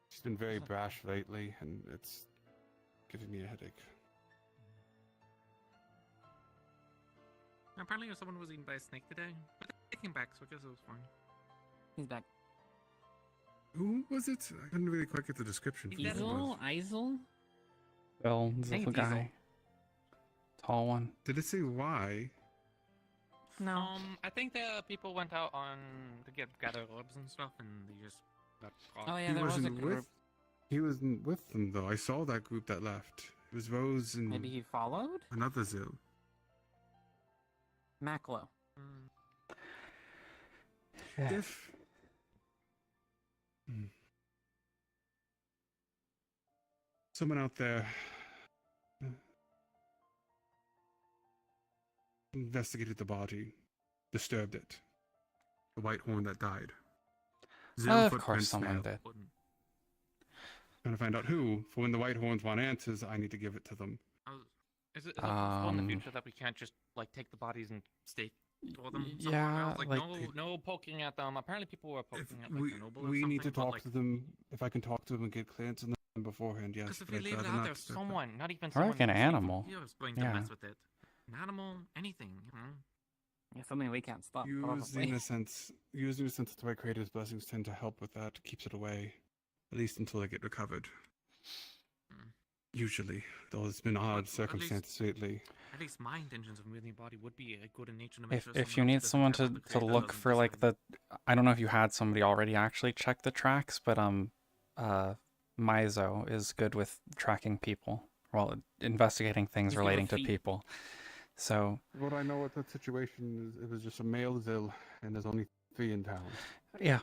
She's been very brash lately, and it's giving me a headache. Apparently, someone was eaten by a snake today, but they came back, so I guess it was fine. He's back. Who was it? I couldn't really quite get the description. for who it was. Isel? Bill, this think little it's Diesel. guy. Tall one. Did it say why? No. I think the people went out on to gather herbs and stuff, and they just got caught. Oh yeah, He there was a wasn't group. with. He wasn't with them though. I saw that group that left. It was Rose and Maybe he followed another Zil. Maclo. If someone out there investigated the body, disturbed it, the white horn that died. Of footprints course someone now. did. Trying to find out who. For when the white horns want answers, I need to give it to them. Is it possible in the Um, future that we can't just like take the bodies and stake for them? yeah, somewhere else? Like, like- no poking at them. Apparently, people were poking at like We, the noble or we need to something, but, talk like, to them. If I can talk to them and get clearance on them beforehand, yes. Because if but we I'd leave it rather out not there, start that. someone, not even Or someone like an who's animal. here is going to Yeah. mess with it. An animal, anything, you know. Yeah, something we can't stop. Used Probably. in a sense, the way Creator's blessings tend to help with that, keeps it away, at least until they get recovered. Usually, though it's been odd circumstances lately. At least my intentions of moving the body would be good in nature to make If sure if you someone need else who someone doesn't care to about the creator look doesn't for like the, I don't know if you had somebody already actually check the tracks, but Mizo is good with tracking people, well, investigating things He's good with relating to feet. people. So What I know with that situation is it was just a male Zil, and there's only 3 in town. yeah,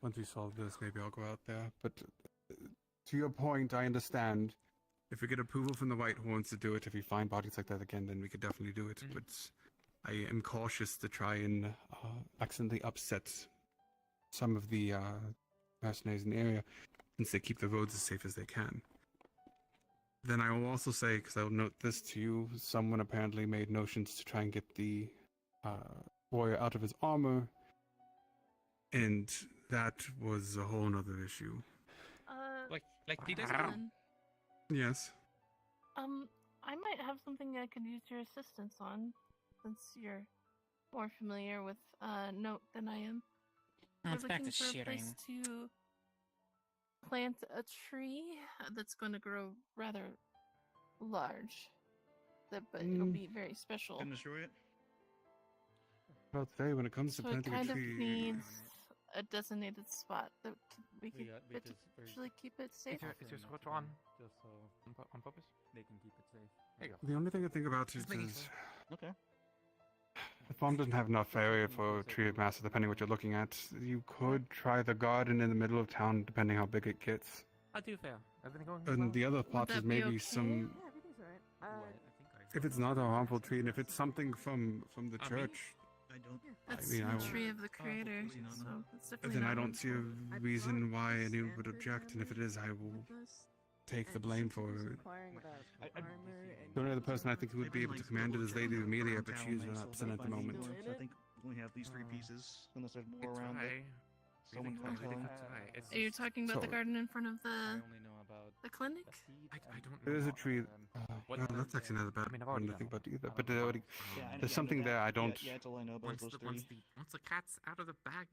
Once we solve this, maybe I'll go out there. But to your point, I understand. If we get approval from the White Horns to do it, if we find bodies like that again, then we could definitely do it. But I am cautious to try and accidentally upset some of the mercenaries in the area, since they keep the roads as safe as they can. Then I will also say, because I will note this to you, someone apparently made notions to try and get the warrior out of his armor, and that was a whole nother issue. Like he does. Yes. I might have something I could use your assistance on, since you're more familiar with Note than I am. Oh, We're it's back looking to for a place shooting. to plant a tree that's going to grow rather large. But it'll be very special. Can destroy it. About to say, when it comes to So it planting kind a of tree, needs a designated spot that we could potentially keep it safe. Is your switch on? Just on purpose? They can keep it safe. There you go. the only thing I think about it Just making is sure. Okay. the farm doesn't have enough area for a tree of mass, depending what you're looking at. You could try the garden in the middle of town, depending how big it gets. I do fair. Everything going And well? the other part is that be maybe okay? some. Yeah, everything's alright. If it's not a harmful tree, and if it's something from the I church, I don't. That's mean, I the will- tree of the creator, so it's definitely then not I one don't see a reason why anyone would object. And if it is, I will take the blame for it. The only other person I think who would be able to command it is Lady Amelia, but she's absent at the moment. So I think we only have these three pieces, unless there's more around it. Someone's Really telling. Are you talking about the So- garden in front of the clinic? I don't There know. is a tree. what No, the- that's actually not a bad I mean, I've one already to done think it. about either. I But don't know. there's something there I don't. Yeah, it's all I know about Once those the, three. once the cat's out of the bag,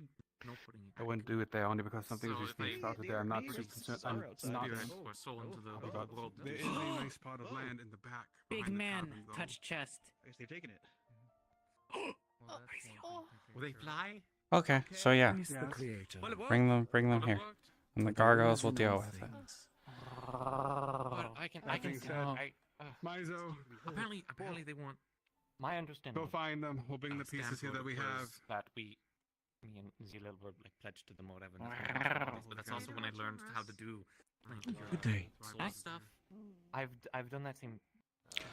no putting it I back. wouldn't do it there only because something So is if recently they- started there. I'm not too Beavers concerned. are I'm outside. not. Maybe or soul into the But world. there is a nice part of land in the back. Big behind the man, cabin, though. touch chest. I guess they've taken it. Will they fly? Okay, so yeah, Yes. Well, it bring worked. them Well, it here, worked. and the gargoyles will deal with it. But I can Being tell. said, Mizo, Apparently they want. My understanding. go find them. We'll bring the stamp pieces here that we was have. That me and Zilil were like pledged to them or whatever. But that's also when I learned how to do. Good day. Sword stuff. I've done that same.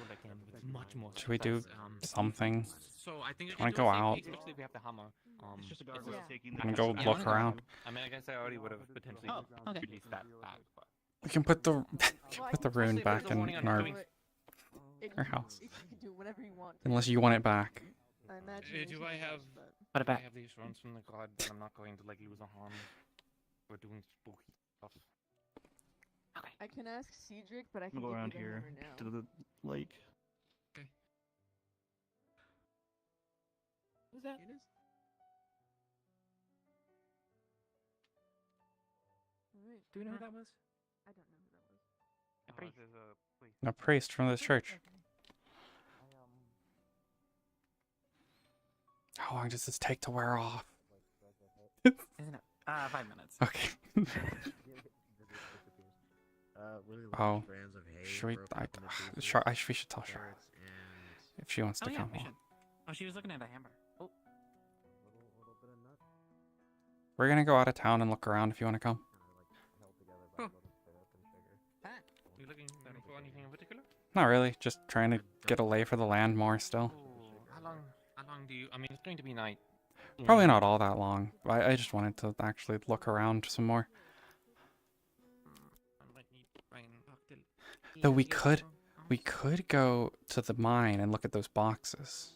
What I can with much more. Should we do success, something? So I think. Wanna go out? Especially if we have the hammer. It's just a gargoyle taking the Wanna go cat's look back. around? I mean, I guess I already would have potentially okay. released that back, but. We can put the rune Especially if back there's a in warning on our doing- house, You can do whatever you want. unless you want it back. I imagine. Do I have? Put it I back. have these runs from the god that I'm not going to like lose a harm. We're doing spooky stuff. I can ask Cedric, but I I'm can gonna go give around you the here hammer now. to the lake. Who's that? Alright. Do we know who that was? I don't know who that was. A priest. There's a priest. A priest from the church. How long does this take to wear off? Isn't it? 5 minutes. Okay. Really Oh, large strands of hay should we? broken up into pieces, We should tell Charlotte carrots, and if she wants to Oh yeah, come. we along. should. Oh, she was looking at a hammer. Oh, little bit of nuts. We're gonna go out of town and look around if you want to come. Held together by a little syrup and sugar. You looking for anything in particular? Not really, just trying to get a lay for the land more still. How long? How long do you? I mean, it's going to be night. Probably not all that long. But I just wanted to actually look around some more. Though we could go to the mine and look at those boxes.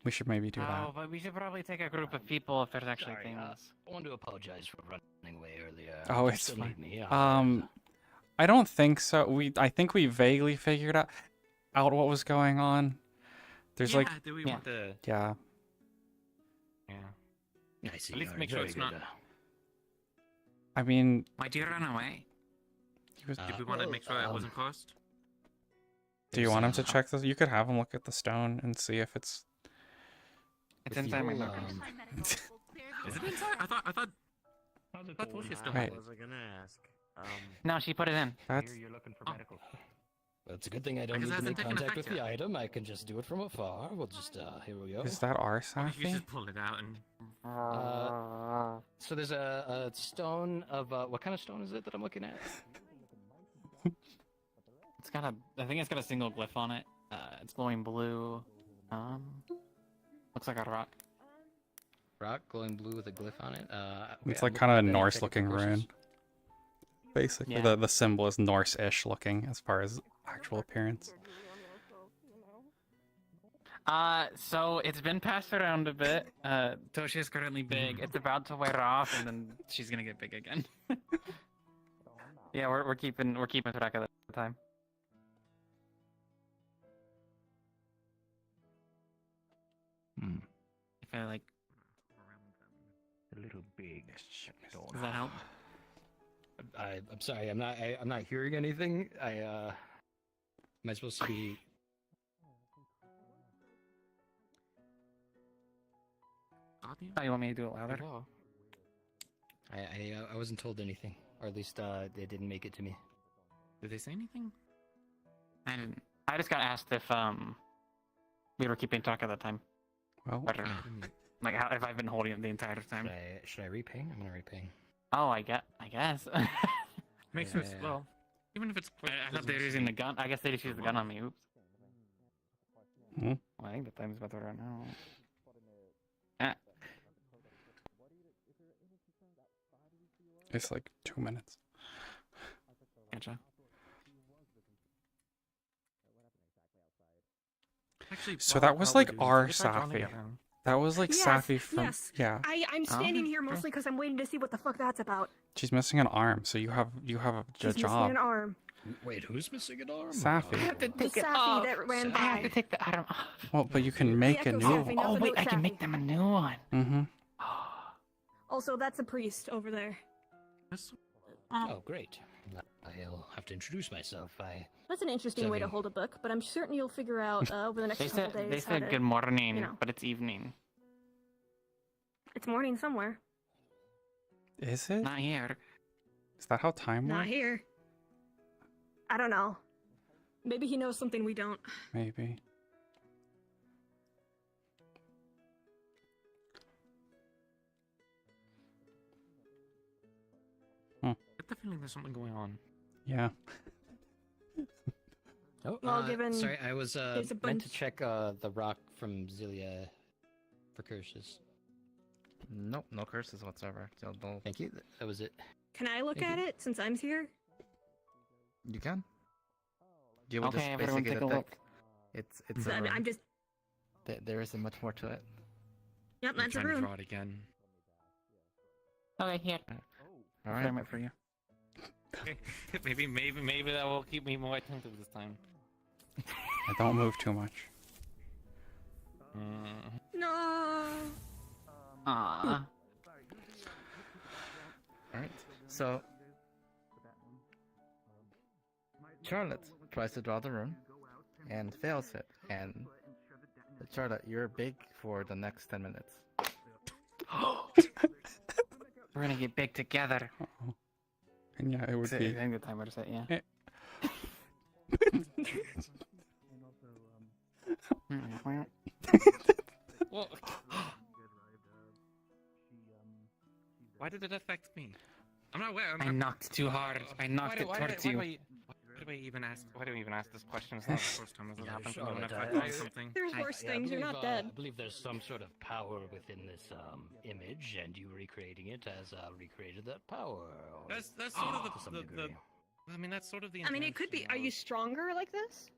We should maybe do that. Oh, but we should probably take a group of people if there's actually Sorry, things. I want to apologize for running away earlier. Oh, You it's still fine. need me, yeah. I don't think so. I think we vaguely figured out what was going on. There's like, do we want to? yeah. I see. At least alright, make sure very it's good, not. I mean, why'd you run away? Did we want to make sure it wasn't cursed? do you want him to check this? You could have him look at the stone and see if it's. It's inside my book. Is it inside? I thought Toshia still Right. had What was I gonna ask? No, she put it in. That's. You're looking for medical. Well, it's a good thing I don't Because need it to make hasn't taken contact with effect the yet. item. I can just do it from afar. We'll just, here we go. Is that our You Safi? just pull it out and. So there's a stone of, what kind of stone is it that I'm looking at? It's got a. I think it's got a single glyph on it. It's glowing blue. Looks like a rock. Rock, glowing blue with a glyph on it. It's like kind of a Norse-looking rune. Basically, Yeah. the symbol is Norse-ish looking as far as actual appearance. So it's been passed around a bit. Toshia's currently big. It's about to wear off, and then she's gonna get big again. Yeah, we're keeping track of the time. I like. A little big. Does that help? I'm sorry. I'm not hearing anything. Am I supposed to be? Oh, you want me to do it louder? I wasn't told anything, or at least they didn't make it to me. Did they say anything? I didn't. I just got asked if we were keeping track at the time. Well, I don't know. Like how, if I've been holding it the entire time. Should I reping? I'm gonna reping. Oh, I guess. Makes sense. Well, even if it's I thought they were using the gun. I guess they just used the gun on me. Oops. Hmm? Well, I think the time's about to run out. Ah. It's like 2 minutes. Gotcha. Actually, So that was like our If I draw Safi. together. That was like Yes, Safi from yes. yeah. I'm standing here mostly because I'm waiting to see what the fuck that's about. She's missing an arm, so you have a She's missing job. an arm. Wait, who's missing an arm? Safi. I have to take it off. That ran by. I have to take the arm off. Well, but you can make a Echo new Safi, one. not Oh the wait, goat I can Safi. make them a new one. Mm-hmm. Also, that's a priest over there. Oh, great. I'll have to introduce myself. That's an interesting way to Seven. hold a book, but I'm certain you'll figure out over the next They couple said days. they how said to, good morning, you know. but it's evening. It's morning somewhere. Is it? Not here. Is that how time Not works? here. I don't know. Maybe he knows something we don't. Maybe. I get the feeling there's something going on. Yeah. Oh, Well, given sorry, I was there's a meant to bunch- check the rock from Zelia for curses. Nope, no curses whatsoever. Thank you. That was it. Can I look Thank at it since I'm here? You can. You will Okay, just everyone basically take a detect. look. It's So a room. I'm just. There isn't much more to it. Yep, I'm that's a trying to room. draw it again. Okay, here. All Frame right. it for you. Okay. maybe that will keep me more attentive this time. I don't move too much. No. Ah. Alright, so Charlotte tries to draw the room and fails it. And Charlotte, you're big for the next 10 minutes. We're gonna get big together. Uh-oh. And yeah, it would I be. think the timer set, yeah. Well, why did it affect me? I'm not aware. I knocked too hard. I knocked it towards you. Why do I even ask? Why do we even ask this question? It's not the first time this has happened to me when I've Charlotte, tried doing something. There's worse things. You're not dead. I believe there's some sort of power within this image, and you recreating it has recreated that power. That's sort of to some the degree. I mean, that's sort of the. I mean, it could be. Are you stronger like this?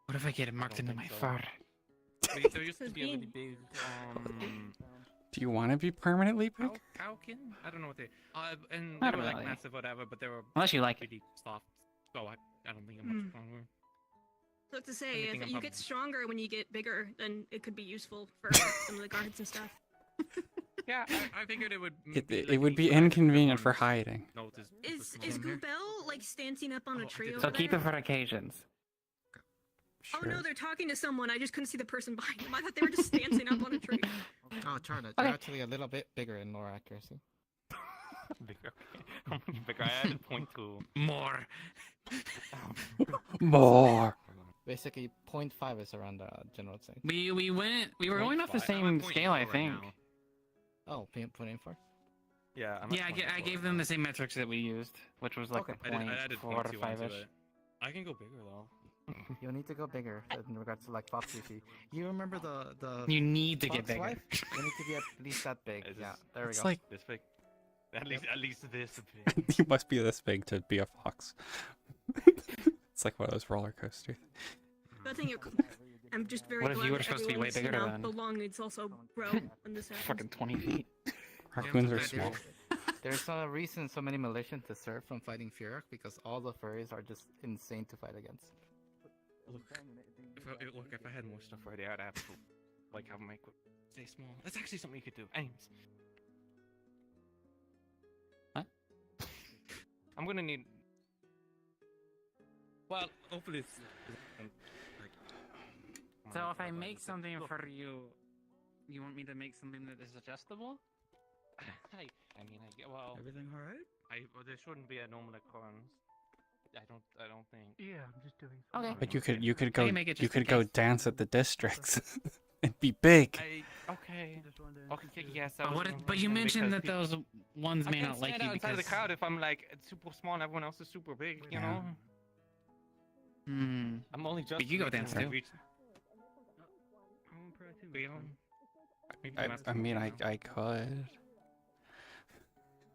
What if I get it marked into my fur? There used to be a really big. Do you want to be permanently big? Cowkin? I don't know what they. And Not they were like really. massive, whatever, but they were. Unless you like it. really soft. So I don't think I'm much stronger. So to say, Anything if I'm you up- get stronger when you get bigger, then it could be useful for some of the guards and stuff. Yeah, I figured it would. It would be inconvenient for hiding. Is Goobel like standing up on a tree over So keep there? it for occasions. Oh no, they're talking to someone. I just couldn't see the person behind them. I thought they were just dancing up on a tree. Oh, Charlotte, Okay. you're actually a little bit bigger in lower accuracy. Bigger. How much bigger? I added 0.2. More. More. Basically, 0.5 is around the general thing. We were going off the 0.5. same I'm at scale, I 0.4 right think. now. Oh, 0.4? Yeah, I'm Yeah, I gave them the same metrics that we used, which was like Okay. a I added 0.4 to 0.2 5 onto ish. it. I can go bigger though. You'll need to go bigger in regards to like Fox CP. You remember the You need to get Fox bigger. wife? You need to be at least that big. Is Yeah, this- there we It's go. like This big. At least this big. you must be this big to be a fox. It's like one of those roller coasters. But I think I'm just very What if glad you were that supposed to be way everyone's, bigger you know, then? the long needs also grow when this happens. Fucking 20 feet. Raccoons are Yeah, small. There's a reason so many militias deserve from fighting Furak because all the furries are just insane to fight against. Look, if I had more stuff ready, I'd have to like have my stay small. That's actually something you could do. Anyways. Huh? I'm gonna need. Well, hopefully it's like. So if I make something for you, you want me to make something that is adjustable? I mean, well. Everything all right? Well, there shouldn't be a normal occurrence. I don't think. Yeah, I'm just doing. Okay. But you could I go can make it you just in could go case. dance at the districts and be big. Okay. Okay. Yes. I But, was what, thinking but you because mentioned that people- those ones I may can't not like stand you outside because of the crowd if I'm like super small and everyone else is super big. You Yeah. know. I'm only just. But you go dance too. I mean, I could.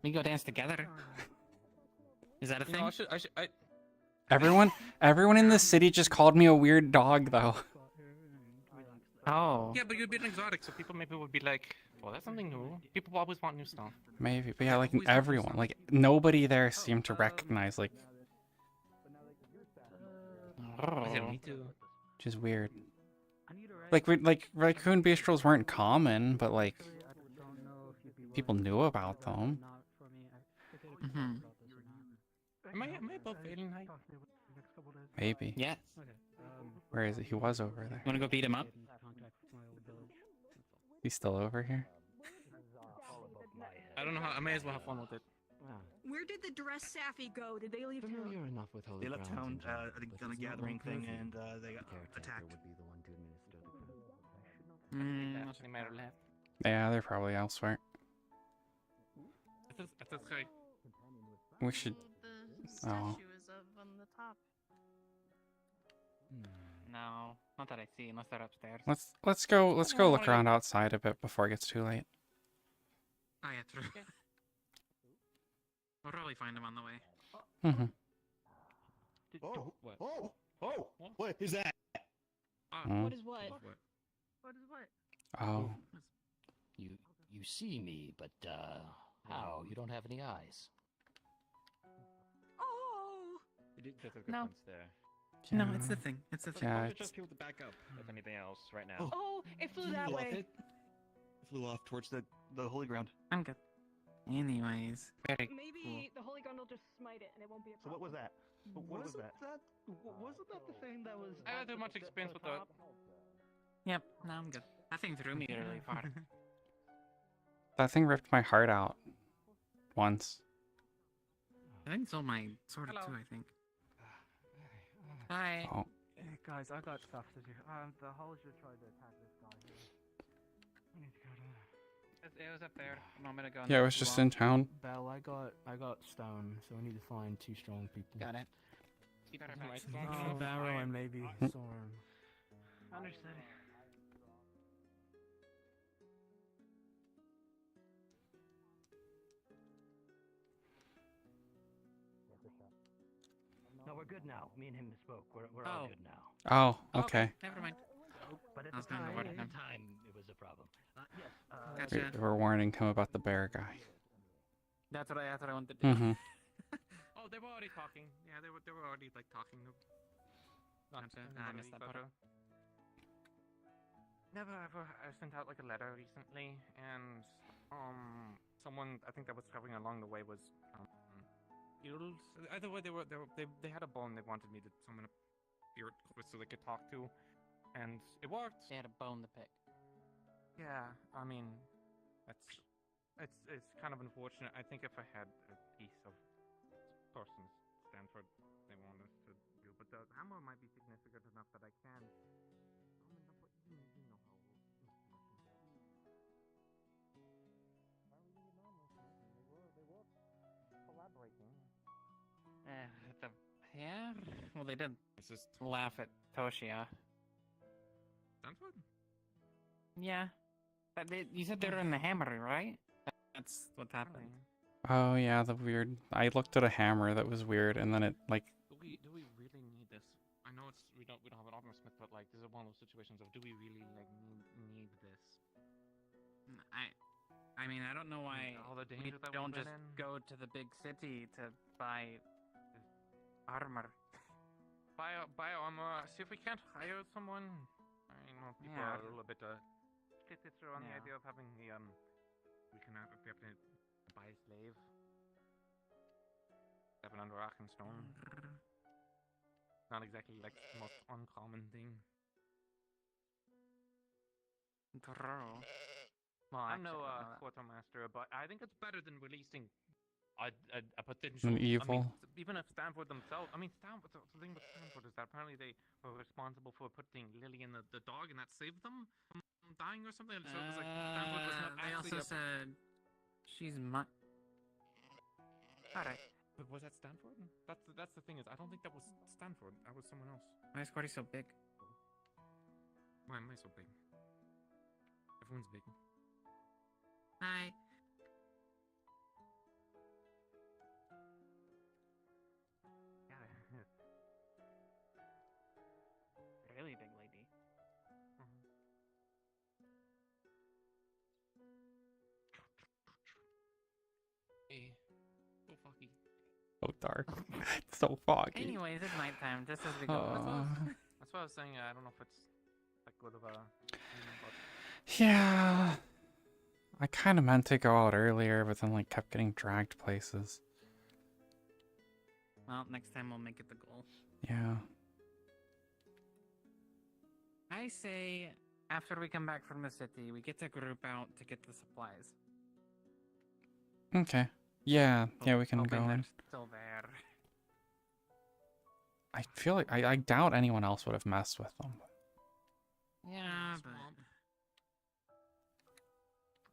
We go dance together. Is that a You thing? know, I Everyone in the city just called me a weird dog, though. Oh. Yeah, but you'd be an exotic, so people maybe would be like, "Well, that's something new." People always want new stuff. Maybe, but yeah, like everyone, like nobody there seemed to recognize, like, I don't need to. which is weird. Like, raccoon bistros weren't common, but like, people knew about them. Mm-hmm. Am I above failing height? Maybe. Yes. Where is it? He was over there. Want to go beat him up? He's still over here. I don't know how. I may as well have fun with it. Where did the dress Safi go? Did they leave town? enough with They left town, I think, on a gathering thing, and they got attacked. Nothing matter left. Yeah, they're probably elsewhere. It's okay. We should. The Oh. statue is up on the top. No, not that I see, unless they're upstairs. Let's go look around outside a bit before it gets too late. Oh yeah, true. We'll probably find him on the way. Mm-hmm. What is that? Hmm. What is what? What is what? Oh. You see me, but how? You don't have any eyes. Oh! No. There. No, it's the thing. It's the thing. Yeah, Probably it's- just people to back up, if anything else, right now. Oh, it flew that way. It flew off towards the holy ground. I'm good. Anyways, very Maybe the holy gun will just smite it and it won't be a So problem. what was that? What was that? Wasn't that the thing that was? I haven't had much experience with that. Yep, no, I'm good. That thing threw me really far. That thing ripped my heart out once. I think it's all my sword too. I think. Hi. Oh. Hey guys, I got stuff to do. The Hollister tried to attack this guy here. I need to go to. It was up there a moment ago. Yeah, it was just in town. Belle, I got stone, so we need to find 2 strong people. Got it. You better Nice. find strong Oh, enough. Barrow and maybe Hmm. Storm. Understood. No, we're good now. Me and him spoke. We're all Oh. good now. Oh, okay. Never mind. But at I was the gonna time, word at it the him. time, it was a problem. Yes. Gotcha. We're warning him about the bear guy. That's what I wanted to do. Mm-hmm. Oh, they were already talking. Yeah, they were already like talking. Gotcha. Not I missed that part. Never ever. I sent out like a letter recently, and someone I think that was traveling along the way was Eels. Either way, they had a bone they wanted me to summon a spirit so they could talk to, and it worked. They had a bone to pick. Yeah, I mean, it's kind of unfortunate. I think if I had a piece of person's Stanford they wanted to do, but the hammer might be significant enough that I can. Yeah. Well, they did. Just laugh at Toshia. Stanford? Yeah. But you said they were in the hammer, right? That's what happened. Oh yeah, the weird. I looked at a hammer that was weird, and then it like. Do we really need this? I know we don't have an armor smith, but like this is one of those situations of do we really like need this? I mean, I don't know why All the we danger that don't we've just been in. go to the big city to buy armor. Buy armor. See if we can't hire someone. I know people Yeah. are a little bit architecture on the Yeah. idea of having the we have to buy a slave. Have it under rock and stone. Not exactly like the most uncommon thing. True. Well, I'm no actually, I don't know that. quartermaster, but I think it's better than releasing a potential. An I mean, evil. even if Stanford themselves. I mean, Stanford. The thing with Stanford is that apparently they were responsible for putting Lily in the dog, and that saved them from dying or something. So it was like Stanford was not They actually. also said she's my. Alright. But was that Stanford? That's the thing is I don't think that was Stanford. That was someone else. Why is Cordy so big? Why am I so big? Everyone's big. Hi. Really big lady. Hey, so foggy. So dark. It's so foggy. Anyways, it's nighttime, just as we go. That's what I was saying. I don't know if it's like good of a. Yeah. I kind of meant to go out earlier, but then like kept getting dragged places. Well, next time we'll make it the goal. Yeah. I say, after we come back from the city, we get to group out to get the supplies. Okay. Yeah. Yeah, we can Hoping go they're in. still there. I feel like I doubt anyone else would have messed with them. Yeah, but...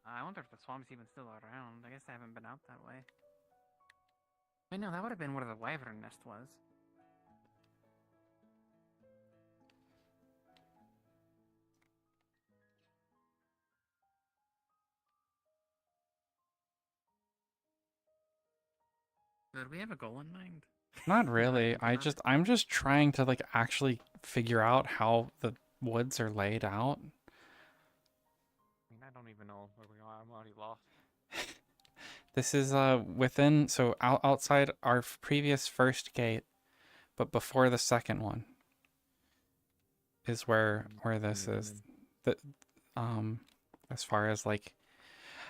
I wonder if the swamp's even still around. I guess I haven't been out that way. Wait, no, that would have been where the wyvern nest was. Did we have a goal in mind? Not really. I'm just trying to like actually figure out how the woods are laid out. I mean, I don't even know where we are. I'm already lost. This is within, so outside our previous first gate, but before the second one is where this is. The as far as like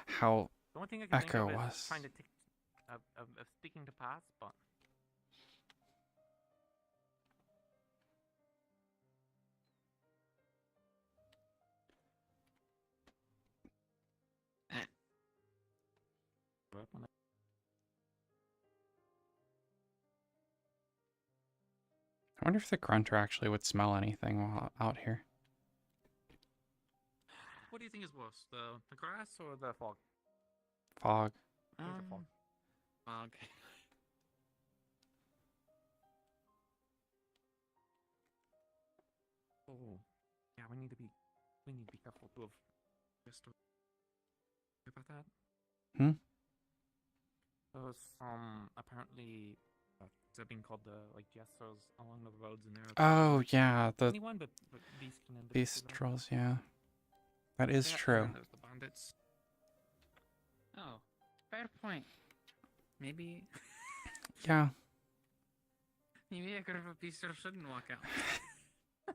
how The only thing I can Echo think of was. is trying to of speaking to pass, but I wonder if the grunter actually would smell anything while out here. what do you think is worse, the grass or the fog? Fog. I think the fog. Fog. Oh, yeah, we need to be careful too of just about that. Hmm? There's apparently they're being called the like jesters along the roads in there. Oh yeah, the anyone but beast can end up beast trolls. Yeah, that is Yeah, true. and there's the bandits. Oh, fair point. Maybe... Yeah. Maybe a group of beasters shouldn't walk out.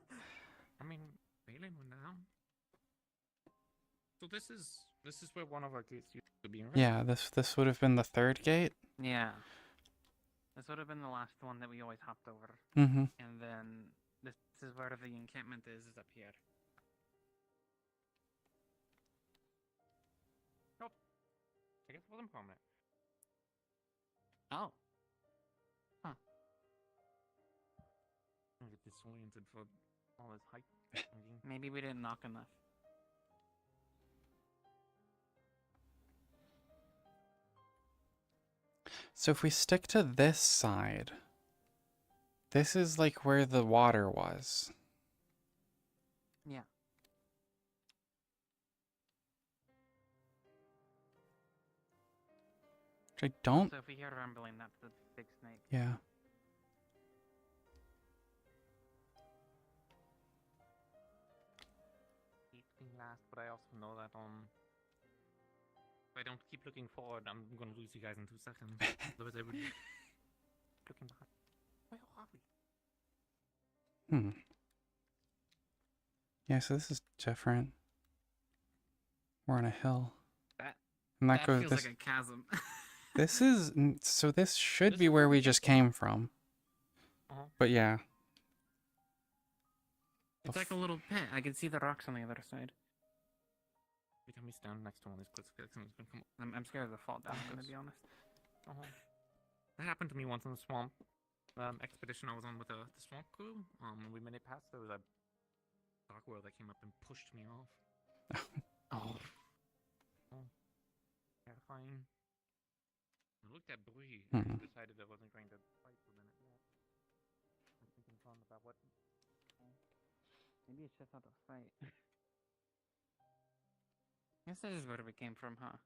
I mean, Balin went down. So this is where one of our gates used to be, right? Yeah, this would have been the third gate. Yeah. This would have been the last one that we always hopped over. Mm-hmm. And then this is where the encampment is up here. Nope. I guess it wasn't permanent. Oh. Huh. I get disoriented for all this hype. Maybe we didn't knock enough. So if we stick to this side, this is like where the water was. Yeah. Which I don't. So if we hear rumbling, that's the big snake. Yeah. Being last, but I also know that if I don't keep looking forward, I'm gonna lose you guys in 2 seconds. Otherwise, I would be looking behind. Where are we? Hmm. Yeah, so this is different. We're on a hill. That And that goes feels this. like a chasm. This is so. This should be where we just came from. But yeah. It's like a little pit. I can see the rocks on the other side. Every time we stand next to one of these cliffs, someone's gonna come up. I'm scared of the fall down, I'm gonna be honest. That happened to me once in the swamp. Expedition I was on with the swamp crew. When we made it past, there was a dark world that came up and pushed me off. Oh. Terrifying. I looked at Bree Hmm. and decided I wasn't going to fight for a minute yet. I'm thinking fun about what. Maybe it's just not a fight. I guess that is where we came from, huh?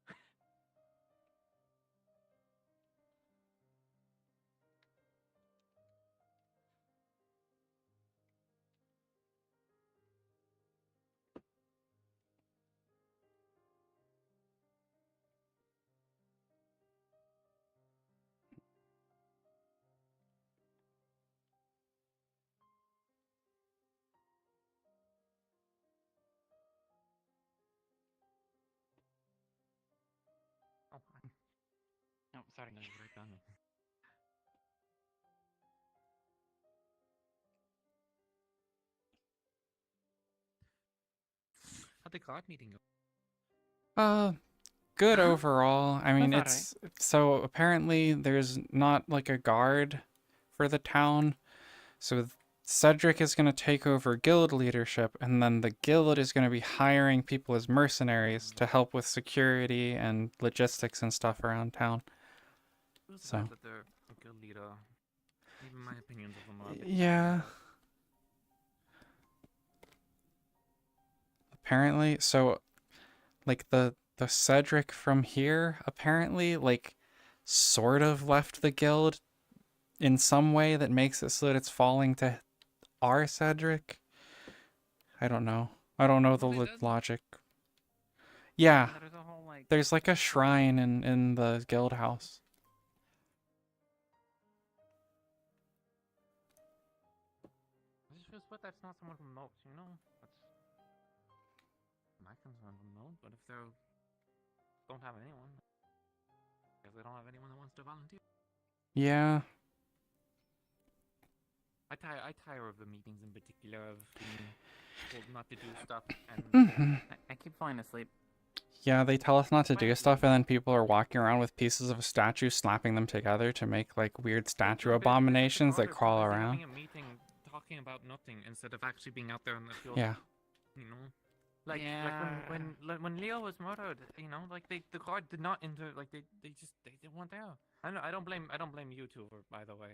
Oh, Oh, sorry. no, right down there. How'd the guard meeting go? Good overall. I mean, That's it's so apparently there's not like a guard for the town. So Cedric is going to take over guild leadership, and then the guild is going to be hiring people as mercenaries to help with security and logistics and stuff around town. So That they're a good leader. Even my opinions of them are a bit yeah. Apparently, so like the Cedric from here apparently like sort of left the guild in some way that makes it so that it's falling to our Cedric. I don't know. I don't know the logic. Yeah. There's like a shrine in the guild house. I just feel sweat that's not someone from Notes, you know? That's my concern from Notes, but if they don't have anyone, because they don't have anyone that wants to volunteer. Yeah. I tire of the meetings in particular of being told not to do stuff and I keep falling asleep. Yeah, they tell us not to do stuff, and then people are walking around with pieces of a statue, slapping them together to make like weird statue abominations that crawl around. Having a meeting talking about nothing instead of actually being out there in the field. Yeah. You know, like when Leo was murdered, you know, like the guard did not enter. Like they weren't there. I don't blame you two, by the way.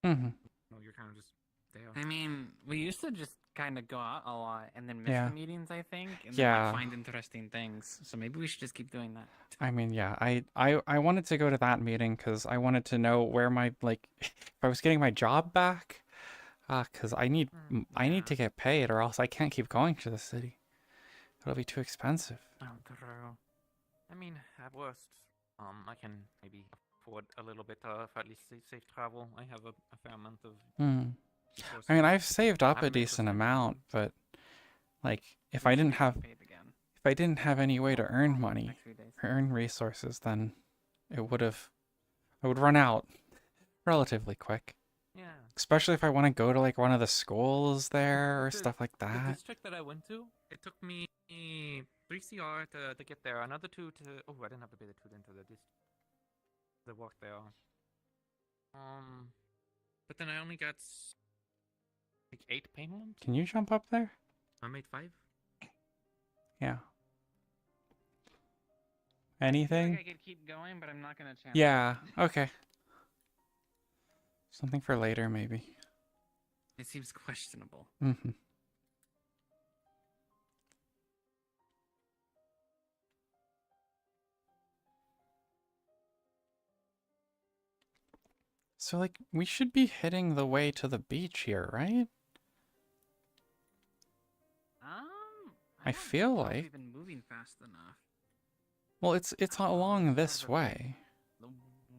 No, you're kind of just there. I mean, we used to just kind of go out a lot and then miss Yeah. the meetings, I think, and Yeah. then like, find interesting things. So maybe we should just keep doing that. I mean, yeah, I wanted to go to that meeting because I wanted to know where my like if I was getting my job back, because I need to get paid or else I can't keep going to the city. It'll be too expensive. Oh, true. I mean, at worst, I can maybe afford a little bit of at least safe travel. I have a fair amount of. I mean, I've saved up a decent amount, but like if I didn't have any way to earn money or earn resources, then I would run out relatively quick. Yeah. Especially if I want to go to like one of the schools there or stuff like The that. district that I went to, it took me 3 CR to get there, another 2 to. Oh, I didn't have to pay the 2 into the work there. But then I only got like 8 payments. Can you jump up there? I made 5. I Yeah. feel Anything? like I could keep going, but I'm not gonna chance. Yeah, okay. Something for later, maybe. It seems questionable. Mm-hmm. So, like, we should be hitting the way to the beach here, right? I feel know if like. we've been moving fast enough. Well, it's along this way. The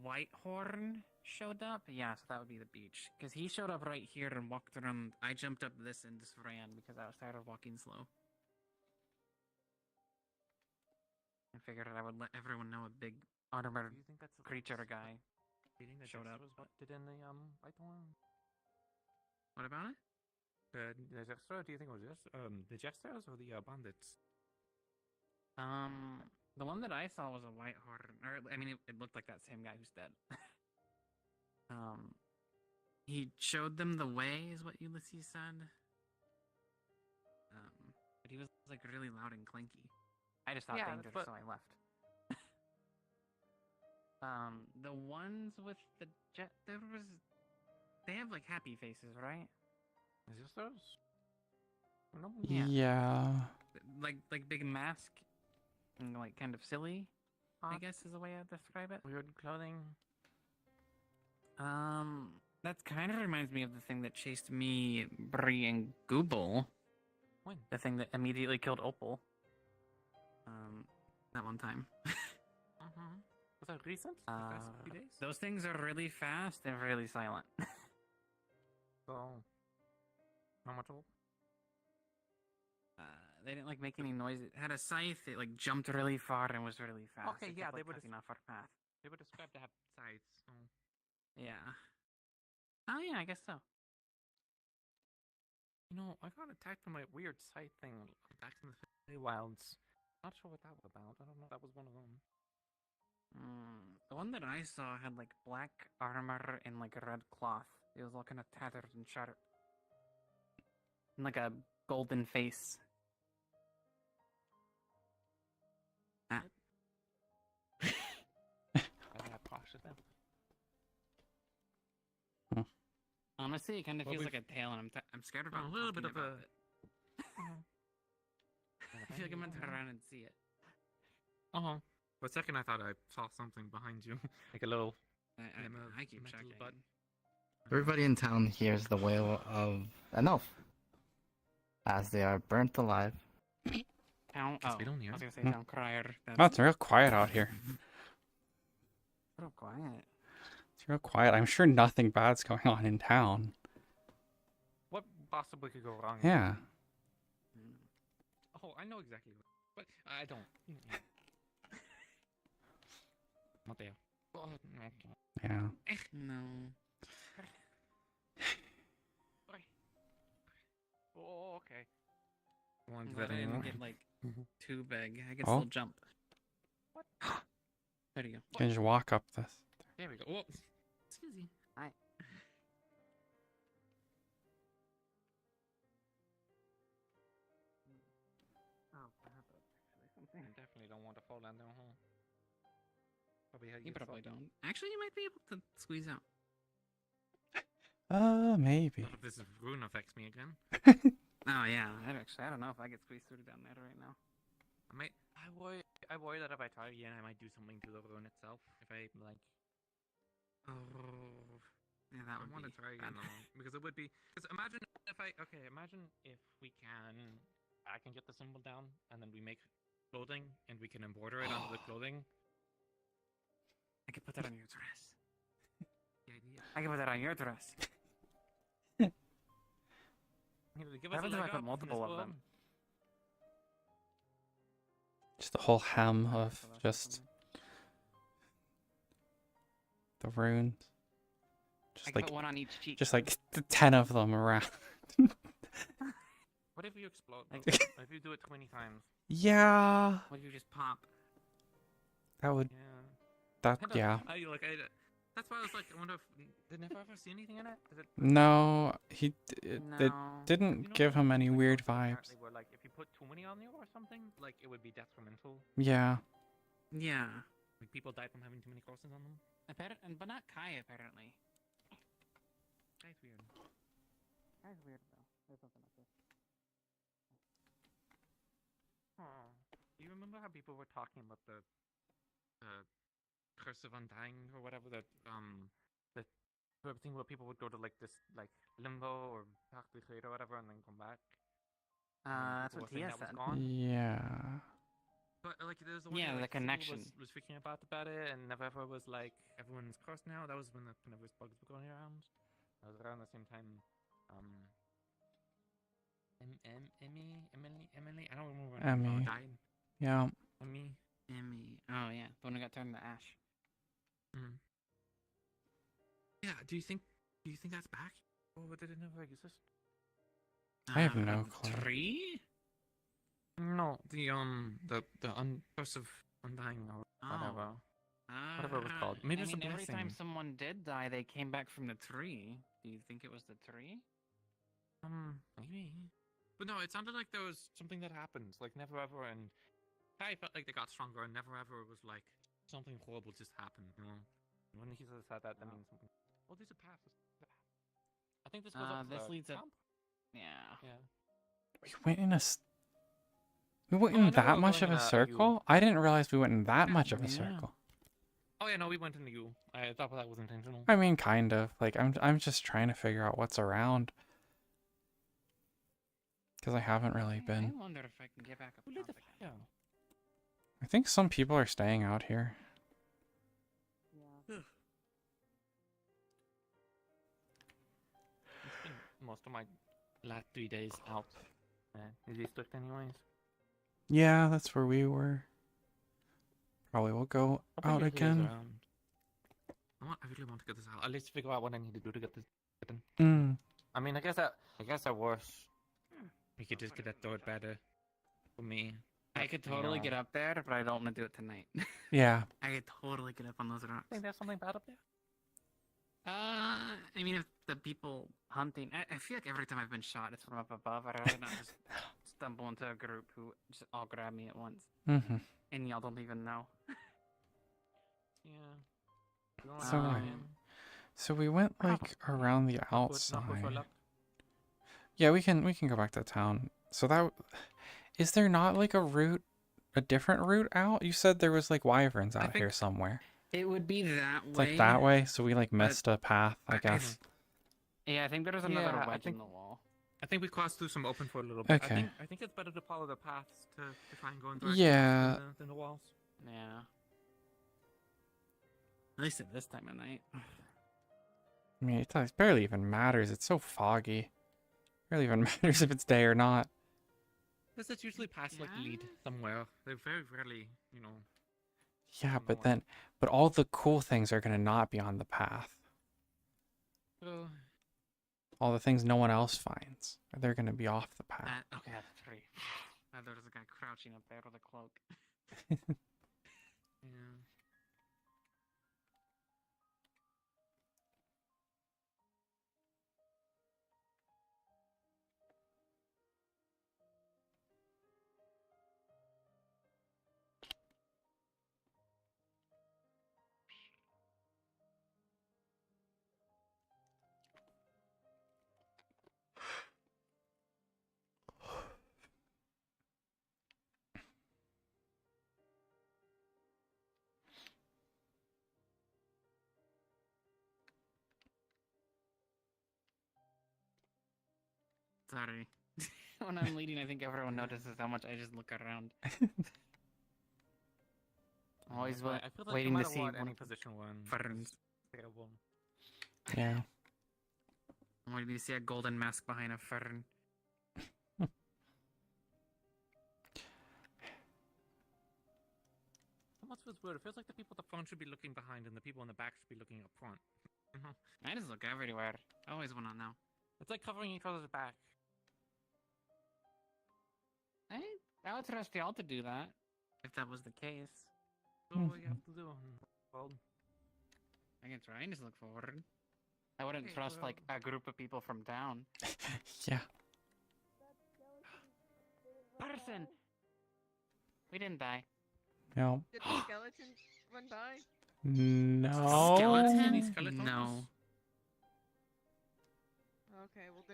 Whitehorn showed up? Yeah, so that would be the beach. Because he showed up right here and walked around. I jumped up this and just ran because I was tired of walking slow. I figured I would let everyone know a big armored Do you think that's creature guy meeting that showed up. was what did in the White One? What about it? The Jester? Do you think it was the Jesters or the bandits? The one that I saw was a white horse, or I mean, it looked like that same guy who's dead. He showed them the way, is what Ulysses said. But he was like really loud and clanky. I just thought danger, so I left. The ones with the jet, they have like happy faces, right? Is this those? No. Yeah. Like big mask, and like kind of silly. I guess is the way I'd describe it. Weird clothing. That kind of reminds me of the thing that chased me, Bree, and Google. When? The thing that immediately killed Opal. That one time. Was that recent? The past few days? Those things are really fast and really silent. So, how much old? They didn't like make any noise. It had a scythe. It like jumped really far and was really fast. Okay, It yeah, kept, they like, were cutting off our path. They were described to have sides. So. Yeah. Oh yeah, I guess so. You know, I got attacked from a weird side thing back in the Feywilds. Not sure what that was about. I don't know if that was one of them. The one that I saw had like black armor and like a red cloth. It was all kind of tattered and shattered. And like a golden face. Ah. I have cautious now. Honestly, it kind of Well, feels we've- like a tail, and I'm scared about a little bit talking of about it. I feel like I'm gonna turn around and see it. For a second, I thought I saw something behind you, like a little. I keep checking. Everybody in town hears the wail of an elf as they are burnt alive. Town. Guess we don't hear I was it. gonna say town crier. Oh, it's real quiet out here. Real quiet. It's real quiet. I'm sure nothing bad's going on in town. What possibly could go wrong? Yeah. Oh, I know exactly what. But I don't. Not there. Oh, no. Yeah. No. Oh, okay. Well, I didn't get like too big. I can Oh. still jump. What? There you go. You can just walk up this. There we go. Oh. Excuse me. Hi. Oh, I definitely don't want to fall down there, huh? Probably how You get probably fucked. don't. Actually, you might be able to squeeze out. Maybe. What if this rune affects me again? Oh yeah, I don't know if I could squeeze through down there right now. I worry that if I try again, I might do something to the rune itself. If I like. Oh. Yeah, that would I want to be try bad. again though, because it would be. Because imagine if we can. I can get the symbol down, and then we make clothing, and we can embroider it onto the clothing. I could put that on your dress. I can put that on your dress. Give What us a happens if I leg put up in multiple this of them? world. Just a whole hem of just the runes. Just I like put one on each cheek. just like 10 of them around. What if you explode? Though? What if you do it 20 times? Yeah. What if you just pop? That would. Yeah. That I don't- yeah. That's why I was like, I wonder if did Never ever see anything in it? Is it No, it No. didn't You know give him any weird apparently vibes. where like if you put too many on you or something, like it would be detrimental. Yeah. Yeah. Like people died from having too many crosses on them. But not Kai apparently. That's weird. Kai's weird though. There's something up there. Oh. Do you remember how people were talking about the Curse of Undying or whatever that thing where people would go to like this like limbo or dark decade or whatever and then come back? That's People what were saying Tia that was said. gone. Yeah. But like there's the one Yeah, where, the like, Sybil connection. was freaking about it, and Never was like everyone's cursed now. That was when the Never's bugs were going around. That was around the same time. Emily. I don't remember. When Emmy. died. Yeah. Emmy. Emmy. Oh yeah, the one who got turned to ash. Mm. Yeah. Do you think that's back? Or did it never exist? I have no clue. Tree? No, the curse of undying or whatever. Whatever it was called. Maybe I it's a mean, every time blessing. someone did die, they came back from the tree. Do you think it was the tree? Maybe. But no, it sounded like there was something that happened. Like never ever, and I felt like they got stronger, and never ever was like something horrible just happened. You know, when he said that, that means something. Oh, there's a path. I think this goes up to This the leads up. camp. Yeah. Yeah. We went in that much of a circle? I didn't realize we went in that much of a circle. Oh yeah, no, we went into you. I thought that was intentional. I mean, kind of. Like, I'm just trying to figure out what's around. Because I haven't really been. I wonder if I can get back up. Who lit the fire? I think some people are staying out here. It's been most of my last 3 days out. Is he strict anyways? Yeah, that's where we were. Probably will go out again. I really want to get this out. At least figure out what I need to do to get this done. Mm. I mean, I guess at worst, we could just get that third better for me. I could totally get up there, but I don't want to do it tonight. Yeah. I could totally get up on those rocks. Think there's something bad up there? I mean, if the people hunting, I feel like every time I've been shot, it's from up above. I'd rather not just stumble into a group who just all grab me at once. Mm-hmm. And y'all don't even know. Yeah. So we went like around the outside. Yeah, we can go back to town. So that is there not like a different route out? You said there was like wyverns out here somewhere. It would be that It's way. like that way, so we like missed a path, I guess. Yeah, I think there's another wedge in the wall. I think we crossed through some open for a little bit. Okay. I think it's better to follow the paths to try and go in Yeah. than the walls. Yeah. At least at this time of night. I mean, it barely even matters. It's so foggy. Barely even matters if it's day or not. Does it usually pass like lead somewhere? They very rarely, you know. Yeah, but all the cool things are gonna not be on the path. All the things no one else finds, they're gonna be off the path. Okay, that's three. There was a guy crouching up there with a cloak. Yeah. Sorry. When I'm leading, I think everyone notices how much I just look around. I'm always I feel like waiting no to matter see what, one any of the position one ferns. terrible. Yeah. I'm waiting to see a golden mask behind a fern. Almost feels weird. It feels like the people at the front should be looking behind and the people in the back should be looking up front. I just look everywhere. I always want to know. It's like covering each other's back. I would trust y'all to do that, if that was the case. So what you have to do? Well, I can try and just look forward. I wouldn't trust like a group of people from town. Yeah. Person! We didn't die. No. Did the skeleton run by? No. Skeleton? No. Okay, well,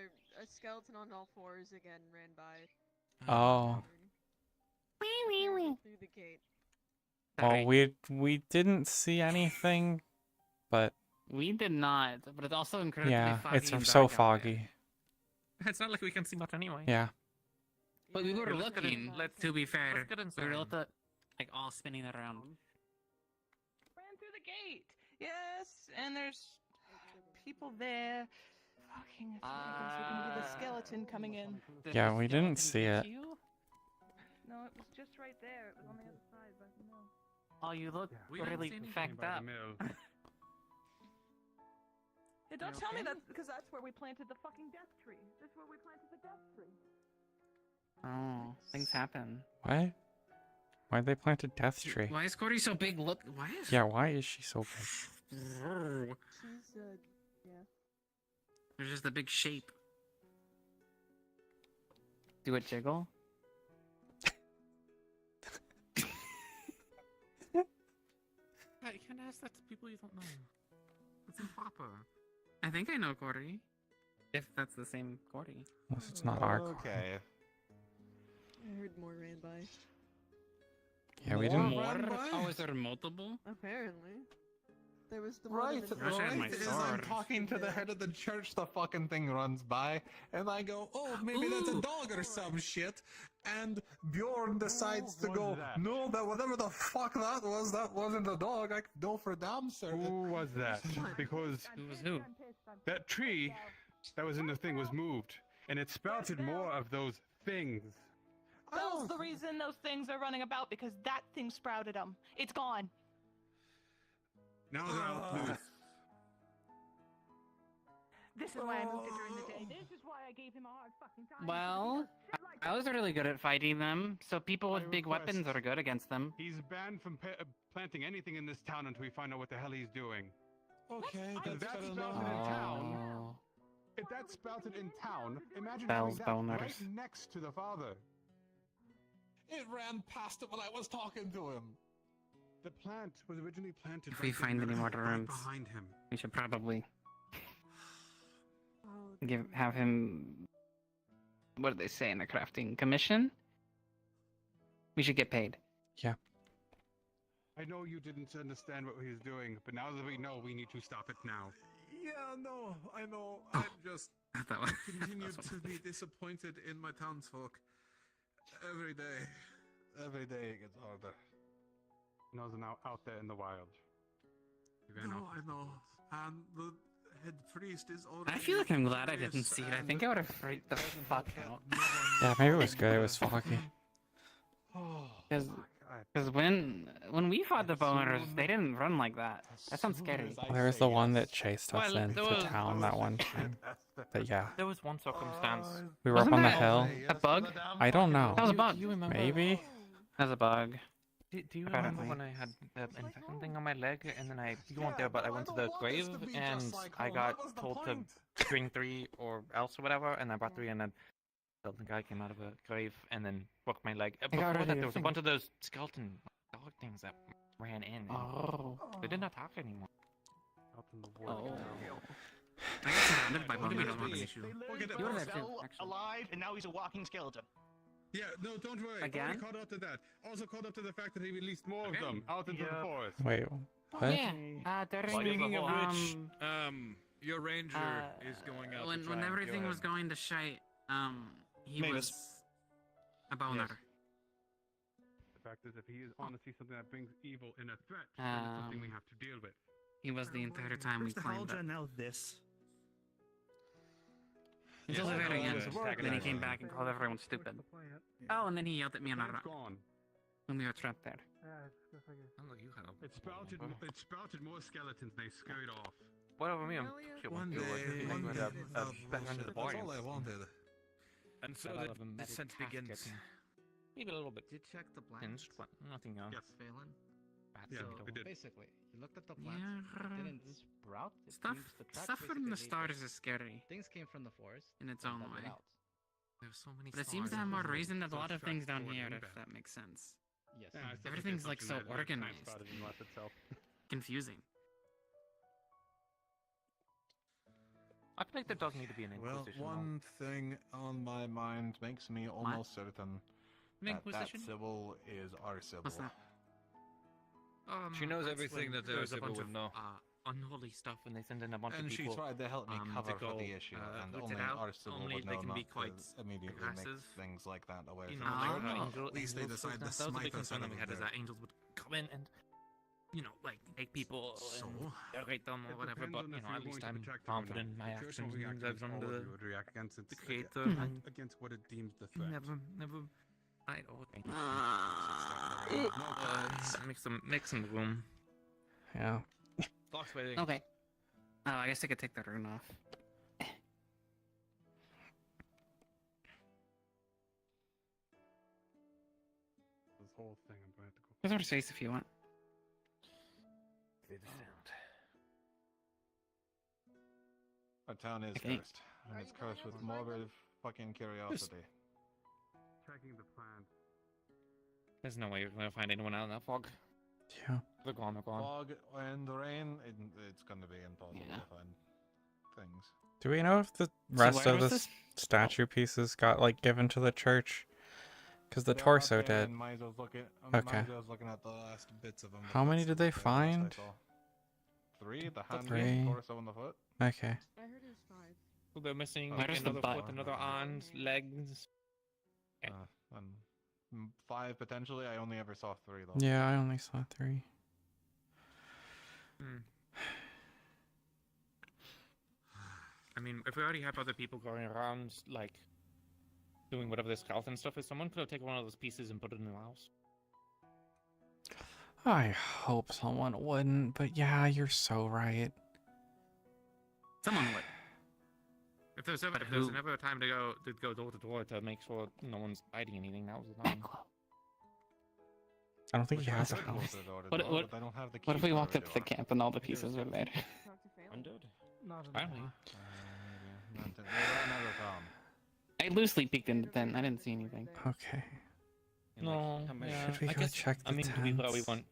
a skeleton on all fours again ran by. Oh. Through the gate. Well, we didn't see anything, but We did not, but it's also incredibly yeah, foggy it's and so dark out foggy. it's not like we can see much anyway. Yeah. But we were Yeah, let's get looking, in- let's- to be fair. let's get We inside. were like all spinning around. Ran through the gate. Yes, and there's people there. Fucking, I think it was going to be the skeleton coming in. Yeah, we didn't see it. No, it was just right there. It was on the other side, but no. Oh, you look We didn't really see anything fagged by the up. mill. Hey, don't You tell me okay? that's because that's where we planted the fucking death tree. That's where we planted the death tree. Oh, things happen. What? Why'd they plant a death tree? Why is Cordy so big? Look, why is... Yeah, why is she so big? She's, yeah. There's just a big shape. Do it jiggle? You can't ask that to people you don't know. It's improper. I think I know Cordy. If that's the same Cordy. Unless it's not our car. Okay. I heard more ran by. Yeah, we didn't. More? Oh, is there multiple? Apparently. There was the one Right, in the I wish I had my as I'm sword. talking to the head of the church, the fucking thing runs by, and I go, oh, maybe that's a dog or some shit, and Bjorn decides to go, no, that whatever the fuck that wasn't a dog, I know for damn certain. Who was that? Because Who was who? that tree that was in the thing was moved, and it sprouted more of those things. That's the reason those things are running about, because that thing sprouted them. It's gone. Now they're out loose. This is why I moved it during the day. This is why I gave him a hard fucking time. Well, I was really good at fighting them, so people with big request- weapons are good against them. He's banned from planting anything in this town until we find out what the hell he's doing. Okay, If that that's fair sprouted enough. in town, Oh. if that sprouted in town, imagine Bells, having that right boners. next to the father. It ran past him when I was talking to him. The plant was originally planted. If we find any more rooms, behind him. we should probably Oh, have him. What do they say in the crafting commission? We should get paid. Yeah. I know you didn't understand what he was doing, but now that we know, we need to stop it now. Yeah, no, I know. I'm just That one. continue to be disappointed in my townsfolk. Every day. Every day it gets harder. Those are now out there in the wild. No, I know. And the head priest is already... I feel like I'm glad I didn't see it. I think I would have freaked the fuck out. Yeah, maybe it was good. It was foggy. Because when we fought the boners, they didn't run like that. That sounds scary. Well, there was the one that chased us Well, into there was- town that one time. But yeah, There was one circumstance. we were up on the hill. A bug? I don't know. That was a bug. You remember? Maybe. That was a bug. Do you remember Apparently. when I had the infection thing on my leg, and then you weren't there, but I went to the grave, and I got told to bring 3 or else or whatever, and I brought 3, and then the guy came out of a grave and then broke my leg. Before rid that, of there your was a bunch of those skeleton dog things that ran in. And Oh. They did not talk anymore. Out in the woods. Oh. I got surrounded by boners. That's not an issue. Look at You were him. there too, Still actually. alive, and now he's a walking skeleton. Yeah, no, don't worry. Again? Already caught up to that. Also caught up to the fact that he released more of them out into the forest. Wait, what? Yeah. During Speaking of which, um, your ranger is going out to try when and everything kill was him. going to shite, he Mavis. was a boner. The fact is, if he is honestly something that brings evil and a threat, then it's something we have to deal with. He was the entire time we First the claimed Halja, it. now this. Until the Yeah, very yeah, end. yeah. Then he came back and called everyone stupid. Oh, and then he yelled at me on a rock Gone. when we were trapped there. It sprouted more skeletons. They scurried off. Whatever, me, I'm One day, back under the bar. that's all I wanted. And so Out the of a metal descent casket. begins. Maybe a little bit Did check the plans? hinged, but nothing else. Yes. Phelan? Yeah, So, we did. Basically, you looked at the plants. Yeah. It didn't sprout. It Stuff, means the tracks stuff from the basically stars is scary Things came from the forest in its and own dug it way. out. there's so many But it seems to have more reason than a lot of Suspect things down forward here, and if back. that makes sense. Yes. Yeah, I still think Everything's there's like so something that organized. sprouted and left itself. Confusing. I feel like there does need to be an Well, inquisition. one thing on my mind makes me almost certain An that that inquisition? Sybil is our Sybil. What's that? She knows That's everything when that the there's a Sybil bunch would of know. Unholy stuff, and they send in a bunch And of she people. tried to help me to cover for go, the issue, and root only it out. our Sybil Only would they know can not be to quite immediately make aggressive. things like that away You from know, the like church. angel, At least they angels, decide to that was the smite big us concern out that we of had is there. that angels would come in and, you know, like take people and irrigate them or It whatever. depends But on you if know, you're at least going to I'm protect her or confident in not. my The church actions. will react And against I've all done of the you would react against the its creator. against what it deems the threat. Never Oh, thank you. Make some room. Yeah. Clock's waiting. Okay. Oh, I guess I could take the rune off. This whole thing, I'm going to have to go. There's more space if you want. Our town is Okay. cursed, and it's cursed with morbid fucking curiosity. Checking the plan. There's no way you're gonna find anyone out in that fog. Yeah. They're gone. They're gone. Fog and rain, it's gonna be impossible to find things. Do we know if the rest of the statue pieces got like given to the church? Because the They're torso out there, did. and Mizo's looking, Okay. Mizo's looking at the last bits of them. How many did they find? 3, the hand, Three. the torso, and the foot. Okay. I heard it was 5. So they're missing Where's the another butt? foot, another arms, legs. And 5 potentially. I only ever saw 3 though. Yeah, I only saw 3. I mean, if we already have other people going around, like, doing whatever this skeleton stuff is, someone could have taken one of those pieces and put it in the house. I hope someone wouldn't, but yeah, you're so right. Someone would. If there's ever a time to go door to door to make sure no one's hiding anything, that was the time. I don't think he Wish I has a could go house. to the door to What, door, what, but I don't have the what if key we for walked the up to the door. camp and all the pieces were there? Undead? Apparently. Maybe. Not another town. I loosely peeked in the tent. I didn't see anything. Okay. No, yeah, Should we I go guess, check the I mean, to be fair, we tents? want.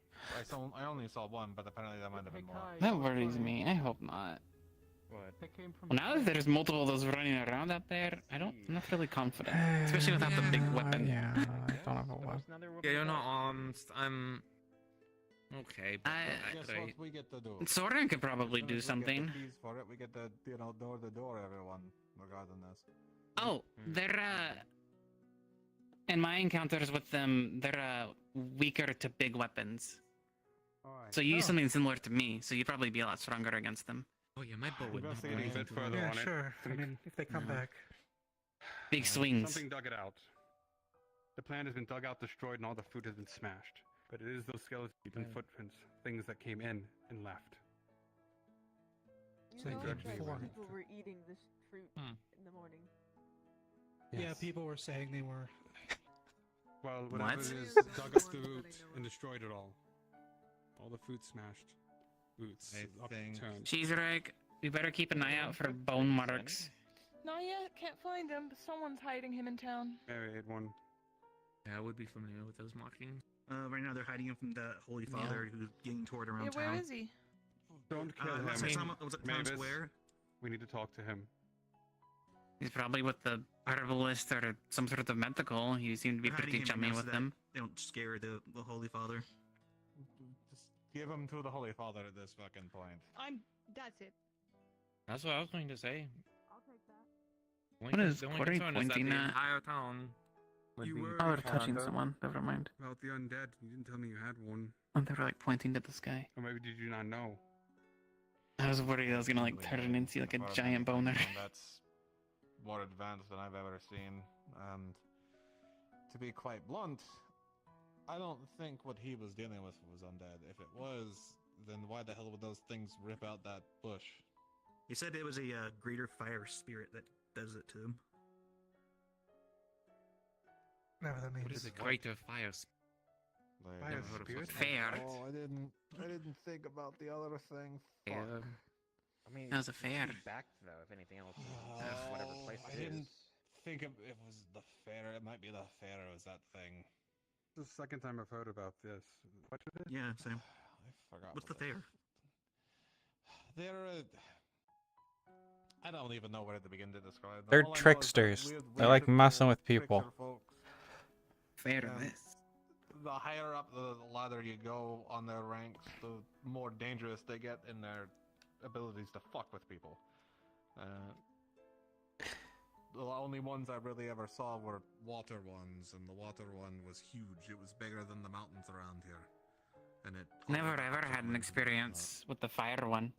I only saw 1, but apparently that might have been more. That worries me. I hope not. What? Well, now that there's multiple of those running around out there, I'm not really confident. Especially without the big weapon. Yeah, I don't have a weapon. Yeah, you're not armed. I'm. Okay, but Guess what we get to do? Soren could probably As soon do as we get the something. keys for it, we get to, door to door everyone regarding this. Oh, they're, in my encounters with them, they're, weaker to big weapons. So you use something similar to me, so you'd probably be a lot stronger against them. Oh yeah, my bow would not A bit further Yeah, on it. sure. I mean, if they come back. Big swings. Something dug it out. The plant has been dug out, destroyed, and all the food has been smashed. But it is those skeletons and footprints, things that came in and left. You So know they that came before. people were eating this fruit in the morning. Yeah, people were saying they were. Well, whatever it is, dug up the root and destroyed it all. All the food smashed. Roots upturned. Cheesereg, we better keep an eye out for bone marks. Not yet. Can't find him, but someone's hiding him in town. Mary had one. Yeah, I would be familiar with those markings. Right now they're hiding him from the Holy Father who's getting toured around Yeah, town. where is he? Don't kill him. last I saw him, was at Town Mavis, Square. we need to talk to him. He's probably with the herbalist or some sort of medical. You seem to be They're hiding pretty him chummy right now so with that them. They don't scare the Holy Father. Just give him to the Holy Father at this fucking point. That's it. That's what I was going to say. I'll take that. What is The only Corey concern is that pointing the at? entire town would You be. were Oh, they're touching someone. Never mind. About the undead. You didn't tell me you had one. Oh, they were like pointing to the sky. Or maybe did you not know? I was worried I was gonna like turn it into like a giant boner. And that's more advanced than I've ever seen. And to be quite blunt, I don't think what he was dealing with was undead. If it was, then why the hell would those things rip out that bush? He said it was a greater fire spirit that does it to him. Whatever that means. What is a greater fire? Like, Fire spirit? Fair. Oh, I didn't think about the other thing. Fuck. Yeah. I mean, That was a fair. Back though, if anything else, Oh, whatever place I it didn't is. think of it was the fair. It might be the fair. It was that thing. This is the second time I've heard about this. What is it? Yeah, same. I forgot. What's the what it- fair? They're. I don't even know where to begin to describe them. They're All I know is that tricksters. They like weird, messing with people. trickster folks. Fair Yeah. this. The higher up the ladder you go on their ranks, the more dangerous they get in their abilities to fuck with people. The only ones I really ever saw were water ones, and the water one was huge. It was bigger than the mountains around here. And it Never ever had an experience with the fire one.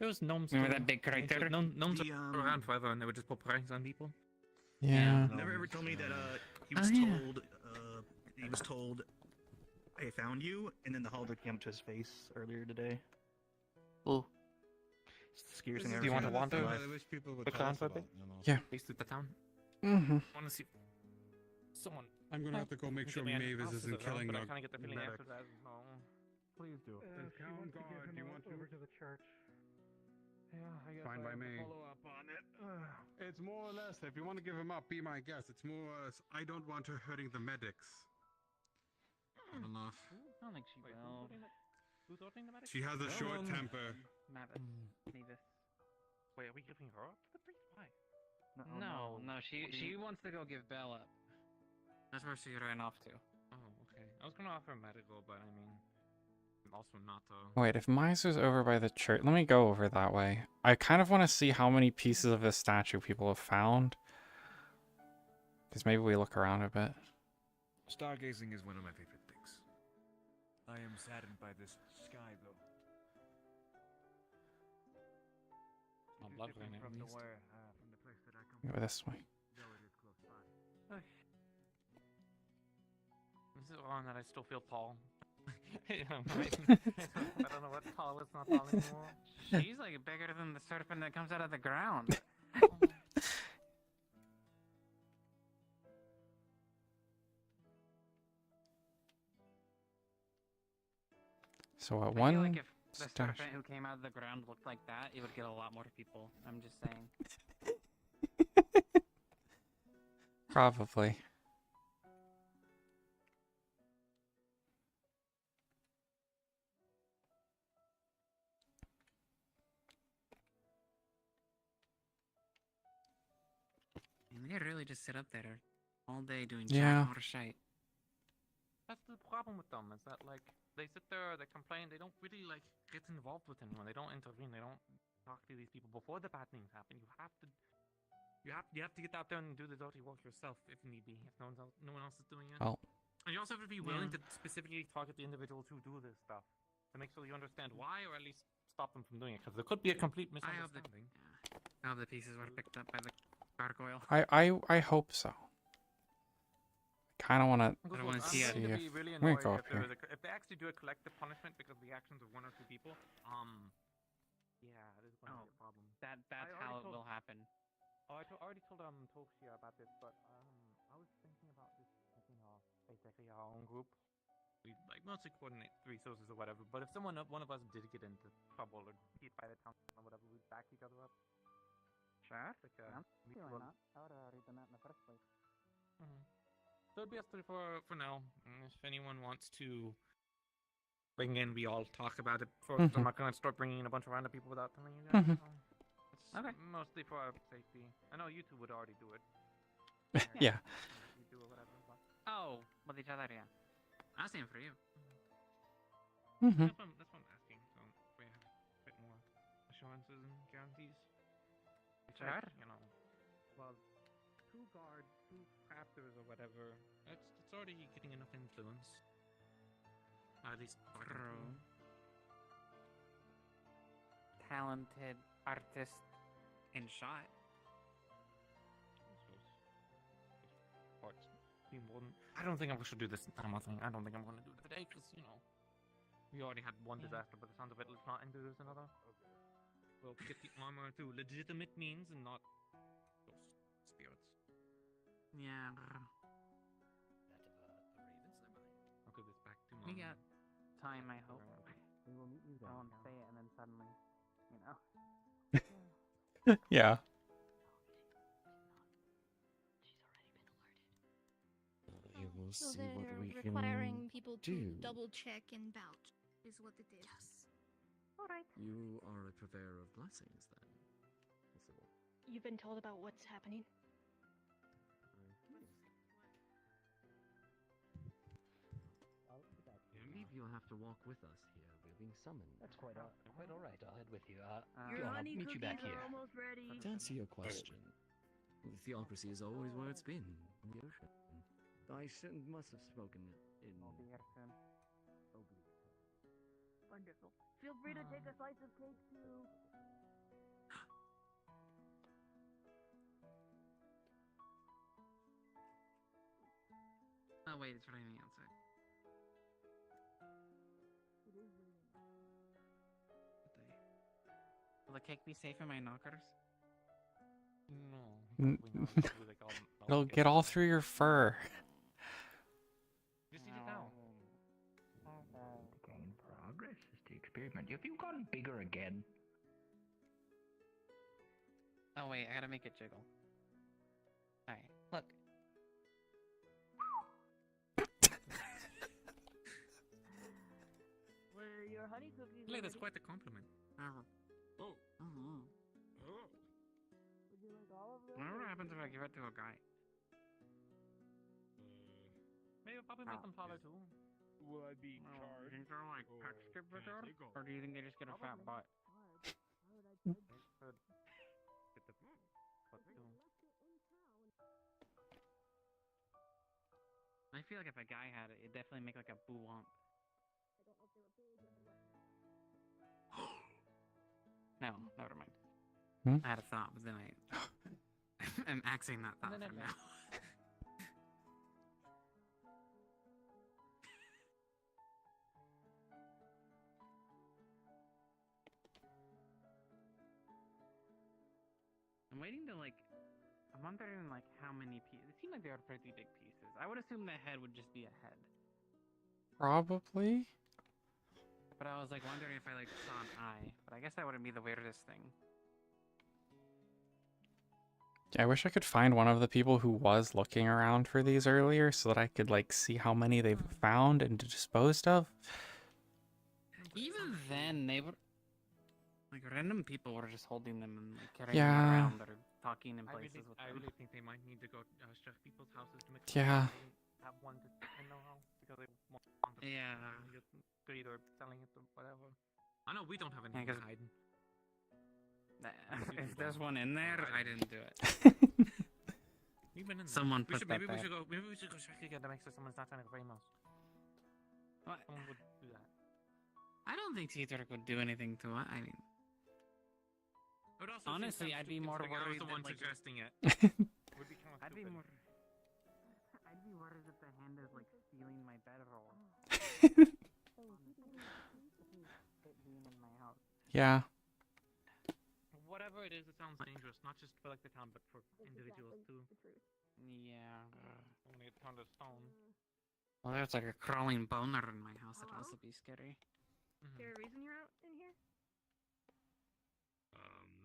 There was gnomes. Remember too. that big character? Gnomes The, were around forever, and they would just put pranks on people. Yeah. Never ever told me that he Oh, was yeah. told he was told I found you, and then the halter came up to his face earlier today. Ooh. Scariest This thing is I've Do you ever want to seen in wander my I life. wish people would the tell clown us for a about, bit? you know. Yeah. Face through the town? Mm-hmm. Want to see someone? I'm gonna have to go make sure Get me Mavis houses isn't around, killing but I the kind of get the feeling medic. after that. No, please do. She wants to give him do you want over to? to the church. Yeah, I guess Fine I by have to me. follow up on it. It's more or less, if you want to give him up, be my guest. It's more, I don't want her hurting the medics. I don't know. I don't think she will. Who's ordering the medic? She has a short temper. Mavis. Wait, are we giving her up to the priest? Why? No, she wants to go give Belle up. That's where she ran off to. Oh, okay. I was gonna offer medical, but I mean, also not. Wait, if Miser's over by the church, let me go over that way. I kind of want to see how many pieces of this statue people have found. Because maybe we look around a bit. Stargazing is one of my favorite things. I am saddened by this sky, though. Not lovely, at least. Go this way. This is one that I still feel tall. I don't know what tall is, not tall anymore. She's like bigger than the serpent that comes out of the ground. So at I feel one like if the stash. serpent who came out of the ground looked like that, it would get a lot more people. I'm just saying. Probably. And they really just sit up there all day doing Yeah. chat or shite. That's the problem with them, is that like they sit there, they complain, they don't really like get involved with anyone. They don't intervene. They don't talk to these people before the bad things happen. You have to get out there and do the dirty work yourself if need be. If no one else is doing it. Well. And you also have to be willing to specifically target the individuals who do this stuff to make sure you understand why, or at least stop them from doing it. Because there could be a complete I hope the misunderstanding. pieces were picked up by the gargoyle. I hope so. Kind of want to I don't wanna I'm see it. going to if be really we annoyed go up if, here. if they actually do a collective punishment because of the actions of one or two people. Yeah, this is going to be a problem. That's I how already it will happen. Oh, I already told Toshia about this, but I was thinking about just making basically our own group. We like mostly coordinate resources or whatever. But if one of us did get into trouble or hit by the town or whatever, we'd back each other up. Sure. Like mutual. I would have already done that in the first place. So it'd be us three for now. And if anyone wants to bring in, we all talk about it first. I'm not going to start bringing in a bunch of random people without telling you guys. So it's mostly for our safety. I know you two would already do it. Yeah. You do it, whatever. But... Oh, with each other, yeah. I was saying for you. Mhm. That's what I'm asking. So we have a bit more assurances and guarantees. It's like, you know, well, 2 guards, 2 crafters or whatever. It's already getting enough influence. At least True. Talented artist in shot. I don't think I should do this Tama thing. I don't think I'm going to do it today because, you know, we already had one disaster, but the sounds of it, let's not introduce another. We'll get the armor through legitimate means and not those spirits. Yeah. I'll give this back to We Mom. got time, I hope. We will meet you I won't say it and then suddenly, you know. Yeah. We will So see what they're we requiring can people to do. double check and vouch, is what it is. Yes. Alright. You are a purveyor of blessings, then. You've been told about what's happening. I believe you'll have to walk with us here. We're being summoned. That's quite all right. I'll head with you. Your I'll honey meet you back cookies here. are almost ready. To answer your question, the theocracy is always where it's been, in the ocean. Must have spoken in... I'll be here soon. Wonderful. Feel free to take a slice of cake too. Oh wait, it's raining outside. Will the cake be safe in my knockers? No, N- probably not. It'll be, like, all It'll melted get all inside. through your fur. Just eat it now. Gain progress is the experiment. Have you gotten bigger again? Oh wait, I gotta make it jiggle. Alright, look. Were your honey cookies Hey, that's ready? quite the compliment. Oh. Oh. Oh. Would you like all of them? Whatever happens if I give it to a guy? Maybe I'll probably make them taller too. Will I be Do you charged? think they're like texture can I bigger? take 'em? Or do you think they just get a fat butt? Get the butt too. I feel like if a guy had it, it'd definitely make like a boo womp. No, never mind. Hmm? I had a thought, but then I'm axing that thought then from I- now. I'm waiting to like. I'm wondering like how many pieces. It seemed like they were pretty big pieces. I would assume the head would just be a head. Probably. But I was like wondering if I like saw an eye. But I guess that wouldn't be the weirdest thing. Yeah, I wish I could find one of the people who was looking around for these earlier so that I could like see how many they've found and disposed of. Even then, they were like random people were just holding them and like carrying Yeah. them around or talking in I places with I them. really think they might need to go chef people's houses to make Yeah. sure they have one to I know how because they want to Yeah. get greed or selling it or whatever. I know we don't have Yeah, anything 'cause- to hide. If there's one in there, I didn't do it. We've been in there. Someone we put should, that maybe there. we should go. Maybe we should go check again to make sure someone's not trying to frame us. What? Someone would do that. I don't think Teeter would do anything to it. I mean, It would also seem honestly, kinda I'd be stupid more to think I was worried the that, one like, suggesting it. Would be kind of I'd be stupid. more. I'd be worried that the hand is like stealing my bedroll. It being in my house. Yeah. Whatever it is, it sounds dangerous, not just for like the town, but for individuals too. Yeah. When they get turned to stone. Well, there's like a crawling boner in my house. That'd also be scary. Is there a reason you're out in here?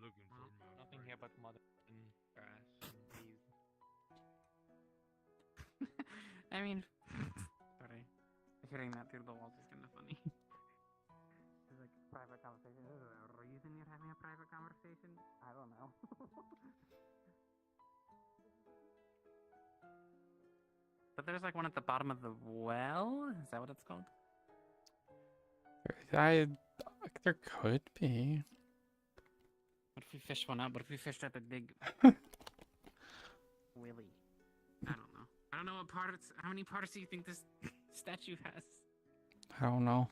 Looking for my Nothing here but mud and grass and leaves. I mean, sorry. Hearing that through the walls is kind of funny. It's like private conversation. Is there a reason you're having a private conversation? I don't know. But there's like one at the bottom of the well. Is that what it's called? There could be. What if we fished one out? What if we fished out the big Willy? I don't know. I don't know what parts. How many parts do you think this statue has? I don't know.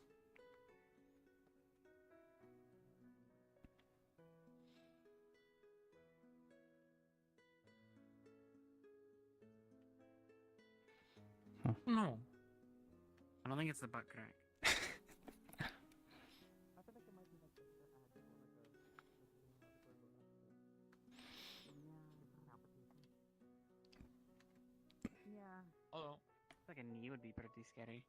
No. I don't think it's the butt crack. Yeah. Oh. Like a knee would be pretty scary.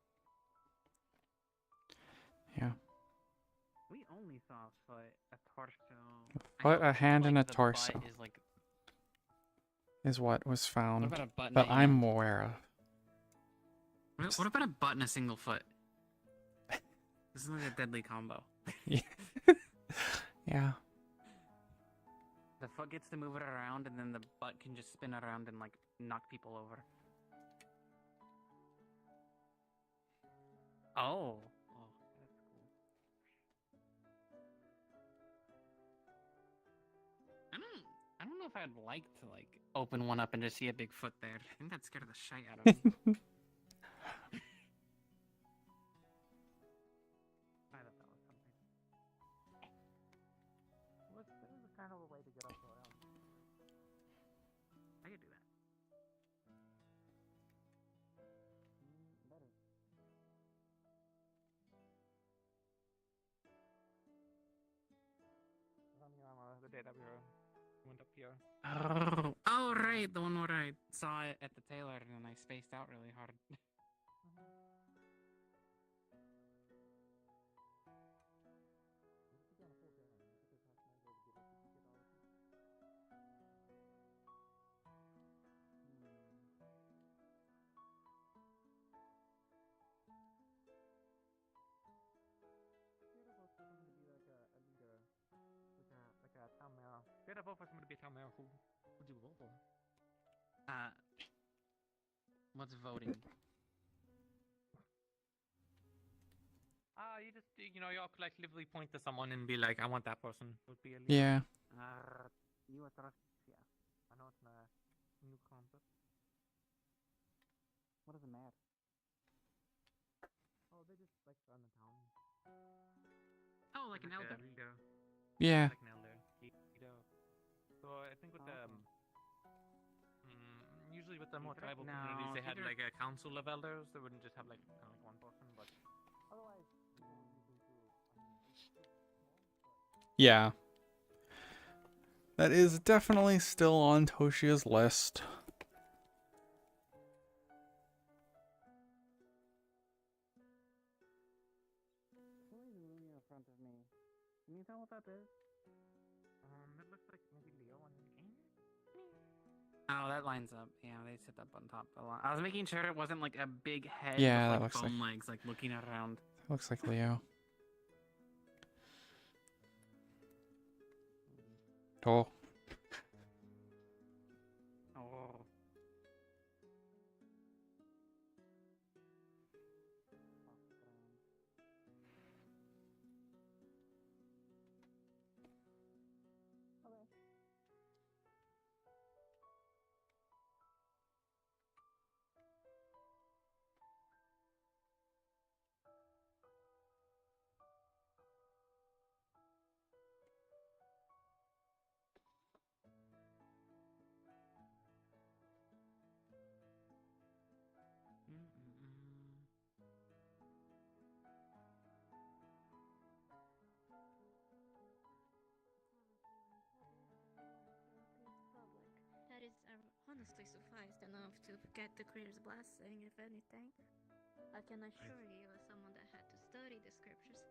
Yeah. We only saw a foot, a torso. Foot, a hand, and a the butt torso is like. is what was found about a butt and that a I'm aware of. What about a butt and a single foot? This is like a deadly combo. Yeah. Yeah. The foot gets to move it around, and then the butt can just spin around and like knock people over. Oh. Oh, that's cool. I don't know if I'd like to like open one up and just see a big foot there. I think that'd scare the shit out of me. I thought that was something. Well, this is kind of a way to get up around. I could do that. day that we went up here. Oh, right, the one where I saw it at the tailor and I spaced out really hard. Like a town mayor. Did I vote for somebody to be a town mayor? Who would you vote for? What's voting? You just, y'all collectively point to someone and be like, I want that person. Would be a leader. Yeah. You are Toshia. I know it's a new concept. What does it matter? Oh, they just like run the town. Oh, like an elder. Yeah. Like an elder. So I think with usually with the more tribal communities, they had like a council of elders. They wouldn't just have like kind of like one person, but otherwise. Yeah. That is definitely still on Toshia's list. In front of me. Can you tell what that is? It looks like maybe Leo and Oh, that lines up. Yeah, they sit up on top. I was making sure it wasn't like a big head Yeah, with that like looks bone like- legs, like looking around. That looks like Leo. Oh. Oh. That is honestly sufficed enough to get the creator's blessing, if anything. I can assure you, as someone that had to study the scriptures,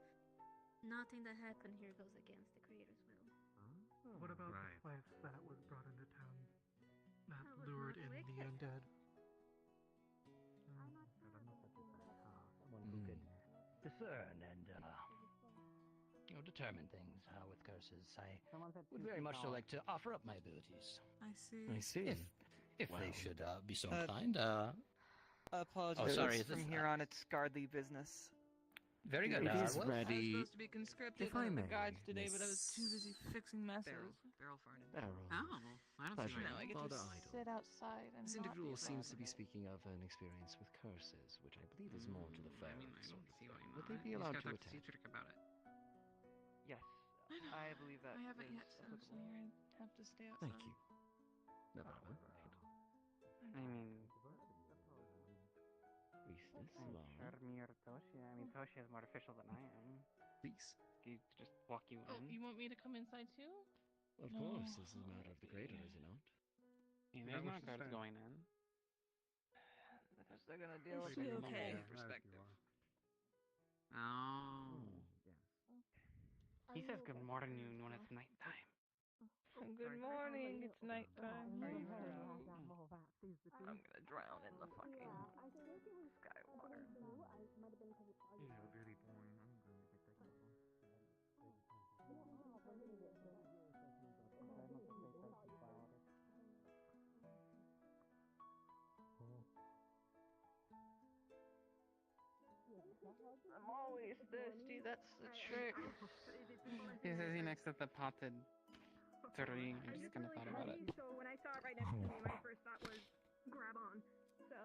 nothing that happened here goes against the creator's will. What about the place that was brought into town that lured in the undead? Someone who could discern and, determine things with curses. I would very much so like to offer up my abilities. I see. I see. If they should be so Uh, inclined. Apologies. Oh, sorry. Is From this, here on, it's guardly business. Very good. It is Wolf? ready. I was supposed to be conscripted If I in the may, guards today, but I was Miss too busy fixing messes. Barrel farting. Barrel. Oh, I don't see Pleasure. why Now I get Father to Idol. sit outside and This not individual be seems to be bothered. speaking of an experience with curses, which I believe is more to the I fair. mean, I don't see why not. Would they be You just allowed gotta to talk to attend? Cedric about it. Yes, I believe that. I haven't is yet, so I'm applicable. sorry. I have to stay outside. Thank you. No problem. I mean, Priestess, I'm Lara. sure me or Toshia. I mean, Toshia is more official than I am. Please. Can you just walk you Oh, in? you want me to come inside too? Of No. course, this is a matter of the greater, is it not? Yeah, That there's was not the guards same. going in. Because they're gonna deal with Be it from okay. a perspective. Oh. Yes. He says good morning when it's nighttime. Good morning. It's nighttime. I'm gonna drown in the fucking sky water. Really boring. I'm going to get taken over. I'm always thirsty, that's the trick. He's sitting next to the potted tree. I just kind of thought about it. So when I saw it right next to me, my first thought was grab on. So.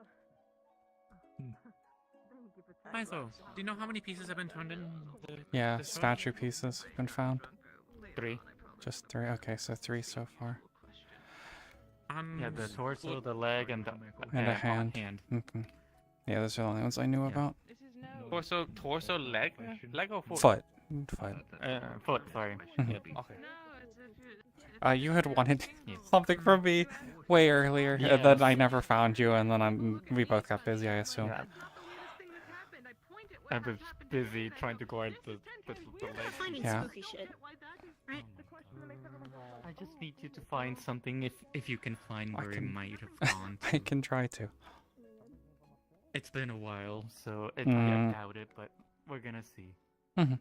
Paizo, do you know how many pieces have been turned in? Yeah, statue pieces have been found. 3. Just 3. Okay, so 3 so far. Yeah, the torso, the leg, and the And a hand. Okay. Yeah, those are the only ones I knew about. Torso, leg or foot? Foot. Foot, sorry. Mhm. Yep. Okay. You had wanted something from me way earlier, and then I never found you, and then we both got busy, I assume. Yeah. I was busy trying to guard the Finding Yeah. spooky shit. Right? I just need you to find something if you can find where it might have gone. I can try to. It's been a while, so I doubt it, but we're gonna see. Mhm.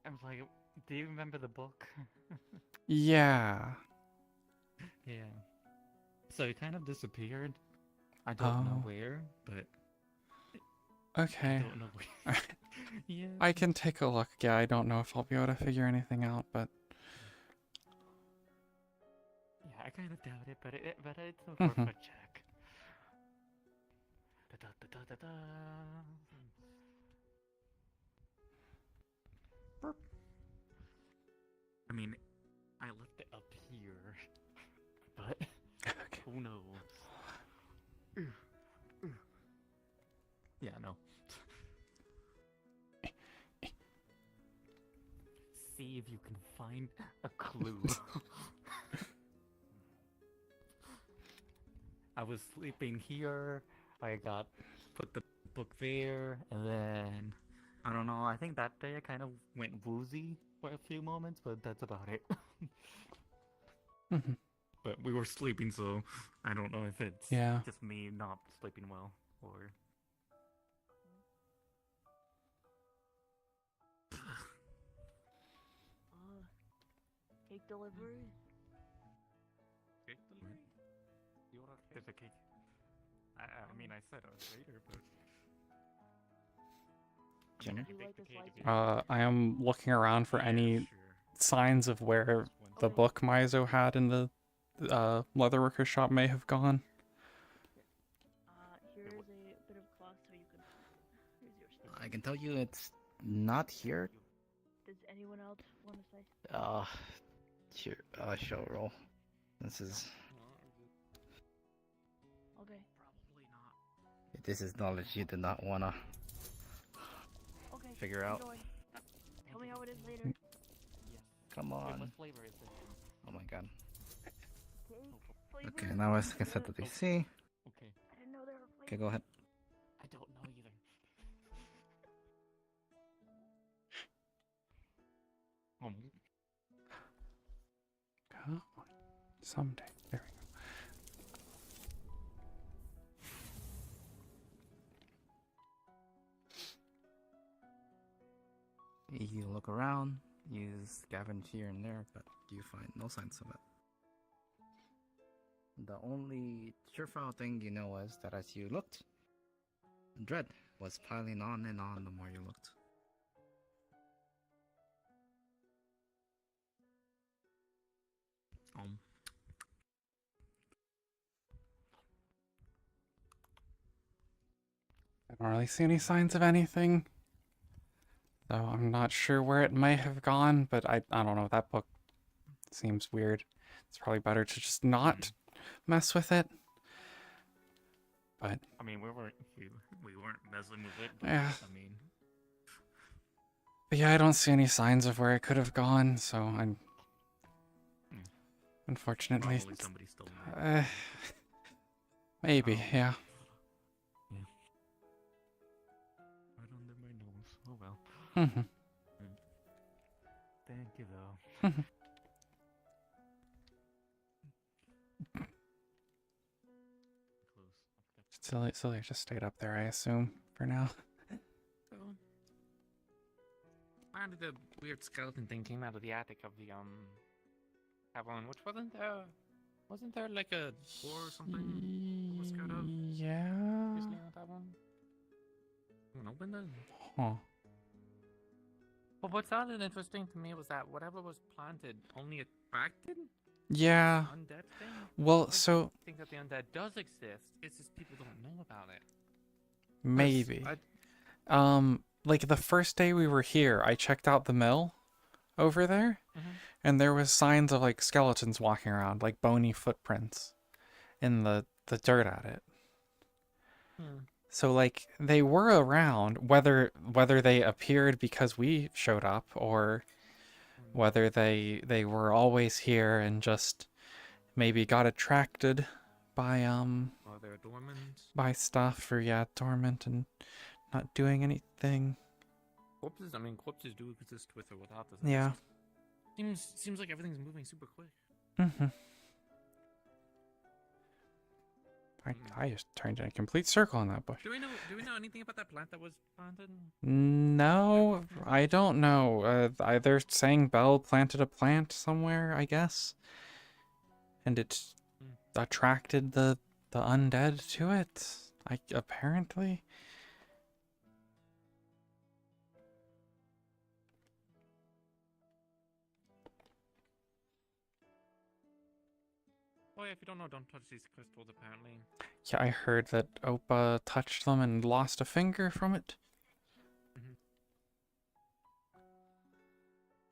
I'm like, do you remember the book? Yeah. Yeah. So it kind of disappeared. I don't know Oh. where, but Okay. I don't know where. Yeah. I can take a look. Yeah, I don't know if I'll be able to figure anything out, but Yeah, I kind of doubt it, but it's a Mhm. worth a check. Da-da-da-da-da-da. Burp. I mean, I left it up here, but who knows? Yeah, no. See if you can find a clue. I was sleeping here. I put the book there, and then I don't know. I think that day I kind of went woozy for a few moments, but that's about it. Mhm. But we were sleeping, so I don't know if it's Yeah. just me not sleeping well or. Cake delivery? Cake delivery? You ordered there's a cake. I mean, I said later, but. Jenner? I am looking around for any signs of where the book Mizo had in the leatherworker shop may have gone. Here's a bit of cloth so you can. Here's your stuff. I can tell you it's not here. Does anyone else want to say? Here, show roll. This is Okay. this is knowledge you did not wanna Okay. figure out. enjoy. Tell me how it is later. Come Wait, on. what flavor is it? Oh my god. Cake Okay, flavor? now I can set the DC. Okay. I didn't know there were flavors. Okay, go ahead. I don't know either. Come on. Someday. There You look around, you scavenge here and there, but you find no signs of it. The only surefire thing you know is that as you looked, dread was piling on and on the more you looked. I don't really see any signs of anything. So I'm not sure where it might have gone, but I don't know. That book seems weird. It's probably better to just not mess with it. But I mean, we weren't messing with it. But, Yeah. I mean, But yeah, I don't see any signs of where it could have gone, so I'm unfortunately. Probably somebody stole it. Maybe, yeah. Right under my nose. Oh well. Mhm. Thank you, though. Mhm. Silly just stayed up there, I assume, for now. So, why did the weird skeleton thing came out of the attic of the tavern, which wasn't there like a door or something? Was scared of? Yeah. Previously on the tavern? Open it. Huh. But what sounded interesting to me was that whatever was planted only attracted Yeah. undead thing. Well, I so think that the undead does exist. It's just people don't know about it. maybe. I- Like the first day we were here, I checked out the mill over there, Mhm. and there was signs of like skeletons walking around, like bony footprints in the dirt at it. So like they were around, whether they appeared because we showed up or whether they were always here and just maybe got attracted by Oh, they're dormant. by stuff, or yeah, dormant and not doing anything. Corpses? I mean, corpses do exist with or without this. Yeah. Seems like everything's moving super quick. Mm-hmm. I just turned in a complete circle on that bush. Do we know anything about that plant that was planted? No, I don't know. They're saying Belle planted a plant somewhere, I guess, and it attracted the undead to it. Apparently. Oh yeah, if you don't know, don't touch these crystals. Apparently. Yeah, I heard that Opa touched them and lost a finger from it. Mm-hmm.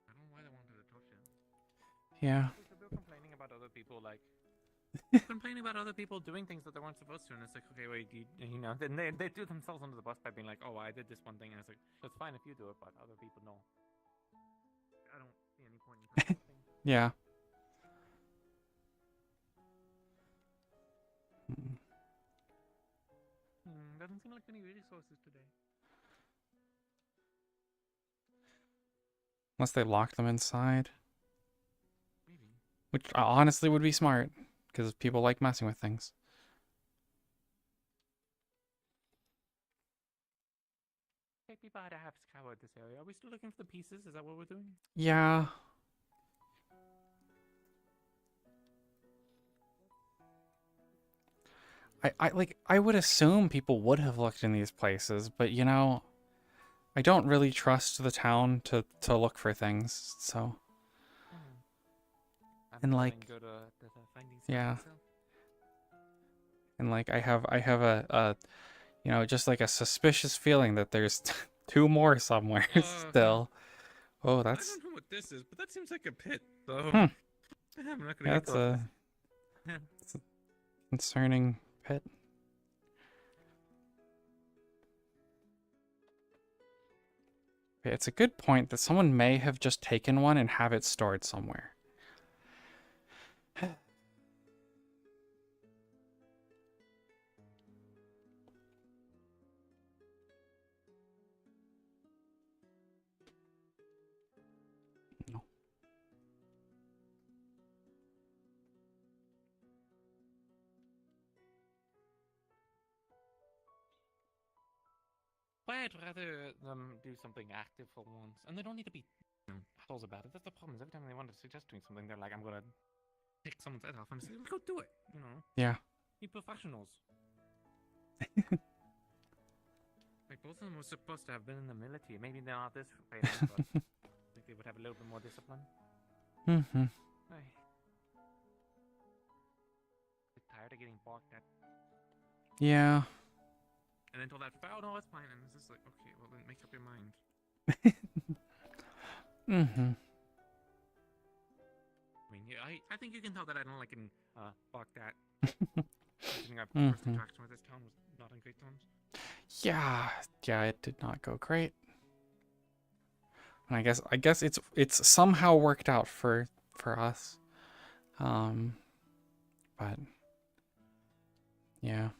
I don't know why they wanted to touch it. Yeah. They're complaining about other people, like complaining about other people doing things that they weren't supposed to, and it's like, okay, wait, you know, then they do themselves under the bus by being like, oh, I did this one thing, and it's like, it's fine if you do it, but other people know. I don't see any point in touching things. Yeah. Doesn't seem like any resources today. Unless they locked them inside. Maybe. Which honestly would be smart, because people like messing with things. Hey, people had to have scoured this area. Are we still looking for the pieces? Is that what we're doing? Yeah. I would assume people would have looked in these places, but you know, I don't really trust the town to look for things, so. And like, yeah. And like, I have a you know, just like a suspicious feeling that there's two more somewhere still. Oh, that's. I don't know what this is, but that seems like a pit, so Hmm. I'm not gonna Yeah, get close. it's a concerning pit. Okay, it's a good point that someone may have just taken one and have it stored somewhere. No. But I'd rather them do something active for once, and they don't need to be assholes about it. That's the problem. Is every time they want to suggest doing something, they're like, "I'm gonna take someone's head off," and say, "Go do it." You know? Yeah. Be professionals. Like both of them were supposed to have been in the military. Maybe they're not this way, but I think they would have a little bit more discipline. Mm-hmm. Hey. Tired of getting balked at. Yeah. And then told that, oh no, it's fine. And it's just like, okay, well then make up your mind. Mm-hmm. I mean, yeah, I think you can tell that I don't like getting balked at. Considering our Mhm. first interaction with this town was not on great terms. Yeah, it did not go great. And I guess it's somehow worked out for us. But yeah.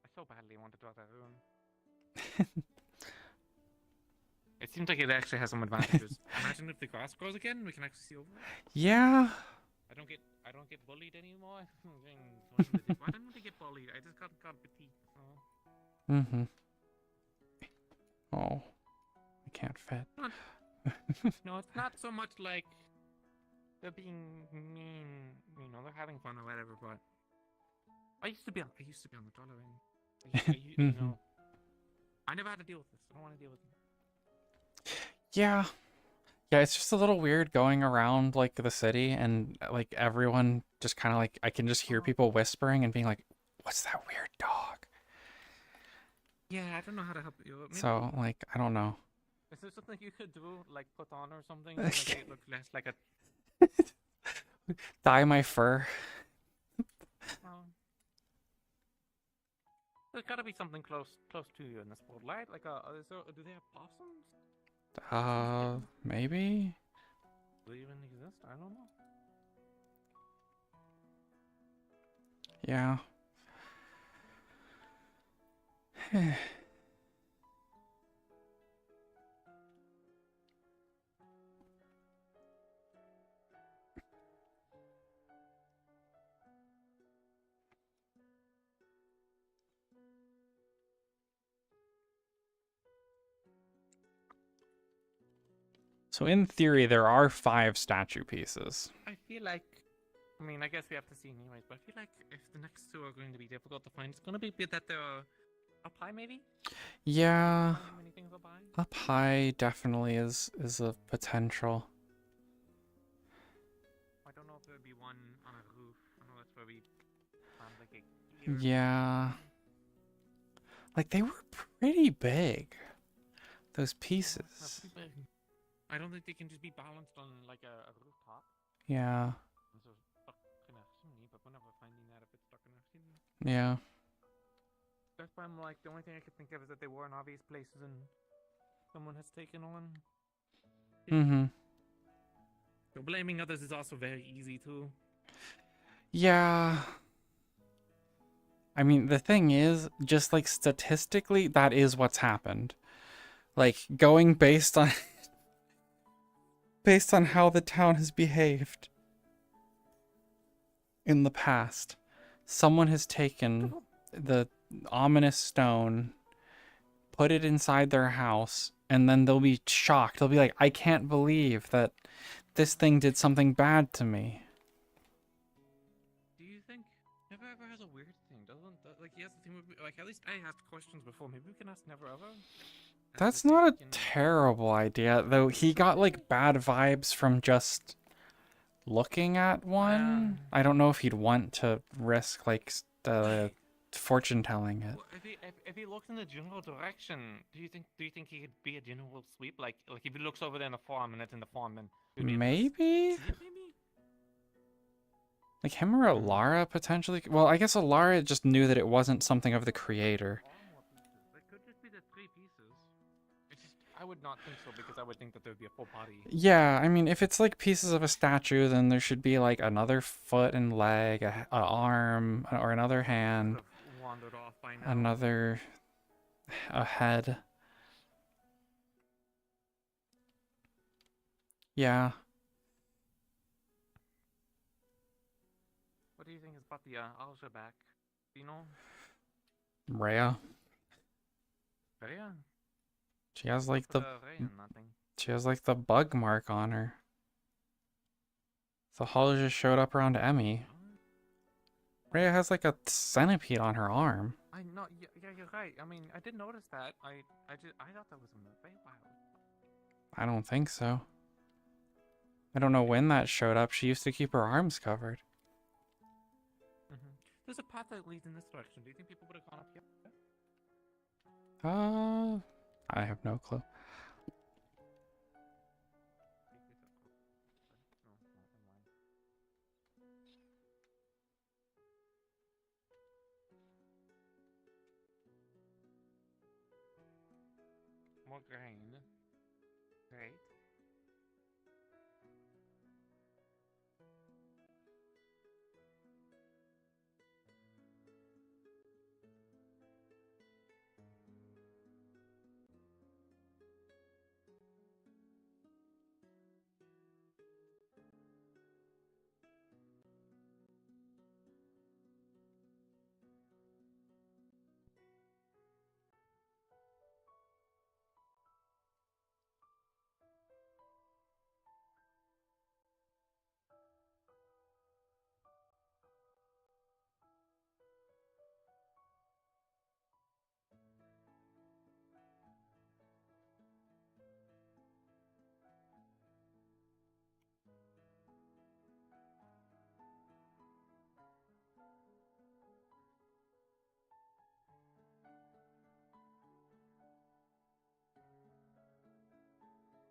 I so badly want to draw that room. It seems like it actually has some advantages. Imagine if the grass grows again, we can actually see over it. Yeah. I don't get bullied anymore. I didn't really get bullied. I just got petite. So. Mm-hmm. Oh, I can't fit. No, it's not so much like they're being mean. You know, they're having fun or whatever. But I used to be on the taller end. You know, I never had to deal with this. I don't want to deal with it. Yeah. Yeah, it's just a little weird going around like the city and like everyone just kind of like I can just hear people whispering and being like, "What's that weird dog?" Yeah, I don't know how to help you. Maybe, So like I don't know. is there something you could do, like put on or something, to make it look less like a? Dye my fur. There's gotta be something close to you in this world, right? Like, do they have possums? Maybe? Do they even exist? I don't know. Yeah. So in theory, there are 5 statue pieces. I feel like, I mean, I guess we have to see anyways, but I feel like if the next 2 are going to be difficult to find, it's going to be that they're up high, maybe? Yeah, Many things up high? up high definitely is a potential. I don't know if there would be one on a roof. I know that's where we found like a Yeah. Like, they were pretty big, those pieces. I don't think they can just be balanced on like a rooftop. Yeah. So stuck in a chimney, but we're never finding that if it's stuck in a chimney. Yeah. That's why I'm like, the only thing I could think of is that they were in obvious places and someone has taken on. Mm-hmm. So blaming others is also very easy too. Yeah. I mean, the thing is, just like statistically, that is what's happened. Like, going based on based on how the town has behaved in the past, someone has taken the ominous stone, put it inside their house, and then they'll be shocked. They'll be like, I can't believe that this thing did something bad to me. Do you think Never Ever has a weird thing, doesn't like he has the thing with, like, at least I asked questions before. Maybe we can ask Never Ever. That's not a terrible idea, though. He got like bad vibes from just looking at one. I don't know if he'd want to risk like fortune telling it. Well, if he looks in the general direction, do you think he could be a general sweep? Like if he looks over there in the farm and it's in the farm, then he'd be able to Maybe? see it, maybe? Like him or Alara potentially. Well, I guess Alara just knew that it wasn't something of the creator. It could just be the 3 pieces. It's just, I would not think so because I would think that there would be a full body. Yeah, I mean, if it's like pieces of a statue, then there should be like another foot and leg, a arm, or another hand, Wandered off by now. another a head. Yeah. What do you think is about the Alja back? Do you know? Rhea. Rhea? She has like Put the a Rhea in that thing. she has like the bug mark on her. The hull just showed up around Emmy. Rhea has like a centipede on her arm. I know. Yeah, you're right. I mean, I did notice that. I thought that was a Feywild. I don't think so. I don't know when that showed up. She used to keep her arms covered. There's a path that leads in this direction. Do you think people would have gone up here? I have no clue. More grain. Great.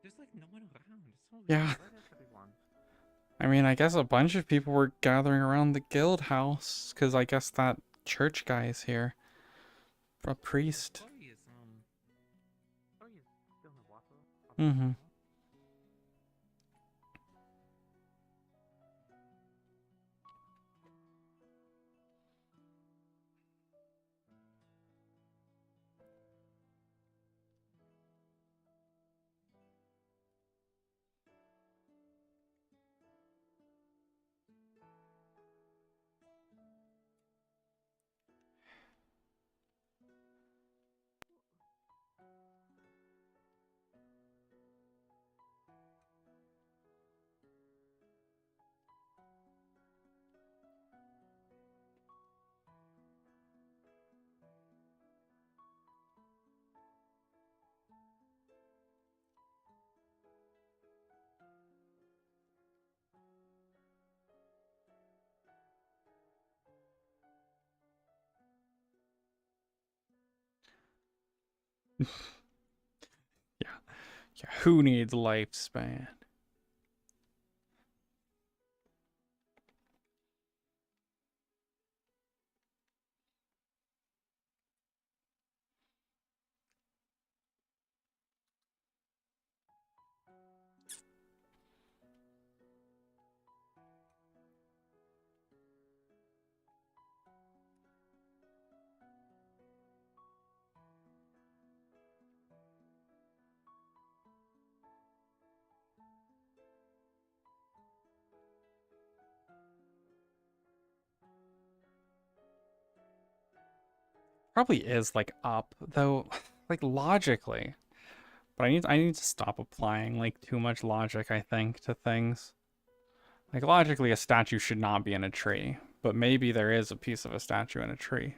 There's like no one around. It's so weird. Yeah. Where is everyone? I mean, I guess a bunch of people were gathering around the guild house, because I guess that church guy is here. A priest. Chloe is still in the water. Mm-hmm. Yeah. Yeah. Who needs lifespan? Probably is like up though, like logically. But I need to stop applying like too much logic, I think, to things. Like logically a statue should not be in a tree, but maybe there is a piece of a statue in a tree.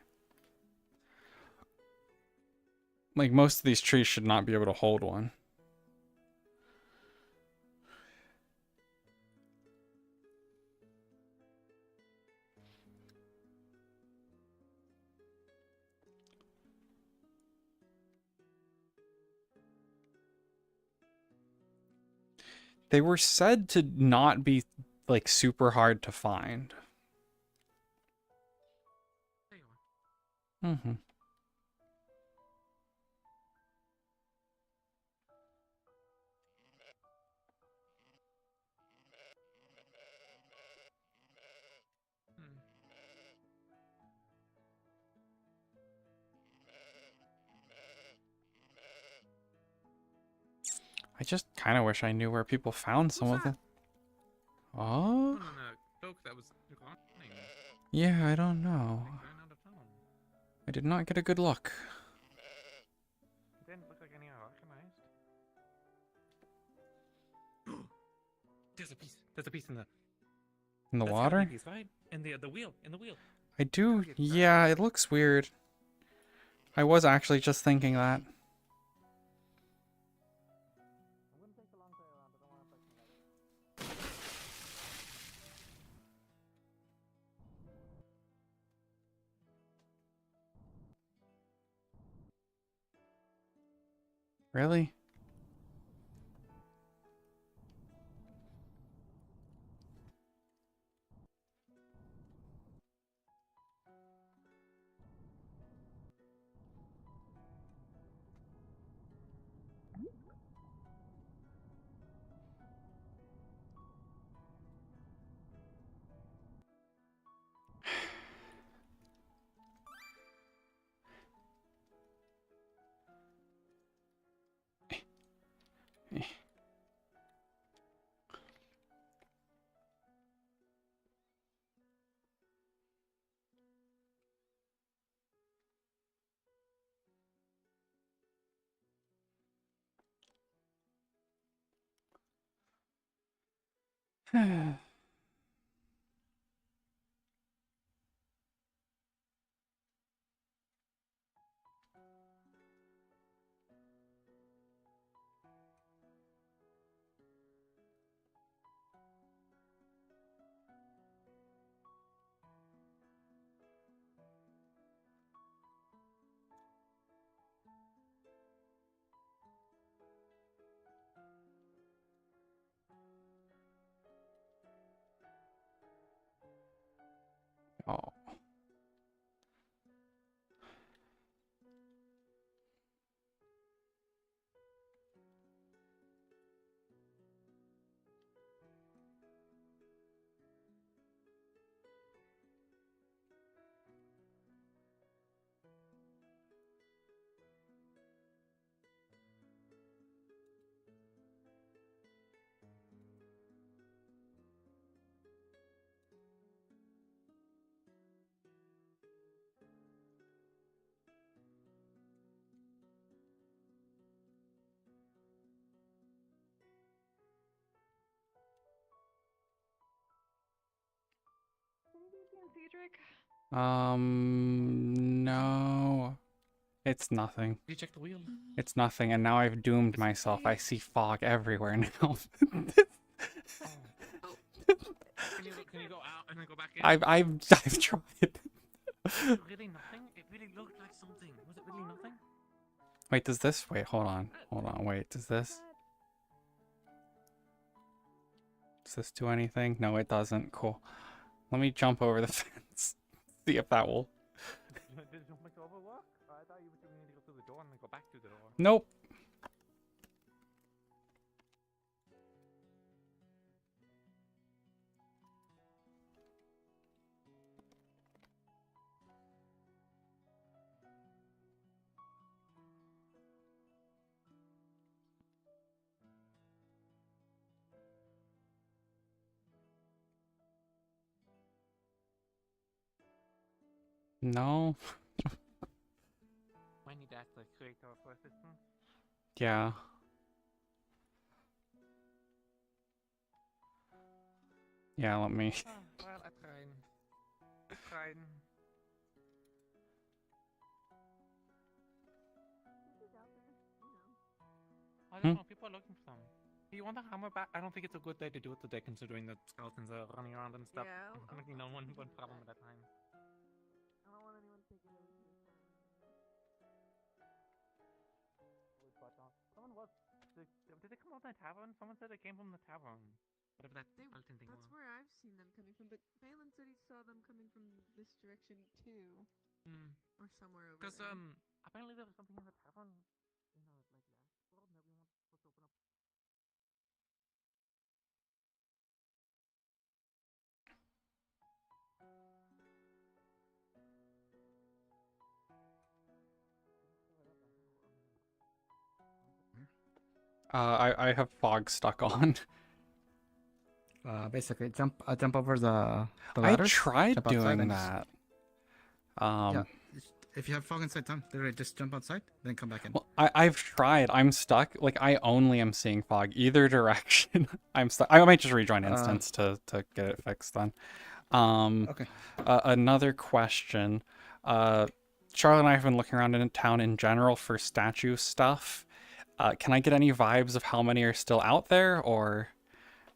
Like most of these trees should not be able to hold one. They were said to not be like super hard to find. Mm-hmm. I just kind of wish I knew where people found some of them. Oh? That was running. Yeah, I don't know. I did not get a good look. It didn't look like any I recognized. There's a piece. There's a piece in the. In the That's water? gotta be a piece, right? In the wheel. In the wheel. I do. Yeah, it looks weird. I was actually just thinking that. Really? Cedric? No. It's nothing. You check the wheel. It's nothing, and now I've doomed myself. I see fog everywhere now. Can you go out and then go back in? I've tried. Really nothing? It really looked like something. Was it really nothing? Wait, does this? Wait, hold on. Wait, does this? Does this do anything? No, it doesn't. Cool. Let me jump over the fence. See if that will. Did jumping over work? I thought you were need to go through the door and then go back through the door. Nope. No. Might need to ask the creator for assistance. Yeah. Yeah, let me. Well, I tried. I don't know, people are looking for them. Do you want the hammer back? I don't think it's a good day to do it today, considering that skeletons are running around and stuff. Yeah. You know, one problem at a time. I don't want anyone taking it into the Someone was. Did they come out of the tavern? Someone said they came from the tavern. Whatever that skeleton thing was. That's where I've seen them coming from, but Balin said he saw them coming from this direction too. Or somewhere over Because there. apparently there was something in the tavern in the last world that we want supposed to open up. I have fog stuck on. Basically, jump over the I ladders. tried jump outside doing and just- that. Yeah. If you have fog inside, Tom, literally just jump outside, then come back in. Well, I've tried. I'm stuck. Like, I only am seeing fog either direction. I'm stuck. I might just rejoin instance to get it fixed then. Okay. Another question. Charlotte and I have been looking around in town in general for statue stuff. Can I get any vibes of how many are still out there or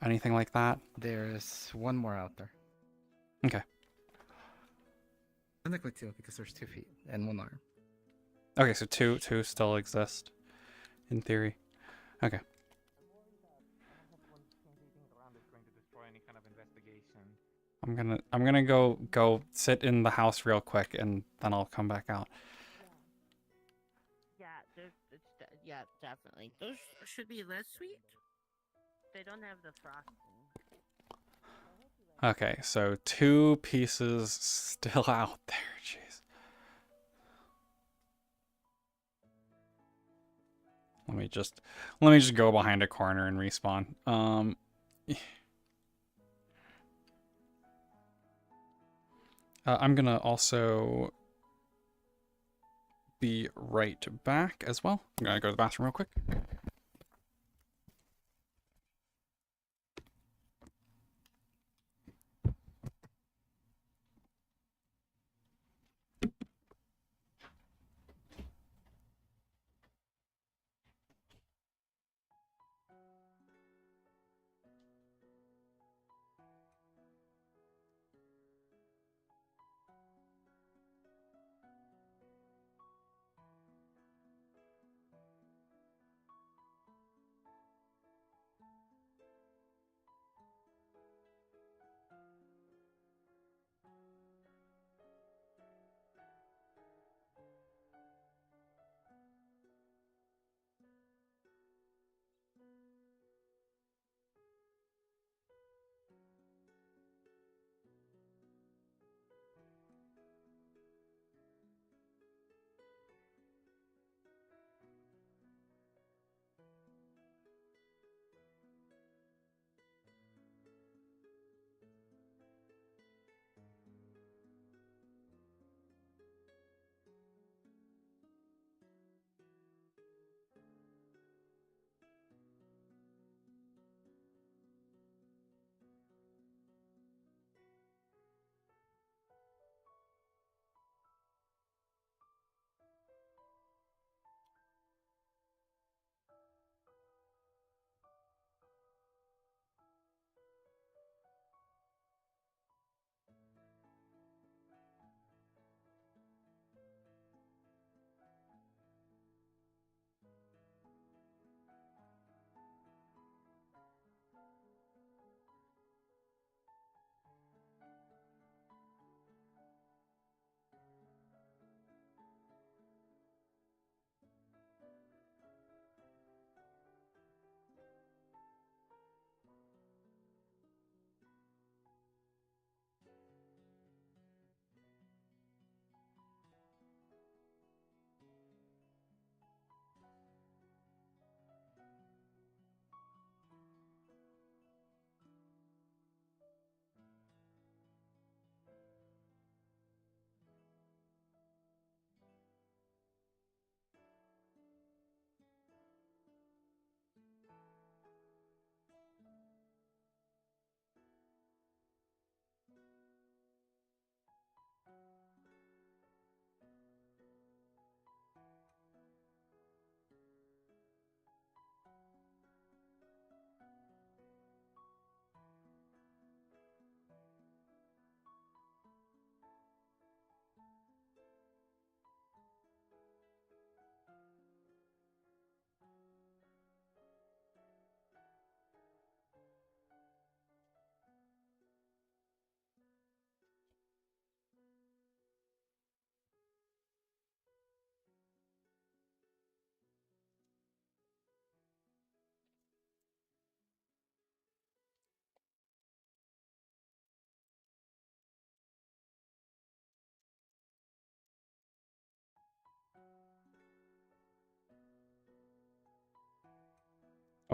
anything like that? There's one more out there. Okay. Technically two, because there's 2 feet and 1 arm. Okay, so two still exist in theory. Okay. I'm gonna go sit in the house real quick and then I'll come back out. Yeah, yeah, definitely. Those should be less sweet. They don't have the frosting. Okay, so 2 pieces still out there. Jeez. Let me just go behind a corner and respawn. I'm gonna also be right back as well. I'm gonna go to the bathroom real quick.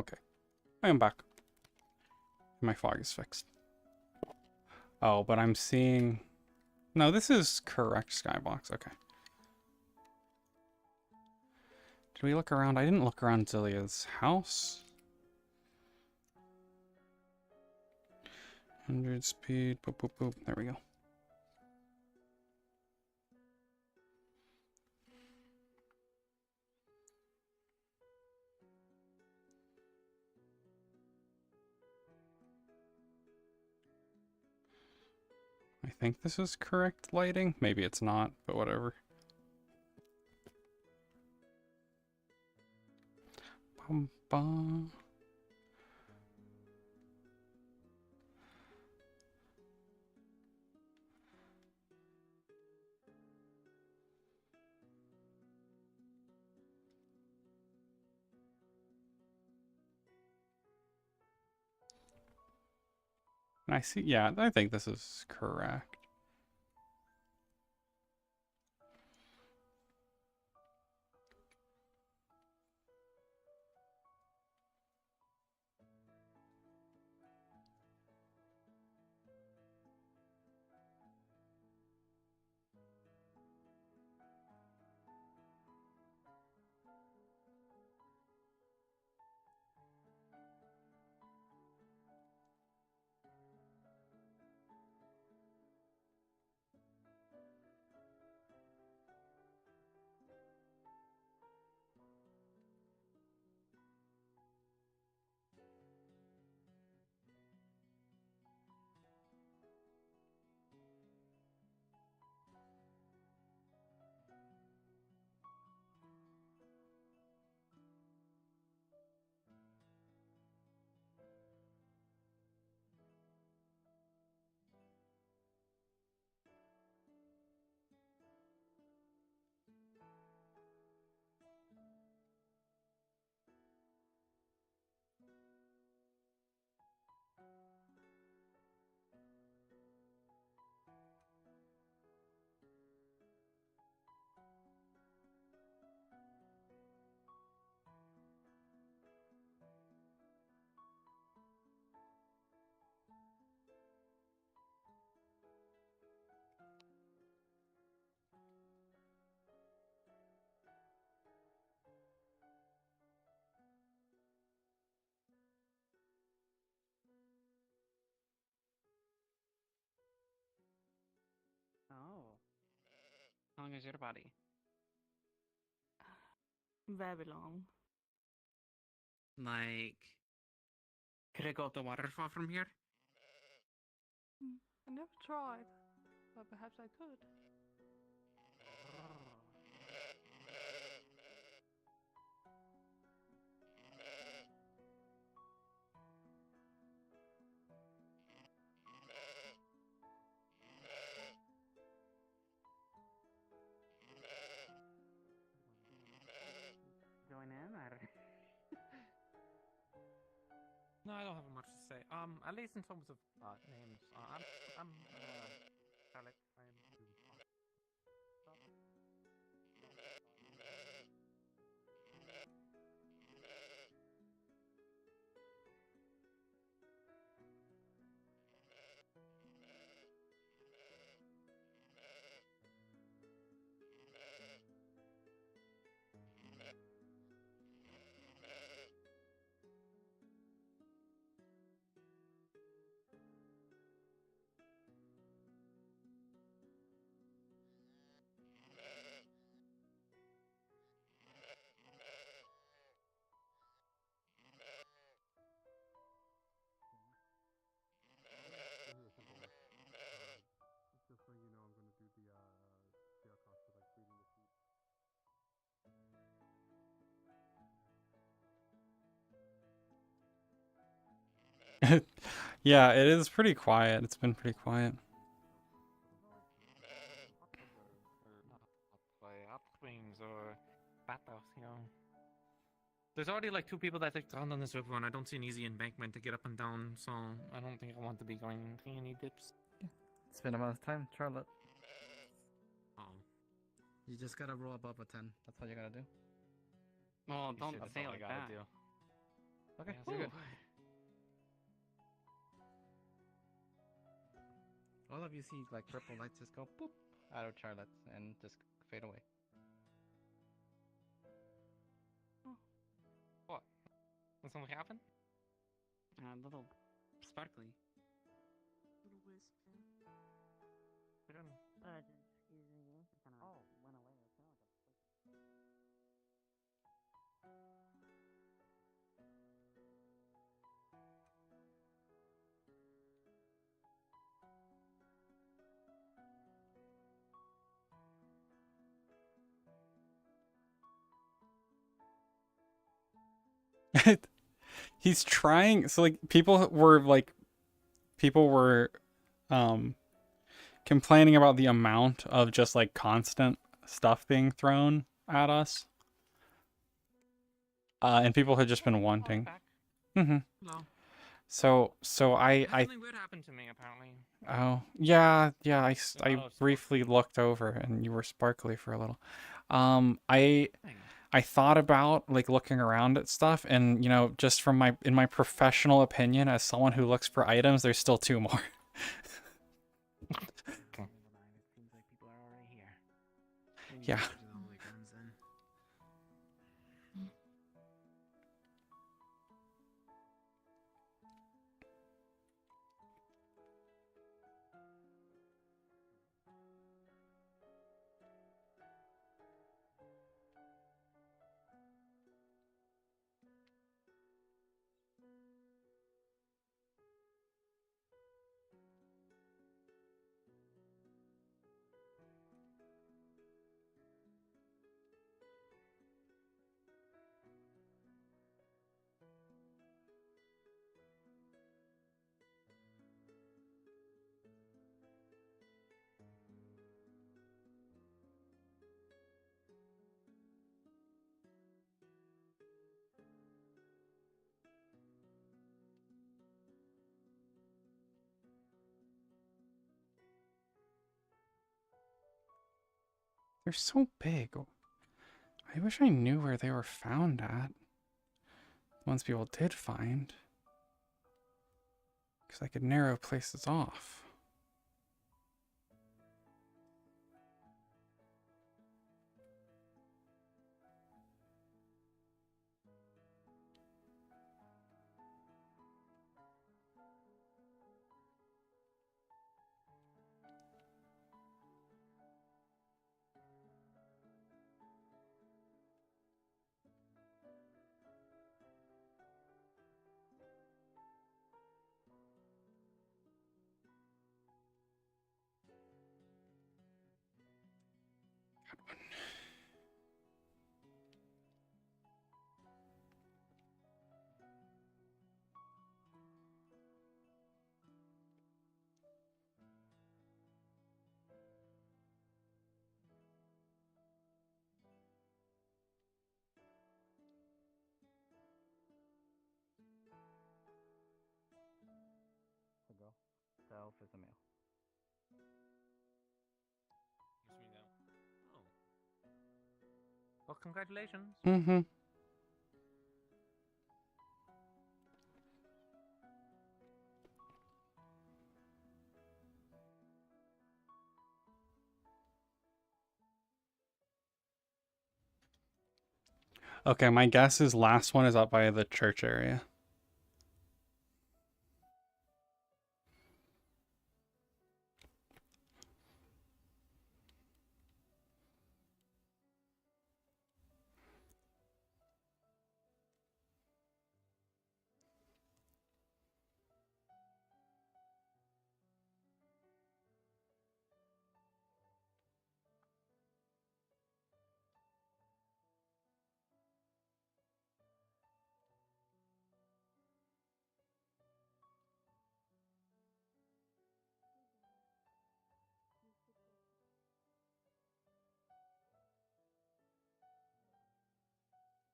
Okay. I am back. My fog is fixed. Oh, but I'm seeing... No, this is correct skybox. Okay. Did we look around? I didn't look around Zillia's house. 100 speed. Boop, boop, boop. There we go. I think this is correct lighting. Maybe it's not, but whatever. Bum, bum. And I see, yeah, I think this is correct. Oh. How long is your body? Very long. Like, could it go up the waterfall from here? I never tried, but perhaps I could. Join in, or? No, I don't have much to say. At least in terms of names. I'm Alec. Just so you know, I'm gonna do the cost of like reading the sheet. Yeah, it is pretty quiet. It's been pretty quiet. Play hot wings or patos, you know. There's already like 2 people that have gone on this river, and I don't see an easy embankment to get up and down, so I don't think I want to be going any dips. It's been a month's time, Charlotte. Oh. You just gotta roll above a 10. That's all you gotta do. Well, don't That's say all it I like gotta that. do. Okay, Yeah, you're so- good. All of you see like purple lights just go boop out of Charlotte and just fade away. What? Did something happen? A little sparkly. Little wisp. We don't. Excuse me. Oh, went away. He's trying. So like people were complaining about the amount of just like constant stuff being thrown at us. And people had just been wanting. Mm-hmm. No. So I Something weird happened to me apparently. oh yeah I briefly looked over and you were sparkly for a little. I thought about like looking around at stuff, and you know, just from in my professional opinion as someone who looks for items, there's still two more. Yeah. They're so big. I wish I knew where they were found at. Once people did find. Because I could narrow places off. So go. Self is a male. It's me now. Oh. Well, congratulations. Mm-hmm. Okay, my guess is last one is up by the church area.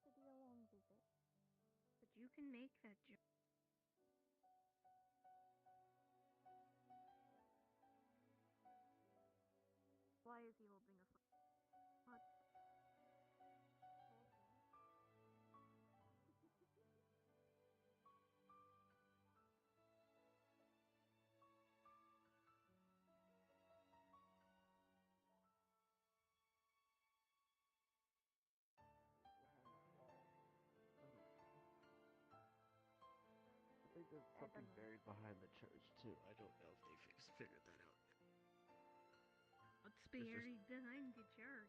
To be a long visit. But you can make that joke. Why is he holding a what? There's something buried behind the church too. I don't know if they figured that out. What's buried behind the church?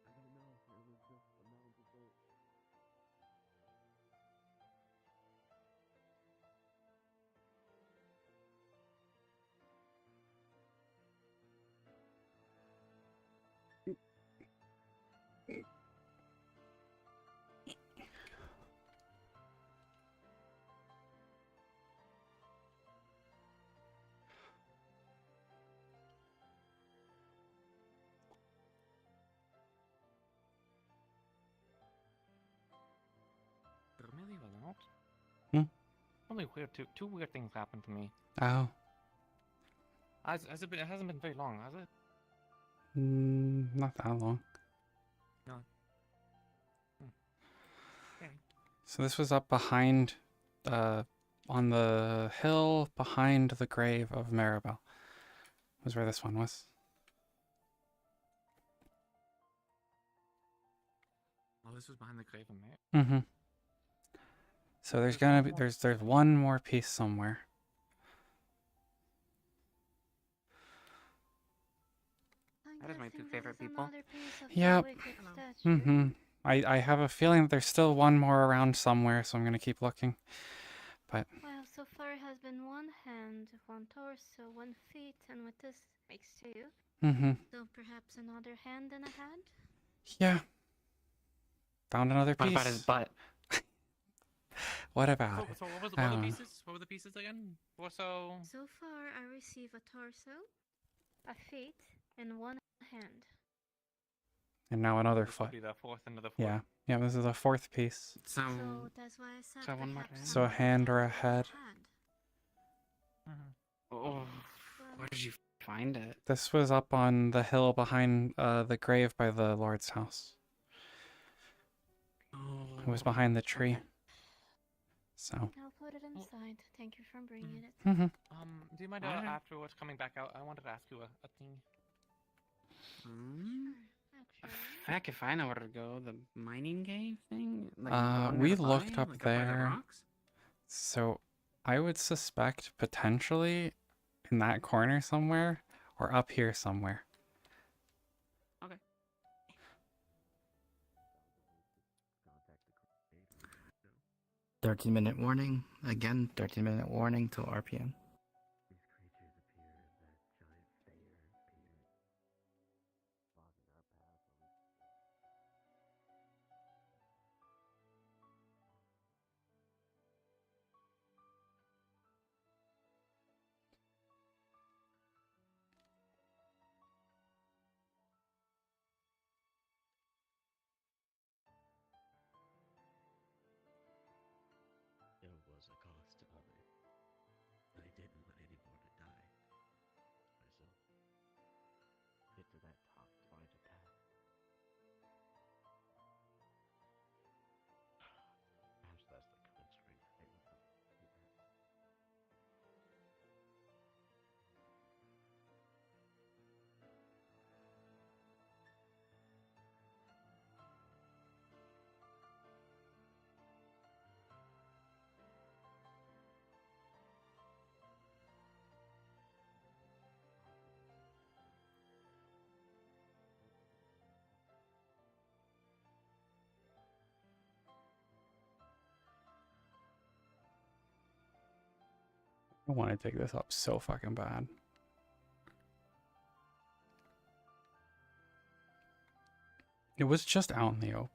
I don't know. It was just a mound of dirt. Really well out. Hmm? Really weird. Two weird things happened to me. Oh. Has it been? It hasn't been very long, has it? Not that long. No. Okay. So this was up behind, on the hill behind the grave of Maribel. Was where this one was. Oh, this was behind the grave of Mary. Mm-hmm. So there's gonna be there's one more piece somewhere. That is my two favorite people. Yep. Mm-hmm. I have a feeling that there's still one more around somewhere, so I'm gonna keep looking. But Well, so far it has been one hand, one torso, one feet, and with this makes two. Mm-hmm. So perhaps another hand and a head? Yeah. Found another piece. What about his butt? What about it? So what were I the don't know. pieces? What were the pieces again? Torso. So far I receive a torso, a feet, and one hand. And now another This will foot. be the fourth and the fourth. Yeah. Yeah, this is the fourth piece. So That's why I said so one more perhaps hand. So a hand or a head. Oh, where did you find it? This was up on the hill behind the grave by the Lord's house. It was behind the tree. So. I'll put it inside. Thank you for bringing it. Mm-hmm. Do you mind Alright. afterwards coming back out? I wanted to ask you a thing. Heck, if I know where to go, the mining cave thing. Like, the one We nearby? looked up Like, by the there. rocks? So I would suspect potentially in that corner somewhere or up here somewhere. Okay. 13-minute warning. Again, 13-minute warning till RPM. There was a cost to honor. I didn't want anyone to die. Myself. Get to that top, find a path. Perhaps that's the commensurate thing. I want to dig this up so fucking bad. It was just out in the open.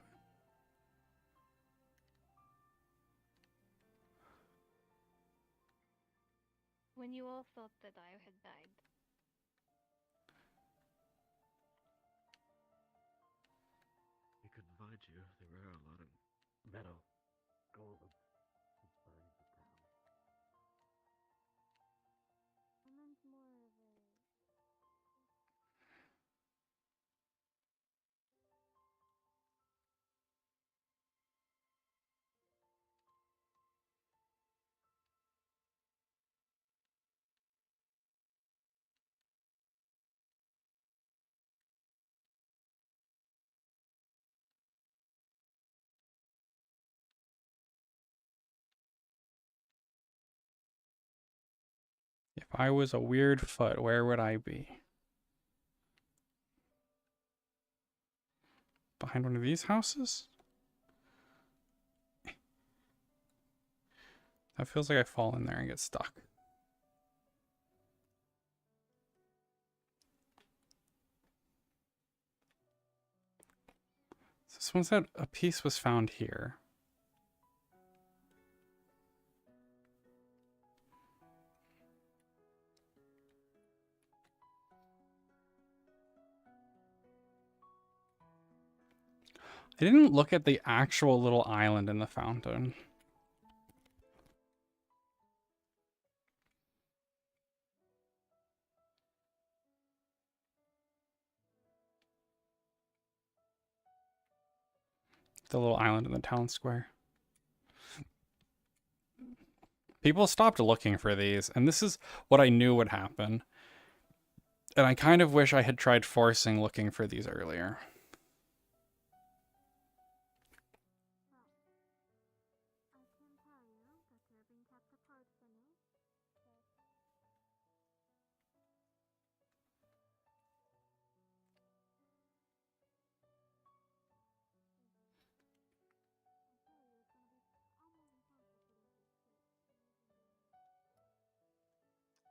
When you all thought that I had died. We couldn't find you. There were a lot of metal. Golden. If I was a weird foot, where would I be? Behind one of these houses? That feels like I fall in there and get stuck. So someone said a piece was found here. I didn't look at the actual little island in the fountain. The little island in the town square. People stopped looking for these, and this is what I knew would happen. And I kind of wish I had tried forcing looking for these earlier.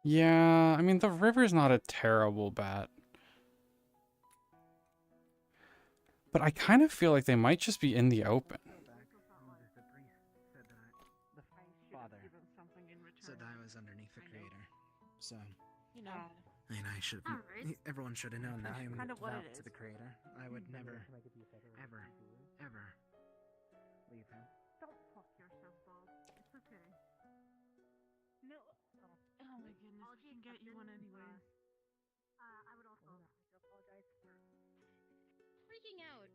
Yeah, I mean, the river's not a terrible bet. But I kind of feel like they might just be in the open. Father said I was underneath the creator, so You know. I mean, I should. Everyone should have known that I'm Kind of what vowed it to is. the creator. I would never, ever leave him. Don't fuck yourself, Bob. It's okay. No. Oh my goodness, we can get you one anyway. I would also like to apologize for freaking out.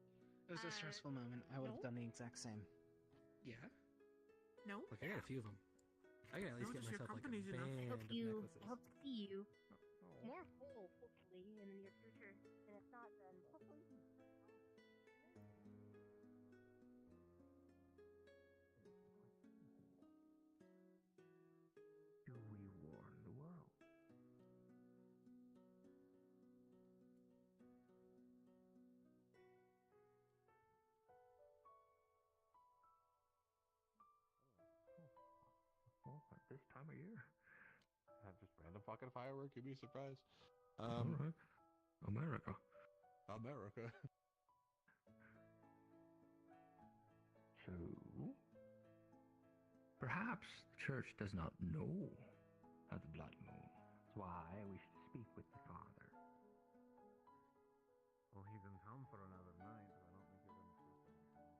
It was a stressful moment. I would have done the exact same. Yeah? No? Look, I got a few of them. I can at least No, get just your myself like a company's enough. band I hope of you. necklaces. I hope to see you more whole, hopefully, in the near future. And if not, then hopefully. Do we warn the world? Oh, at this time of year. Just random fucking firework, you'd be surprised. Alright. America. America. So, perhaps the church does not know of the blood moon. That's why I wish to speak with the father. Well, he's in town for another night, so I don't think you're going to sleep anything.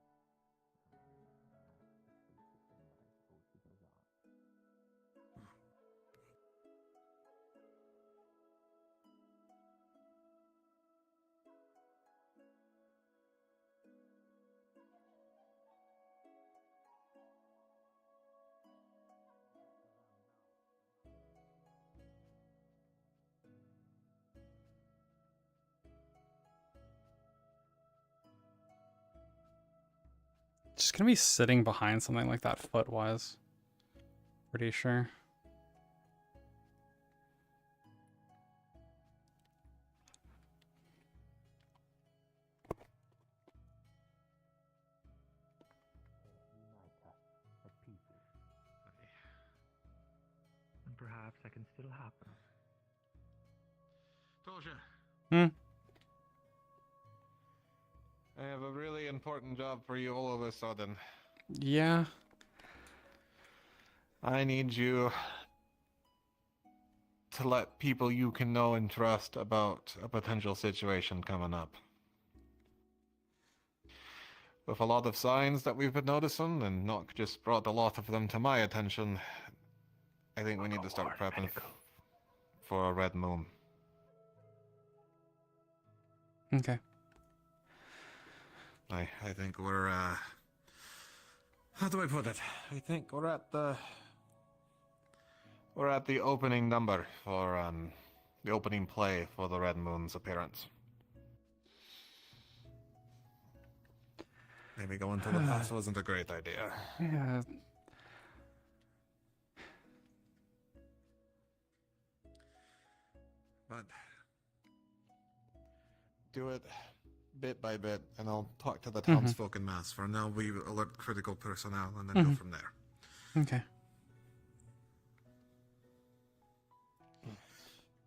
Just gonna be sitting behind something like that foot was. Pretty sure. And perhaps that can still happen. Toshia. I have a really important job for you all of a sudden. Yeah. I need you to let people you can know and trust about a potential situation coming up. With a lot of signs that we've been noticing, and Nock just brought a lot of them to my attention, I think we need to start prepping for a red moon. Okay. I think we're, how do I put it? I think we're at the opening number for, the opening play for the Red Moon's appearance. Maybe going to the past wasn't a great idea. Yeah. But do it bit by bit, and I'll talk to the townsfolk in mass. For now, we alert critical personnel, and then go from there. Okay.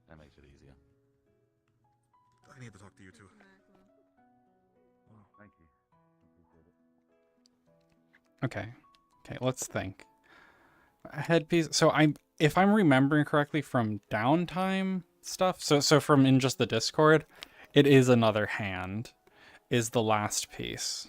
That makes it easier. I need to talk to you too. Oh, thank you. Appreciate it. Okay. Okay, let's think. Headpiece. So if I'm remembering correctly from downtime stuff, so from in just the Discord, it is another hand is the last piece.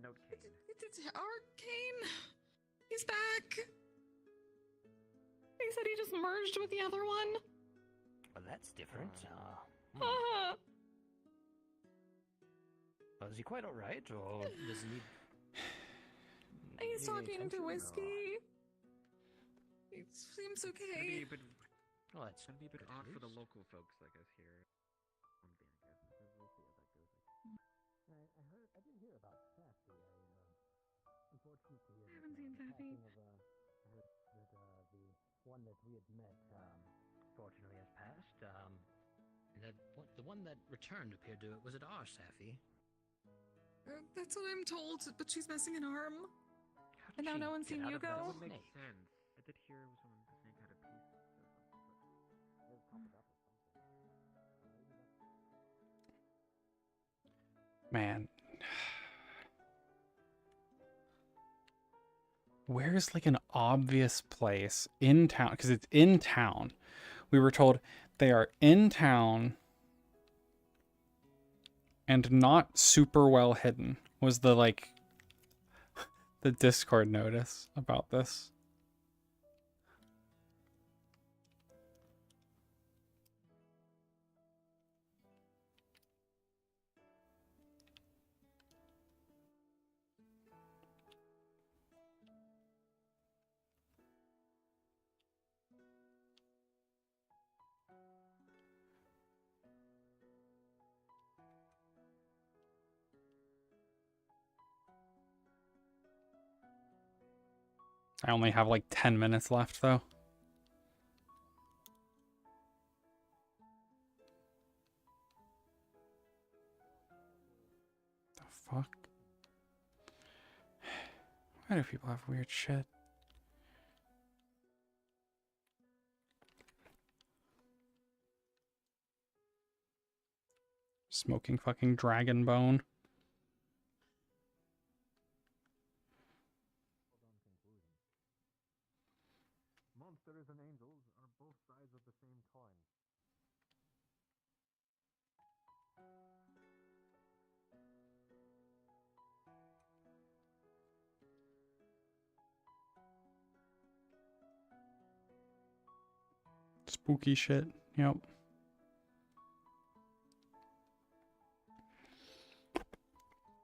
Note Kane. It's Arcane. He's back. He said he just merged with the other one. Well, that's different. Is he quite alright, or does he need... He's talking to Whiskey. He seems okay. Well, that's gonna be a bit odd for the local folks like us here. I didn't hear about Sassy. Unfortunately, I haven't seen Sassy. I heard that the one that we had met, fortunately has passed. The one that returned appeared to... Was it our Safi? That's what I'm told, but she's missing an arm. And now no one's seen Hugo. That would make sense. I did hear someone the snake had a piece or something, but... Man. Where's like an obvious place in town? Because it's in town. We were told they are in town and not super well hidden was the the Discord notice about this. I only have like 10 minutes left though. The fuck? Why do people have weird shit? Smoking fucking dragon bone. Monsters and angels are both sides of the same coin. Spooky shit. Yep.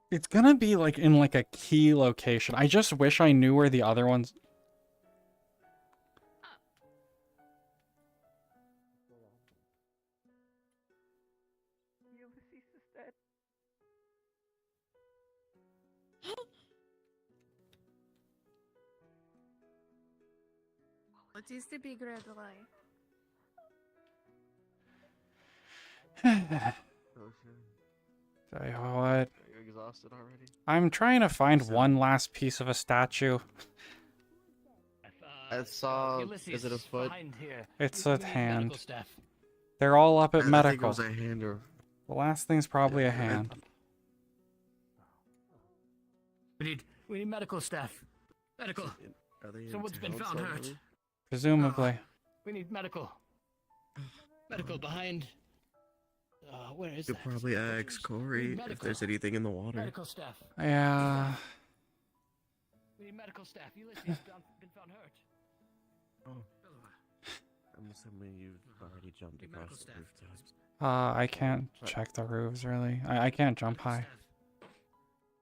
It's gonna be like in like a key location. I just wish I knew where the other ones. Ulysses is dead. What is the big red lie? Tell you what? Are you exhausted already? I'm trying to find one last piece of a statue. I saw. Ulysses, Is it a foot? behind here. It's You a need hand. medical staff. They're all up at I think it medical. was a hand or. The last thing's probably a hand. We need medical staff. Medical. Are they in Someone's been town found hurt. somewhere? Presumably. We need medical. Medical behind. Where is You that? could probably ask Corey if medical. there's anything in the water. Medical staff. Yeah. We need medical staff. Ulysses been found hurt. Oh. I'm assuming you've already jumped across the rooftops. I can't check the roofs really. I can't jump high.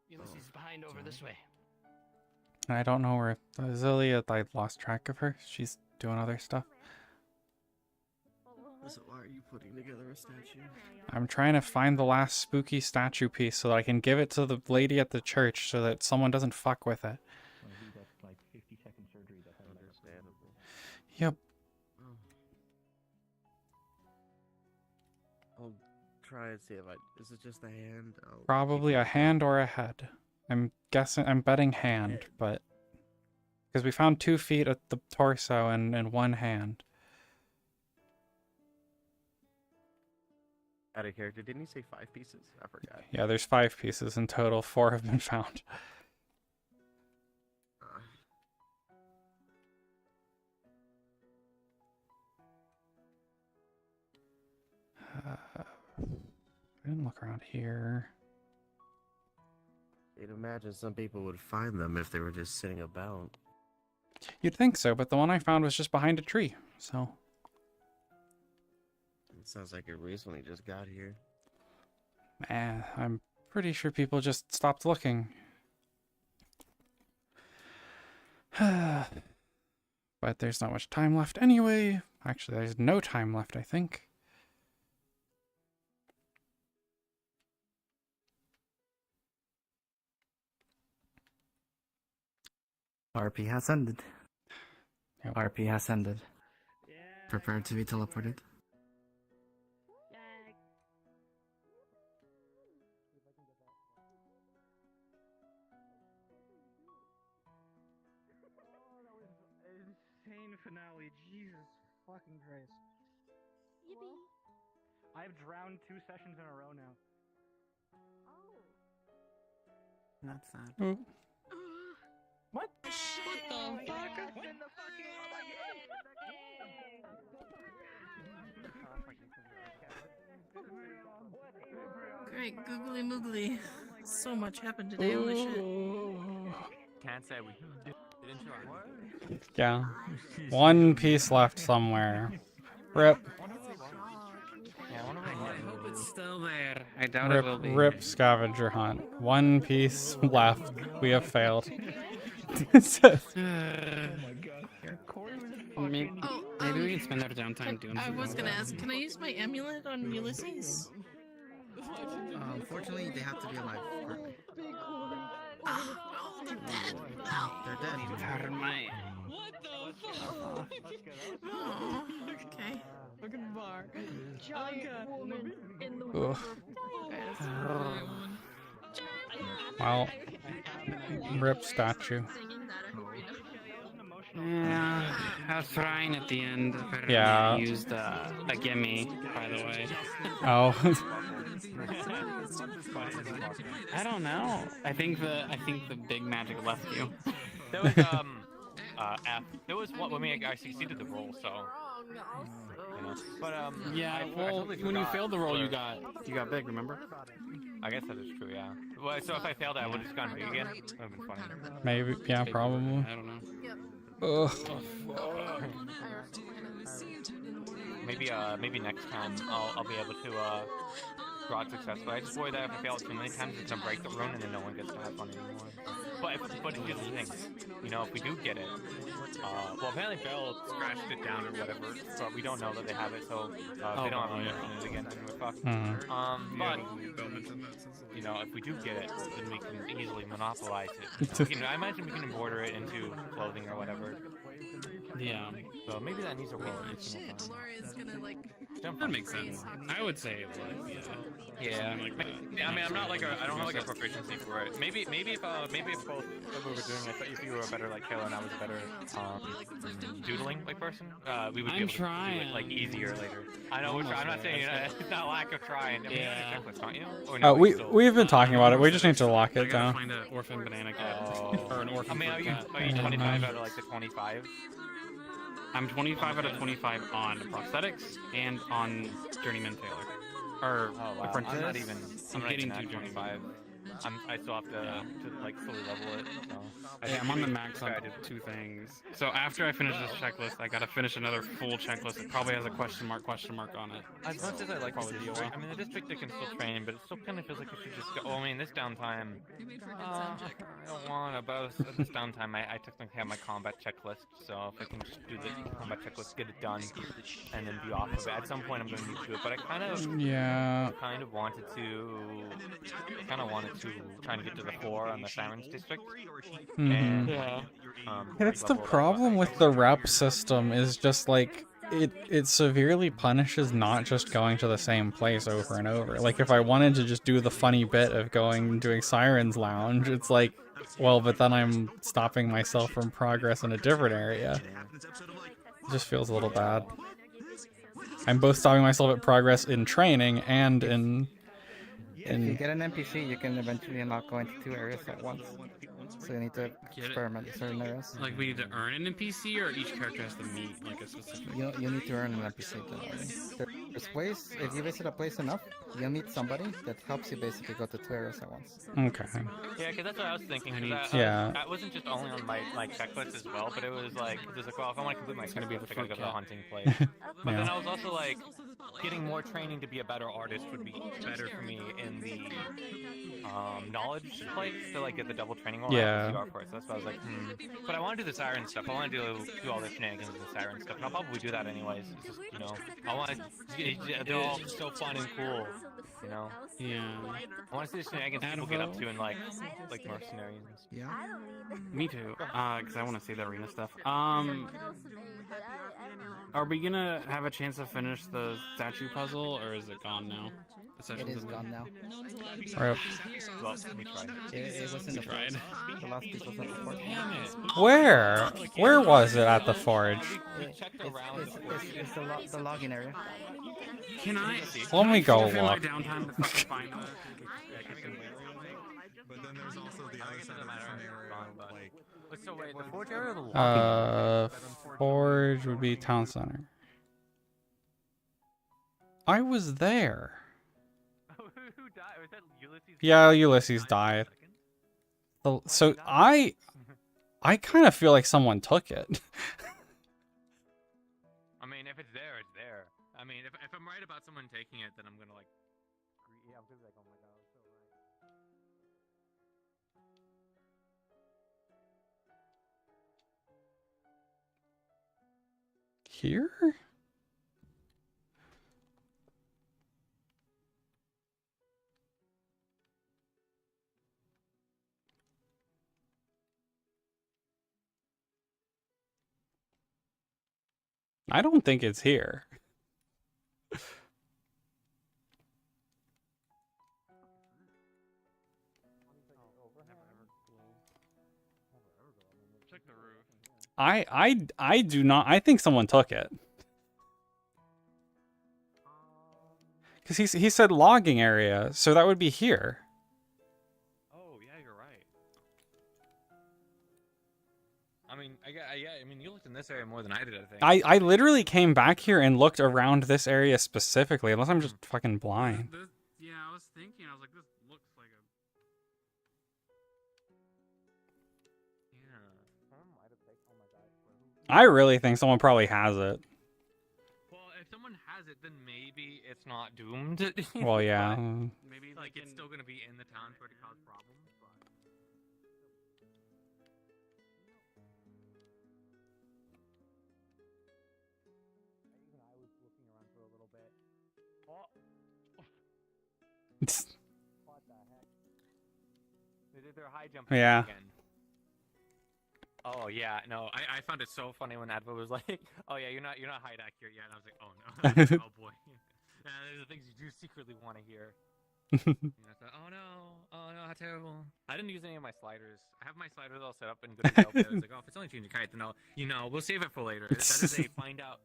Ulysses is behind over this way. And I don't know where Zilia, I lost track of her. She's doing other stuff. So why are you putting together a statue? I'm trying to find the last spooky statue piece so that I can give it to the lady at the church so that someone doesn't fuck with it. Like 50-second surgery that has Understandable. Yep. I'll try and see if is it just a hand? Probably a hand or a head. I'm betting hand, but because we found 2 feet at the torso and 1 hand. Out of character, didn't you say 5 pieces? I forgot. Yeah, there's 5 pieces in total. 4 have been found. I didn't look around here. You'd imagine some people would find them if they were just sitting about. You'd think so, but the one I found was just behind a tree, so... It sounds like it recently just got here. I'm pretty sure people just stopped looking. But there's not much time left anyway. Actually, there's no time left, I think. RP has ended. Yep. RP has ended. Prepare to be teleported. Insane finale, Jesus fucking Christ. I've drowned 2 sessions in a row now. That's sad. Oh. What? What the fuck? Great, googly moogly. So much happened today, holy shit. Can't say we didn't try. Yeah. 1 piece left somewhere. Rip. I hope it's still there. I doubt it will be. Rip scavenger hunt. 1 piece left. We have failed. Maybe we can spend our downtime doing I something. was gonna ask, can I use my amulet on Ulysses? Unfortunately, they have to be alive currently. Oh, they're dead. No. They're dead. What the fuck? Oh, okay. Look at the bar. Giant woman in the Ugh. river. Well, rip statue. Yeah, I was trying at the end. Yeah. I used a gimme, by the way. Oh. I don't know. I think the big magic left you. There was F. There was one when we actually succeeded the roll, so. You know. But yeah. I Well, totally when you forgot failed the roll, you where- got big. Remember? I guess that is true. Yeah. Well, so if I failed, I would have just gone big again. That would have been funny. Maybe, yeah, probably. I don't know. Ugh. Maybe next time I'll be able to draw it successfully. I just worry that if I fail it too many times, it's gonna break the rune and then no one gets to have fun anymore. But here's the thing, you know, if we do get it, well apparently Bell scratched it down or whatever, but we don't know that they have it, so they don't have to mention it again, and we're fucked. But you know, if we do get it, then we can easily monopolize it. I imagine we can embroider it into clothing or whatever. Yeah. So maybe that needs a roll. Oh shit, Gloria's gonna like. That makes sense. I would say it would. Yeah. Like that. I mean, I'm not like I don't have like a proficiency for it. Maybe if both if we were doing it, if you were a better like killer and I was a better doodling like person, we would be able to do it like easier later. I know. I'm not saying it's not lack of trying. I mean, you have a checklist, don't you? Or no, We've been talking about it. We just need to lock it down. Find an orphan banana cat or an orphan. I mean, are you 25 out of like the 25? I'm 25 out of 25 on prosthetics and on Journeyman Taylor. Or oh, wow. apprentice. I'm not even I'm getting to 25. I still have to like fully level it. So. Yeah, I'm on the max on 2 things. So after I finish this checklist, I gotta finish another full checklist. It probably has a question mark on it. As much as I like the Probably be a district, while. I mean the district I can still train, but it still kind of feels like I should just go. Oh, I mean this downtime. I don't want to, but this downtime I technically have my combat checklist, so if I can just do the combat checklist, get it done, and then be off of it. At some point I'm going to need to do it, but I kind of wanted to try and get to the 4 on the Sirens district. And, That's the problem with the rep system is just like it severely punishes not just going to the same place over and over. Like if I wanted to just do the funny bit of going and doing Sirens Lounge, it's like, well, but then I'm stopping myself from progress in a different area. It just feels a little bad. I'm both stopping myself at progress in training and in If you get an NPC, you can eventually unlock going to 2 areas at once. So you need to experiment in certain areas. Like we need to earn an NPC, or each character has to meet like a specific. You need to earn an NPC generally. There's ways, if you visit a place enough, you'll meet somebody that helps you basically go to 2 areas at once. Okay. Yeah, because that's what I was thinking. Yeah. That wasn't just only on my checklist as well, but it was like, well, if I want to complete my checklist, I gotta go to the hunting place. But then I was also like, getting more training to be a better artist would be better for me in the knowledge place to like get the double training roll. Yeah. For it. So that's why I was like, But I want to do the siren stuff. I want to do all the shenanigans with the siren stuff, and I'll probably do that anyways. It's just, you know, I want to. They're all so fun and cool. You know. Yeah. I want to see the shenanigans people get up to in like mercenaries. Yeah. Me too. Because I want to see the arena stuff. Are we gonna have a chance to finish the statue puzzle, or is it gone now? It is gone now. Right. Well, we tried. It was in the forge. The last piece was at the forge. Where? Where was it at the forge? It's the login area. Can I? Let me go look. But then there's also the other side of the scenario, like. So wait, the forge area or the login? Forge would be town center. I was there. Who died? Was that Ulysses? Yeah, Ulysses died. So I kind of feel like someone took it. I mean, if it's there, it's there. I mean, if I'm right about someone taking it, then I'm gonna like. Yeah, I'm gonna be like, oh my god, I'm so right. Here? I don't think it's here. Check the roof. I do not. I think someone took it. Because he said logging area, so that would be here. Oh yeah, you're right. I mean, I mean, you looked in this area more than I did, I think. I literally came back here and looked around this area specifically, unless I'm just fucking blind. Yeah, I was thinking, I was like, this looks like a... Yeah. Someone might have taken, oh my god. I really think someone probably has it. Well, if someone has it, then maybe it's not doomed. Well, yeah. Maybe like it's still gonna be in the town for it to cause problems, but... Even I was looking around for a little bit. Oh! What the heck? They did their high jump Yeah. again. Oh yeah, no, I found it so funny when Advo was like, "Oh yeah, you're not height accurate yet," and I was like, "Oh no, oh boy." Yeah, there's the things you do secretly want to hear. And I thought, oh no, how terrible. I didn't use any of my sliders. I have my sliders all set up and good to go. But I was like, oh, if it's only changing height, then we'll save it for later. That is a find out.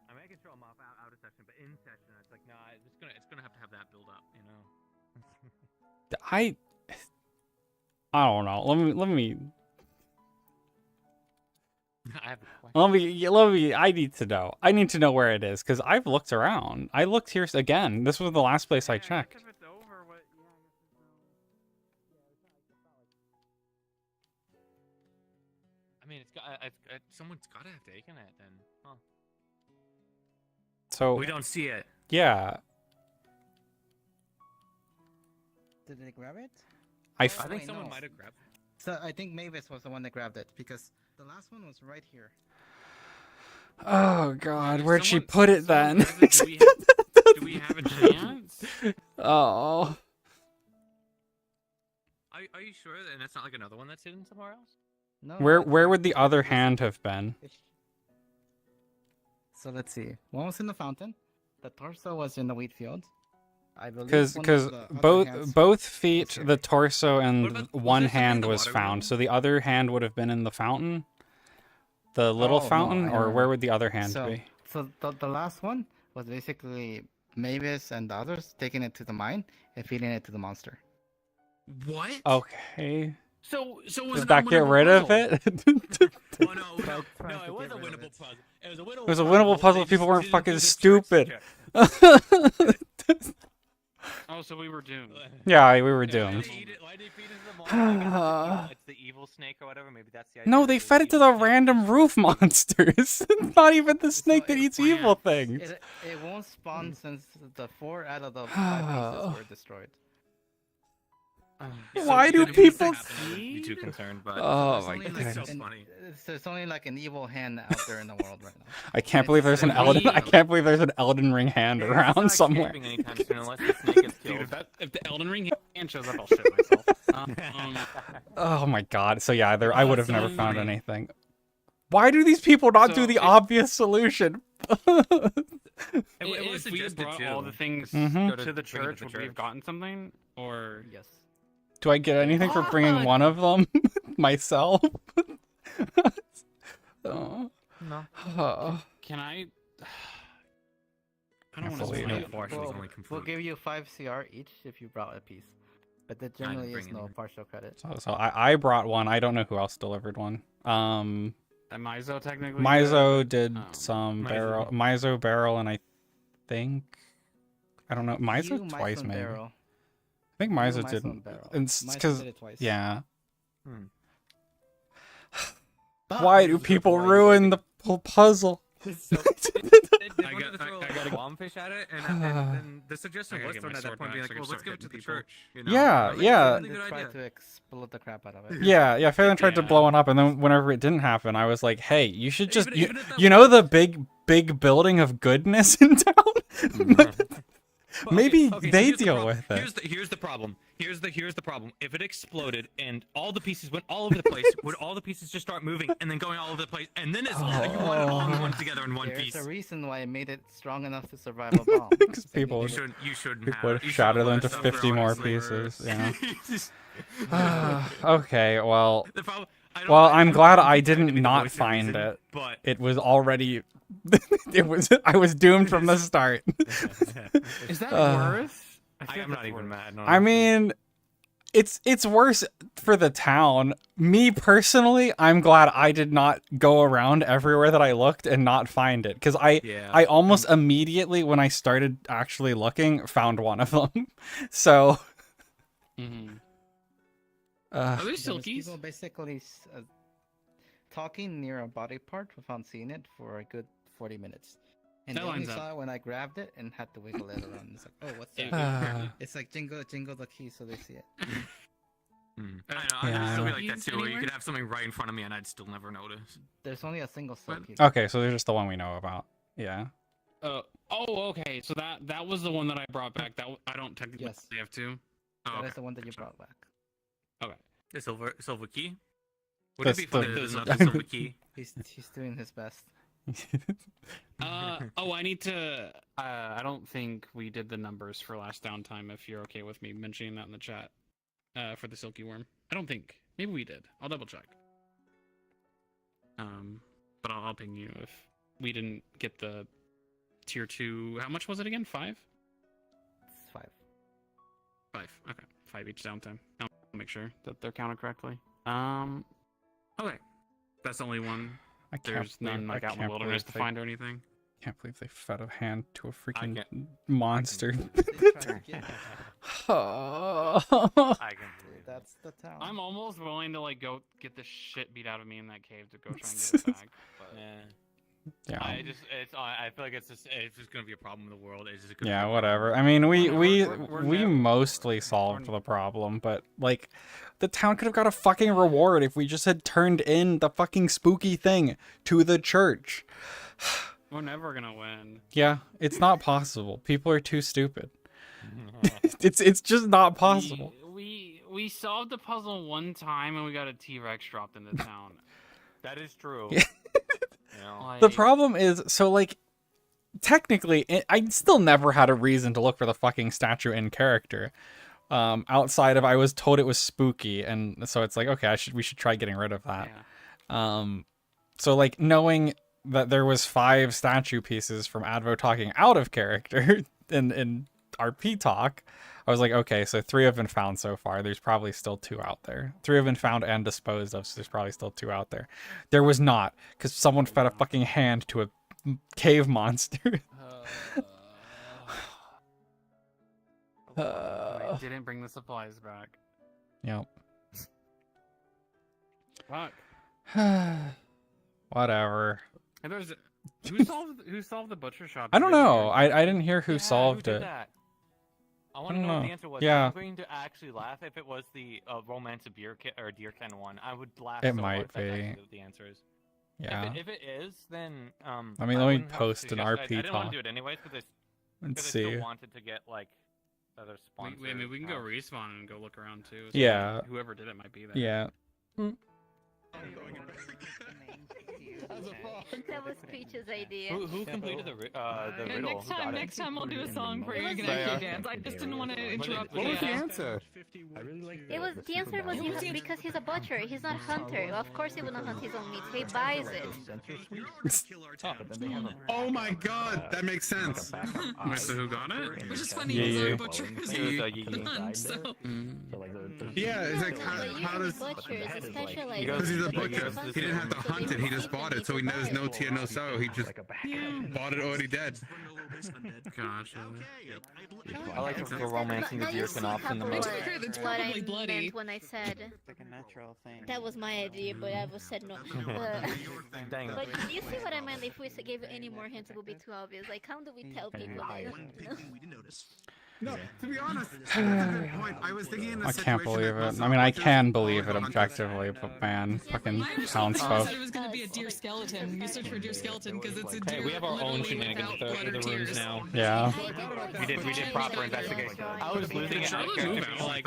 I mean, I can throw them off out of session, but in session, it's like, nah, it's gonna have to have that build up, you know. I don't know. Let me. I have a question. Let me. I need to know. I need to know where it is because I've looked around. I looked here again. This was the last place I checked. mean, someone's gotta have taken it then. Huh. So We don't see it. yeah, Did they grab it? I think someone might have grabbed it. So I think Mavis was the one that grabbed it because the last one was right here. Oh God, where'd she put it then? Do we have a chance? Oh. Are you sure? And it's not like another one that's hidden somewhere else? No. Where would the other hand have been? So let's see. One was in the fountain. The torso was in the wheat field. I believe. Because both feet, the torso, and one hand was found. So the other hand would have been in the fountain, the little fountain, or where would the other hand be? So the last one was basically Mavis and the others taking it to the mine and feeding it to the monster. What? Okay. So was Does that get rid of it? Oh, no, it was a winnable puzzle. It was a winnable puzzle. People weren't fucking stupid. Oh, so we were doomed. Yeah, we were doomed. Why did they feed it to the monster? It's the evil snake or whatever. Maybe that's the idea. No, they fed it to the random roof monsters. It's not even the snake that eats evil things. It won't spawn since the 4 out of the 5 pieces were destroyed. Why do people be too concerned? But oh my goodness, god! so funny. There's only like an evil hand out there in the world right now. I can't believe there's an Elden. I can't believe there's an Elden Ring hand around somewhere. If the Elden Ring hand shows up, I'll shit myself. Oh my god! So yeah, I would have never found anything. Why do these people not do the obvious solution? If we had brought all the things to the church, would we have gotten something? Or yes. Do I get anything for bringing one of them myself? Oh. No. Oh. Can I? I don't want to. We'll give you 5 CR each if you brought a piece, but there generally is no partial credit. So I brought one. I don't know who else delivered one. And Mizo technically. Mizo did some barrel. Mizo barrel, and I think I don't know. Mizo twice maybe. Barrel. I think Mizo didn't. Because yeah. Why do people ruin the puzzle? I got a bomb fish at it, and then the suggestion was thrown at that point, being like, "Well, let's give it to the church." You know? Yeah, yeah. They tried to explode the crap out of it. Yeah, Phelan tried to blow it up, and then whenever it didn't happen, I was like, "Hey, you should just you know the big building of goodness in town." Maybe they deal with it. Here's the problem. Here's the problem. If it exploded and all the pieces went all over the place, would all the pieces just start moving and then going all over the place? And then it's you want it all together in one piece. There's a reason why I made it strong enough to survive a bomb. People would shatter them into 50 more pieces. Yeah. Okay, well, I'm glad I didn't not find it. But it was already. I was doomed from the start. Is that worse? I'm not even mad. I mean, it's worse for the town. Me personally, I'm glad I did not go around everywhere that I looked and not find it, because I almost immediately, when I started actually looking, found one of them. So. Are there silkies? People basically talking near a body part without seeing it for a good 40 minutes. And they only saw it when I grabbed it and had to wiggle it around. It's like, oh, what's that? It's like jingle the key so they see it. I know, I'd still be like that too, where you could have something right in front of me and I'd still never notice. There's only a single silky. Okay, so there's just the one we know about. Yeah. Okay. So that was the one that I brought back. That I don't technically have to. That is the one that you brought back. Okay. The silver key. Would it be funny if there's another silver key? He's doing his best. I need to. I don't think we did the numbers for last downtime. If you're okay with me mentioning that in the chat, for the silky worm, I don't think. Maybe we did. I'll double check. But I'll ping you if we didn't get the tier 2. How much was it again? 5? It's 5. 5. Okay. 5 each downtime. I'll make sure that they're counted correctly. Okay. That's the only one. There's none like out in the wilderness to find or anything. Can't believe they fed a hand to a freaking monster. I can believe That's the town. I'm almost willing to like go get the shit beat out of me in that cave to go try and get it back. But Yeah. I feel like it's just gonna be a problem in the world. It's just gonna Yeah, be a whatever. I mean, we never- mostly solved the problem, but like, the town could have got a fucking reward if we just had turned in the fucking spooky thing to the church. we're never gonna win. Yeah, it's not possible. People are too stupid. it's just not possible. We solved the puzzle one time and we got a T-Rex dropped into town. That is true. The problem is, so like, technically, I still never had a reason to look for the fucking statue in character. Outside of I was told it was spooky, and so it's like, okay, we should try getting rid of that. Yeah. So like, knowing that there was 5 statue pieces from Advo talking out of character in RP talk, I was like, okay, so 3 have been found so far. There's probably still 2 out there. 3 have been found and disposed of, so there's probably still 2 out there. There was not, because someone fed a fucking hand to a cave monster. I didn't bring the supplies back. Yep. Fuck. Whatever. And who solved the butcher shop? I don't know. I didn't hear who solved who did it. that? I want to don't know what know. the answer was. Yeah. I'm going to actually laugh if it was the romance of deer can one. I would laugh. It so might hard if that's be. actually what the answer is. Yeah. If it is, then I mean, let me wouldn't have to post an suggest- I RP didn't want talk. to do it anyways, because Let's I see. still wanted to get like other sponsors. I mean, we can go respawn and go look around too. So Yeah. Whoever did it might be there. Yeah. That was Peach's idea. Who completed the riddle? Next time we'll do a song for you. You can actually dance. I just didn't want to interrupt. What was the you. answer? It was the answer was because he's a butcher. He's not a hunter. Of course, he will not hunt his own meat. He buys it. Oh my god, that makes sense. Wait, so who got it? Which is funny. Yeah, He's yeah. not a butcher. So. Yeah, it's like how does? Butchers, especially Because he's a butcher, he didn't have to hunt it. He just bought it, so he knows no tea and no sour. He just bought it already dead. Gotcha. I like to go romancing the deer can off in the What middle. I meant when I said Like a natural thing. that was my idea, but I was said no. Dang. But you see what I meant? If we gave any more hints, it would be too obvious. Like, how do we tell people that? No, to be honest, that's a good point. I was thinking in the I can't situation believe that it. I mean, I can believe it objectively, but man, fucking I townsfolk. said it was going to be a deer skeleton. You search for deer skeleton because it's a deer. Hey, we have our own literally shenanigans without with blood or the rooms tears. now. Yeah. We did proper investigation. I was losing it. Like,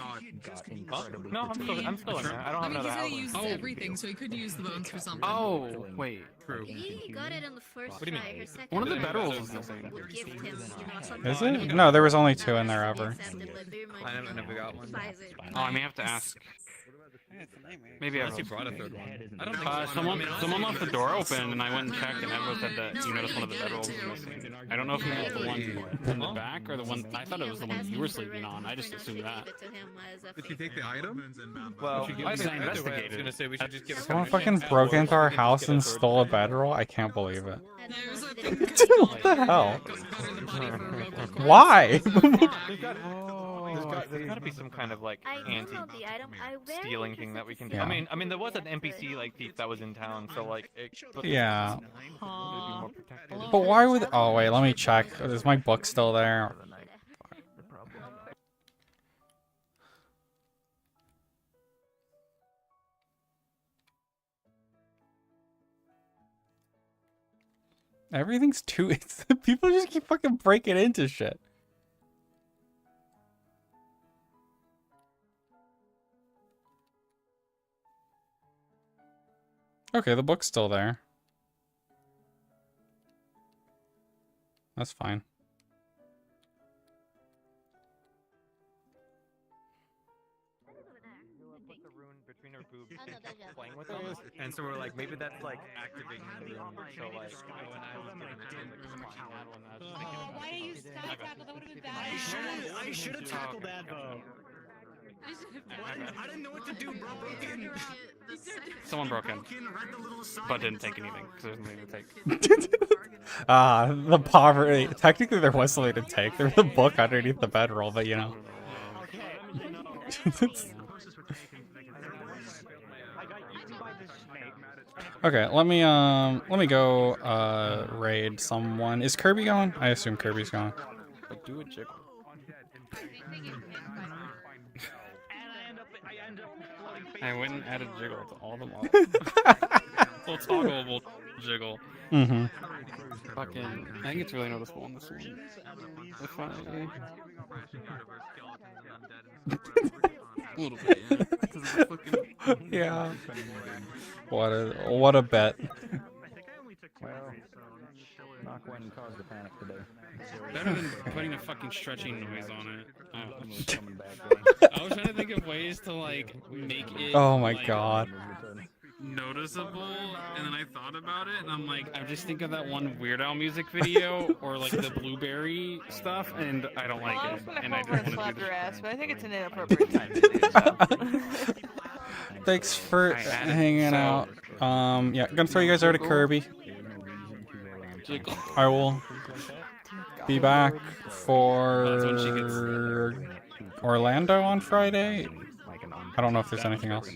no, I'm still in there. I don't I have mean, he another said house. he uses everything, so he could use the bones for something. Oh, wait. He got it on the first What do you try. mean? Her second One of the try bedrolls is missing. would gift him, you know, something. Is it? No, there was only 2 in there ever. I never got one. Oh, I may have to ask. Maybe I Unless you brought a third one. I don't think someone left the door open and I went and checked and everyone said that you noticed one of the bedrolls was missing. I don't know if you meant the one in the back or the one. I thought it was the one you were sleeping on. I just assumed that. Did you take the item? Well, I either way, I was investigated. gonna say we should just give Someone fucking broke into our house and stole a bedroll? I can't believe it. What the hell? Why? There's gotta be some kind of like anti-stealing thing that we can do. Yeah. I mean, there was an NPC like thief that was in town, so like. Yeah. But why would? Oh wait, let me check. Is my book still there? Everything's too. People just keep fucking breaking into shit. Okay, the book's still there. That's fine. Between her boobs, playing with them, and so we're like, maybe that's like activating the room. So like, when I was getting Why did you stop tackle? That would have been bad. I should have tackled that though. I didn't know what to do, bro. Someone broke in, but didn't take anything because there's nothing to take. The poverty. Technically, there was something to take. There was a book underneath the bedroll, but you know. Okay, let me go raid someone. Is Kirby going? I assume Kirby's going. But do a jiggle. I went and added jiggle to all the models. Well, toggleable jiggle. Mm-hmm. Fucking, I think it's really noticeable on this one. If I... A little bit, yeah. 'Cause of the fucking... Yeah. What a bet. Well, not going to cause the panic today. Better than putting a fucking stretching noise on it. I was trying to think of ways to like make it. Oh my like, god. Noticeable, and then I thought about it, and I'm like, I just think of that one Weird Al music video, or like the blueberry stuff, and I don't like it. And I Over just and want slap to do your ass, but I think it's an inappropriate time to do so. Thanks for I added- hanging so- out. Yeah, gonna throw you guys over to Kirby. I will be back for Orlando on Friday. I don't know if there's anything else.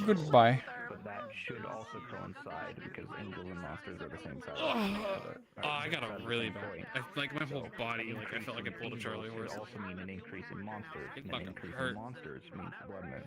Goodbye. But that should also coincide because angels and monsters are the same size. Oh, I got a really bad. Like my whole body, like I felt like I pulled a Charlie horse. Also mean an increase in monsters. It And an fucking increase hurt. in monsters means blood moon.